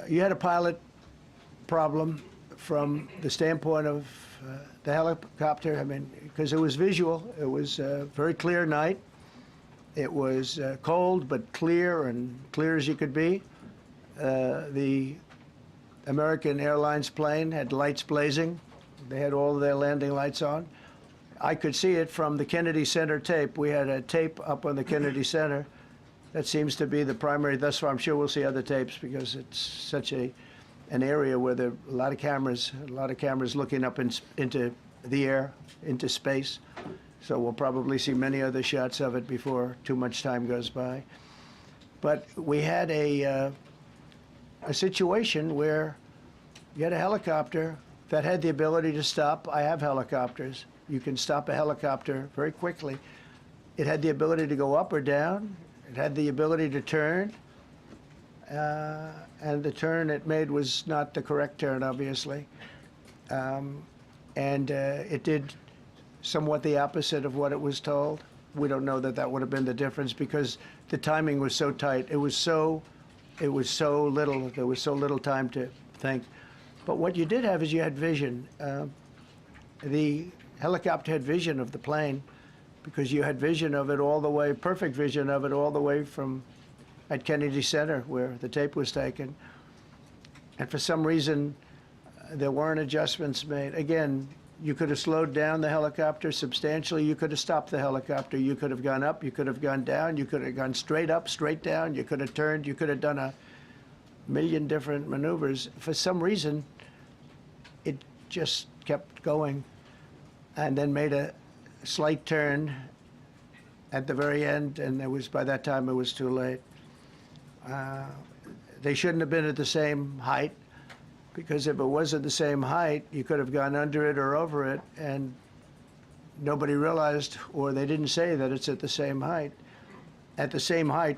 You had a pilot problem from the standpoint of the helicopter, because it was visual. It was a very clear night. It was cold, but clear, and clear as you could be. The American Airlines plane had lights blazing. They had all of their landing lights on. I could see it from the Kennedy Center tape. We had a tape up on the Kennedy Center. That seems to be the primary. Thus far, I'm sure we'll see other tapes because it's such an area where there are a lot of cameras looking up into the air, into space. So we'll probably see many other shots of it before too much time goes by. But we had a situation where you had a helicopter that had the ability to stop. I have helicopters. You can stop a helicopter very quickly. It had the ability to go up or down. It had the ability to turn. And the turn it made was not the correct turn, obviously. It did somewhat the opposite of what it was told. We don't know that would have been the difference because the timing was so tight. It was so little. There was so little time to think. But what you did have is you had vision. The helicopter had vision of the plane, because you had vision of it all the way, perfect vision of it all the way from at Kennedy Center where the tape was taken. And for some reason, there weren't adjustments made. Again, you could have slowed down the helicopter substantially. You could have stopped the helicopter. You could have gone up. You could have gone down. You could have gone straight up, straight down. You could have turned. You could have done a million different maneuvers. For some reason, it just kept going and then made a slight turn at the very end, and by that time it was too late. They shouldn't have been at the same height, because if it was at the same height, you could have gone under it or over it, and nobody realized, or they didn't say that it's at the same height. At the same height,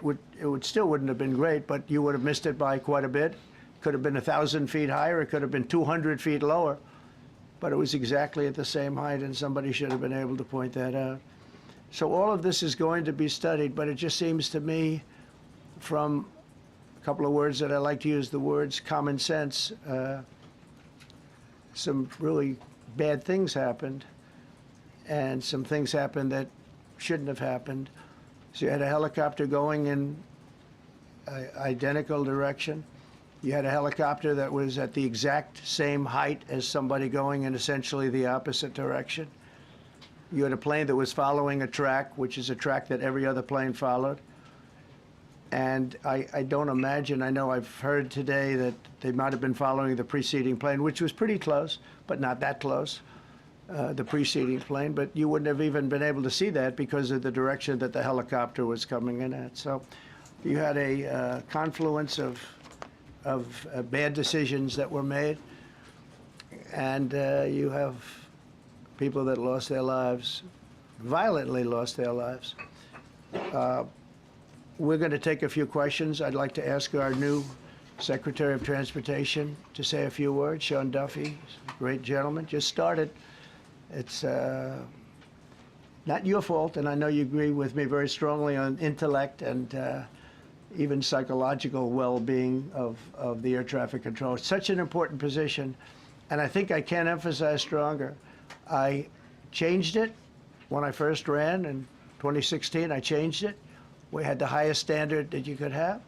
still wouldn't have been great, but you would have missed it by quite a bit. Could have been 1,000 feet higher. It could have been 200 feet lower, but it was exactly at the same height, and somebody should have been able to point that out. So all of this is going to be studied, but it just seems to me, from a couple of words that I like to use, the words common sense, some really bad things happened, and some things happened that shouldn't have happened. So you had a helicopter going in an identical direction. You had a helicopter that was at the exact same height as somebody going in essentially the opposite direction. You had a plane that was following a track, which is a track that every other plane followed. And I don't imagine, I know I've heard today that they might have been following the preceding plane, which was pretty close, but not that close, the preceding plane. But you wouldn't have even been able to see that because of the direction that the helicopter was coming in at. So you had a confluence of bad decisions that were made, and you have people that lost their lives, violently lost their lives. We're going to take a few questions. I'd like to ask our new Secretary of Transportation to say a few words. Sean Duffy, great gentleman, just started. It's not your fault, and I know you agree with me very strongly on intellect and even psychological well-being of the air traffic control. It's such an important position, and I think I can't emphasize stronger. I changed it when I first ran in 2016. I changed it. We had the highest standard that you could have,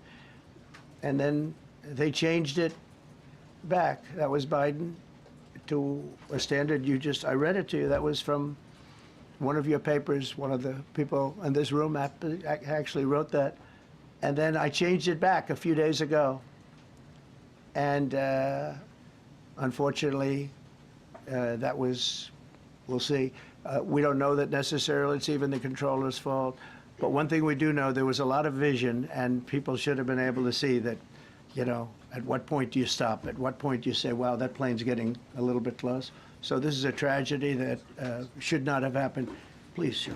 and then they changed it back. That was Biden, to a standard I read it to you. That was from one of your papers. One of the people in this room actually wrote that. And then I changed it back a few days ago. And unfortunately, that was, we'll see. We don't know that necessarily it's even the controller's fault. But one thing we do know, there was a lot of vision, and people should have been able to see that, you know, at what point do you stop? At what point do you say, wow, that plane's getting a little bit close? So this is a tragedy that should not have happened. Please, sir.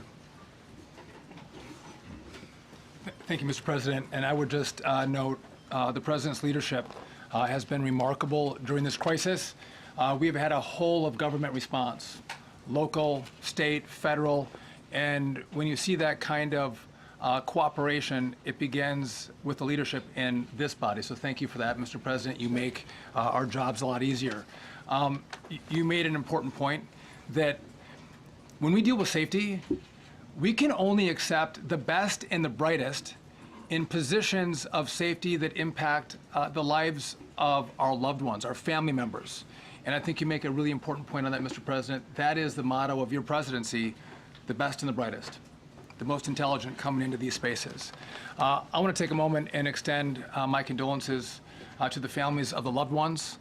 Thank you, Mr. President. And I would just note the President's leadership has been remarkable during this crisis. We have had a whole of government response, local, state, federal, and when you see that kind of cooperation, it begins with the leadership in this body. So thank you for that, Mr. President. You make our jobs a lot easier. You made an important point that when we deal with safety, we can only accept the best and the brightest in positions of safety that impact the lives of our loved ones, our family members. And I think you make a really important point on that, Mr. President. That is the motto of your presidency, the best and the brightest, the most intelligent coming into these spaces. I want to take a moment and extend my condolences to the families of the loved ones.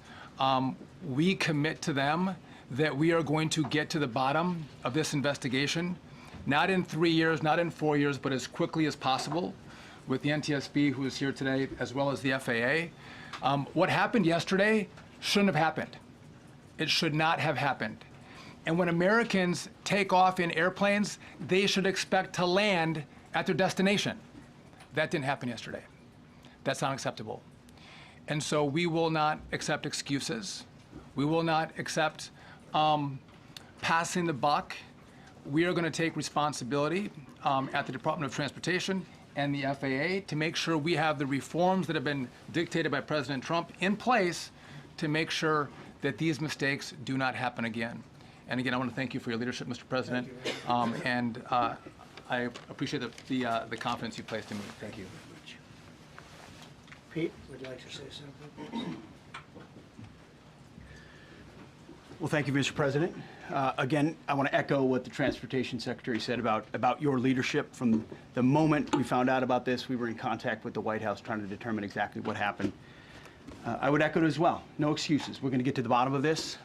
We commit to them that we are going to get to the bottom of this investigation, not in 3 years, not in 4 years, but as quickly as possible, with the NTSB, who is here today, as well as the FAA. What happened yesterday shouldn't have happened. It should not have happened. And when Americans take off in airplanes, they should expect to land at their destination. That didn't happen yesterday. That's not acceptable. And so we will not accept excuses. We will not accept passing the buck. We are going to take responsibility at the Department of Transportation and the FAA to make sure we have the reforms that have been dictated by President Trump in place to make sure that these mistakes do not happen again. And again, I want to thank you for your leadership, Mr. President. And I appreciate the confidence you placed in me. Thank you. Pete, would you like to say something? Well, thank you, Mr. President. Again, I want to echo what the Transportation Secretary said about your leadership. From the moment we found out about this, we were in contact with the White House trying to determine exactly what happened. I would echo it as well. No excuses. We're going to get to the bottom of this.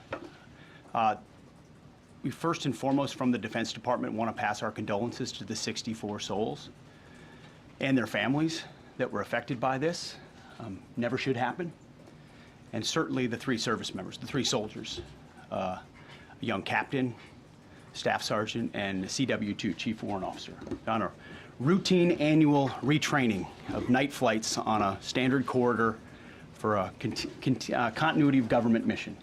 We first and foremost, from the Defense Department, want to pass our condolences to the 64 souls and their families that were affected by this. Never should happen. And certainly the 3 service members, the 3 soldiers, a young captain, staff sergeant, and a CW2, Chief Warrant Officer, on a routine annual retraining of night flights on a standard corridor for a continuity of government mission.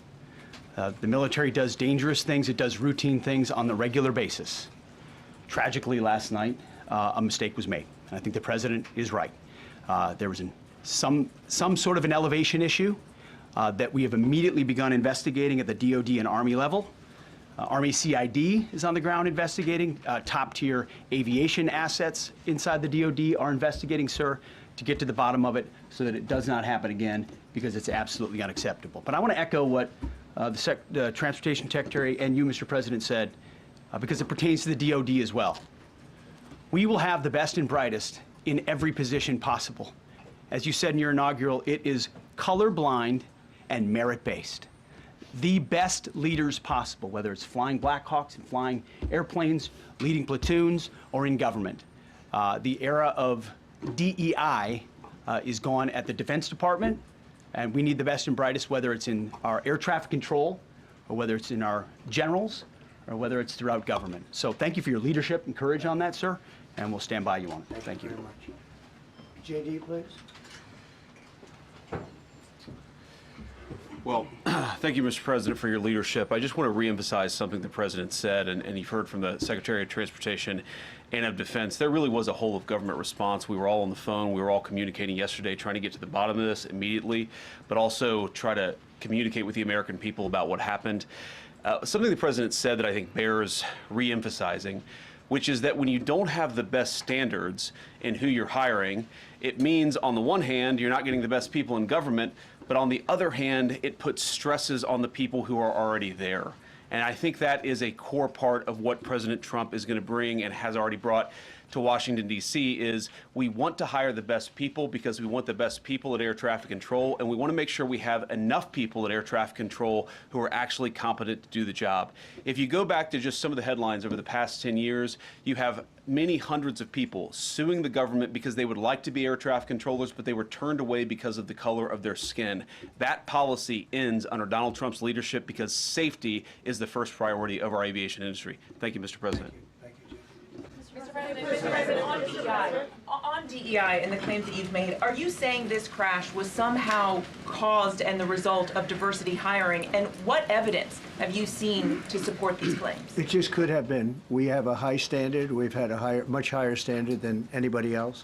The military does dangerous things. It does routine things on the regular basis. Tragically, last night, a mistake was made. And I think the president is right. There was some sort of an elevation issue that we have immediately begun investigating at the DOD and Army level. Army CID is on the ground investigating. Top-tier aviation assets inside the DOD are investigating, sir, to get to the bottom of it so that it does not happen again, because it's absolutely unacceptable. But I want to echo what the Transportation Secretary and you, Mr. President, said, because it pertains to the DOD as well. We will have the best and brightest in every position possible. As you said in your inaugural, it is colorblind and merit-based. The best leaders possible, whether it's flying Black Hawks and flying airplanes, leading platoons, or in government. The era of DEI is gone at the Defense Department, and we need the best and brightest, whether it's in our air traffic control, or whether it's in our generals, or whether it's throughout government. So thank you for your leadership and courage on that, sir, and we'll stand by you on it. Thank you. Very much. JD, please. Well, thank you, Mr. President, for your leadership. I just want to reemphasize something the President said, and you've heard from the Secretary of Transportation and of Defense. There really was a whole of government response. We were all on the phone. We were all communicating yesterday, trying to get to the bottom of this immediately, but also try to communicate with the American people about what happened. Something the President said that I think bears reemphasizing, which is that when you don't have the best standards in who you're hiring, it means, on the one hand, you're not getting the best people in government, but on the other hand, it puts stresses on the people who are already there. And I think that is a core part of what President Trump is going to bring and has already brought to Washington, D.C., is we want to hire the best people because we want the best people at air traffic control, and we want to make sure we have enough people at air traffic control who are actually competent to do the job. If you go back to just some of the headlines over the past 10 years, you have many hundreds of people suing the government because they would like to be air traffic controllers, but they were turned away because of the color of their skin. That policy ends under Donald Trump's leadership because safety is the first priority of our aviation industry. Thank you, Mr. President. Mr. President, on DEI and the claims that you've made, are you saying this crash was somehow caused and the result of diversity hiring? And what evidence have you seen to support these claims? It just could have been. We have a high standard. We've had a much higher standard than anybody else.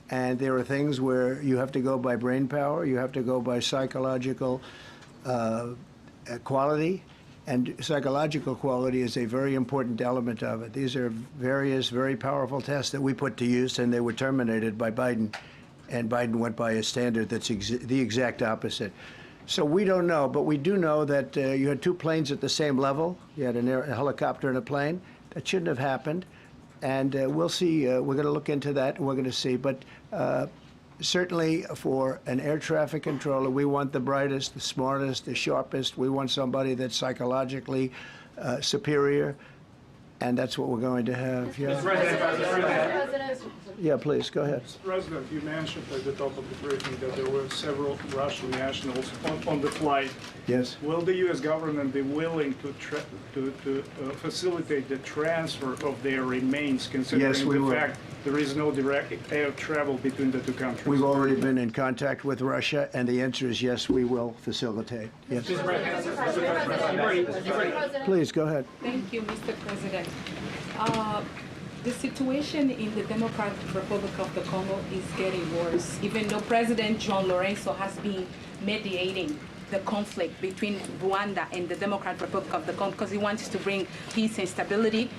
And there are things where you have to go by brain power. You have to go by psychological quality. And psychological quality is a very important element of it. These are various very powerful tests that we put to use, and they were terminated by Biden. And Biden went by a standard that's the exact opposite. So we don't know, but we do know that you had 2 planes at the same level. You had a helicopter and a plane. That shouldn't have happened. And we'll see. We're going to look into that, and we're going to see. But certainly for an air traffic controller, we want the brightest, the smartest, the sharpest. We want somebody that's psychologically superior, and that's what we're going to have. Yeah. Mr. President. Yeah, please, go ahead. Mr. President, you mentioned at the top of the briefing that there were several Russian nationals on the flight. Yes. Will the U.S. government be willing to facilitate the transfer of their remains, considering the fact there is no direct air travel between the 2 countries? We've already been in contact with Russia, and the answer is yes, we will facilitate. Yes. Please, go ahead. Thank you, Mr. President. The situation in the Democratic Republic of the Congo is getting worse, even though President John Lorenzo has been mediating the conflict between Rwanda and the Democratic Republic of the Congo because he wants to bring peace and stability.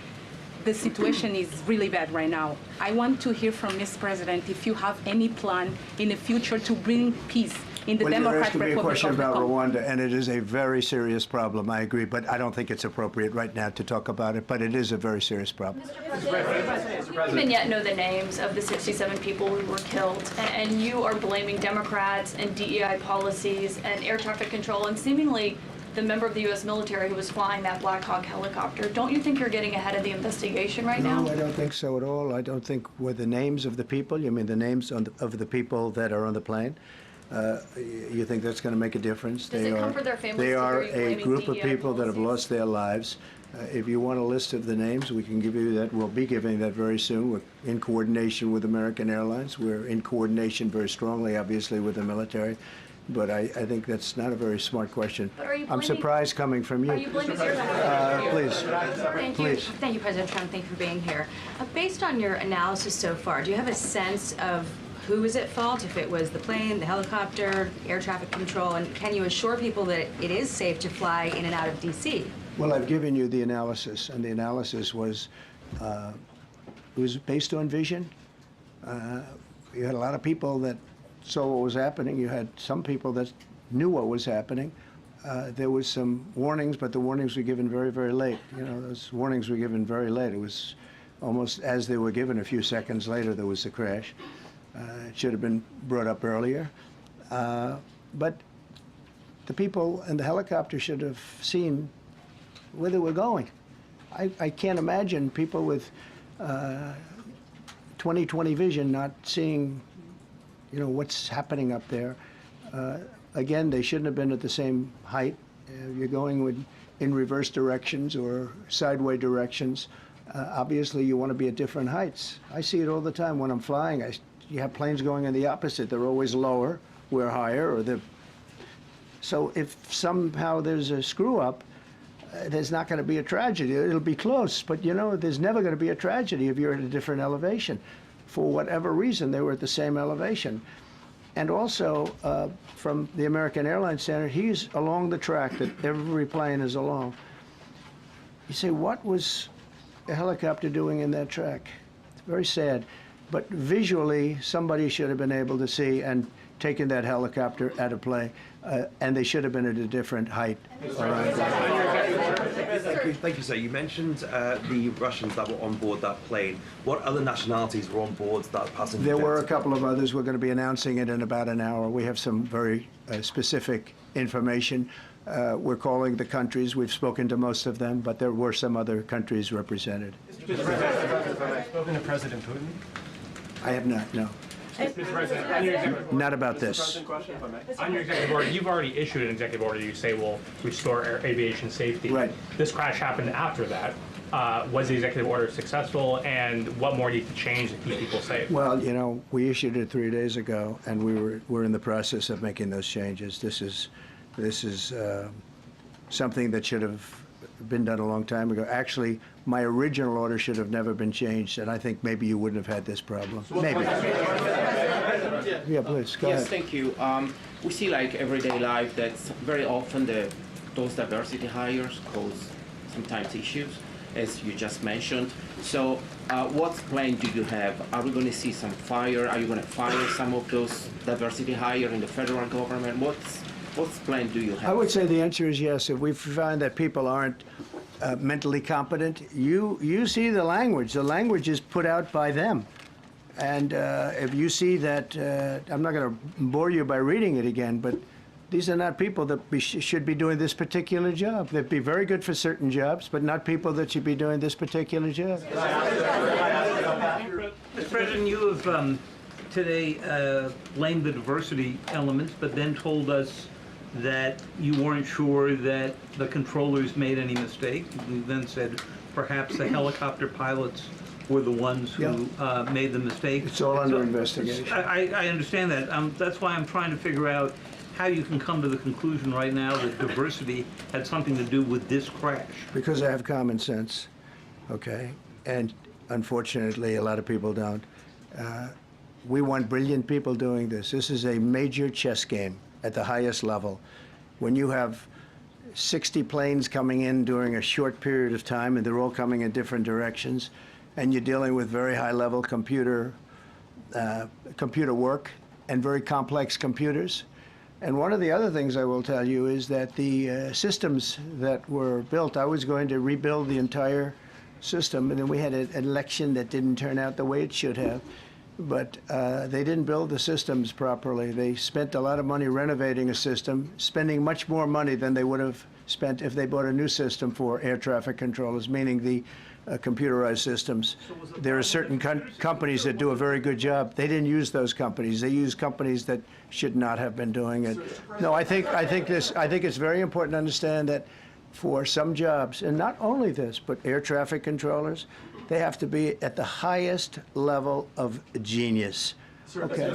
The situation is really bad right now. I want to hear from Ms. President if you have any plan in the future to bring peace in the Democratic Republic of the Congo. You're asking me a question about Rwanda, and it is a very serious problem, I agree, but I don't think it's appropriate right now to talk about it, but it is a very serious problem. Mr. President, we don't even yet know the names of the 67 people who were killed, and you are blaming Democrats and DEI policies and air traffic control and seemingly the member of the U.S. military who was flying that Black Hawk helicopter. Don't you think you're getting ahead of the investigation right now? No, I don't think so at all. I don't think with the names of the people, you mean the names of the people that are on the plane? You think that's going to make a difference? Does it comfort their families They to are hear you a blaming group of DEI people that have lost their lives. If you want a list of the names, we can give you that. We'll be giving that very soon. We're in coordination with American Airlines. We're in coordination very strongly, obviously, with the military. But I think that's not a very smart question. But are you I'm surprised coming from you. Are you blaming Please. Thank you, President Trump. Thank you for being here. Based on your analysis so far, do you have a sense of who is at fault, if it was the plane, the helicopter, air traffic control, and can you assure people that it is safe to fly in and out of D.C.? Well, I've given you the analysis, and the analysis was it was based on vision. You had a lot of people that saw what was happening. You had some people that knew what was happening. There was some warnings, but the warnings were given very, very late. You know, those warnings were given very late. It was almost as they were given. A few seconds later, there was the crash. It should have been brought up earlier. But the people in the helicopter should have seen where they were going. I can't imagine people with 20/20 vision not seeing, you know, what's happening up there. Again, they shouldn't have been at the same height. You're going in reverse directions or sideways directions. Obviously, you want to be at different heights. I see it all the time when I'm flying. You have planes going in the opposite. They're always lower, we're higher, or so if somehow there's a screw up, there's not going to be a tragedy. It'll be close, but you know, there's never going to be a tragedy if you're at a different elevation. For whatever reason, they were at the same elevation. And also, from the American Airlines Center, he's along the track that every plane is along. You say, what was a helicopter doing in that track? It's very sad. But visually, somebody should have been able to see and taken that helicopter out of play, and they should have been at a different height. Thank you, sir. You mentioned the Russians that were on board that plane. What other nationalities were on board that passenger? There were a couple of others. We're going to be announcing it in about an hour. We have some very specific information. We're calling the countries. We've spoken to most of them, but there were some other countries represented. Mr. President, have you spoken to President Putin? I have not, no. Mr. President, on your executive Not about this. On your executive order, you've already issued an executive order you say will restore aviation safety. Right. This crash happened after that. Was the executive order successful, and what more needs to change to keep people safe? Well, you know, we issued it 3 days ago, and we're in the process of making those changes. This is something that should have been done a long time ago. Actually, my original order should have never been changed, and I think maybe you wouldn't have had this problem. Maybe. Yeah, please, go ahead. Yes, thank you. We see like everyday life that very often those diversity hires cause sometimes issues, as you just mentioned. So what plan do you have? Are we going to see some fire? Are you going to fire some of those diversity hires in the federal government? What plan do you have? I would say the answer is yes. If we find that people aren't mentally competent, you see the language. The language is put out by them. And if you see that, I'm not going to bore you by reading it again, but these are not people that should be doing this particular job. They'd be very good for certain jobs, but not people that should be doing this particular job. Mr. President, you have today blamed the diversity elements, but then told us that you weren't sure that the controllers made any mistake. You then said perhaps the helicopter pilots were the ones who made the mistake. It's all under investigation. I understand that. That's why I'm trying to figure out how you can come to the conclusion right now that diversity had something to do with this crash. Because I have common sense, okay? And unfortunately, a lot of people don't. We want brilliant people doing this. This is a major chess game at the highest level. when you have 60 planes coming in during a short period of time, and they're all coming in different directions, and you're dealing with very high-level computer work and very complex computers. And one of the other things I will tell you is that the systems that were built, I was going to rebuild the entire system, and then we had an election that didn't turn out the way it should have. But they didn't build the systems properly. They spent a lot of money renovating a system, spending much more money than they would have spent if they bought a new system for air traffic controllers, meaning the computerized systems. There are certain companies that do a very good job. They didn't use those companies. They used companies that should not have been doing it. No, I think it's very important to understand that for some jobs, and not only this, but air traffic controllers, they have to be at the highest level of genius. Okay.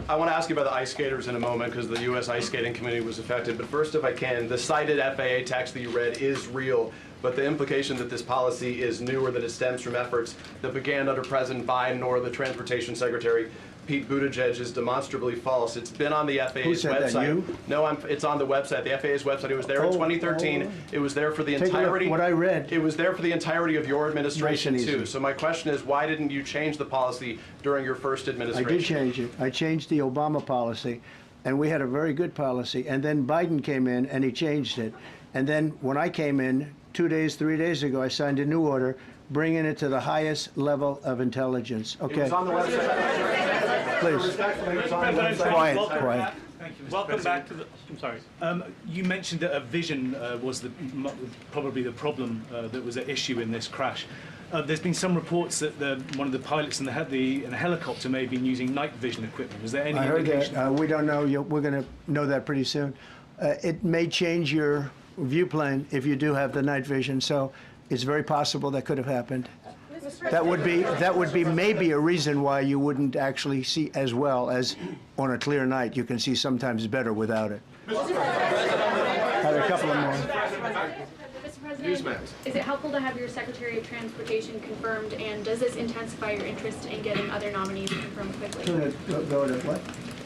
I want to ask you about the ice skaters in a moment because the U.S. ice skating community was affected. But first, if I can, the cited FAA text that you read is real. But the implication that this policy is new or that it stems from efforts that began under President Biden or the Transportation Secretary Pete Buttigieg is demonstrably false. It's been on the FAA's website. That, you? No, it's on the website, the FAA's website. It was there in 2013. It was there for the entirety. What I read. It was there for the entirety of your administration too. So my question is, why didn't you change the policy during your first administration? I did change it. I changed the Obama policy, and we had a very good policy. And then Biden came in and he changed it. And then when I came in 3 days ago, I signed a new order bringing it to the highest level of intelligence. Okay. It was on the website. Please. Quiet. Thank you, Mr. Welcome back to the. I'm sorry. You mentioned that a vision was probably the problem that was at issue in this crash. There's been some reports that one of the pilots in the helicopter may have been using night vision equipment. Was there any indication? I heard that. We don't know. We're going to know that pretty soon. It may change your viewplane if you do have the night vision. So it's very possible that could have happened. That would be maybe a reason why you wouldn't actually see as well as on a clear night. You can see sometimes better without it. Have a couple of more. Mr. President, is it helpful to have your Secretary of Transportation confirmed, and does this intensify your interest in getting other nominees confirmed quickly? Go to what?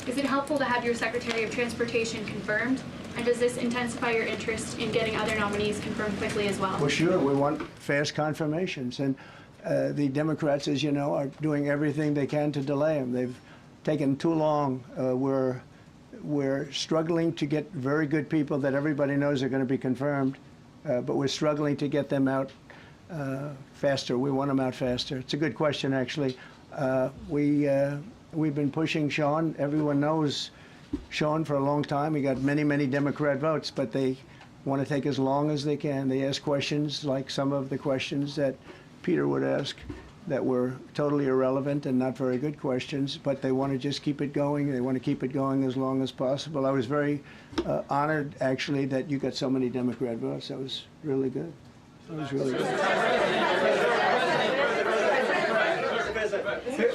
Is it helpful to have your Secretary of Transportation confirmed, and does this intensify your interest in getting other nominees confirmed quickly as well? Well, sure. We want fast confirmations, and the Democrats, as you know, are doing everything they can to delay them. They've taken too long. We're struggling to get very good people that everybody knows are going to be confirmed, but we're struggling to get them out faster. We want them out faster. It's a good question, actually. We've been pushing Sean. Everyone knows Sean for a long time. He got many, many Democrat votes, but they want to take as long as they can. They ask questions like some of the questions that Peter would ask that were totally irrelevant and not very good questions, but they want to just keep it going. They want to keep it going as long as possible. I was very honored, actually, that you got so many Democrat votes. That was really good. That was really good.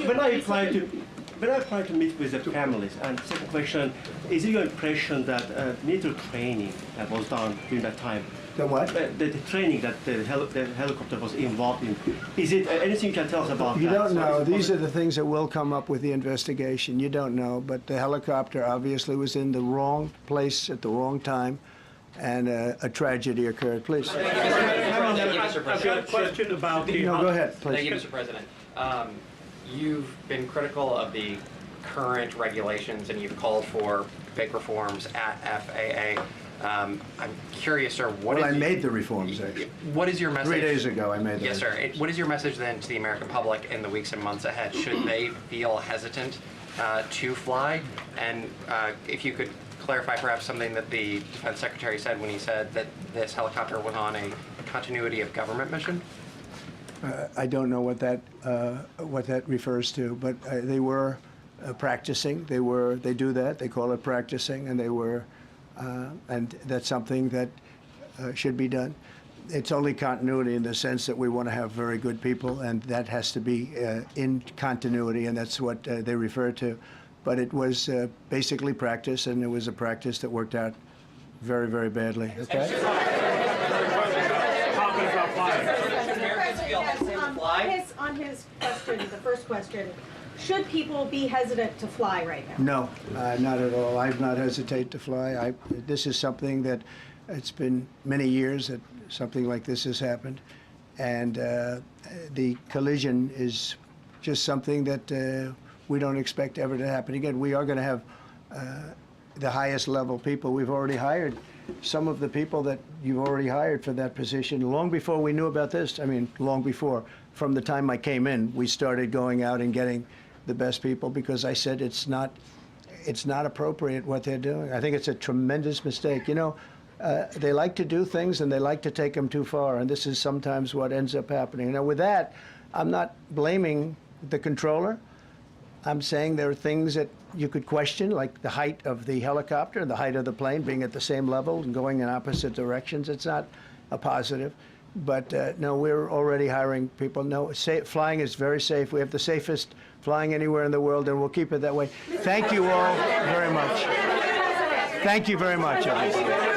When I apply to meet with the families, and second question, is it your impression that military training that was done during that time? The what? The training that the helicopter was involved in. Is it anything you can tell us about You that? don't know. These are the things that will come up with the investigation. You don't know, but the helicopter obviously was in the wrong place at the wrong time, and a tragedy occurred. Please. Thank you, Mr. President. I've got a question about the. No, go ahead, please. Thank you, Mr. President. You've been critical of the current regulations, and you've called for big reforms at FAA. I'm curious, sir, I made the reforms, actually. What is your message? 3 days ago, I made them. Yes, sir. What is your message then to the American public in the weeks and months ahead? Should they feel hesitant to fly? And if you could clarify perhaps something that the Defense Secretary said when he said that this helicopter was on a continuity of government mission? I don't know what that refers to, but they were practicing. They do that. They call it practicing, and they were. And that's something that should be done. It's only continuity in the sense that we want to have very good people, and that has to be in continuity, and that's what they refer to. But it was basically practice, and it was a practice that worked out very, very badly. Okay? On his question, the first question, Should people be hesitant to fly right now? No, not at all. I've not hesitated to fly. This is something that it's been many years that something like this has happened. And the collision is just something that we don't expect ever to happen again. We are going to have the highest level people. We've already hired some of the people that you've already hired for that position long before we knew about this. I mean, long before. From the time I came in, we started going out and getting the best people because I said it's not appropriate what they're doing. I think it's a tremendous mistake. You know, they like to do things and they like to take them too far, and this is sometimes what ends up happening. Now, with that, I'm not blaming the controller. I'm saying there are things that you could question, like the height of the helicopter, the height of the plane being at the same level and going in opposite directions. It's not a positive. But no, we're already hiring people. No, flying is very safe. We have the safest flying anywhere in the world, and we'll keep it that way. Thank you all very much. Thank you very much, everybody.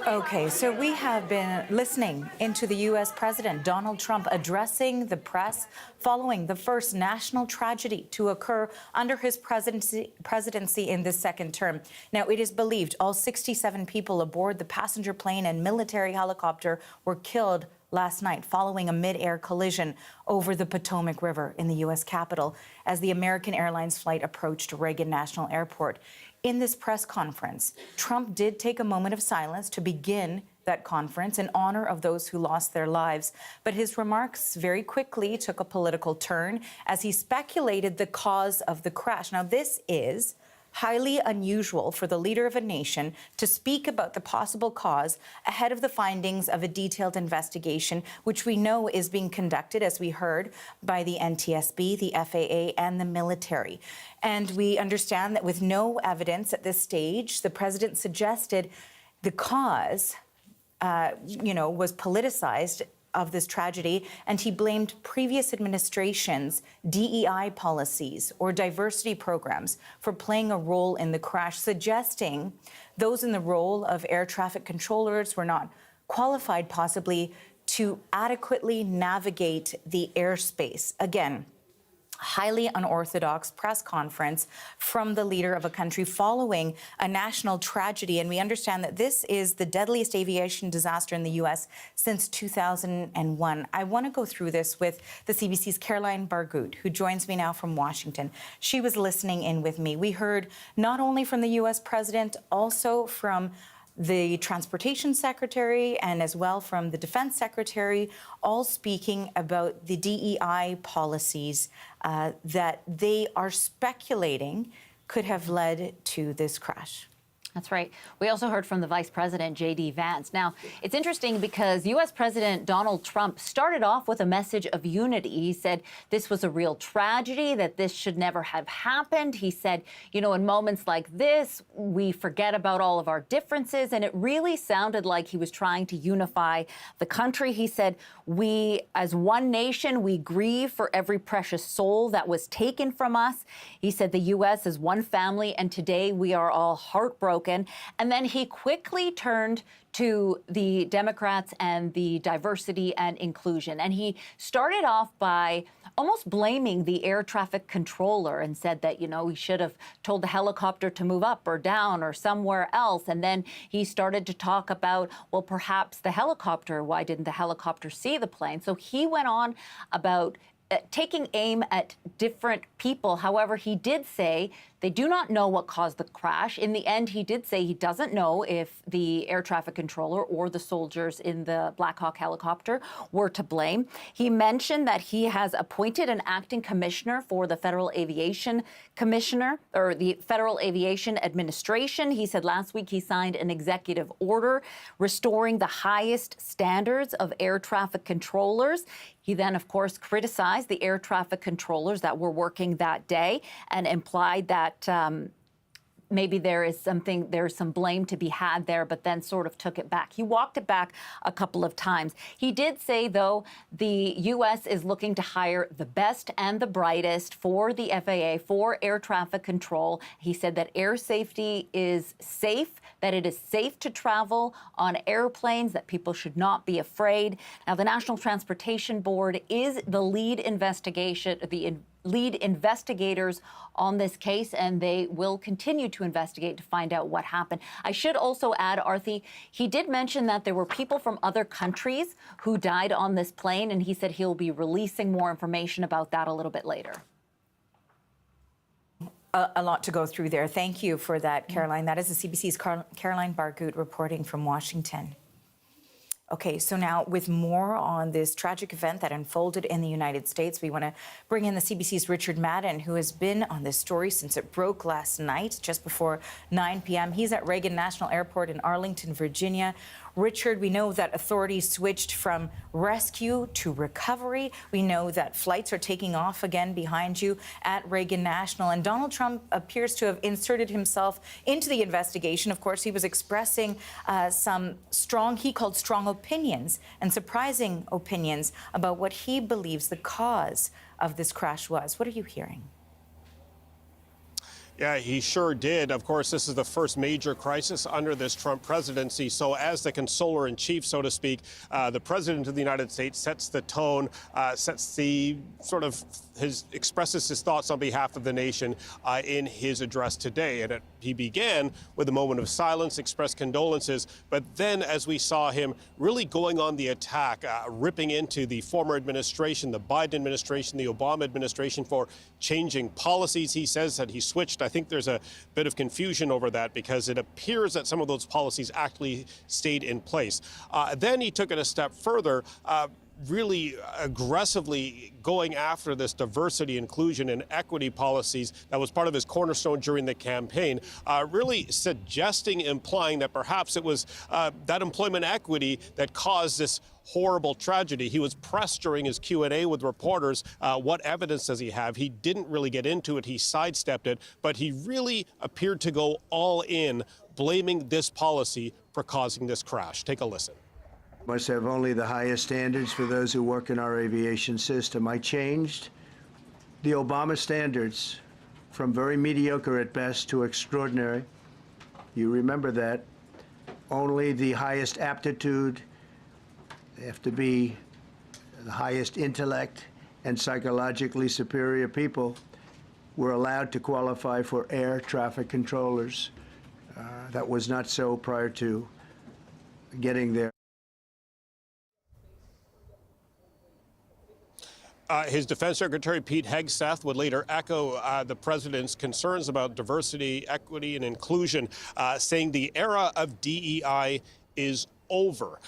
Okay, so we have been listening into the U.S. President Donald Trump addressing the press following the first national tragedy to occur under his presidency in this second term. Now, it is believed all 67 people aboard the passenger plane and military helicopter were killed last night following a mid-air collision over the Potomac River in the U.S. Capitol as the American Airlines flight approached Reagan National Airport. In this press conference, Trump did take a moment of silence to begin that conference in honor of those who lost their lives. But his remarks very quickly took a political turn as he speculated the cause of the crash. Now, this is highly unusual for the leader of a nation to speak about the possible cause ahead of the findings of a detailed investigation, which we know is being conducted, as we heard, by the NTSB, the FAA, and the military. And we understand that with no evidence at this stage, the president suggested the cause, was politicized of this tragedy, and he blamed previous administrations' DEI policies or diversity programs for playing a role in the crash, suggesting those in the role of air traffic controllers were not qualified possibly to adequately navigate the airspace. Again, highly unorthodox press conference from the leader of a country following a national tragedy. And we understand that this is the deadliest aviation disaster in the U.S. since 2001. I want to go through this with the CBC's Caroline Bargout, who joins me now from Washington. She was listening in with me. We heard not only from the U.S. president, also from the Transportation Secretary and as well from the Defense Secretary, all speaking about the DEI policies that they are speculating could have led to this crash. That's right. We also heard from the Vice President, J.D. Vance. Now, it's interesting because U.S. President Donald Trump started off with a message of unity. He said this was a real tragedy, that this should never have happened. He said, in moments like this, we forget about all of our differences. And it really sounded like he was trying to unify the country. He said, we, as one nation, we grieve for every precious soul that was taken from us. He said the U.S. is one family, and today we are all heartbroken. And then he quickly turned to the Democrats and the diversity and inclusion. And he started off by almost blaming the air traffic controller and said that, he should have told the helicopter to move up or down or somewhere else. And then he started to talk about, well, perhaps the helicopter, why didn't the helicopter see the plane? So he went on about taking aim at different people. However, he did say they do not know what caused the crash. In the end, he did say he doesn't know if the air traffic controller or the soldiers in the Black Hawk helicopter were to blame. He mentioned that he has appointed an acting commissioner for the Federal Aviation Commissioner, or the Federal Aviation Administration. He said last week he signed an executive order restoring the highest standards of air traffic controllers. He then, of course, criticized the air traffic controllers that were working that day and implied that maybe there's some blame to be had there, but then sort of took it back. He walked it back a couple of times. He did say, though, the U.S. is looking to hire the best and the brightest for the FAA, for air traffic control. He said that air safety is safe, that it is safe to travel on airplanes, that people should not be afraid. Now, the National Transportation Board is the lead investigators on this case, and they will continue to investigate to find out what happened. I should also add, Arthi, he did mention that there were people from other countries who died on this plane, and he said he'll be releasing more information about that a little bit later. A lot to go through there. Thank you for that, Caroline. That is the CBC's Caroline Bargut reporting from Washington. Okay, so now with more on this tragic event that unfolded in the United States, we want to bring in the CBC's Richard Madden, who has been on this story since it broke last night, just before 9 p.m. He's at Reagan National Airport in Arlington, Virginia. Richard, we know that authorities switched from rescue to recovery. We know that flights are taking off again behind you at Reagan National. And Donald Trump appears to have inserted himself into the investigation. Of course, he was expressing some he called strong opinions and surprising opinions about what he believes the cause of this crash was. What are you hearing? Yeah, he sure did. Of course, this is the first major crisis under this Trump presidency. So as the consoler in chief, so to speak, the president of the United States sets the tone, expresses his thoughts on behalf of the nation in his address today. And he began with a moment of silence, expressed condolences. But then as we saw him really going on the attack, ripping into the former administration, the Biden administration, the Obama administration for changing policies, he says that he switched. I think there's a bit of confusion over that because it appears that some of those policies actually stayed in place. Then he took it a step further, really aggressively going after this diversity, inclusion, and equity policies that was part of his cornerstone during the campaign, really implying that perhaps it was that employment equity that caused this horrible tragedy. He was pressed during his Q&A with reporters, what evidence does he have? He didn't really get into it. He sidestepped it, but he really appeared to go all in, blaming this policy for causing this crash. Take a listen. Must have only the highest standards for those who work in our aviation system. I changed the Obama standards from very mediocre at best to extraordinary. You remember that. Only the highest aptitude, they have to be the highest intellect and psychologically superior people were allowed to qualify for air traffic controllers. That was not so prior to getting there. His Defense Secretary Pete Hegseth would later echo the president's concerns about diversity, equity, and inclusion, saying the era of DEI is over.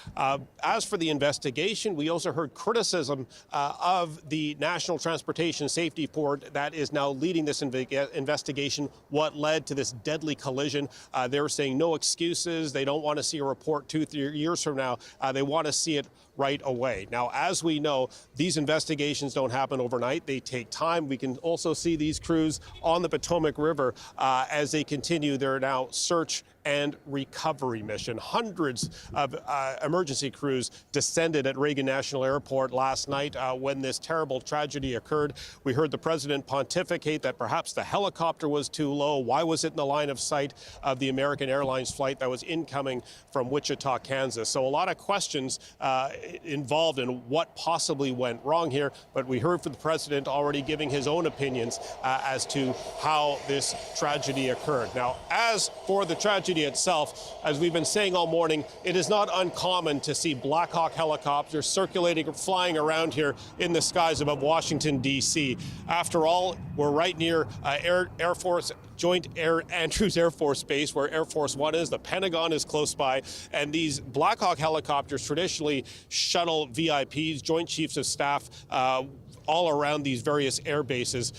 As for the investigation, we also heard criticism of the National Transportation Safety Board that is now leading this investigation, what led to this deadly collision. They're saying no excuses. They don't want to see a report 2 years from now. They want to see it right away. Now, as we know, these investigations don't happen overnight. They take time. We can also see these crews on the Potomac River as they continue their now search and recovery mission. Hundreds of emergency crews descended at Reagan National Airport last night when this terrible tragedy occurred. We heard the president pontificate that perhaps the helicopter was too low. Why was it in the line of sight of the American Airlines flight that was incoming from Wichita, Kansas? So a lot of questions involved in what possibly went wrong here, but we heard from the president already giving his own opinions as to how this tragedy occurred. Now, as for the tragedy itself, as we've been saying all morning, it is not uncommon to see Black Hawk helicopters circulating or flying around here in the skies above Washington, D.C. After all, we're right near Air Force Andrews Air Force Base, where Air Force One is. The Pentagon is close by, and these Black Hawk helicopters traditionally shuttle VIPs, Joint Chiefs of Staff, all around these various air bases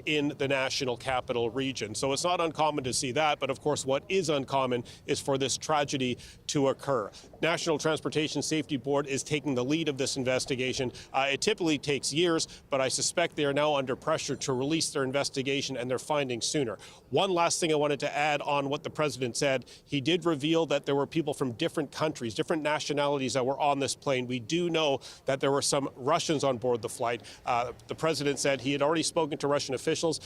in the national capital region. So it's not uncommon to see that, but of course what is uncommon is for this tragedy to occur. National Transportation Safety Board is taking the lead of this investigation. It typically takes years, but I suspect they are now under pressure to release their investigation and their findings sooner. One last thing I wanted to add on what the president said. He did reveal that there were people from different countries, different nationalities that were on this plane. We do know that there were some Russians on board the flight. The president said he had already spoken to Russian officials.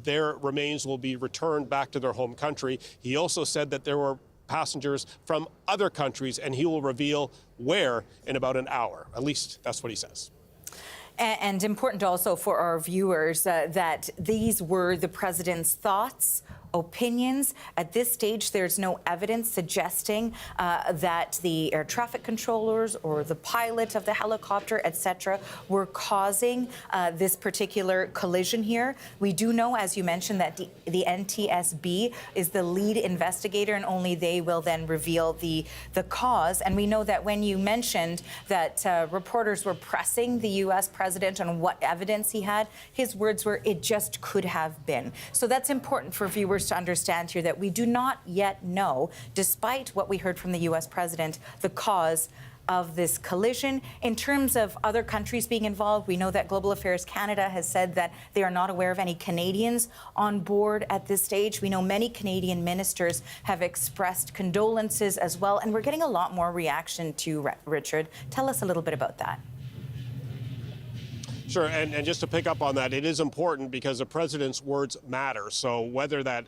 Their remains will be returned back to their home country. He also said that there were passengers from other countries, and he will reveal where in about an hour. At least that's what he says. And important also for our viewers that these were the president's thoughts, opinions. At this stage, there's no evidence suggesting that the air traffic controllers or the pilot of the helicopter, etc., were causing this particular collision here. We do know, as you mentioned, that the NTSB is the lead investigator, and only they will then reveal the cause. And we know that when you mentioned that reporters were pressing the U.S. president on what evidence he had, his words were, "It just could have been." So that's important for viewers to understand here, that we do not yet know, despite what we heard from the U.S. president, the cause of this collision. In terms of other countries being involved, we know that Global Affairs Canada has said that they are not aware of any Canadians on board at this stage. We know many Canadian ministers have expressed condolences as well, and we're getting a lot more reaction to Richard. Tell us a little bit about that. Sure, and just to pick up on that, it is important because the president's words matter. So whether that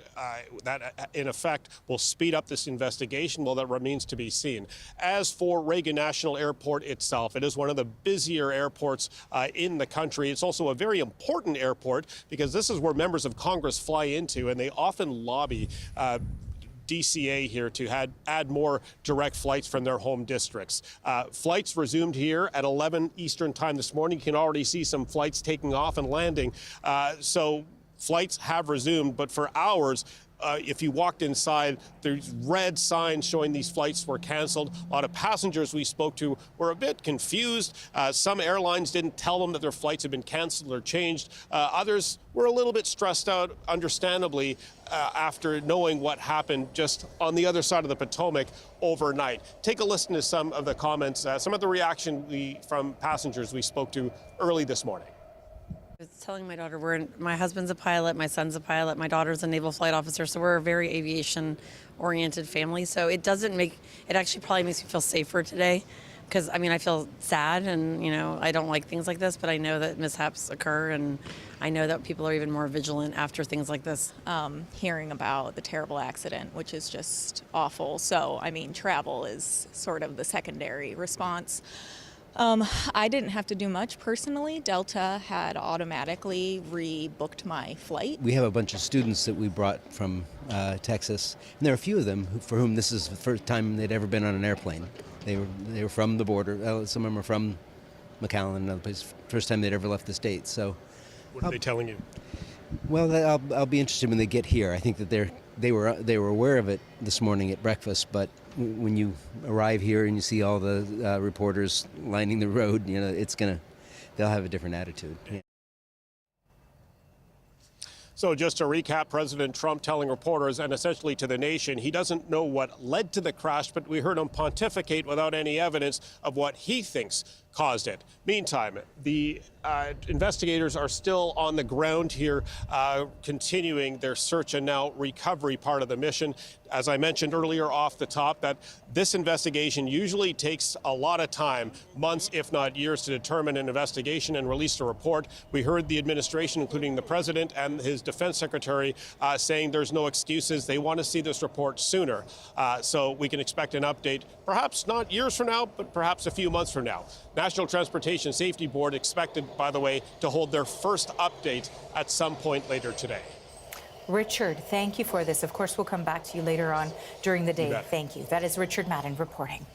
in effect will speed up this investigation, well, that remains to be seen. As for Reagan National Airport itself, it is one of the busier airports in the country. It's also a very important airport because this is where members of Congress fly into, and they often lobby DCA here to add more direct flights from their home districts. Flights resumed here at 11 Eastern time this morning. You can already see some flights taking off and landing. So flights have resumed, but for hours, if you walked inside, there's red signs showing these flights were canceled. A lot of passengers we spoke to were a bit confused. Some airlines didn't tell them that their flights had been canceled or changed. Others were a little bit stressed out, understandably, after knowing what happened just on the other side of the Potomac overnight. Take a listen to some of the comments, some of the reaction from passengers we spoke to early this morning. I was telling my daughter, my husband's a pilot, my son's a pilot, my daughter's a naval flight officer, so we're a very aviation-oriented family. So it actually probably makes me feel safer today, because I mean, I feel sad, and I don't like things like this, but I know that mishaps occur, and I know that people are even more vigilant after things like this. Hearing about the terrible accident, which is just awful. So I mean, travel is sort of the secondary response. I didn't have to do much personally. Delta had automatically rebooked my flight. We have a bunch of students that we brought from Texas, and there are a few of them for whom this is the first time they'd ever been on an airplane. They were from the border. Some of them are from McAllen, another place. First time they'd ever left the state. So, what are they telling you? Well, I'll be interested when they get here. I think that they were aware of it this morning at breakfast, but when you arrive here and you see all the reporters lining the road, they'll have a different attitude. Yeah. So just to recap, President Trump telling reporters and essentially to the nation, he doesn't know what led to the crash, but we heard him pontificate without any evidence of what he thinks caused it. Meantime, the investigators are still on the ground here, continuing their search and now recovery part of the mission. As I mentioned earlier off the top, that this investigation usually takes a lot of time, months if not years, to determine an investigation and release a report. We heard the administration, including the president and his defense secretary, saying there's no excuses. They want to see this report sooner. So we can expect an update, perhaps not years from now, but perhaps a few months from now. National Transportation Safety Board expected, by the way, to hold their first update at some point later today. Richard, thank you for this. Of course, we'll come back to you later on during the day. Thank you. That is Richard Madden reporting.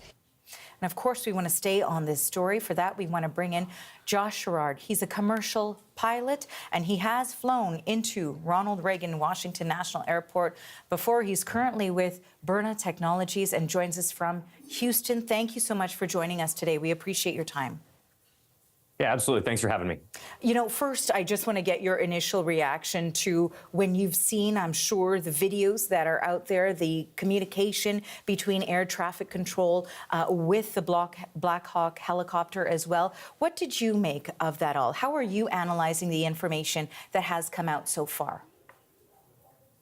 And of course, we want to stay on this story. For that, we want to bring in Josh Sherrard. He's a commercial pilot, and he has flown into Ronald Reagan Washington National Airport before. He's currently with Byrna Technologies and joins us from Houston. Thank you so much for joining us today. We appreciate your time. Yeah, absolutely. Thanks for having me. You know, first, I just want to get your initial reaction to when you've seen, I'm sure, the videos that are out there, the communication between air traffic control with the Black Hawk helicopter as well. What did you make of that all? How are you analyzing the information that has come out so far?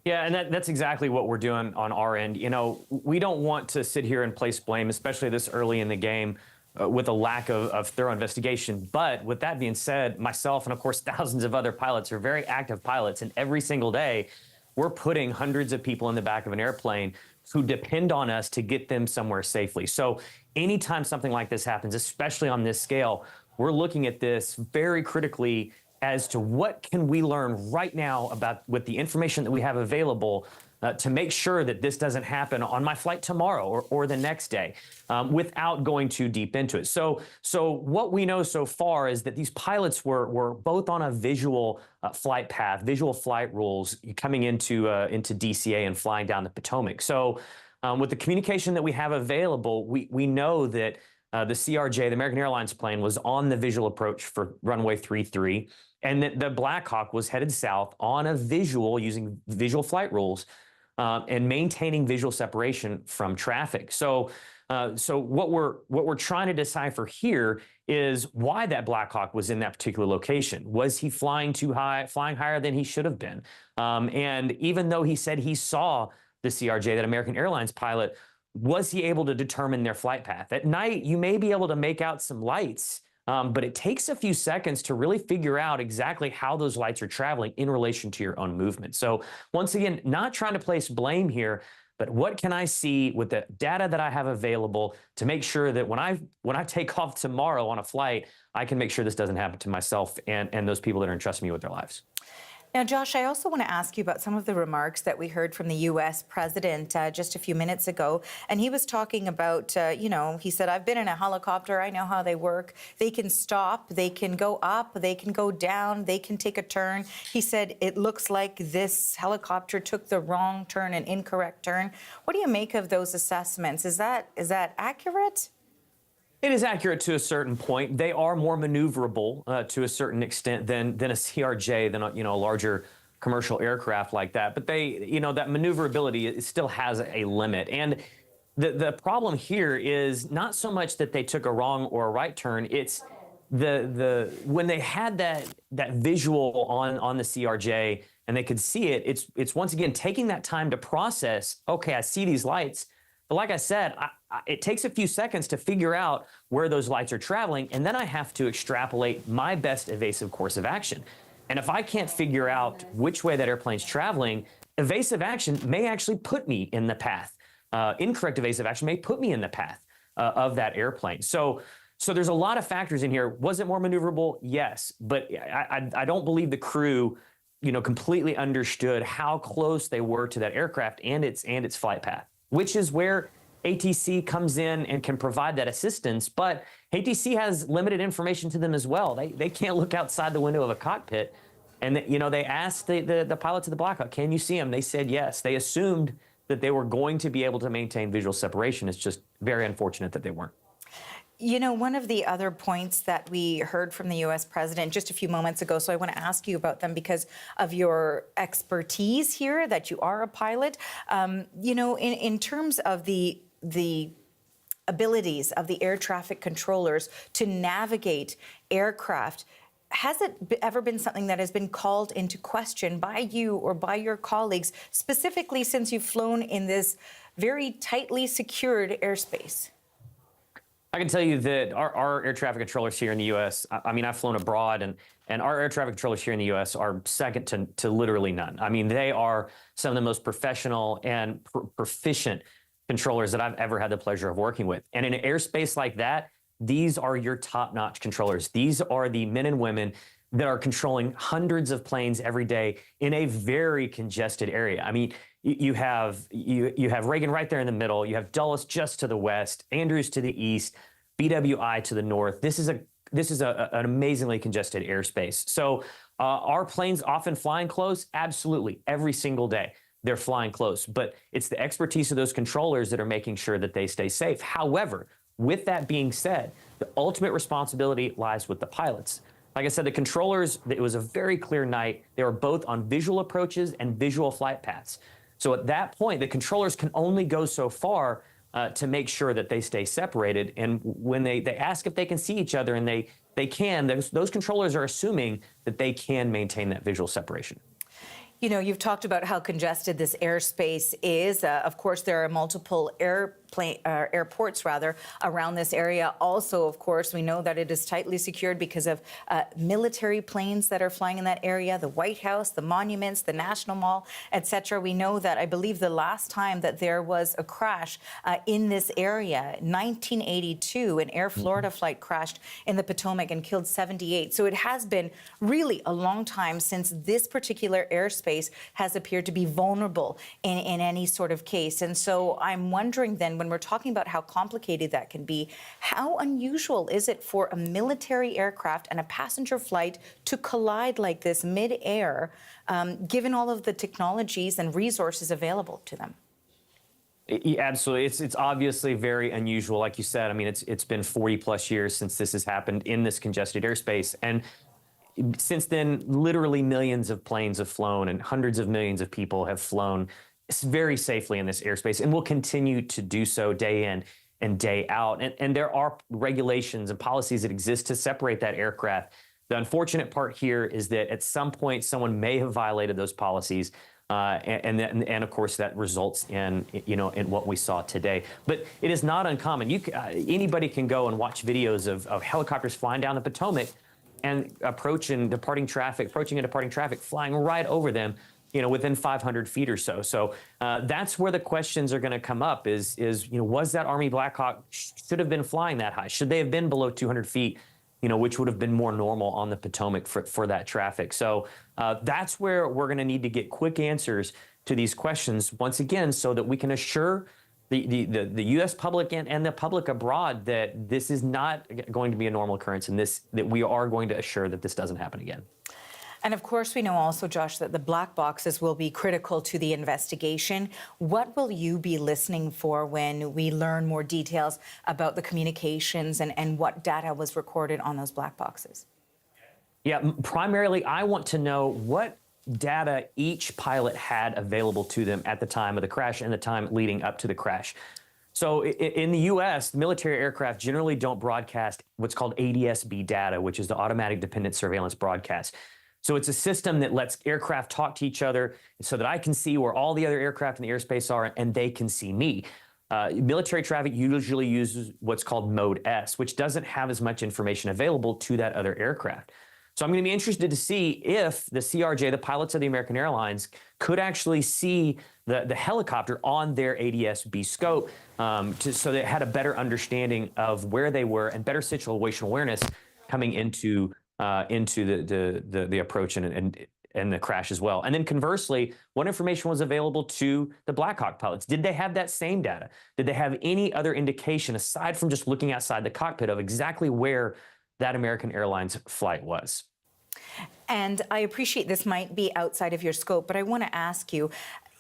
Yeah, and that's exactly what we're doing on our end. You know, we don't want to sit here and place blame, especially this early in the game, with a lack of thorough investigation. But with that being said, myself and of course thousands of other pilots are very active pilots, and every single day we're putting hundreds of people in the back of an airplane who depend on us to get them somewhere safely. So anytime something like this happens, especially on this scale, we're looking at this very critically as to what can we learn right now about with the information that we have available to make sure that this doesn't happen on my flight tomorrow or the next day without going too deep into it. So what we know so far is that these pilots were both on a visual flight path, visual flight rules coming into DCA and flying down the Potomac. So with the communication that we have available, we know that the CRJ, the American Airlines plane, was on the visual approach for runway 33, and that the Black Hawk was headed south on a visual using visual flight rules and maintaining visual separation from traffic. So what we're trying to decipher here is why that Black Hawk was in that particular location. Was he flying too high, flying higher than he should have been? And even though he said he saw the CRJ, that American Airlines pilot, was he able to determine their flight path? At night, you may be able to make out some lights, but it takes a few seconds to really figure out exactly how those lights are traveling in relation to your own movement. So once again, not trying to place blame here, but what can I see with the data that I have available to make sure that when I take off tomorrow on a flight, I can make sure this doesn't happen to myself and those people that are entrusting me with their lives. Now, Josh, I also want to ask you about some of the remarks that we heard from the U.S. president just a few minutes ago. And he was talking about, you know, he said, I've been in a helicopter. I know how they work. They can stop. They can go up. They can go down. They can take a turn. He said, it looks like this helicopter took the wrong turn, an incorrect turn. What do you make of those assessments? Is that accurate? It is accurate to a certain point. They are more maneuverable to a certain extent than a CRJ, than a larger commercial aircraft like that. But that maneuverability, it still has a limit. And the problem here is not so much that they took a wrong or a right turn. It's when they had that visual on the CRJ and they could see it. It's once again taking that time to process. Okay, I see these lights. But like I said, it takes a few seconds to figure out where those lights are traveling, and then I have to extrapolate my best evasive course of action. And if I can't figure out which way that airplane's traveling, evasive action may actually put me in the path. Incorrect evasive action may put me in the path of that airplane. So there's a lot of factors in here. Was it more maneuverable? Yes, but I don't believe the crew, completely understood how close they were to that aircraft and its flight path, which is where ATC comes in and can provide that assistance. But ATC has limited information to them as well. They can't look outside the window of a cockpit. And they asked the pilots of the Black Hawk, can you see them? They said yes. They assumed that they were going to be able to maintain visual separation. It's just very unfortunate that they weren't. One of the other points that we heard from the U.S. president just a few moments ago, so I want to ask you about them because of your expertise here, that you are a pilot. In terms of the abilities of the air traffic controllers to navigate aircraft, has it ever been something that has been called into question by you or by your colleagues, specifically since you've flown in this very tightly secured airspace? I can tell you that our air traffic controllers here in the U.S., I've flown abroad, and our air traffic controllers here in the U.S. are second to literally none. They are some of the most professional and proficient controllers that I've ever had the pleasure of working with. And in an airspace like that, these are your top-notch controllers. These are the men and women that are controlling hundreds of planes every day in a very congested area. You have Reagan right there in the middle. You have Dulles just to the west, Andrews to the east, BWI to the north. This is an amazingly congested airspace. So are planes often flying close? Absolutely, every single day they're flying close. But it's the expertise of those controllers that are making sure that they stay safe. However, With that being said, the ultimate responsibility lies with the pilots. Like I said, the controllers, it was a very clear night. They were both on visual approaches and visual flight paths. So at that point, the controllers can only go so far to make sure that they stay separated. And when they ask if they can see each other, and they can, those controllers are assuming that they can maintain that visual separation. You know, you've talked about how congested this airspace is. Of course, there are multiple airports around this area. Also, of course, we know that it is tightly secured because of military planes that are flying in that area, the White House, the monuments, the National Mall, etc. We know that, I believe, the last time that there was a crash in this area, 1982, an Air Florida flight crashed in the Potomac and killed 78. So it has been really a long time since this particular airspace has appeared to be vulnerable in any sort of case. And so I'm wondering then, when we're talking about how complicated that can be, how unusual is it for a military aircraft and a passenger flight to collide like this mid-air, given all of the technologies and resources available to them? Yeah, absolutely. It's obviously very unusual. Like you said, I mean, it's been 40 plus years since this has happened in this congested airspace. And since then, literally millions of planes have flown and hundreds of millions of people have flown very safely in this airspace, and will continue to do so day in and day out. And there are regulations and policies that exist to separate that aircraft. The unfortunate part here is that at some point someone may have violated those policies, and of course that results in in what we saw today. But it is not uncommon. Anybody can go and watch videos of helicopters flying down the Potomac and approaching and departing traffic, flying right over them, within 500 feet or so. So that's where the questions are going to come up is, was that Army Black Hawk should have been flying that high? Should they have been below 200 feet, which would have been more normal on the Potomac for that traffic? So that's where we're going to need to get quick answers to these questions once again, so that we can assure the U.S. public and the public abroad that this is not going to be a normal occurrence, and that we are going to assure that this doesn't happen again. And of course, we know also, Josh, that the black boxes will be critical to the investigation. What will you be listening for when we learn more details about the communications and what data was recorded on those black boxes? Yeah, primarily, I want to know what data each pilot had available to them at the time of the crash and the time leading up to the crash. So in the U.S., military aircraft generally don't broadcast what's called ADS-B data, which is the Automatic Dependent Surveillance Broadcast. So it's a system that lets aircraft talk to each other so that I can see where all the other aircraft in the airspace are and they can see me. Military traffic usually uses what's called Mode S, which doesn't have as much information available to that other aircraft. So I'm going to be interested to see if the CRJ, the pilots of the American Airlines, could actually see the helicopter on their ADS-B scope, so they had a better understanding of where they were and better situational awareness coming into the approach and the crash as well. And then conversely, what information was available to the Black Hawk pilots? Did they have that same data? Did they have any other indication aside from just looking outside the cockpit of exactly where that American Airlines flight was? And I appreciate this might be outside of your scope, but I want to ask you,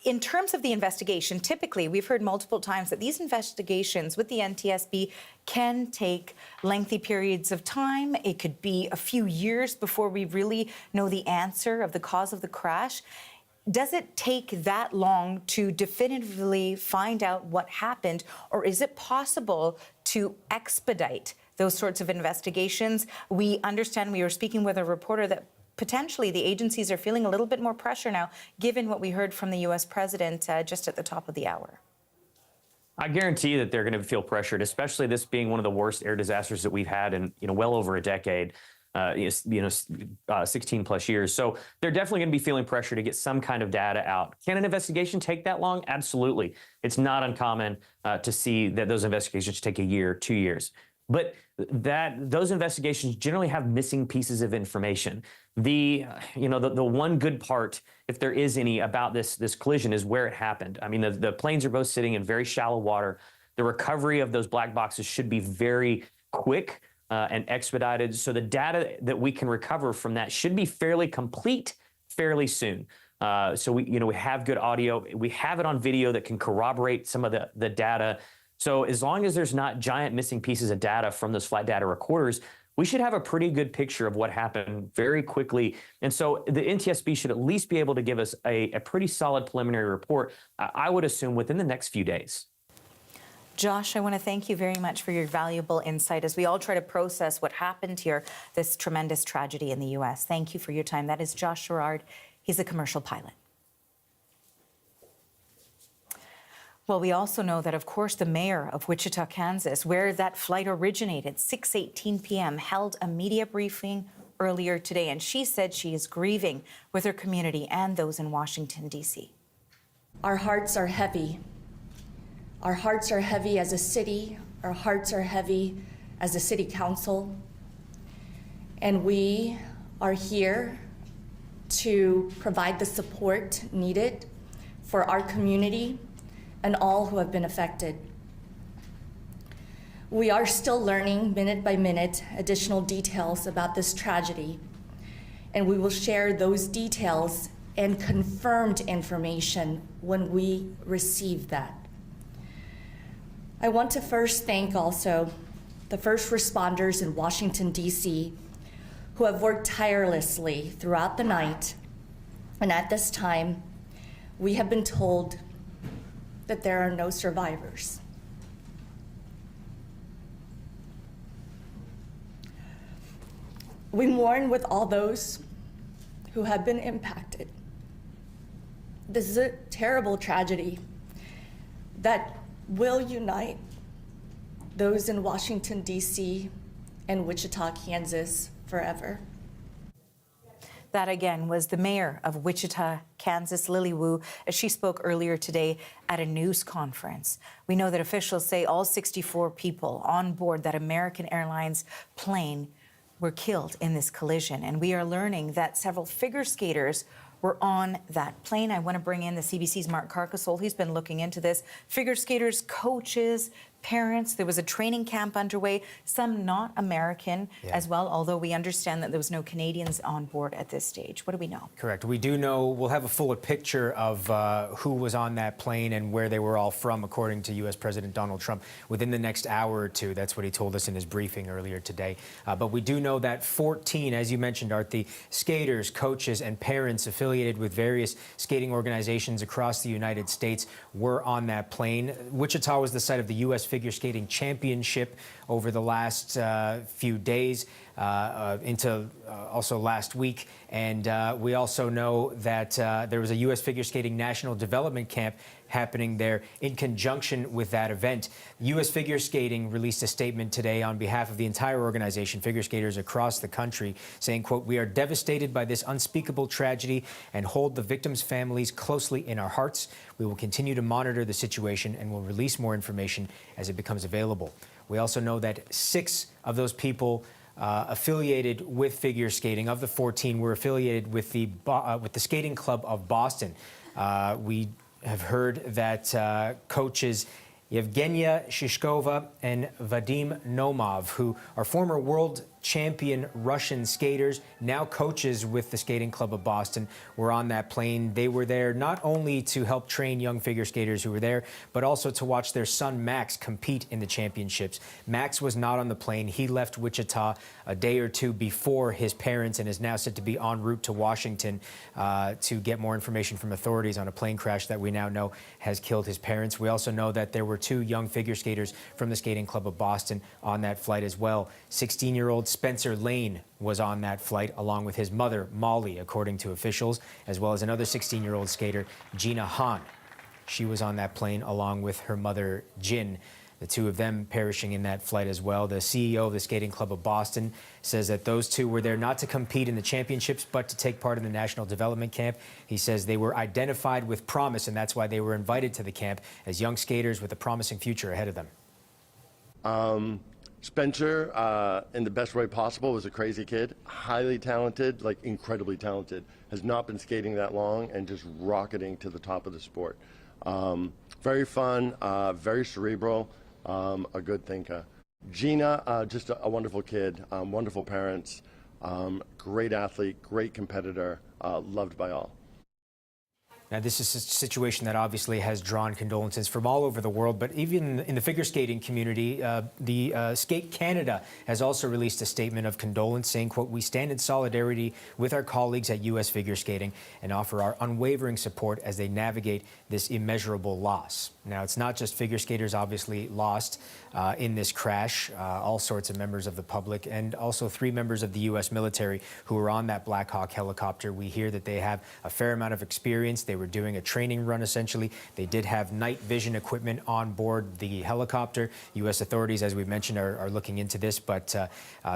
in terms of the investigation, typically we've heard multiple times that these investigations with the NTSB can take lengthy periods of time. It could be a few years before we really know the answer of the cause of the crash. Does it take that long to definitively find out what happened, or is it possible to expedite those sorts of investigations? We understand, we were speaking with a reporter, that potentially the agencies are feeling a little bit more pressure now, given what we heard from the U.S. president just at the top of the hour. I guarantee that they're going to feel pressured, especially this being one of the worst air disasters that we've had in well over a decade, 16 plus years. So they're definitely going to be feeling pressure to get some kind of data out. Can an investigation take that long? Absolutely. It's not uncommon to see that those investigations take a year, 2 years. But those investigations generally have missing pieces of information. The one good part, if there is any, about this collision is where it happened. I mean, the planes are both sitting in very shallow water. The recovery of those black boxes should be very quick and expedited. So the data that we can recover from that should be fairly complete fairly soon. So we have good audio. We have it on video that can corroborate some of the data. So as long as there's not giant missing pieces of data from those flight data recorders, we should have a pretty good picture of what happened very quickly. And so the NTSB should at least be able to give us a pretty solid preliminary report, I would assume, within the next few days. Josh, I want to thank you very much for your valuable insight as we all try to process what happened here, this tremendous tragedy in the U.S. Thank you for your time. That is Josh Sherrard. He's a commercial pilot. Well, we also know that, of course, the mayor of Wichita, Kansas, where that flight originated, 6:18 p.m., held a media briefing earlier today, and she said she is grieving with her community and those in Washington, D.C. Our hearts are heavy. Our hearts are heavy as a city. Our hearts are heavy as a city council. And we are here to provide the support needed for our community and all who have been affected. We are still learning minute by minute additional details about this tragedy, and we will share those details and confirmed information when we receive that. I want to first thank also the first responders in Washington, D.C., who have worked tirelessly throughout the night, and at this time, we have been told that there are no survivors. We mourn with all those who have been impacted. This is a terrible tragedy that will unite those in Washington, D.C. and Wichita, Kansas forever. That again was the mayor of Wichita, Kansas, Lily Wu, as she spoke earlier today at a news conference. We know that officials say all 64 people on board that American Airlines plane were killed in this collision. And we are learning that several figure skaters were on that plane. I want to bring in the CBC's Mark Carcassole. He's been looking into this. Figure skaters, coaches, parents. There was a training camp underway, some not American as well, although we understand that there was no Canadians on board at this stage. What do we know? Correct. We do know we'll have a fuller picture of who was on that plane and where they were all from, according to U.S. President Donald Trump, within the next hour or two. That's what he told us in his briefing earlier today. But we do know that 14, as you mentioned, Art, the skaters, coaches, and parents affiliated with various skating organizations across the United States were on that plane. Wichita was the site of the U.S. Figure Skating Championship over the last few days into also last week. And we also know that there was a U.S. Figure Skating National Development Camp happening there in conjunction with that event. U.S. Figure Skating released a statement today on behalf of the entire organization, figure skaters across the country, saying, quote, "We are devastated by this unspeakable tragedy and hold the victims' families closely in our hearts. We will continue to monitor the situation and will release more information as it becomes available." We also know that 6 of those people affiliated with figure skating, of the 14, were affiliated with the Skating Club of Boston. We have heard that coaches Yevgenia Shishkova and Vadim Nomov, who are former world champion Russian skaters, now coaches with the Skating Club of Boston, were on that plane. They were there not only to help train young figure skaters who were there, but also to watch their son Max compete in the championships. Max was not on the plane. He left Wichita a day or two before his parents and is now said to be en route to Washington to get more information from authorities on a plane crash that we now know has killed his parents. We also know that there were 2 young figure skaters from the Skating Club of Boston on that flight as well. 16-year-old Spencer Lane was on that flight along with his mother, Molly, according to officials, as well as another 16-year-old skater, Gina Hahn. She was on that plane along with her mother, Jin. The 2 of them perishing in that flight as well. The CEO of the Skating Club of Boston says that those 2 were there not to compete in the championships, but to take part in the National Development Camp. He says they were identified with promise, and that's why they were invited to the camp as young skaters with a promising future ahead of them. Spencer, in the best way possible, was a crazy kid, highly talented, like incredibly talented, has not been skating that long and just rocketing to the top of the sport. Very fun, very cerebral, a good thinker. Gina, just a wonderful kid, wonderful parents, great athlete, great competitor, loved by all. Now, this is a situation that obviously has drawn condolences from all over the world, but even in the figure skating community, the Skate Canada has also released a statement of condolence saying, quote, "We stand in solidarity with our colleagues at U.S. figure skating and offer our unwavering support as they navigate this immeasurable loss." Now, it's not just figure skaters obviously lost in this crash, all sorts of members of the public and also 3 members of the U.S. military who were on that Black Hawk helicopter. We hear that they have a fair amount of experience. They were doing a training run, essentially. They did have night vision equipment on board the helicopter. U.S. authorities, as we mentioned, are looking into this, but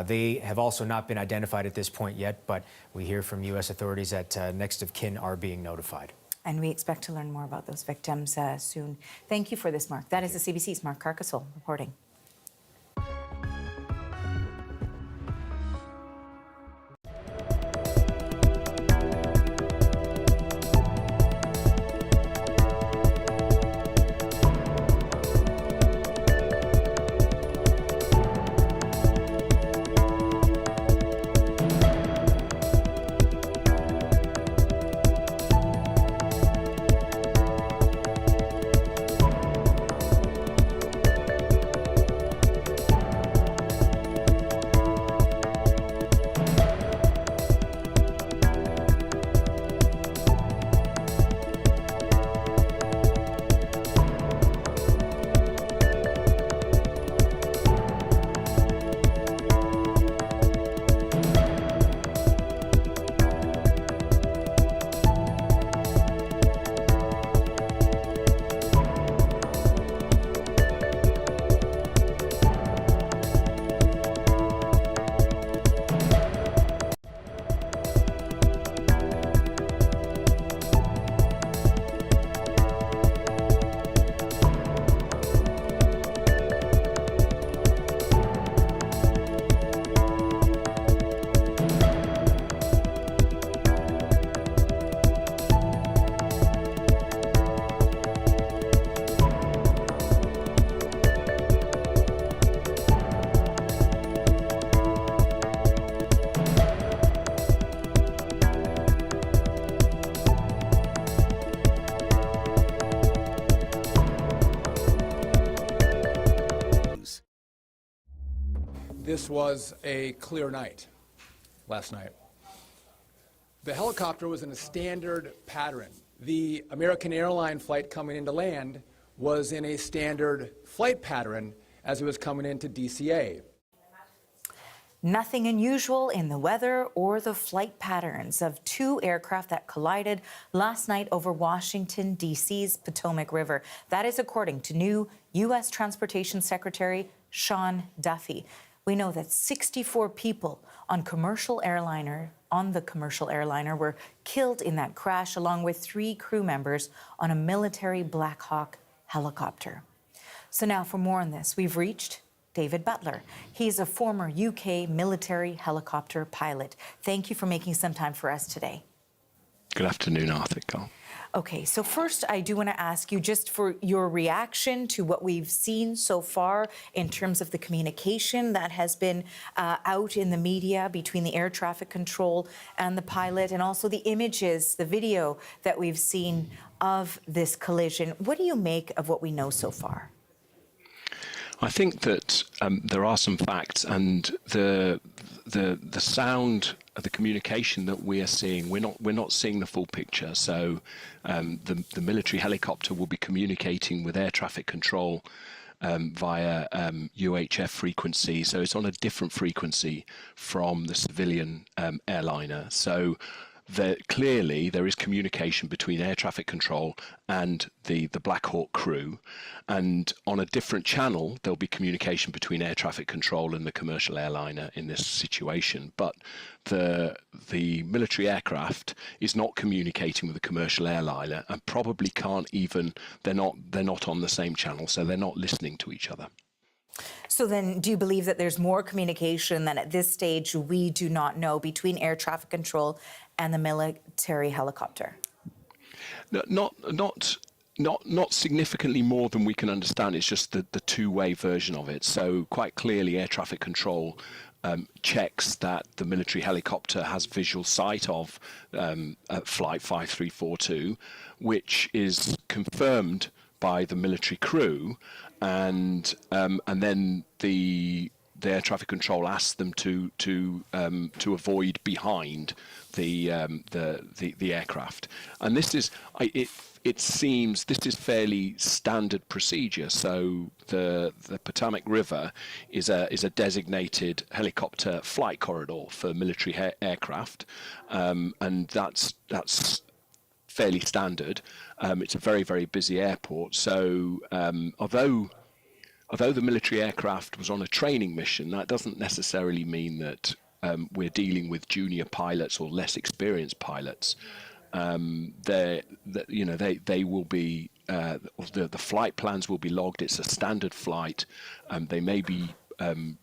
they have also not been identified at this point yet. But we hear from U.S. authorities that next of kin are being notified. And we expect to learn more about those victims soon. Thank you for this, Mark. That is the CBC's Mark Carcassol reporting. This was a clear night last night. The helicopter was in a standard pattern. The American airline flight coming into land was in a standard flight pattern as it was coming into DCA. Nothing unusual in the weather or the flight patterns of 2 aircraft that collided last night over Washington, D.C.'s Potomac River. That is according to new U.S. Transportation Secretary Sean Duffy. We know that 64 people on the commercial airliner were killed in that crash, along with 3 crew members on a military Black Hawk helicopter. So now for more on this, we've reached David Butler. He's a former UK military helicopter pilot. Thank you for making some time for us today. Good afternoon, Arthur. Okay, so first I do want to ask you just for your reaction to what we've seen so far in terms of the communication that has been out in the media between the air traffic control and the pilot, and also the images, the video that we've seen of this collision. What do you make of what we know so far? I think that there are some facts, and the sound of the communication that we are seeing, we're not seeing the full picture. So the military helicopter will be communicating with air traffic control via UHF frequency. So it's on a different frequency from the civilian airliner. So clearly there is communication between air traffic control and the Black Hawk crew, and on a different channel there'll be communication between air traffic control and the commercial airliner in this situation. But the military aircraft is not communicating with the commercial airliner, and probably can't even, they're not on the same channel, so they're not listening to each other. So then, do you believe that there's more communication than at this stage we do not know between air traffic control and the military helicopter? Not significantly more than we can understand. It's just the two-way version of it. So quite clearly, air traffic control checks that the military helicopter has visual sight of Flight 5342, which is confirmed by the military crew, and then the air traffic control asks them to avoid behind the aircraft, and this is it seems this is fairly standard procedure. So the Potomac River is a designated helicopter flight corridor for military aircraft, and that's fairly standard. It's a very, very busy airport. So although the military aircraft was on a training mission, that doesn't necessarily mean that we're dealing with junior pilots or less experienced pilots. They will be the flight plans will be logged. It's a standard flight. They may be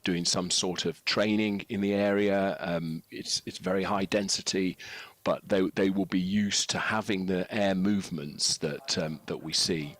doing some sort of training in the area. It's very high density, but they will be used to having the air movements that we see.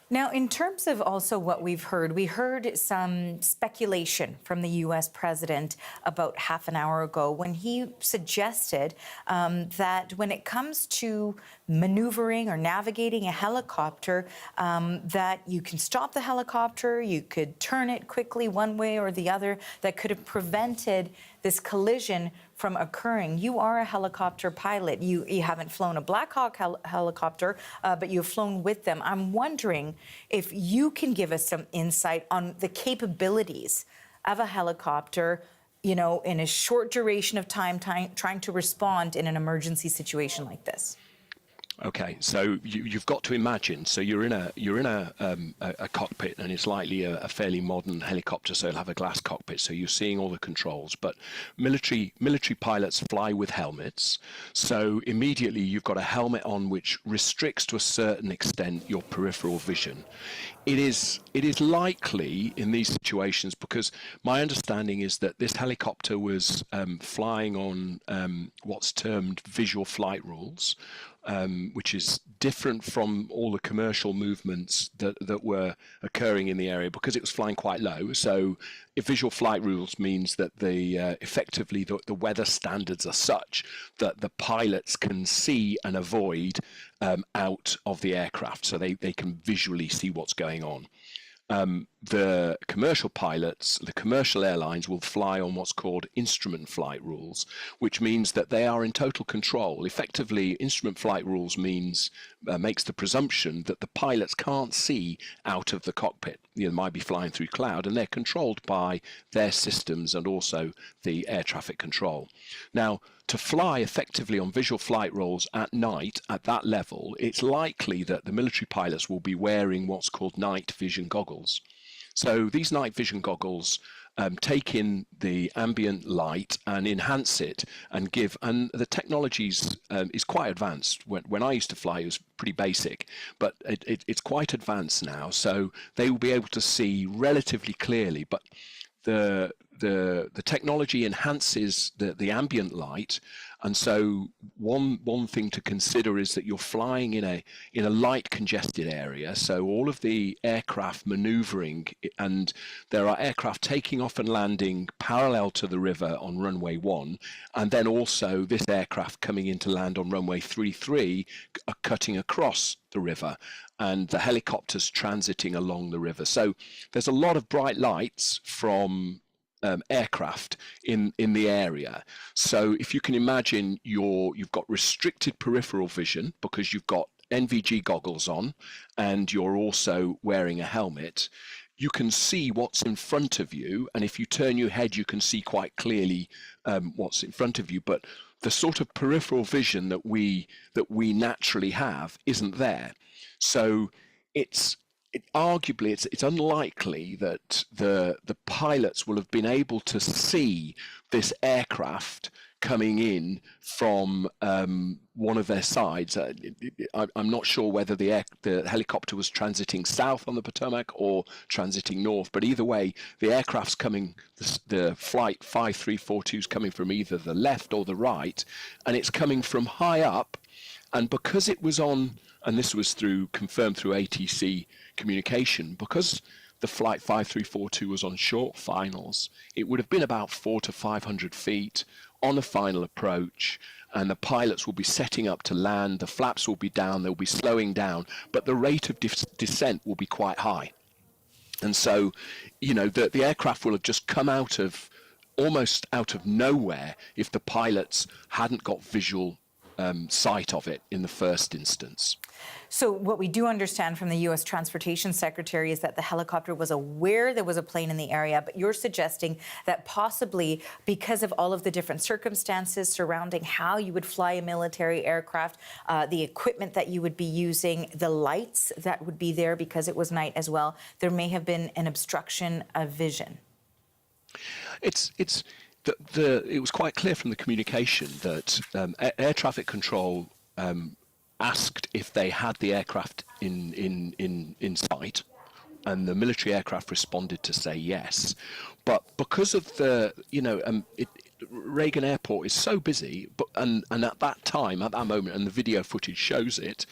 Now, in terms of also what we heard some speculation from the U.S. president about half an hour ago when he suggested that when it comes to maneuvering or navigating a helicopter, that you can stop the helicopter, you could turn it quickly one way or the other, that could have prevented this collision from occurring. You are a helicopter pilot. You haven't flown a Black Hawk helicopter, but you've flown with them. I'm wondering if you can give us some insight on the capabilities of a helicopter, in a short duration of time trying to respond in an emergency situation like this. Okay, so you've got to imagine. So you're in a cockpit, and it's likely a fairly modern helicopter, so it'll have a glass cockpit. So you're seeing all the controls. But military pilots fly with helmets. So immediately you've got a helmet on which restricts to a certain extent your peripheral vision. It is likely in these situations, because my understanding is that this helicopter was flying on what's termed visual flight rules, which is different from all the commercial movements that were occurring in the area, because it was flying quite low. So if visual flight rules means that effectively the weather standards are such that the pilots can see and avoid out of the aircraft, so they can visually see what's going on. The commercial pilots, the commercial airlines, will fly on what's called instrument flight rules, which means that they are in total control. Effectively, instrument flight rules makes the presumption that the pilots can't see out of the cockpit. They might be flying through cloud, and they're controlled by their systems and also the air traffic control. Now, to fly effectively on visual flight rules at night at that level, it's likely that the military pilots will be wearing what's called night vision goggles. So these night vision goggles take in the ambient light and enhance it and the technology is quite advanced. When I used to fly, it was pretty basic, but it's quite advanced now. So they will be able to see relatively clearly, but the technology enhances the ambient light, and so one thing to consider is that you're flying in a light congested area. So all of the aircraft maneuvering, and there are aircraft taking off and landing parallel to the river on runway 1, and then also this aircraft coming in to land on runway 33 are cutting across the river, and the helicopters transiting along the river. So there's a lot of bright lights from aircraft in the area. So if you can imagine, you've got restricted peripheral vision because you've got NVG goggles on and you're also wearing a helmet. You can see what's in front of you, and if you turn your head, you can see quite clearly what's in front of you. But the sort of peripheral vision that we naturally have isn't there. So arguably it's unlikely that the pilots will have been able to see this aircraft coming in from one of their sides. I'm not sure whether the helicopter was transiting south on the Potomac or transiting north, but either way, the aircraft's coming, the flight 5342 is coming from either the left or the right, and it's coming from high up. And because it was on, and this was confirmed through ATC communication, because the flight 5342 was on short finals, it would have been about 400 to 500 feet on a final approach, and the pilots will be setting up to land, the flaps will be down, they'll be slowing down, but the rate of descent will be quite high. And so, you know, the aircraft will have just come almost out of nowhere if the pilots hadn't got visual sight of it in the first instance. So what we do understand from the U.S. Transportation Secretary is that the helicopter was aware there was a plane in the area, but you're suggesting that possibly because of all of the different circumstances surrounding how you would fly a military aircraft, the equipment that you would be using, the lights that would be there because it was night as well, there may have been an obstruction of vision. It was quite clear from the communication that air traffic control asked if they had the aircraft in sight, and the military aircraft responded to say yes. But because of the, Reagan Airport is so busy, and at that time, at that moment, and the video footage shows it,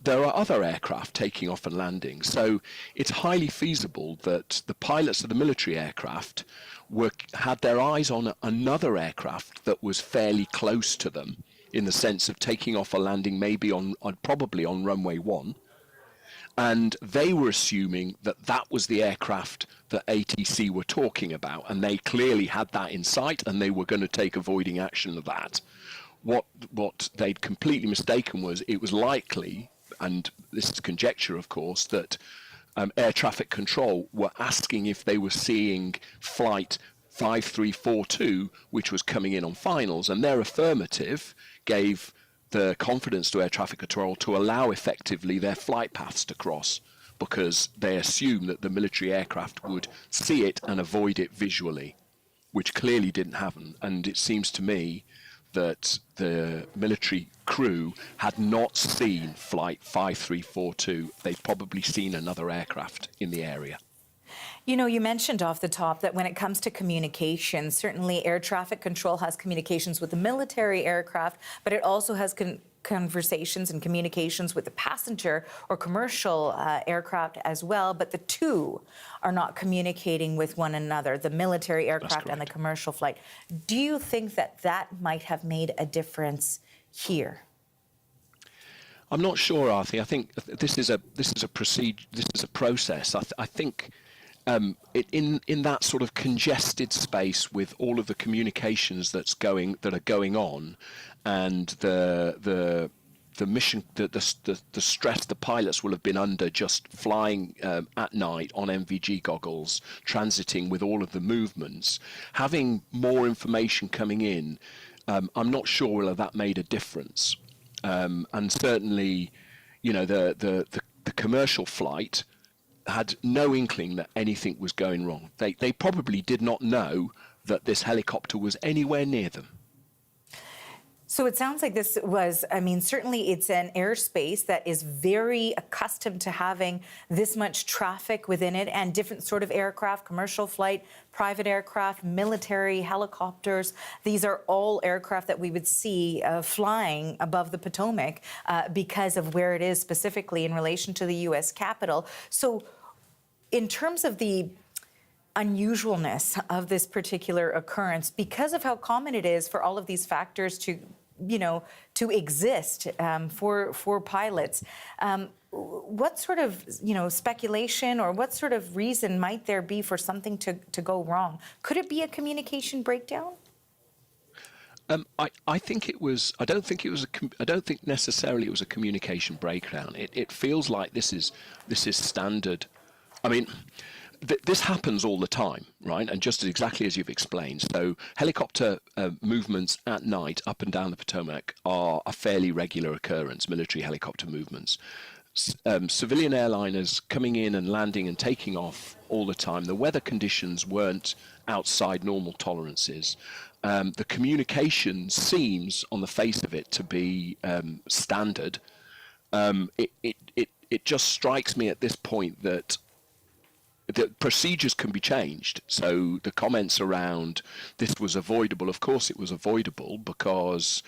there are other aircraft taking off and landing. So it's highly feasible that the pilots of the military aircraft had their eyes on another aircraft that was fairly close to them, in the sense of taking off or landing maybe probably on runway 1. And they were assuming that that was the aircraft that ATC were talking about, and they clearly had that in sight, and they were going to take avoiding action of that. What they'd completely mistaken was it was likely, and this is conjecture of course, that air traffic control were asking if they were seeing flight 5342, which was coming in on finals, and their affirmative gave the confidence to air traffic control to allow effectively their flight paths to cross, because they assumed that the military aircraft would see it and avoid it visually, which clearly didn't happen. And it seems to me that the military crew had not seen flight 5342. They'd probably seen another aircraft in the area. You know, you mentioned off the top that when it comes to communication, certainly air traffic control has communications with the military aircraft, but it also has conversations and communications with the passenger or commercial aircraft as well, but the two are not communicating with one another, the military aircraft and the commercial flight. Do you think that that might have made a difference here? I'm not sure, Arthur. I think this is a process. I think in that sort of congested space with all of the communications that are going on, and the mission, the stress the pilots will have been under just flying at night on MVG goggles, transiting with all of the movements, having more information coming in, I'm not sure whether that made a difference. And certainly, the commercial flight had no inkling that anything was going wrong. They probably did not know that this helicopter was anywhere near them. So it sounds like this was, certainly it's an airspace that is very accustomed to having this much traffic within it and different sort of aircraft, commercial flight, private aircraft, military helicopters. These are all aircraft that we would see flying above the Potomac because of where it is specifically in relation to the U.S. Capitol. So in terms of the unusualness of this particular occurrence, because of how common it is for all of these factors to exist for pilots, what sort of speculation or what sort of reason might there be for something to go wrong? Could it be a communication breakdown? I think it was. I don't think necessarily it was a communication breakdown. It feels like this is standard. I mean, this happens all the time, right? And just exactly as you've explained. So helicopter movements at night up and down the Potomac are a fairly regular occurrence, military helicopter movements. Civilian airliners coming in and landing and taking off all the time. The weather conditions weren't outside normal tolerances. The communication seems, on the face of it, to be standard. It just strikes me at this point that the procedures can be changed. So the comments around this was avoidable, of course it was avoidable, because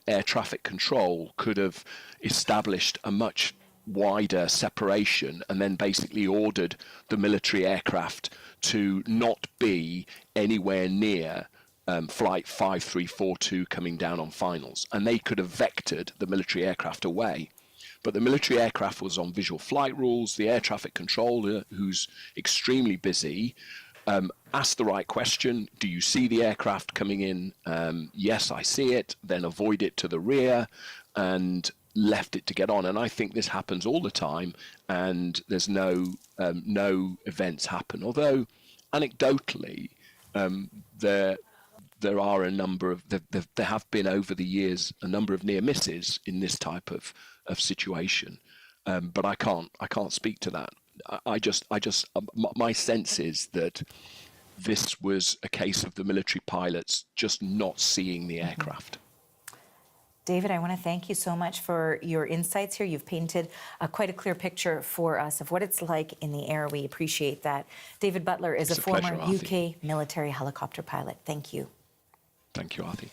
air traffic control could have established a much wider separation, and then basically ordered the military aircraft to not be anywhere near flight 5342 coming down on finals, and they could have vectored the military aircraft away. But the military aircraft was on visual flight rules. The air traffic controller, who's extremely busy, asked the right question. Do you see the aircraft coming in? Yes, I see it. Then avoid it to the rear, and left it to get on. And I think this happens all the time, and there's no events happen. Although anecdotally, there are a number of there have been over the years a number of near misses in this type of situation, but I can't speak to that. My sense is that this was a case of the military pilots just not seeing the aircraft. David, I want to thank you so much for your insights here. You've painted quite a clear picture for us of what it's like in the air. We appreciate that. David Butler is a former pleasure, UK military helicopter pilot. Thank you. Thank you, Arthi.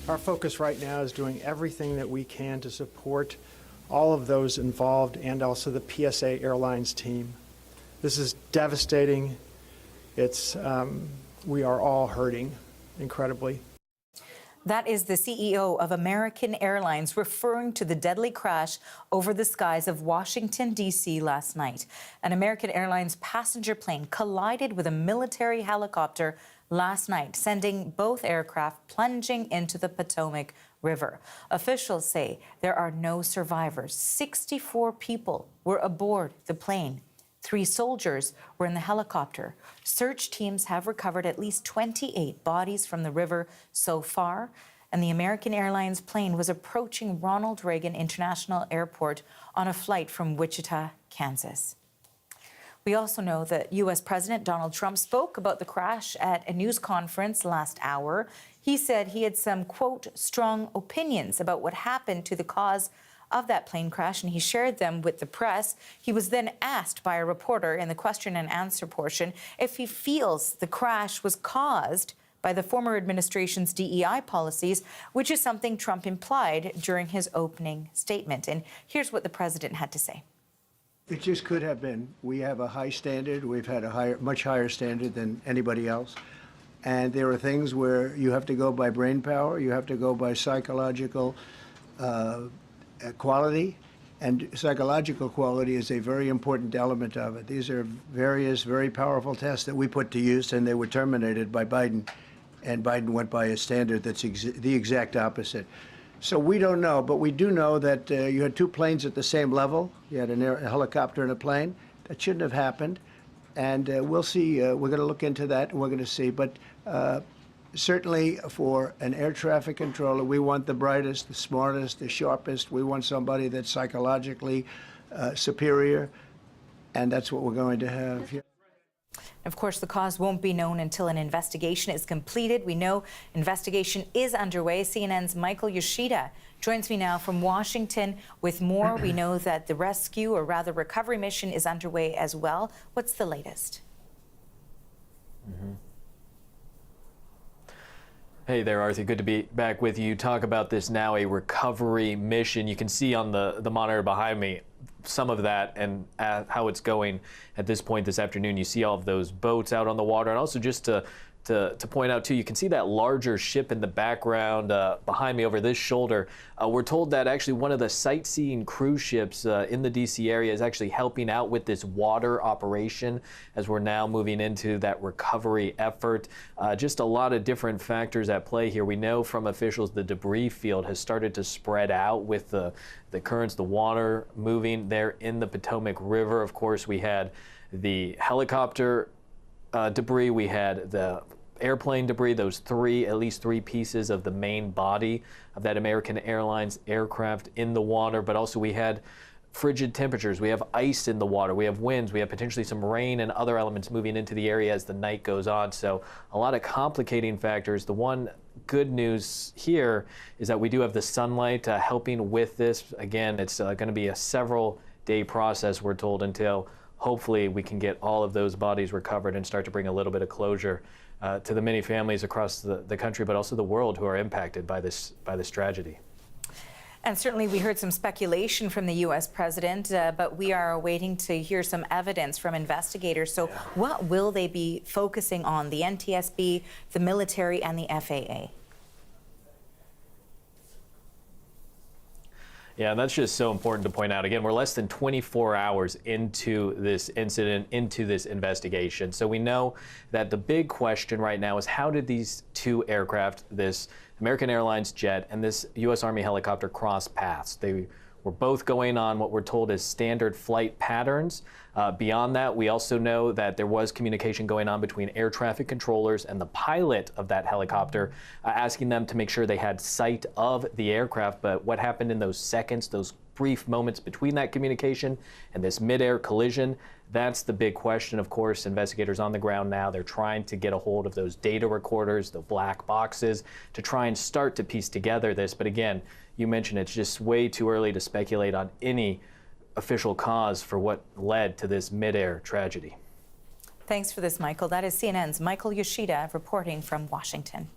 Our focus right now is doing everything that we can to support all of those involved and also the PSA Airlines team. This is devastating. We are all hurting incredibly. That is the CEO of American Airlines referring to the deadly crash over the skies of Washington, D.C. last night. An American Airlines passenger plane collided with a military helicopter last night, sending both aircraft plunging into the Potomac River. Officials say there are no survivors. 64 people were aboard the plane. 3 soldiers were in the helicopter. Search teams have recovered at least 28 bodies from the river so far, and the American Airlines plane was approaching Ronald Reagan International Airport on a flight from Wichita, Kansas. We also know that U.S. President Donald Trump spoke about the crash at a news conference last hour. He said he had some, quote, strong opinions about what happened to the cause of that plane crash, and he shared them with the press. He was then asked by a reporter in the question and answer portion if he feels the crash was caused by the former administration's DEI policies, which is something Trump implied during his opening statement. And here's what the president had to say. It just could have been. We have a high standard. We've had a much higher standard than anybody else. And there are things where you have to go by brain power, you have to go by psychological quality, and psychological quality is a very important element of it. These are various very powerful tests that we put to use, and they were terminated by Biden, and Biden went by a standard that's the exact opposite. So we don't know, but we do know that you had two planes at the same level. You had a helicopter and a plane. That shouldn't have happened. And we'll see. We're going to look into that, and we're going to see. But certainly for an air traffic controller, we want the brightest, the smartest, the sharpest. We want somebody that's psychologically superior, and that's what we're going to have here. Of course, the cause won't be known until an investigation is completed. We know investigation is underway. CNN's Michael Yoshida joins me now from Washington with more. We know that the rescue, or rather recovery mission, is underway as well. What's the latest? Hey there, Arthur. Good to be back with you. Talk about this now, a recovery mission. You can see on the monitor behind me some of that and how it's going at this point this afternoon. You see all of those boats out on the water, and also just to point out too, you can see that larger ship in the background behind me over this shoulder. We're told that actually one of the sightseeing cruise ships in the DC area is actually helping out with this water operation as we're now moving into that recovery effort. Just a lot of different factors at play here. We know from officials the debris field has started to spread out with the currents, the water moving there in the Potomac River. Of course, we had the helicopter debris, we had the airplane debris, those at least three pieces of the main body of that American Airlines aircraft in the water, but also we had frigid temperatures, we have ice in the water, we have winds, we have potentially some rain and other elements moving into the area as the night goes on. So a lot of complicating factors. The one good news here is that we do have the sunlight helping with this. Again, it's going to be a several-day process, we're told, until hopefully we can get all of those bodies recovered and start to bring a little bit of closure to the many families across the country, but also the world who are impacted by this tragedy. And certainly we heard some speculation from the U.S. president, but we are waiting to hear some evidence from investigators. So what will they be focusing on, the NTSB, the military, and the FAA? Yeah, that's just so important to point out. Again, we're less than 24 hours into this incident, into this investigation. So we know that the big question right now is how did these two aircraft, this American Airlines jet and this U.S. Army helicopter, cross paths? They were both going on what we're told is standard flight patterns. Beyond that, we also know that there was communication going on between air traffic controllers and the pilot of that helicopter, asking them to make sure they had sight of the aircraft. But what happened in those seconds, those brief moments between that communication and this midair collision, that's the big question. Of course, investigators on the ground now, they're trying to get a hold of those data recorders, the black boxes, to try and start to piece together this. But again, you mentioned it's just way too early to speculate on any official cause for what led to this midair tragedy. Thanks for this, Michael. That is CNN's Michael Yoshida reporting from Washington.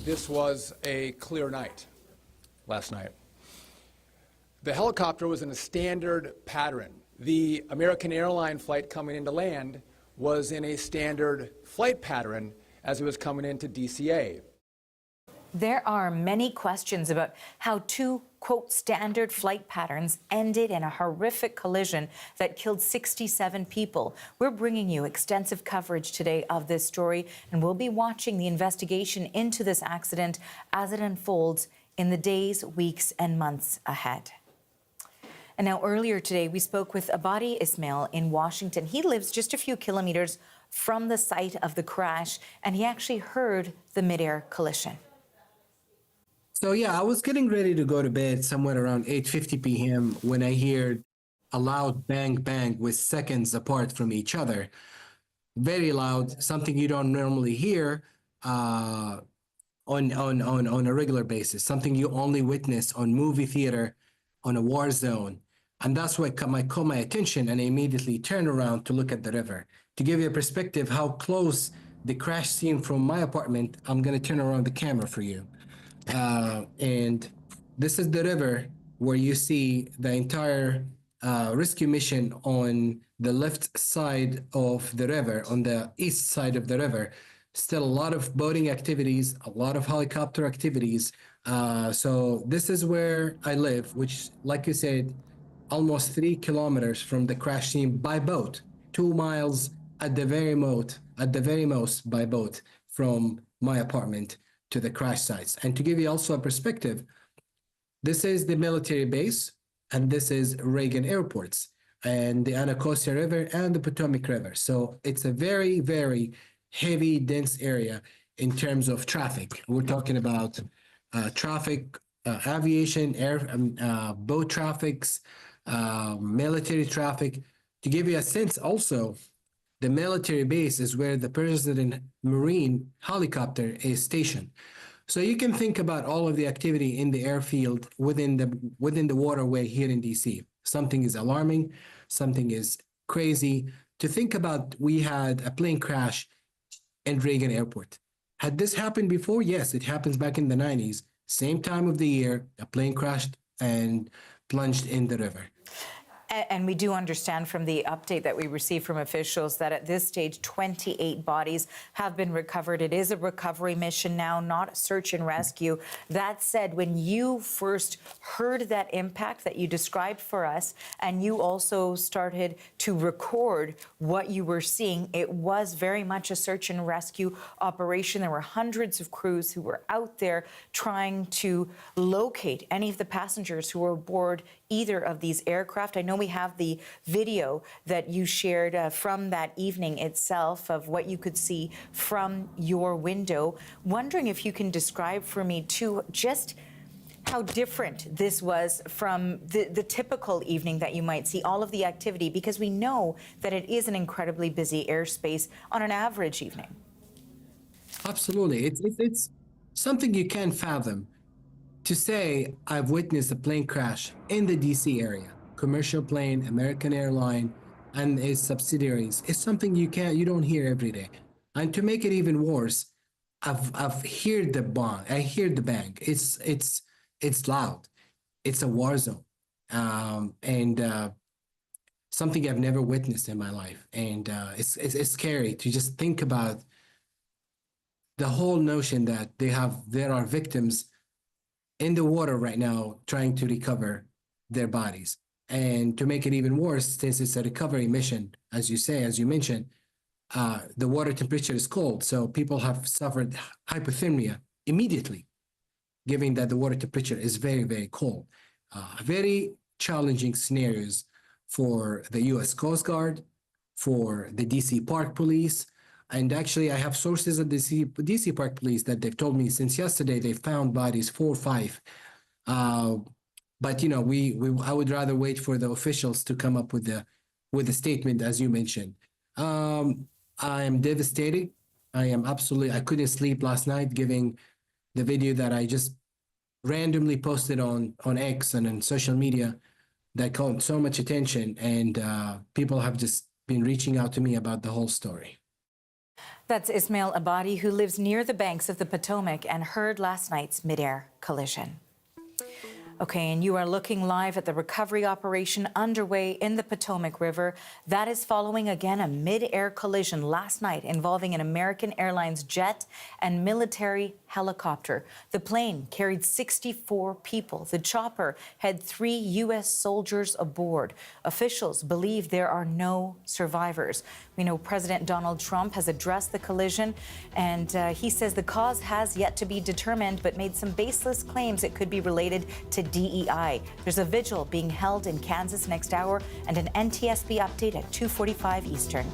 this was a clear night last night. The helicopter was in a standard pattern. The American airline flight coming into land was in a standard flight pattern as it was coming into DCA. There are many questions about how two, quote, standard flight patterns ended in a horrific collision that killed 67 people. We're bringing you extensive coverage today of this story, and we'll be watching the investigation into this accident as it unfolds in the days, weeks, and months ahead. And now earlier today, we spoke with Abadi Ismail in Washington. He lives just a few kilometers from the site of the crash, and he actually heard the midair collision. So yeah, I was getting ready to go to bed somewhere around 8:50 p.m. when I heard a loud bang bang with seconds apart from each other. Very loud, something you don't normally hear on a regular basis, something you only witness on movie theater on a war zone. And that's what caught my attention, and I immediately turned around to look at the river. To give you a perspective how close the crash scene from my apartment, I'm gonna turn around the camera for you. And this is the river where you see the entire rescue mission on the left side of the river, on the east side of the river. Still a lot of boating activities, a lot of helicopter activities. So this is where I live, which, like you said, almost 3 kilometers from the crash scene by boat, 2 miles at the very most by boat from my apartment to the crash sites. And to give you also a perspective, this is the military base, and this is Reagan Airports, and the Anacostia River and the Potomac River. So it's a very, very heavy, dense area in terms of traffic. We're talking about traffic, aviation, air, boat traffics, military traffic. To give you a sense also, the military base is where the President Marine helicopter is stationed. So you can think about all of the activity in the airfield within the waterway here in DC. Something is alarming, something is crazy. To think about, we had a plane crash in Reagan Airport. Had this happened before? Yes, it happens back in the 90s. Same time of the year, a plane crashed and plunged in the river. And we do understand from the update that we received from officials that at this stage, 28 bodies have been recovered. It is a recovery mission now, not search and rescue. That said, when you first heard that impact that you described for us, and you also started to record what you were seeing, it was very much a search and rescue operation. There were hundreds of crews who were out there trying to locate any of the passengers who were aboard either of these aircraft. I know we have the video that you shared from that evening itself of what you could see from your window. Wondering if you can describe for me too just how different this was from the typical evening that you might see, all of the activity, because we know that it is an incredibly busy airspace on an average evening. Absolutely. It's something you can't fathom. To say I've witnessed a plane crash in the DC area, commercial plane, American airline, and its subsidiaries, is something you don't hear every day. And to make it even worse, I've heard the bang. I hear the bang. It's loud. It's a war zone, and something I've never witnessed in my life. And it's scary to just think about the whole notion that there are victims in the water right now trying to recover their bodies. And to make it even worse, since it's a recovery mission, as you mentioned, the water temperature is cold. So people have suffered hypothermia immediately, given that the water temperature is very, very cold. Very challenging scenarios for the U.S. Coast Guard, for the DC Park Police. And actually, I have sources at the DC Park Police that they've told me since yesterday they found bodies 4 or 5. But you know, I would rather wait for the officials to come up with the statement, as you mentioned. I am devastated. I couldn't sleep last night, given the video that I just randomly posted on X and on social media that caught so much attention, and people have just been reaching out to me about the whole story. That's Ismail Abadi, who lives near the banks of the Potomac and heard last night's Midair collision. Okay, and you are looking live at the recovery operation underway in the Potomac River. That is following again a mid-air collision last night involving an American Airlines jet and military helicopter. The plane carried 64 people. The chopper had 3 U.S. soldiers aboard. Officials believe there are no survivors. We know President Donald Trump has addressed the collision, and he says the cause has yet to be determined, but made some baseless claims it could be related to DEI. There's a vigil being held in Kansas next hour and an NTSB update at 2:45 Eastern.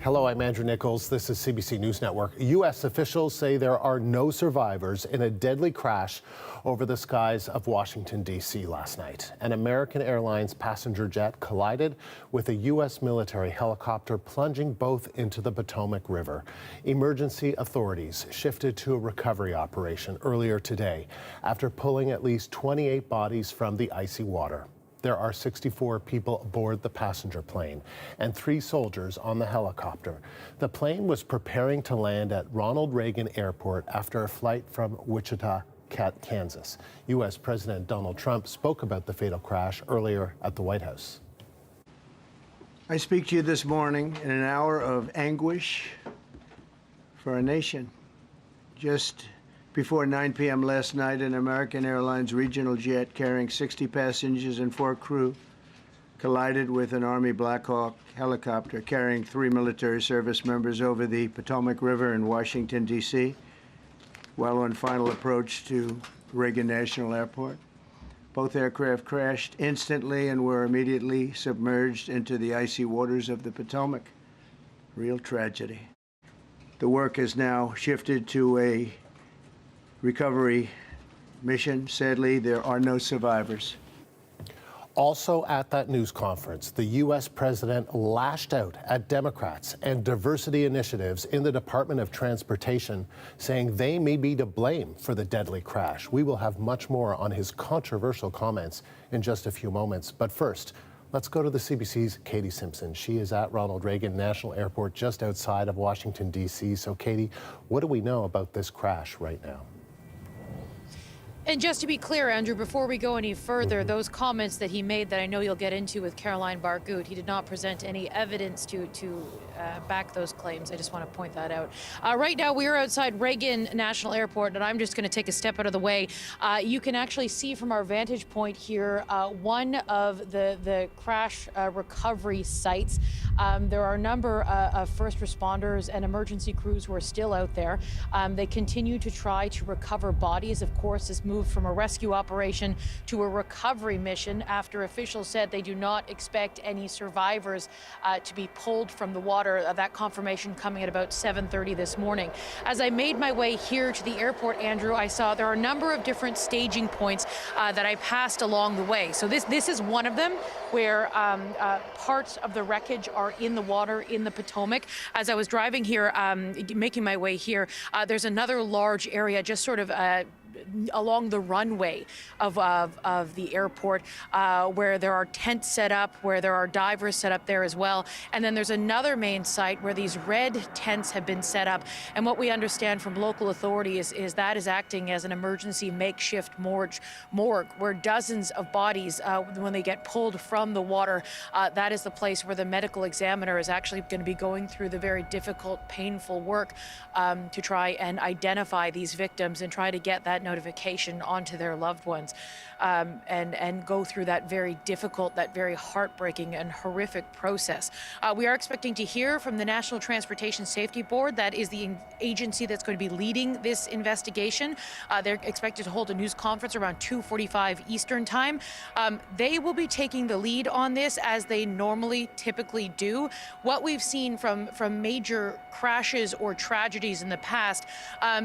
Hello, I'm Andrew Nichols. This is CBC News Network. U.S. officials say there are no survivors in a deadly crash over the skies of Washington, D.C. last night. An American Airlines passenger jet collided with a U.S. military helicopter, plunging both into the Potomac River. Emergency authorities shifted to a recovery operation earlier today after pulling at least 28 bodies from the icy water. There are 64 people aboard the passenger plane and 3 soldiers on the helicopter. The plane was preparing to land at Ronald Reagan Airport after a flight from Wichita, Kansas. U.S. President Donald Trump spoke about the fatal crash earlier at the White House. I speak to you this morning in an hour of anguish for our nation. Just before 9 p.m. last night, an American Airlines regional jet carrying 60 passengers and 4 crew collided with an Army Black Hawk helicopter carrying 3 military service members over the Potomac River in Washington, D.C., while on final approach to Reagan National Airport. Both aircraft crashed instantly and were immediately submerged into the icy waters of the Potomac. Real tragedy. The work has now shifted to a recovery mission. Sadly, there are no survivors. Also at that news conference, the U.S. president lashed out at Democrats and diversity initiatives in the Department of Transportation, saying they may be to blame for the deadly crash. We will have much more on his controversial comments in just a few moments. But first, let's go to the CBC's Katie Simpson. She is at Ronald Reagan National Airport just outside of Washington, D.C. So, Katie, what do we know about this crash right now? And just to be clear, Andrew, before we go any further, those comments that he made that I know you'll get into with Caroline Bargut, he did not present any evidence to back those claims. I just want to point that out. Right now, we are outside Reagan National Airport, and I'm just going to take a step out of the way. You can actually see from our vantage point here one of the crash recovery sites. There are a number of first responders and emergency crews who are still out there. They continue to try to recover bodies. Of course, this moved from a rescue operation to a recovery mission after officials said they do not expect any survivors to be pulled from the water. That confirmation coming at about 7:30 this morning. As I made my way here to the airport, Andrew, I saw there are a number of different staging points that I passed along the way. So this is one of them where parts of the wreckage are in the water in the Potomac. As I was driving here, making my way here, there's another large area just sort of along the runway of the airport where there are tents set up, where there are divers set up there as well. And then there's another main site where these red tents have been set up. And what we understand from local authorities is that is acting as an emergency makeshift morgue where dozens of bodies, when they get pulled from the water, that is the place where the medical examiner is actually going to be going through the very difficult, painful work to try and identify these victims and try to get that notification onto their loved ones, and go through that very difficult, that very heartbreaking and horrific process. We are expecting to hear from the National Transportation Safety Board. That is the agency that's going to be leading this investigation. They're expected to hold a news conference around 2:45 Eastern time. They will be taking the lead on this as they typically do. What we've seen from major crashes or tragedies in the past,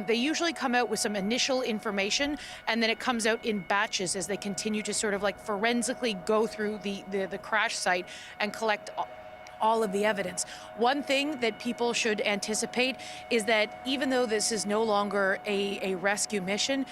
they usually come out with some initial information, and then it comes out in batches as they continue to sort of like forensically go through the crash site and collect all of the evidence. One thing that people should anticipate is that even though this is no longer a rescue mission,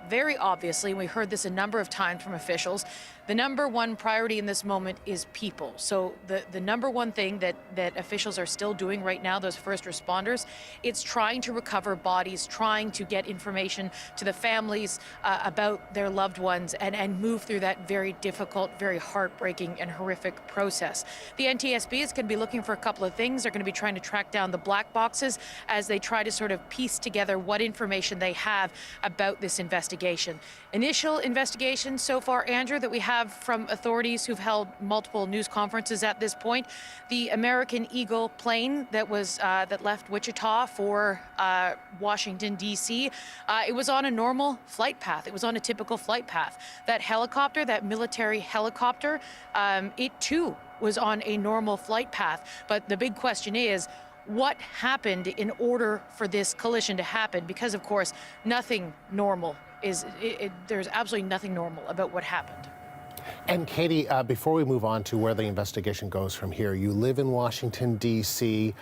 very obviously, we heard this a number of times from officials, the number one priority in this moment is people. So the number one thing that officials are still doing right now, those first responders, it's trying to recover bodies, trying to get information to the families about their loved ones and move through that very difficult, very heartbreaking and horrific process. The NTSB is going to be looking for a couple of things. They're going to be trying to track down the black boxes as they try to sort of piece together what information they have about this investigation. Initial investigation so far, Andrew, that we have from authorities who've held multiple news conferences at this point, the American Eagle plane that was that left Wichita for Washington, D.C., it was on a normal flight path. It was on a typical flight path. That helicopter, that military helicopter, it too was on a normal flight path. But the big question is, what happened in order for this collision to happen? Because, of course, nothing normal there's absolutely nothing normal about what happened. And Katie, before we move on to where the investigation goes from here, you live in Washington, D.C.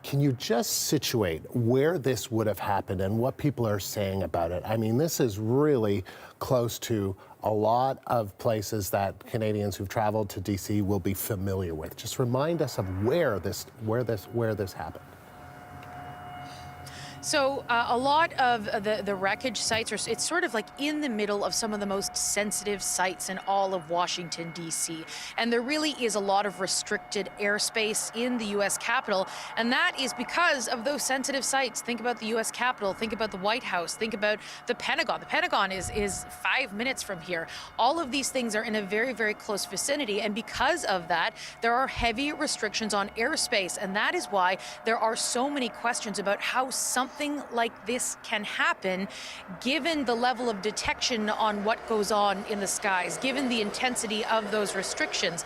Can you just situate where this would have happened and what people are saying about it? I mean, this is really close to a lot of places that Canadians who've traveled to D.C. will be familiar with. Just remind us of where this happened. So a lot of the wreckage sites it's sort of like in the middle of some of the most sensitive sites in all of Washington, D.C. And there really is a lot of restricted airspace in the U.S. Capitol. And that is because of those sensitive sites. Think about the U.S. Capitol, think about the White House, think about the Pentagon. The Pentagon is 5 minutes from here. All of these things are in a very, very close vicinity. And because of that, there are heavy restrictions on airspace. And that is why there are so many questions about how something like this can happen, given the level of detection on what goes on in the skies, given the intensity of those restrictions.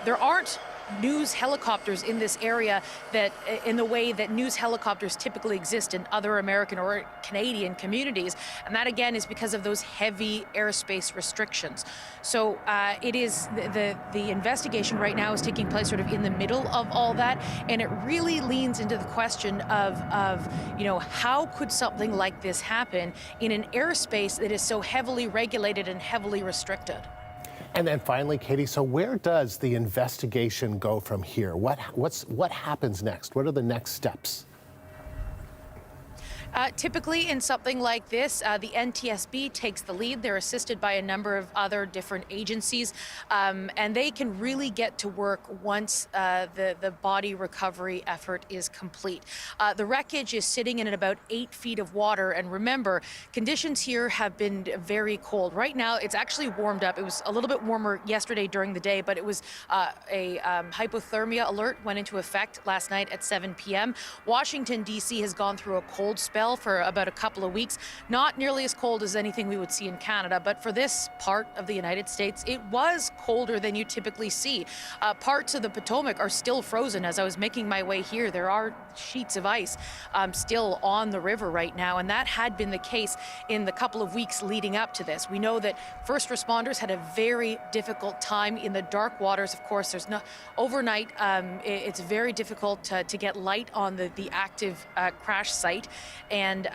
There aren't news helicopters in this area that in the way that news helicopters typically exist in other American or Canadian communities. And that again is because of those heavy airspace restrictions. So it is the investigation right now is taking place sort of in the middle of all that. And it really leans into the question of how could something like this happen in an airspace that is so heavily regulated and heavily restricted? And then finally, Katie, so where does the investigation go from here? What happens next? What are the next steps? Typically in something like this, the NTSB takes the lead. They're assisted by a number of other different agencies, and they can really get to work once the body recovery effort is complete. The wreckage is sitting in at about 8 feet of water, and remember, conditions here have been very cold. Right now, it's actually warmed up. It was a little bit warmer yesterday during the day, but it was a hypothermia alert went into effect last night at 7 p.m. Washington, D.C. has gone through a cold spell for about a couple of weeks. Not nearly as cold as anything we would see in Canada, but for this part of the United States, it was colder than you typically see. Parts of the Potomac are still frozen. As I was making my way here, there are sheets of ice still on the river right now, and that had been the case in the couple of weeks leading up to this. We know that first responders had a very difficult time in the dark waters. Of course, there's no overnight. It's very difficult to get light on the active crash site. And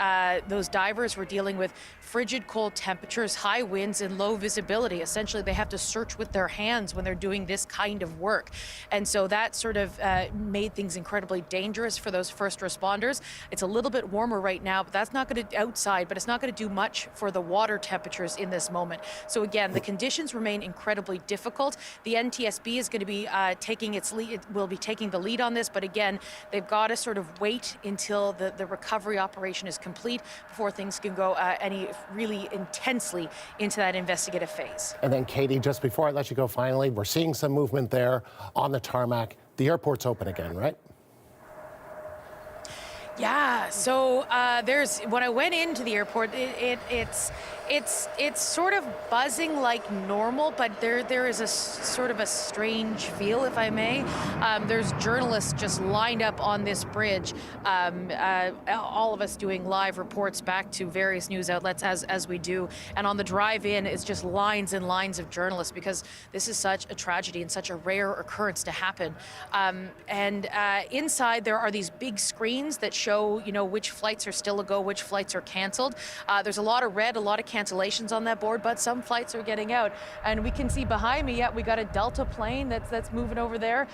those divers were dealing with frigid cold temperatures, high winds, and low visibility. Essentially, they have to search with their hands when they're doing this kind of work. And so that sort of made things incredibly dangerous for those first responders. It's a little bit warmer right now, but that's not going to outside, but it's not going to do much for the water temperatures in this moment. So again, the conditions remain incredibly difficult. The NTSB is going to be taking its lead, will be taking the lead on this, but again, they've got to sort of wait until the recovery operation is complete before things can go any really intensely into that investigative phase. And then, Katie, just before I let you go, finally, we're seeing some movement there on the tarmac. The airport's open again, right? Yeah, so when I went into the airport, it's sort of buzzing like normal, but there is a sort of a strange feel, if I may. There's journalists just lined up on this bridge, all of us doing live reports back to various news outlets as we do, and on the drive in is just lines and lines of journalists because this is such a tragedy and such a rare occurrence to happen. And inside there are these big screens that show, which flights are still a go, which flights are canceled. There's a lot of red, a lot of cancellations on that board, but some flights are getting out. And we can see behind me, we got a Delta plane that's moving over there.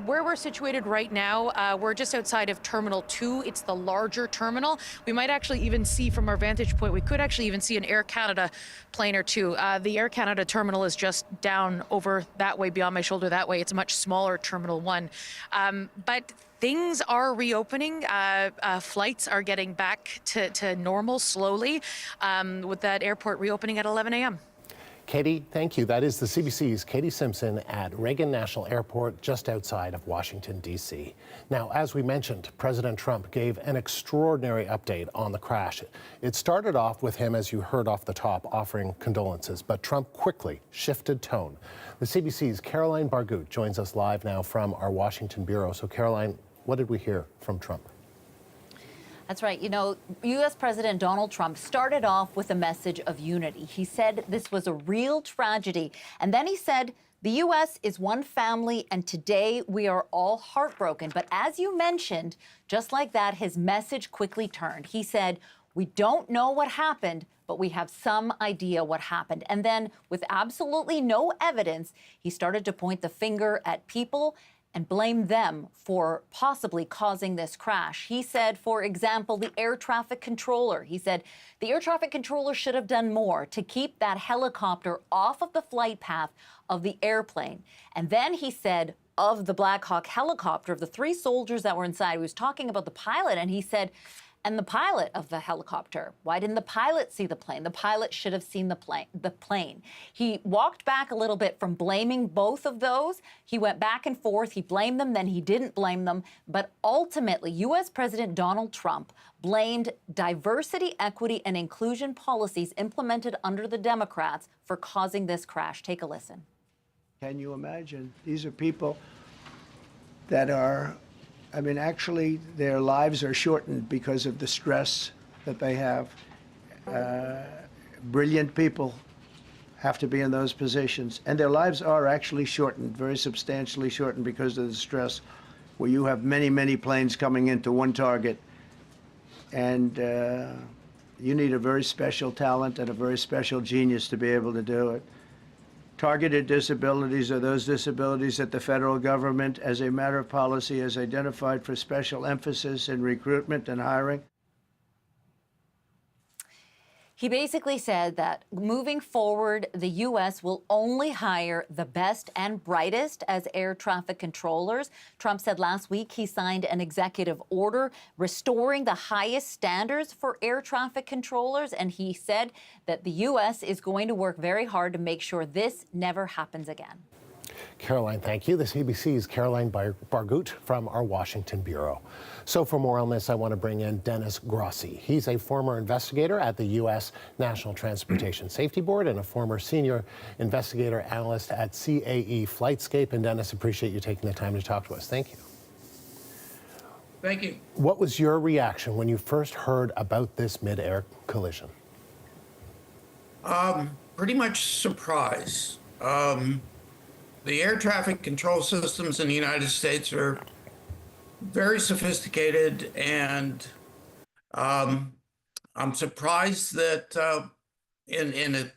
Where we're situated right now, we're just outside of Terminal 2. It's the larger terminal. We might actually even see from our vantage point, we could actually even see an Air Canada plane or two. The Air Canada terminal is just down over that way, beyond my shoulder that way. It's a much smaller Terminal 1. But things are reopening. Flights are getting back to normal slowly with that airport reopening at 11 a.m. Katie, thank you. That is the CBC's Katie Simpson at Reagan National Airport, just outside of Washington, D.C. Now, as we mentioned, President Trump gave an extraordinary update on the crash. It started off with him, as you heard off the top, offering condolences, but Trump quickly shifted tone. The CBC's Caroline Bargut joins us live now from our Washington bureau. So, Caroline, what did we hear from Trump? That's right. U.S. President Donald Trump started off with a message of unity. He said this was a real tragedy. And then he said, the U.S. is one family, and today we are all heartbroken. But as you mentioned, just like that, his message quickly turned. He said, we don't know what happened, but we have some idea what happened. And then, with absolutely no evidence, he started to point the finger at people and blamed them for possibly causing this crash. He said, for example, the air traffic controller. He said the air traffic controller should have done more to keep that helicopter off of the flight path of the airplane. And then he said of the Black Hawk helicopter, of the 3 soldiers that were inside, he was talking about the pilot, and he said, and the pilot of the helicopter. Why didn't the pilot see the plane? The pilot should have seen the plane. He walked back a little bit from blaming both of those. He went back and forth. He blamed them, then he didn't blame them. But ultimately, U.S. President Donald Trump blamed diversity, equity, and inclusion policies implemented under the Democrats for causing this crash. Take a listen. Can you imagine? These are people that are, I mean, actually, their lives are shortened because of the stress that they have. Brilliant people have to be in those positions, and their lives are actually shortened, very substantially shortened because of the stress, where you have many, many planes coming into one target, and you need a very special talent and a very special genius to be able to do it. Targeted disabilities are those disabilities that the federal government, as a matter of policy, has identified for special emphasis in recruitment and hiring. He basically said that moving forward, the U.S. will only hire the best and brightest as air traffic controllers. Trump said last week he signed an executive order restoring the highest standards for air traffic controllers, and he said that the U.S. is going to work very hard to make sure this never happens again. Caroline, thank you. The CBC's Caroline Bargut from our Washington bureau. So for more on this, I want to bring in Dennis Grossi. He's a former investigator at the U.S. National Transportation Safety Board and a former senior investigator analyst at CAE Flightscape. And Dennis, appreciate you taking the time to talk to us. Thank you. Thank you. What was your reaction when you first heard about this mid-air collision? Pretty much surprise. The air traffic control systems in the United States are very sophisticated, and I'm surprised that in an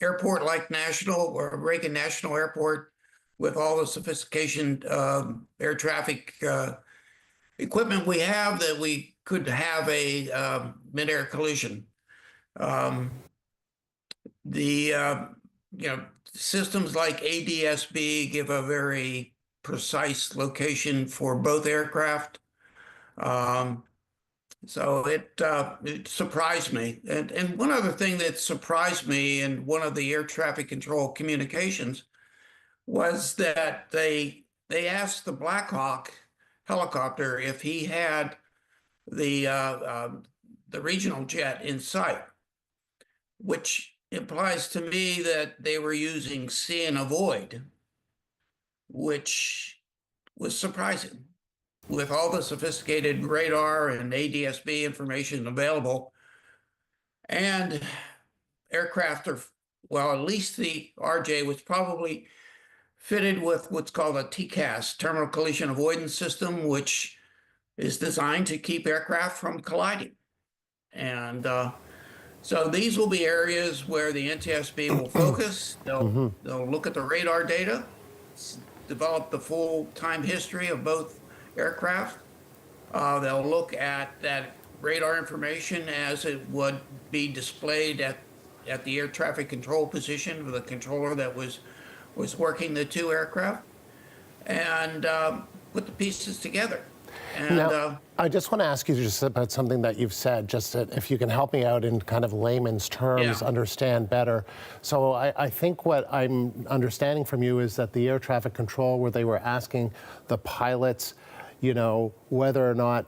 airport like National or Reagan National Airport, with all the sophistication air traffic equipment we have, that we could have a mid-air collision. Systems like ADSB give a very precise location for both aircraft. So it surprised me. And one other thing that surprised me in one of the air traffic control communications was that they asked the Black Hawk helicopter if he had the regional jet in sight, which implies to me that they were using see and avoid, which was surprising. With all the sophisticated radar and ADSB information available, and aircraft are, well, at least the RJ was probably fitted with what's called a TCAS, Terminal Collision Avoidance System, which is designed to keep aircraft from colliding. And so these will be areas where the NTSB will focus. They'll look at the radar data, develop the full time history of both aircraft. They'll look at that radar information as it would be displayed at the air traffic control position with the controller that was working the two aircraft, and put the pieces together. And now, I just want to ask you just about something that you've said, just if you can help me out in kind of layman's terms, understand better. So I think what I'm understanding from you is that the air traffic control, where they were asking the pilots, you know, whether or not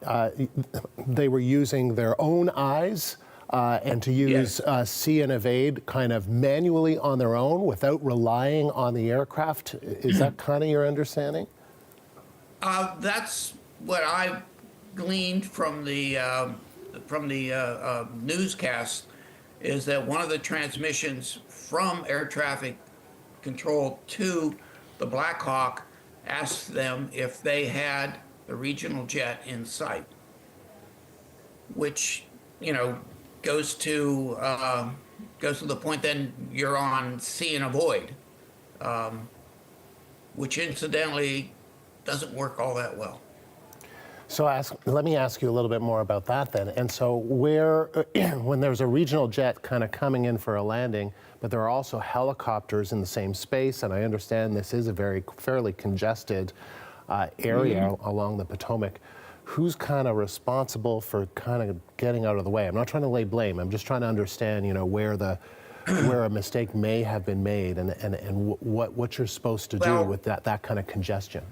they were using their own eyes and to use see and evade kind of manually on their own without relying on the aircraft. Is that kind of your understanding? That's what I gleaned from the newscast, is that one of the transmissions from air traffic control to the Black Hawk asked them if they had the regional jet in sight, which, you know, goes to the point then you're on see and avoid, which incidentally doesn't work all that well. So let me ask you a little bit more about that then. And so where, when there's a regional jet kind of coming in for a landing, but there are also helicopters in the same space, and I understand this is a fairly congested area along the Potomac, who's kind of responsible for kind of getting out of the way? I'm not trying to lay blame. I'm just trying to understand, you know, where a mistake may have been made and what you're supposed to do with that kind of congestion.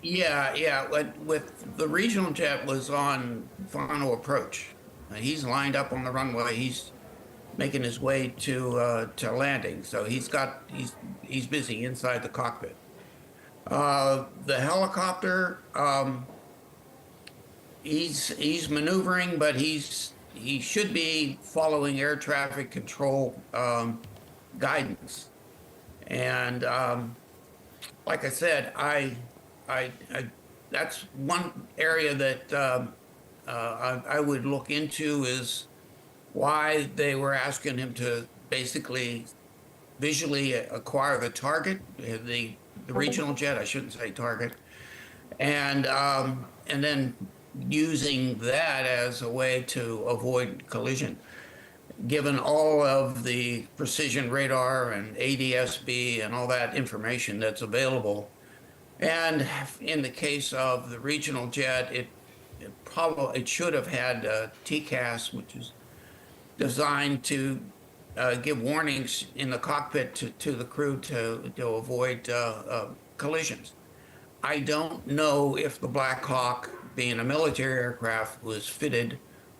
Yeah. With the regional jet was on final approach. He's lined up on the runway. He's making his way to landing. So he's busy inside the cockpit. The helicopter, he's maneuvering, but he should be following air traffic control guidance. And like I said, I that's one area that I would look into, is why they were asking him to basically visually acquire the target, the regional jet, I shouldn't say target, and then using that as a way to avoid collision. Given all of the precision radar and ADS-B and all that information that's available, and in the case of the regional jet, it should have had TCAS, which is designed to give warnings in the cockpit to the crew to avoid collisions. I don't know if the Black Hawk, being a military aircraft, was fitted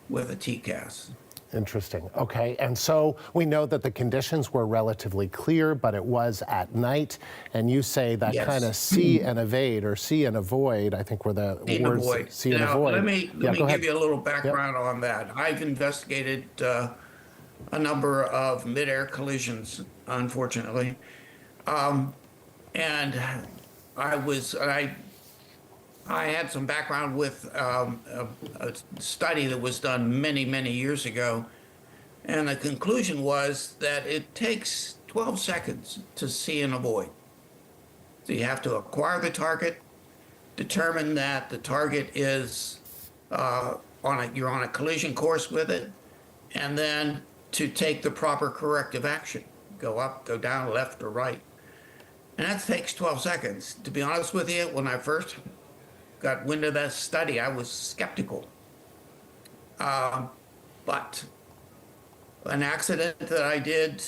with a TCAS. Interesting. Okay. And so we know that the conditions were relatively clear, but it was at night. And you say that kind of see and evade, or see and avoid, I think were the words. See and avoid. Let me give you a little background on that. I've investigated a number of midair collisions, unfortunately. And I had some background with a study that was done many, many years ago. And the conclusion was that it takes 12 seconds to see and avoid. So you have to acquire the target, determine that the target is you're on a collision course with it, and then to take the proper corrective action. Go up, go down, left or right. And that takes 12 seconds. To be honest with you, when I first got wind of that study, I was skeptical. But an accident that I did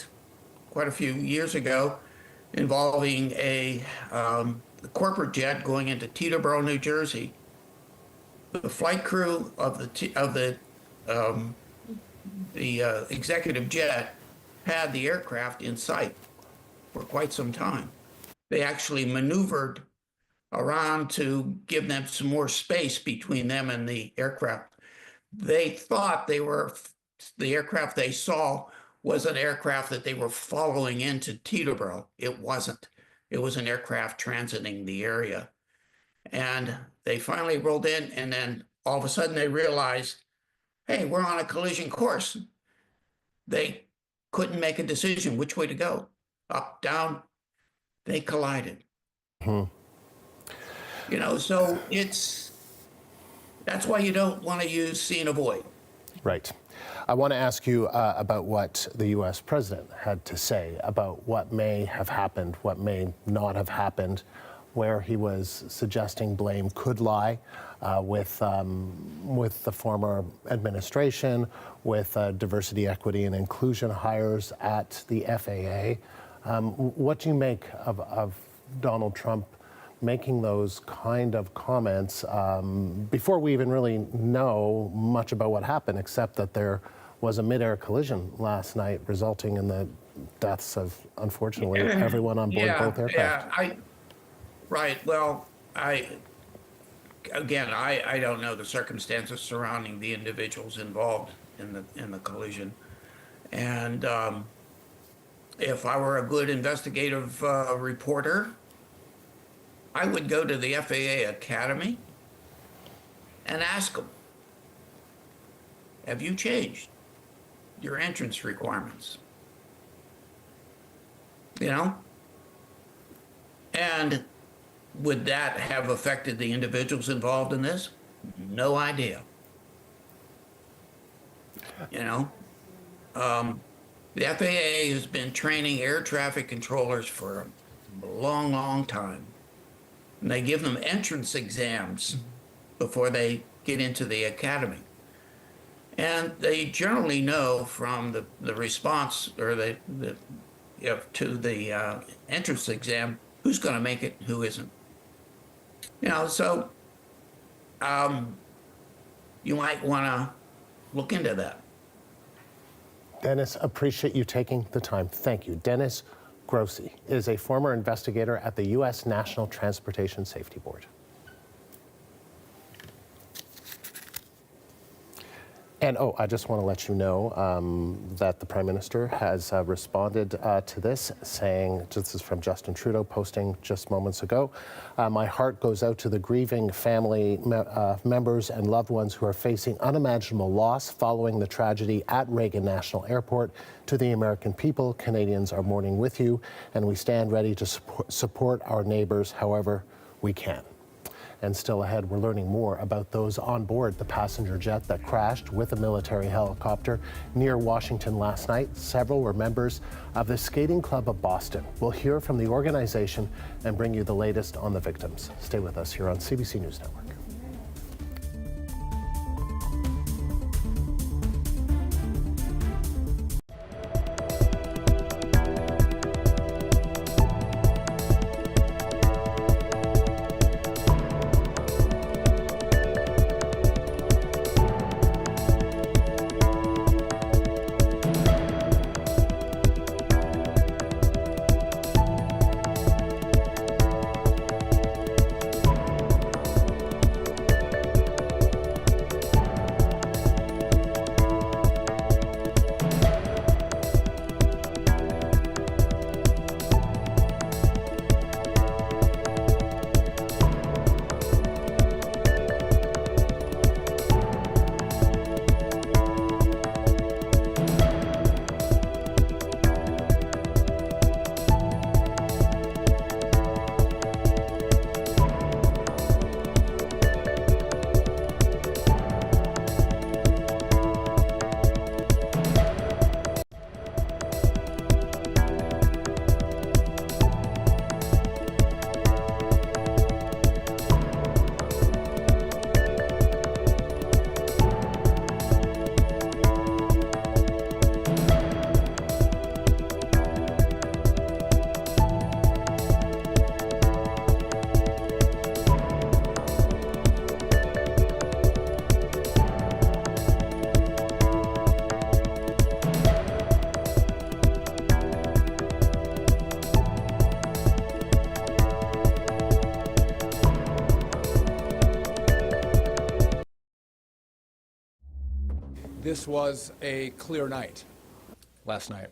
quite a few years ago, involving a corporate jet going into Teterboro, New Jersey, the flight crew of the executive jet had the aircraft in sight for quite some time. They actually maneuvered around to give them some more space between them and the aircraft. They thought the aircraft they saw was an aircraft that they were following into Teterboro. It wasn't. It was an aircraft transiting the area. And they finally rolled in, and then all of a sudden they realized, hey, we're on a collision course. They couldn't make a decision which way to go. Up, down, they collided. You know, so that's why you don't want to use see and avoid. Right. I want to ask you about what the U.S. president had to say about what may have happened, what may not have happened, where he was suggesting blame could lie with the former administration, with diversity, equity, and inclusion hires at the FAA. What do you make of Donald Trump making those kind of comments before we even really know much about what happened, except that there was a midair collision last night resulting in the deaths of, unfortunately, everyone on board both aircraft? Right. Well, I don't know the circumstances surrounding the individuals involved in the collision, and if I were a good investigative reporter, I would go to the FAA Academy and ask them, have you changed your entrance requirements? You know? And would that have affected the individuals involved in this? No idea. You know, the FAA has been training air traffic controllers for a long, long time. And they give them entrance exams before they get into the academy. And they generally know from the response or to the entrance exam who's going to make it, who isn't. You know, so you might want to look into that. Dennis, appreciate you taking the time. Thank you. Dennis Grossi is a former investigator at the U.S. National Transportation Safety Board. And I just want to let you know that the Prime Minister has responded to this, saying, this is from Justin Trudeau posting just moments ago, my heart goes out to the grieving family members and loved ones who are facing unimaginable loss following the tragedy at Reagan National Airport. To the American people, Canadians are mourning with you, and we stand ready to support our neighbors however we can. And still ahead, we're learning more about those on board the passenger jet that crashed with a military helicopter near Washington last night. Several were members of the Skating Club of Boston. We'll hear from the organization and bring you the latest on the victims. Stay with us here on CBC News Network. This was a clear night last night.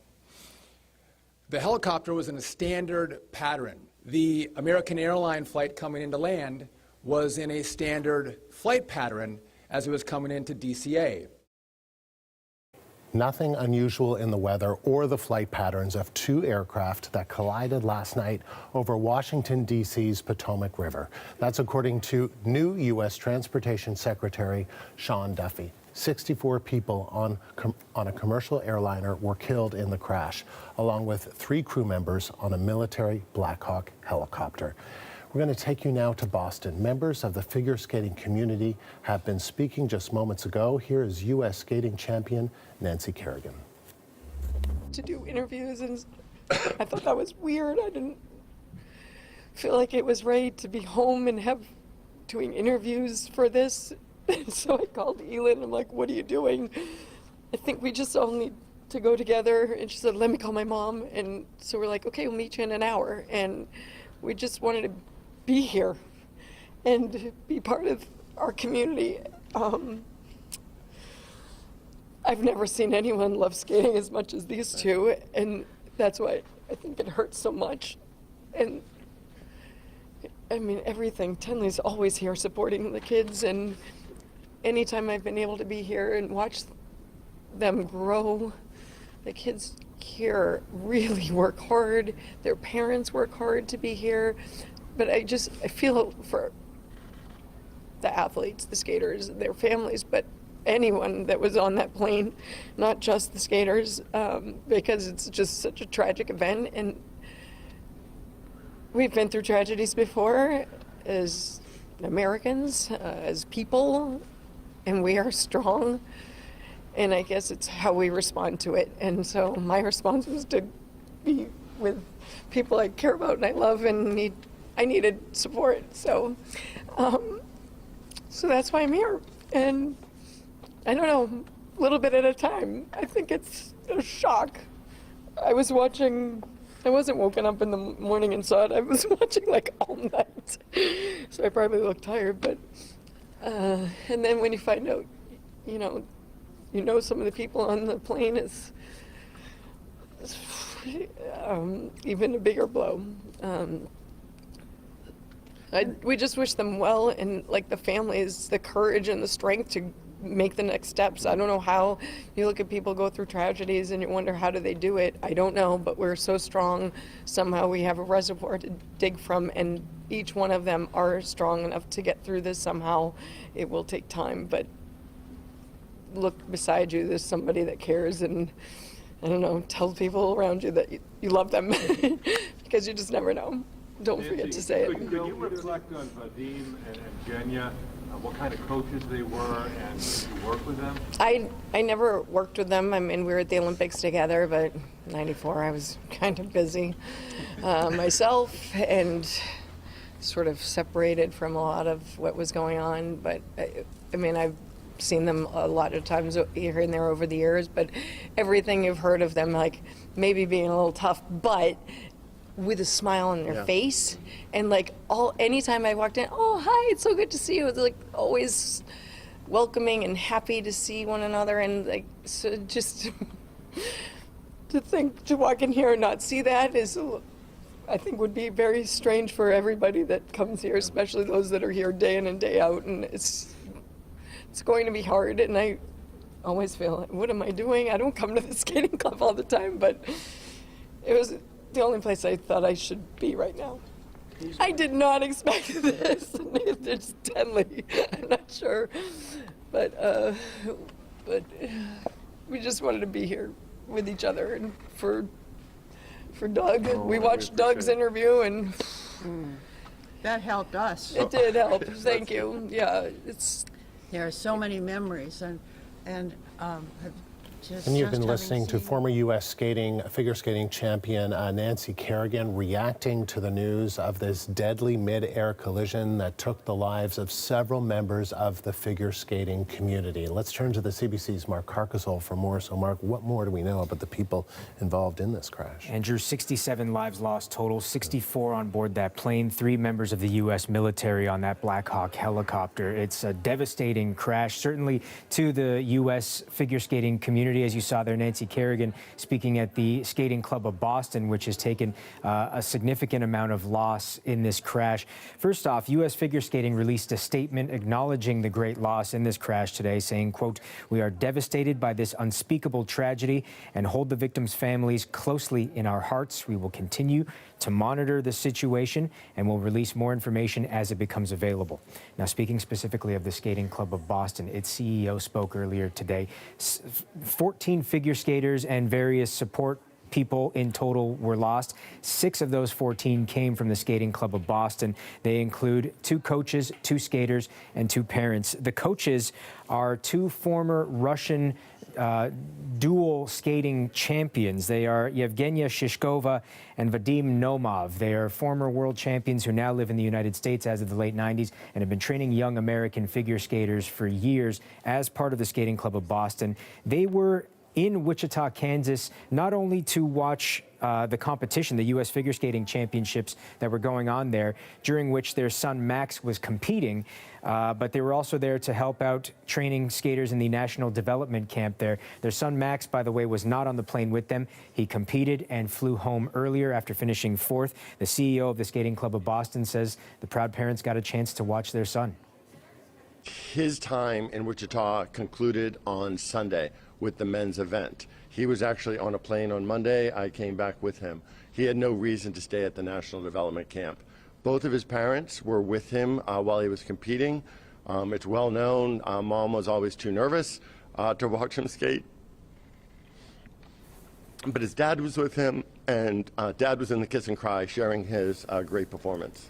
The helicopter was in a standard pattern. The American airline flight coming into land was in a standard flight pattern as it was coming into DCA. Nothing unusual in the weather or the flight patterns of two aircraft that collided last night over Washington, D.C.'s Potomac River. That's according to new U.S. Transportation Secretary Sean Duffy. 64 people on a commercial airliner were killed in the crash, along with 3 crew members on a military Black Hawk helicopter. We're going to take you now to Boston. Members of the figure skating community have been speaking just moments ago. Here is U.S. skating champion Nancy Kerrigan. To do interviews, and I thought that was weird. I didn't feel like it was right to be home and doing interviews for this. So I called Elin. I'm like, what are you doing? I think we just all need to go together. And she said, let me call my mom. And so we're like, okay, we'll meet you in an hour. And we just wanted to be here and be part of our community. I've never seen anyone love skating as much as these two. And that's why I think it hurts so much. And I mean, everything. Tenley's always here supporting the kids, and anytime I've been able to be here and watch them grow, the kids here really work hard. Their parents work hard to be here. but I feel for the athletes, the skaters, their families, but anyone that was on that plane, not just the skaters, because it's just such a tragic event. And we've been through tragedies before as Americans, as people, and we are strong. And I guess it's how we respond to it. And so my response was to be with people I care about and I love and I needed support. So, so that's why I'm here. And I don't know, a little bit at a time. I think it's a shock. I wasn't woken up in the morning and saw it. I was watching like all night. So I probably look tired, but, and then when you find out, you know some of the people on the plane is even a bigger blow. We just wish them well, and like the families, the courage and the strength to make the next steps. I don't know how. You look at people go through tragedies and you wonder, how do they do it? I don't know, but we're so strong. Somehow we have a reservoir to dig from, and each one of them are strong enough to get through this somehow. It will take time, but look beside you, there's somebody that cares, and I don't know, tell people around you that you love them because you just never know. Don't forget to say it. Could you reflect on Vadim and Genya, what kind of coaches they were, and did you work with them? I never worked with them. I mean, we were at the Olympics together, but '94 I was kind of busy myself and sort of separated from a lot of what was going on. But I mean, I've seen them a lot of times here and there over the years, but everything you've heard of them, like maybe being a little tough, but with a smile on their face, and like anytime I walked in, oh hi, it's so good to see you. It's like always welcoming and happy to see one another, and like so just to walk in here and not see that is, I think, would be very strange for everybody that comes here, especially those that are here day in and day out, and it's going to be hard. And I always feel like, what am I doing? I don't come to the skating club all the time, but it was the only place I thought I should be right now. I did not expect this, it's deadly. I'm not sure, but we just wanted to be here with each other, and for Doug. We watched Doug's interview, and that helped us. It did help. Thank you. Yeah, there are so many memories, and you've been listening to former U.S. figure skating champion Nancy Kerrigan reacting to the news of this deadly mid-air collision that took the lives of several members of the figure skating community. Let's turn to the CBC's Mark Carcasole for more. So, Mark, what more do we know about the people involved in this crash? Andrew, 67 lives lost total, 64 on board that plane, 3 members of the U.S. military on that Black Hawk helicopter. It's a devastating crash, certainly to the U.S. figure skating community. As you saw there, Nancy Kerrigan speaking at the Skating Club of Boston, which has taken a significant amount of loss in this crash. First off, U.S. figure skating released a statement acknowledging the great loss in this crash today, saying, quote, "We are devastated by this unspeakable tragedy and hold the victims' families closely in our hearts. We will continue to monitor the situation and will release more information as it becomes available." Now, speaking specifically of the Skating Club of Boston, its CEO spoke earlier today. 14 figure skaters and various support people in total were lost. 6 of those 14 came from the Skating Club of Boston. They include 2 coaches, 2 skaters, and 2 parents. The coaches are 2 former Russian dual skating champions. They are Yevgenia Shishkova and Vadim Nomov. They are former world champions who now live in the United States as of the late 90s and have been training young American figure skaters for years as part of the Skating Club of Boston. They were in Wichita, Kansas, not only to watch the competition, the U.S. Figure Skating Championships that were going on there, during which their son Max was competing, but they were also there to help out training skaters in the National Development Camp there. Their son Max, by the way, was not on the plane with them. He competed and flew home earlier after finishing 4th. The CEO of the Skating Club of Boston says the proud parents got a chance to watch their son. His time in Wichita concluded on Sunday with the men's event. He was actually on a plane on Monday. I came back with him. He had no reason to stay at the National Development Camp. Both of his parents were with him while he was competing. It's well known, Mom was always too nervous to watch him skate. But his dad was with him, and Dad was in the kiss and cry, sharing his great performance.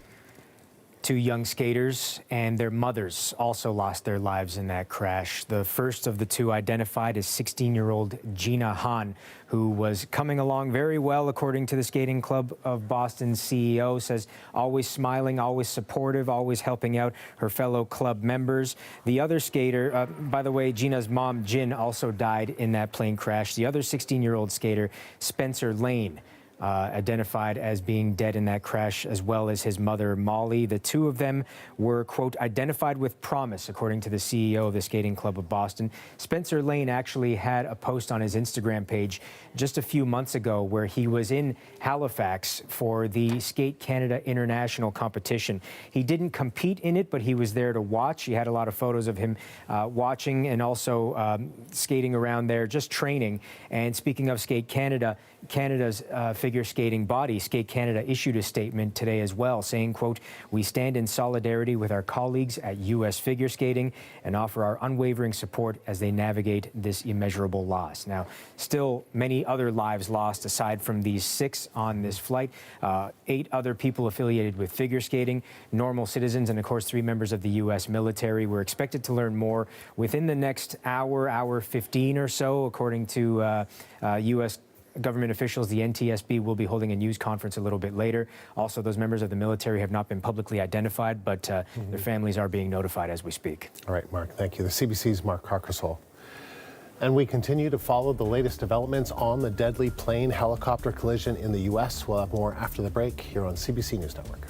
2 young skaters and their mothers also lost their lives in that crash. The first of the 2 identified as 16-year-old Gina Hahn, who was coming along very well, according to the Skating Club of Boston's CEO, says always smiling, always supportive, always helping out her fellow club members. The other skater, by the way, Gina's mom, Jin, also died in that plane crash. The other 16-year-old skater, Spencer Lane, identified as being dead in that crash, as well as his mother, Molly. The 2 of them were, quote, identified with promise, according to the CEO of the Skating Club of Boston. Spencer Lane actually had a post on his Instagram page just a few months ago where he was in Halifax for the Skate Canada International competition. He didn't compete in it, but he was there to watch. He had a lot of photos of him watching and also skating around there, just training. And speaking of Skate Canada, Canada's figure skating body, Skate Canada, issued a statement today as well, saying, quote, "We stand in solidarity with our colleagues at U.S. Figure Skating and offer our unwavering support as they navigate this immeasurable loss." Now, still many other lives lost aside from these 6 on this flight. 8 other people affiliated with figure skating, normal citizens, and of course 3 members of the U.S. military. We're expected to learn more within the next hour 15 or so, according to U.S. government officials. The NTSB will be holding a news conference a little bit later. Also, those members of the military have not been publicly identified, but their families are being notified as we speak. All right, Mark, thank you. The CBC's Mark Carkersole. And we continue to follow the latest developments on the deadly plane-helicopter collision in the U.S. We'll have more after the break here on CBC News Network.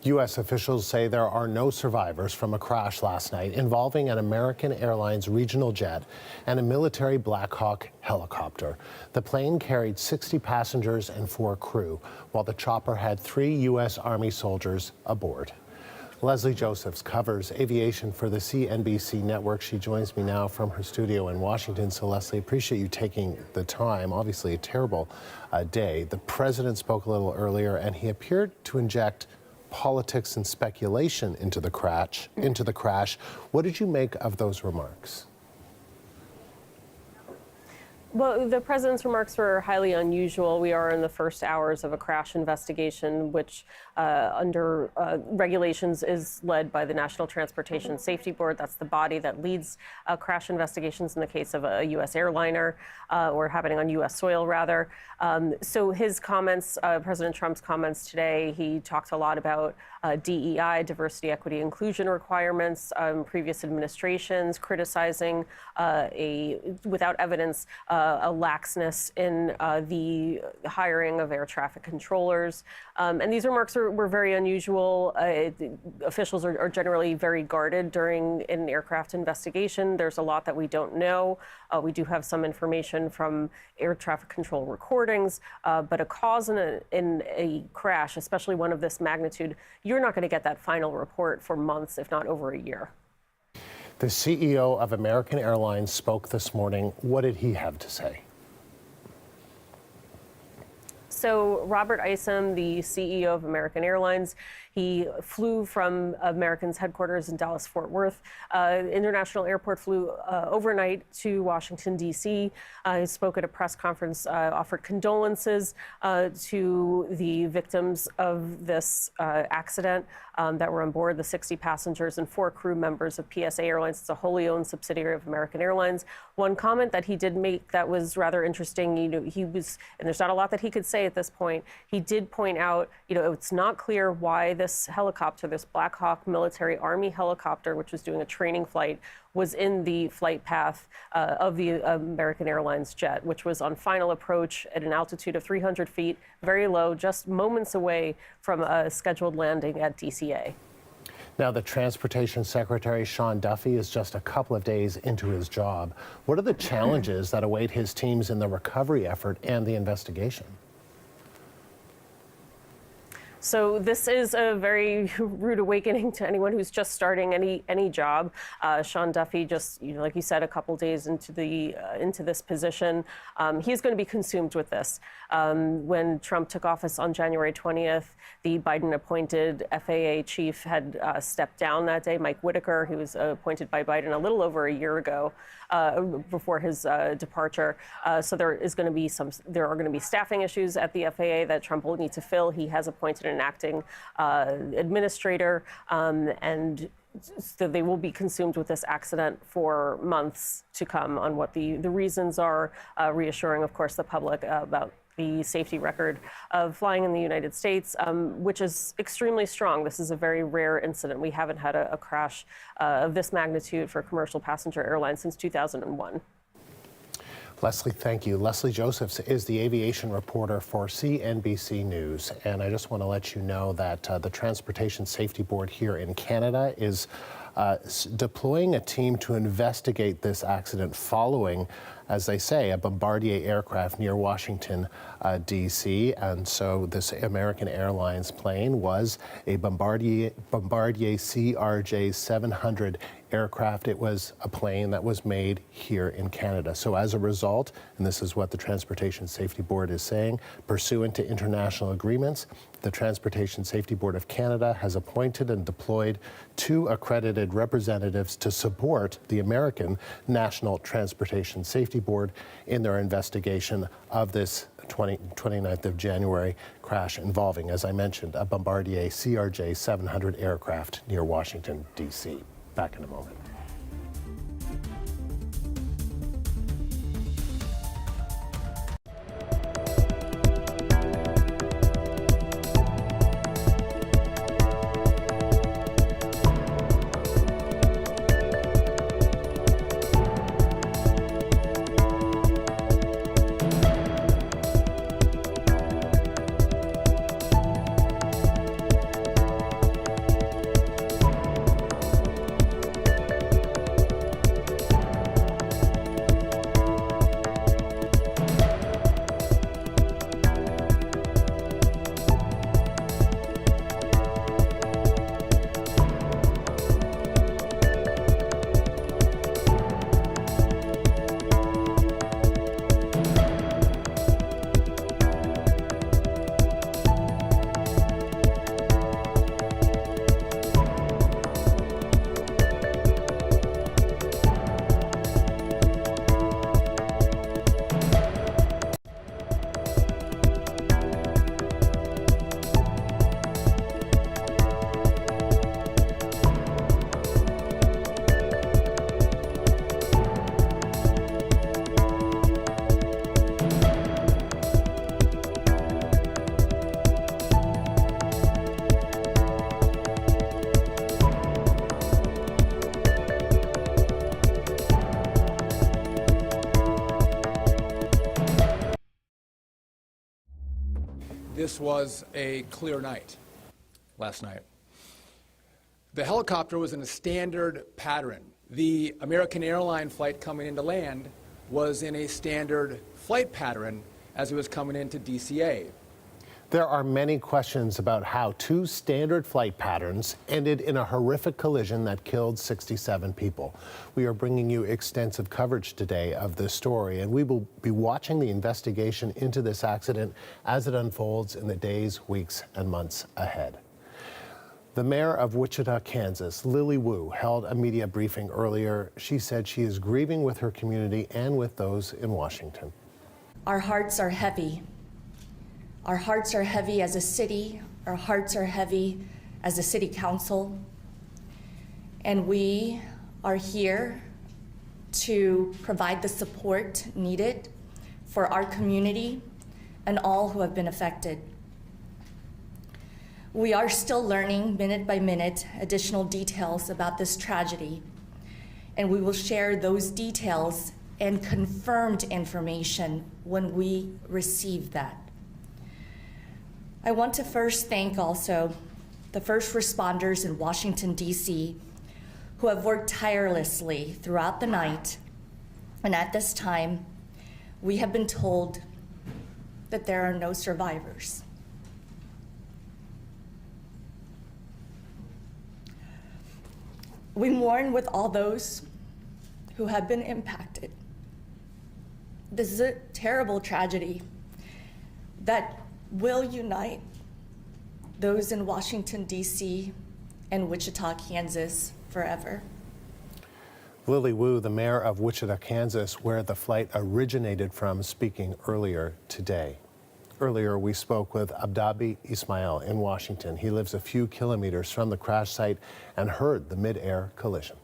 U.S. officials say there are no survivors from a crash last night involving an American Airlines regional jet and a military Black Hawk helicopter. The plane carried 60 passengers and 4 crew, while the chopper had 3 U.S. Army soldiers aboard. Leslie Josephs covers aviation for the CNBC network. She joins me now from her studio in Washington. So, Leslie, appreciate you taking the time. Obviously, a terrible day. The president spoke a little earlier, and he appeared to inject politics and speculation into the crash. What did you make of those remarks? Well, the president's remarks were highly unusual. We are in the first hours of a crash investigation, which under regulations is led by the National Transportation Safety Board. That's the body that leads crash investigations in the case of a U.S. airliner or happening on U.S. soil, rather. So his comments, President Trump's comments today, he talked a lot about DEI, diversity, equity, inclusion requirements, previous administrations, criticizing without evidence, a laxness in the hiring of air traffic controllers. And these remarks were very unusual. Officials are generally very guarded during an aircraft investigation. There's a lot that we don't know. We do have some information from air traffic control recordings, but a cause in a crash, especially one of this magnitude, you're not going to get that final report for months, if not over a year. The CEO of American Airlines spoke this morning. What did he have to say? So Robert Isom, the CEO of American Airlines, he flew from American's headquarters in Dallas-Fort Worth International Airport, flew overnight to Washington, D.C. He spoke at a press conference, offered condolences to the victims of this accident that were on board, the 60 passengers and 4 crew members of PSA Airlines. It's a wholly owned subsidiary of American Airlines. One comment that he did make that was rather interesting, he was, and there's not a lot that he could say at this point, he did point out, it's not clear why this helicopter, this Black Hawk military Army helicopter, which was doing a training flight, was in the flight path of the American Airlines jet, which was on final approach at an altitude of 300 feet, very low, just moments away from a scheduled landing at DCA. Now, the Transportation Secretary, Sean Duffy, is just a couple of days into his job. What are the challenges that await his teams in the recovery effort and the investigation? So this is a very rude awakening to anyone who's just starting any job. Sean Duffy, just like you said, a couple days into this position, he's going to be consumed with this. When Trump took office on January 20th, the Biden-appointed FAA chief had stepped down that day. Mike Whitaker, who was appointed by Biden a little over a year ago, before his departure. So there are going to be staffing issues at the FAA that Trump will need to fill. He has appointed an acting administrator, and so they will be consumed with this accident for months to come on what the reasons are, reassuring, of course, the public about the safety record of flying in the United States, which is extremely strong. This is a very rare incident. We haven't had a crash of this magnitude for a commercial passenger airline since 2001. Leslie, thank you. Leslie Josephs is the aviation reporter for CNBC News. And I just want to let you know that the Transportation Safety Board here in Canada is deploying a team to investigate this accident following, as they say, a Bombardier aircraft near Washington, D.C. And so this American Airlines plane was a Bombardier CRJ 700 aircraft. It was a plane that was made here in Canada. So as a result, and this is what the Transportation Safety Board is saying, pursuant to international agreements, the Transportation Safety Board of Canada has appointed and deployed 2 accredited representatives to support the American National Transportation Safety Board in their investigation of this 29th of January crash involving, as I mentioned, a Bombardier CRJ 700 aircraft near Washington, D.C. Back in a moment. this was a clear night last night. The helicopter was in a standard pattern. The American airline flight coming into land was in a standard flight pattern as it was coming into DCA. There are many questions about how two standard flight patterns ended in a horrific collision that killed 67 people. We are bringing you extensive coverage today of this story, and we will be watching the investigation into this accident as it unfolds in the days, weeks, and months ahead. The mayor of Wichita, Kansas, Lily Wu, held a media briefing earlier. She said she is grieving with her community and with those in Washington. Our hearts are heavy. Our hearts are heavy as a city. Our hearts are heavy as a city council. And we are here to provide the support needed for our community and all who have been affected. We are still learning minute by minute additional details about this tragedy, and we will share those details and confirmed information when we receive that. I want to first thank also the first responders in Washington, D.C., who have worked tirelessly throughout the night. And at this time, we have been told that there are no survivors. We mourn with all those who have been impacted. This is a terrible tragedy that will unite those in Washington, D.C. and Wichita, Kansas forever. Lily Wu, the mayor of Wichita, Kansas, where the flight originated from, speaking earlier today. Earlier, we spoke with Abdabi Ismail in Washington. He lives a few kilometers from the crash site and heard the mid-air collision.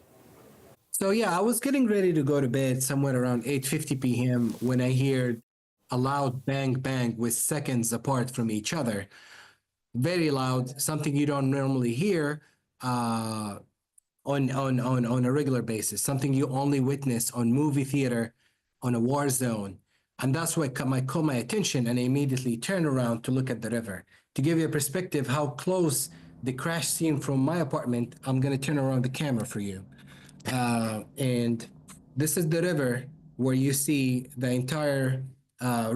So yeah, I was getting ready to go to bed somewhere around 8:50 p.m. when I heard a loud bang bang with seconds apart from each other. Very loud, something you don't normally hear on a regular basis, something you only witness on movie theater, on a war zone. And that's what caught my attention, and I immediately turned around to look at the river. To give you a perspective how close the crash scene from my apartment, I'm gonna turn around the camera for you. And this is the river where you see the entire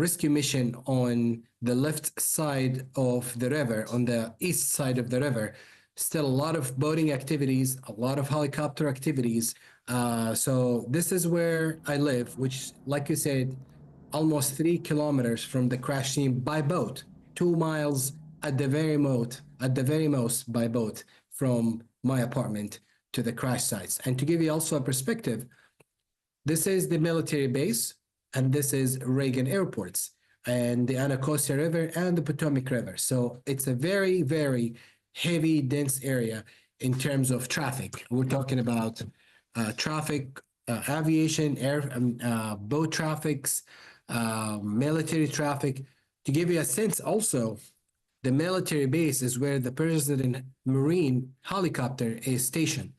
rescue mission on the left side of the river, on the east side of the river. Still a lot of boating activities, a lot of helicopter activities. So this is where I live, which, like you said, almost 3 kilometers from the crash scene by boat, 2 miles at the very most by boat from my apartment to the crash sites. And to give you also a perspective, this is the military base, and this is Reagan Airports, and the Anacostia River and the Potomac River. So it's a very, very heavy, dense area in terms of traffic. We're talking about traffic, aviation, boat traffics, military traffic. To give you a sense also, the military base is where the President Marine helicopter is stationed.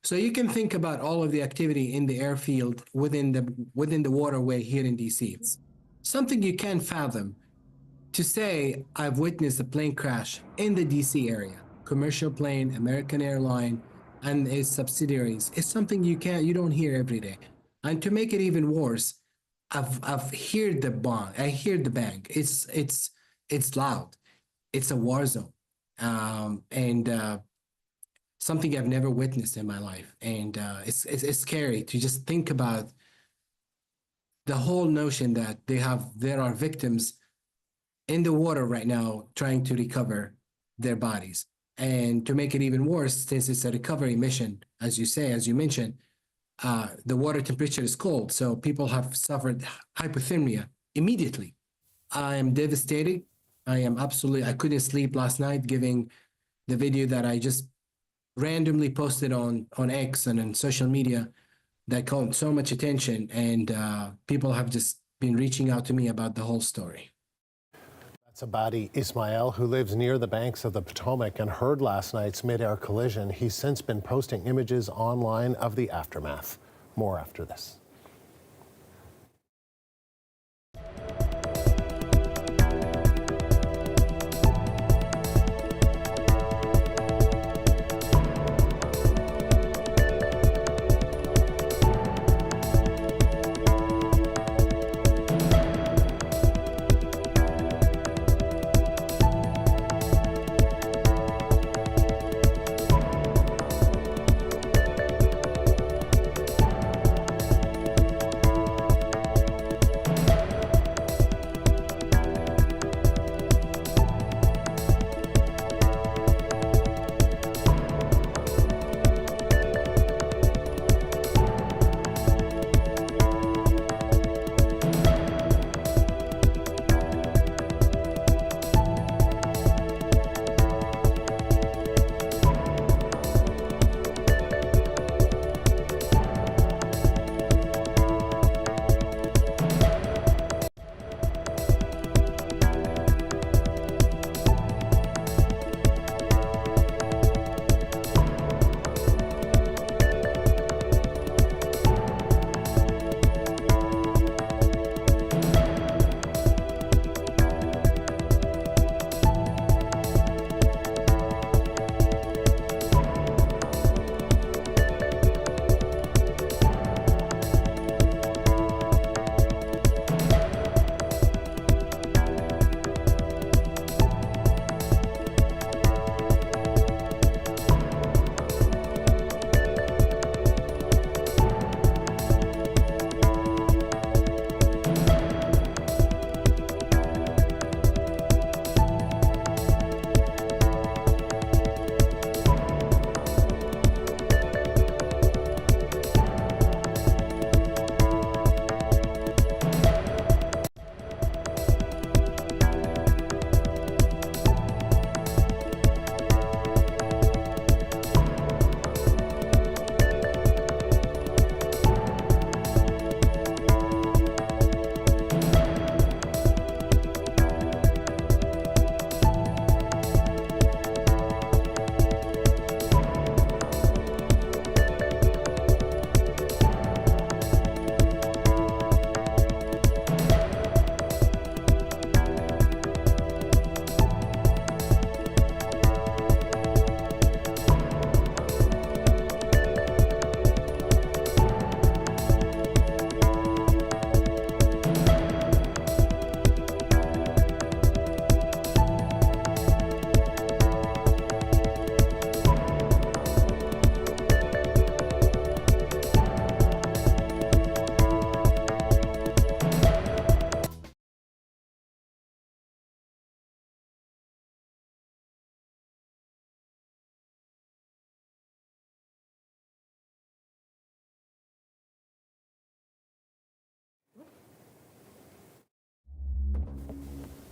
So you can think about all of the activity in the airfield within the waterway here in DC. It's something you can't fathom. To say I've witnessed a plane crash in the DC area, commercial plane, American airline, and its subsidiaries, is something you don't hear every day. And to make it even worse, I've heard the bang. I hear the bang. It's loud. It's a war zone, and something I've never witnessed in my life. And it's scary to just think about the whole notion that there are victims in the water right now trying to recover their bodies. And to make it even worse, since it's a recovery mission, as you mentioned, the water temperature is cold, so people have suffered hypothermia immediately. I am devastated. I couldn't sleep last night, given the video that I just randomly posted on X and on social media that caught so much attention, and people have just been reaching out to me about the whole story. That's Abadi Ismail, who lives near the banks of the Potomac and heard last night's mid-air collision. He's since been posting images online of the aftermath. More after this.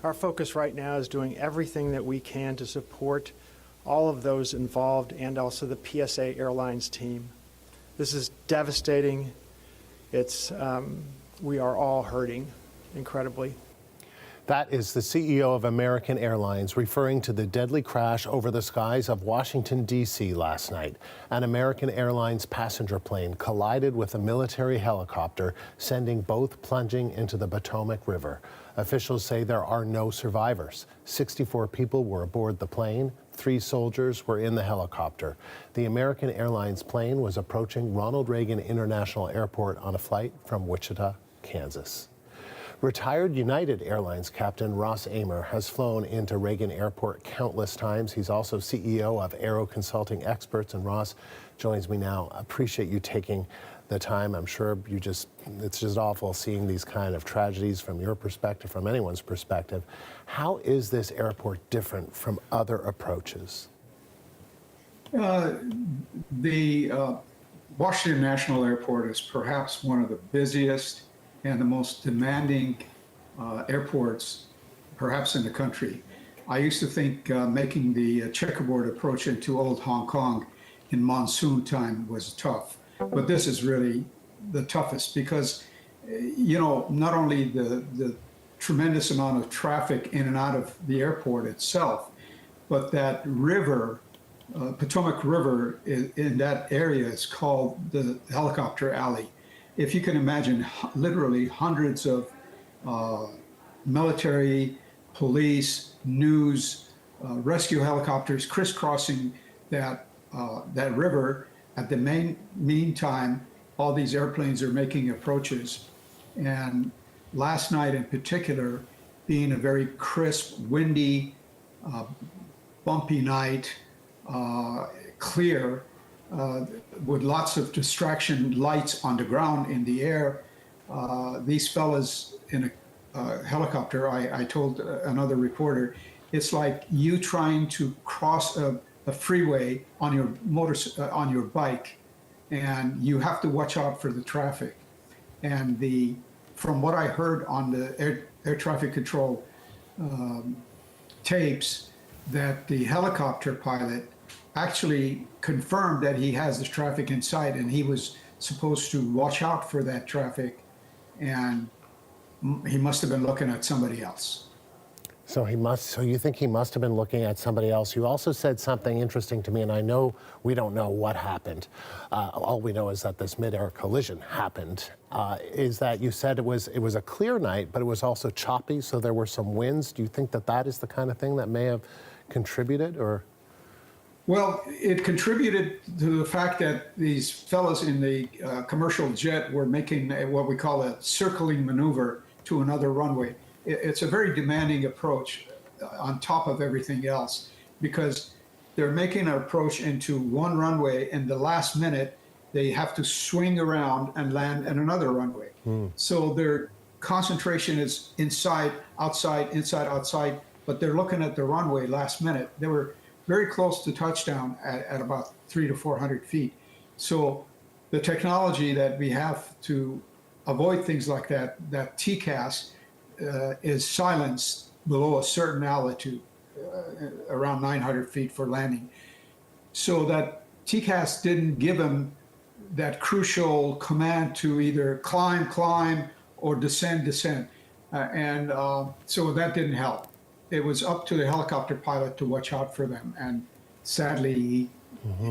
Our focus right now is doing everything that we can to support all of those involved and also the PSA Airlines team. This is devastating. We are all hurting incredibly. That is the CEO of American Airlines referring to the deadly crash over the skies of Washington, D.C. last night. An American Airlines passenger plane collided with a military helicopter, sending both plunging into the Potomac River. Officials say there are no survivors. 64 people were aboard the plane. 3 soldiers were in the helicopter. The American Airlines plane was approaching Ronald Reagan International Airport on a flight from Wichita, Kansas. Retired United Airlines captain Ross Amer has flown into Reagan Airport countless times. He's also CEO of Aero Consulting Experts, and Ross joins me now. Appreciate you taking the time. I'm sure it's just awful seeing these kind of tragedies from your perspective, from anyone's perspective. How is this airport different from other approaches? The Washington National Airport is perhaps one of the busiest and the most demanding airports perhaps in the country. I used to think making the checkerboard approach into Old Hong Kong in monsoon time was tough, but this is really the toughest because, not only the tremendous amount of traffic in and out of the airport itself, but that river, Potomac River in that area is called the Helicopter Alley. If you can imagine, literally hundreds of military, police, news, rescue helicopters crisscrossing that river. At the meantime, all these airplanes are making approaches. And last night in particular, being a very crisp, windy, bumpy night, clear, with lots of distraction lights on the ground in the air. These fellas in a helicopter, I told another reporter, it's like you trying to cross a freeway on your bike, and you have to watch out for the traffic. And from what I heard on the air traffic control tapes, that the helicopter pilot actually confirmed that he has the traffic in sight, and he was supposed to watch out for that traffic, and he must have been looking at somebody else. So you think he must have been looking at somebody else. You also said something interesting to me, and I know we don't know what happened. All we know is that this midair collision happened. Is that you said it was a clear night, but it was also choppy, so there were some winds. Do you think that is the kind of thing that may have contributed, or? Well, it contributed to the fact that these fellows in the commercial jet were making what we call a circling maneuver to another runway. It's a very demanding approach on top of everything else, because they're making an approach into one runway, and the last minute they have to swing around and land at another runway. So their concentration is inside, outside, inside, outside, but they're looking at the runway last minute. They were very close to touchdown at about 300 to 400 feet. So the technology that we have to avoid things like that TCAS, is silenced below a certain altitude, around 900 feet for landing. So that TCAS didn't give him that crucial command to either climb, or descend. So that didn't help. It was up to the helicopter pilot to watch out for them. And sadly,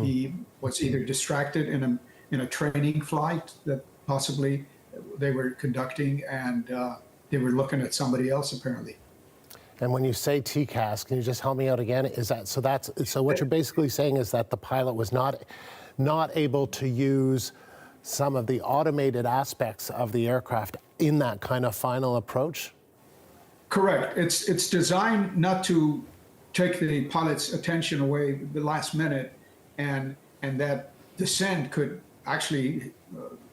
he was either distracted in a training flight that possibly they were conducting, and they were looking at somebody else apparently. And when you say TCAS, can you just help me out again? Is that so? What you're basically saying is that the pilot was not able to use some of the automated aspects of the aircraft in that kind of final approach? Correct. It's designed not to take the pilot's attention away the last minute, and that descent could actually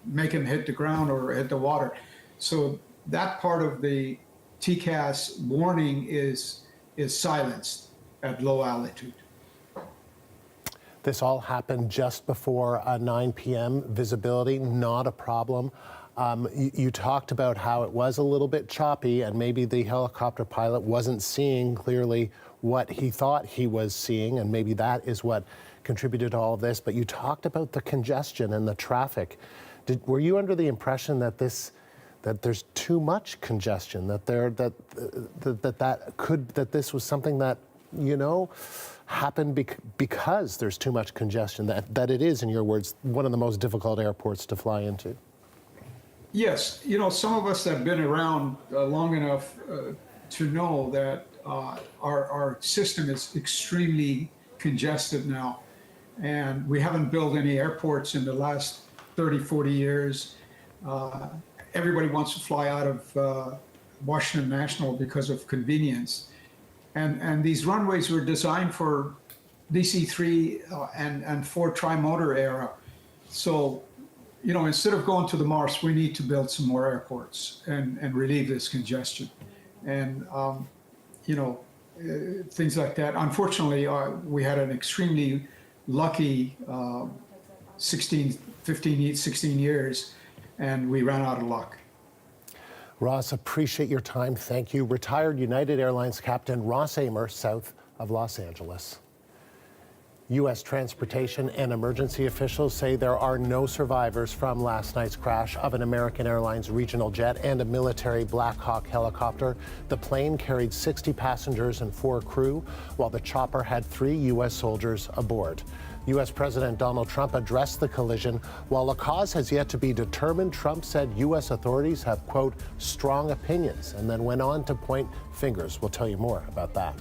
make him hit the ground or hit the water. So that part of the TCAS warning is silenced at low altitude. This all happened just before 9 p.m. Visibility, not a problem. You talked about how it was a little bit choppy and maybe the helicopter pilot wasn't seeing clearly what he thought he was seeing, and maybe that is what contributed to all of this. But you talked about the congestion and the traffic. Were you under the impression that there's too much congestion, that this was something that, you know, happened because there's too much congestion, that it is, in your words, one of the most difficult airports to fly into? Yes, you know, some of us have been around long enough to know that our system is extremely congested now, and we haven't built any airports in the last 30, 40 years. Everybody wants to fly out of Washington National because of convenience. And these runways were designed for DC-3 and 4 tri-motor era. So, you know, instead of going to the Mars, we need to build some more airports and relieve this congestion. And, you know, things like that. Unfortunately, we had an extremely lucky 16 years, and we ran out of luck. Ross, appreciate your time. Thank you. Retired United Airlines Captain Ross Amer, south of Los Angeles. U.S. transportation and emergency officials say there are no survivors from last night's crash of an American Airlines regional jet and a military Black Hawk helicopter. The plane carried 60 passengers and 4 crew, while the chopper had 3 U.S. soldiers aboard. U.S. President Donald Trump addressed the collision. While a cause has yet to be determined, Trump said U.S. authorities have, quote, strong opinions, and then went on to point fingers. We'll tell you more about that.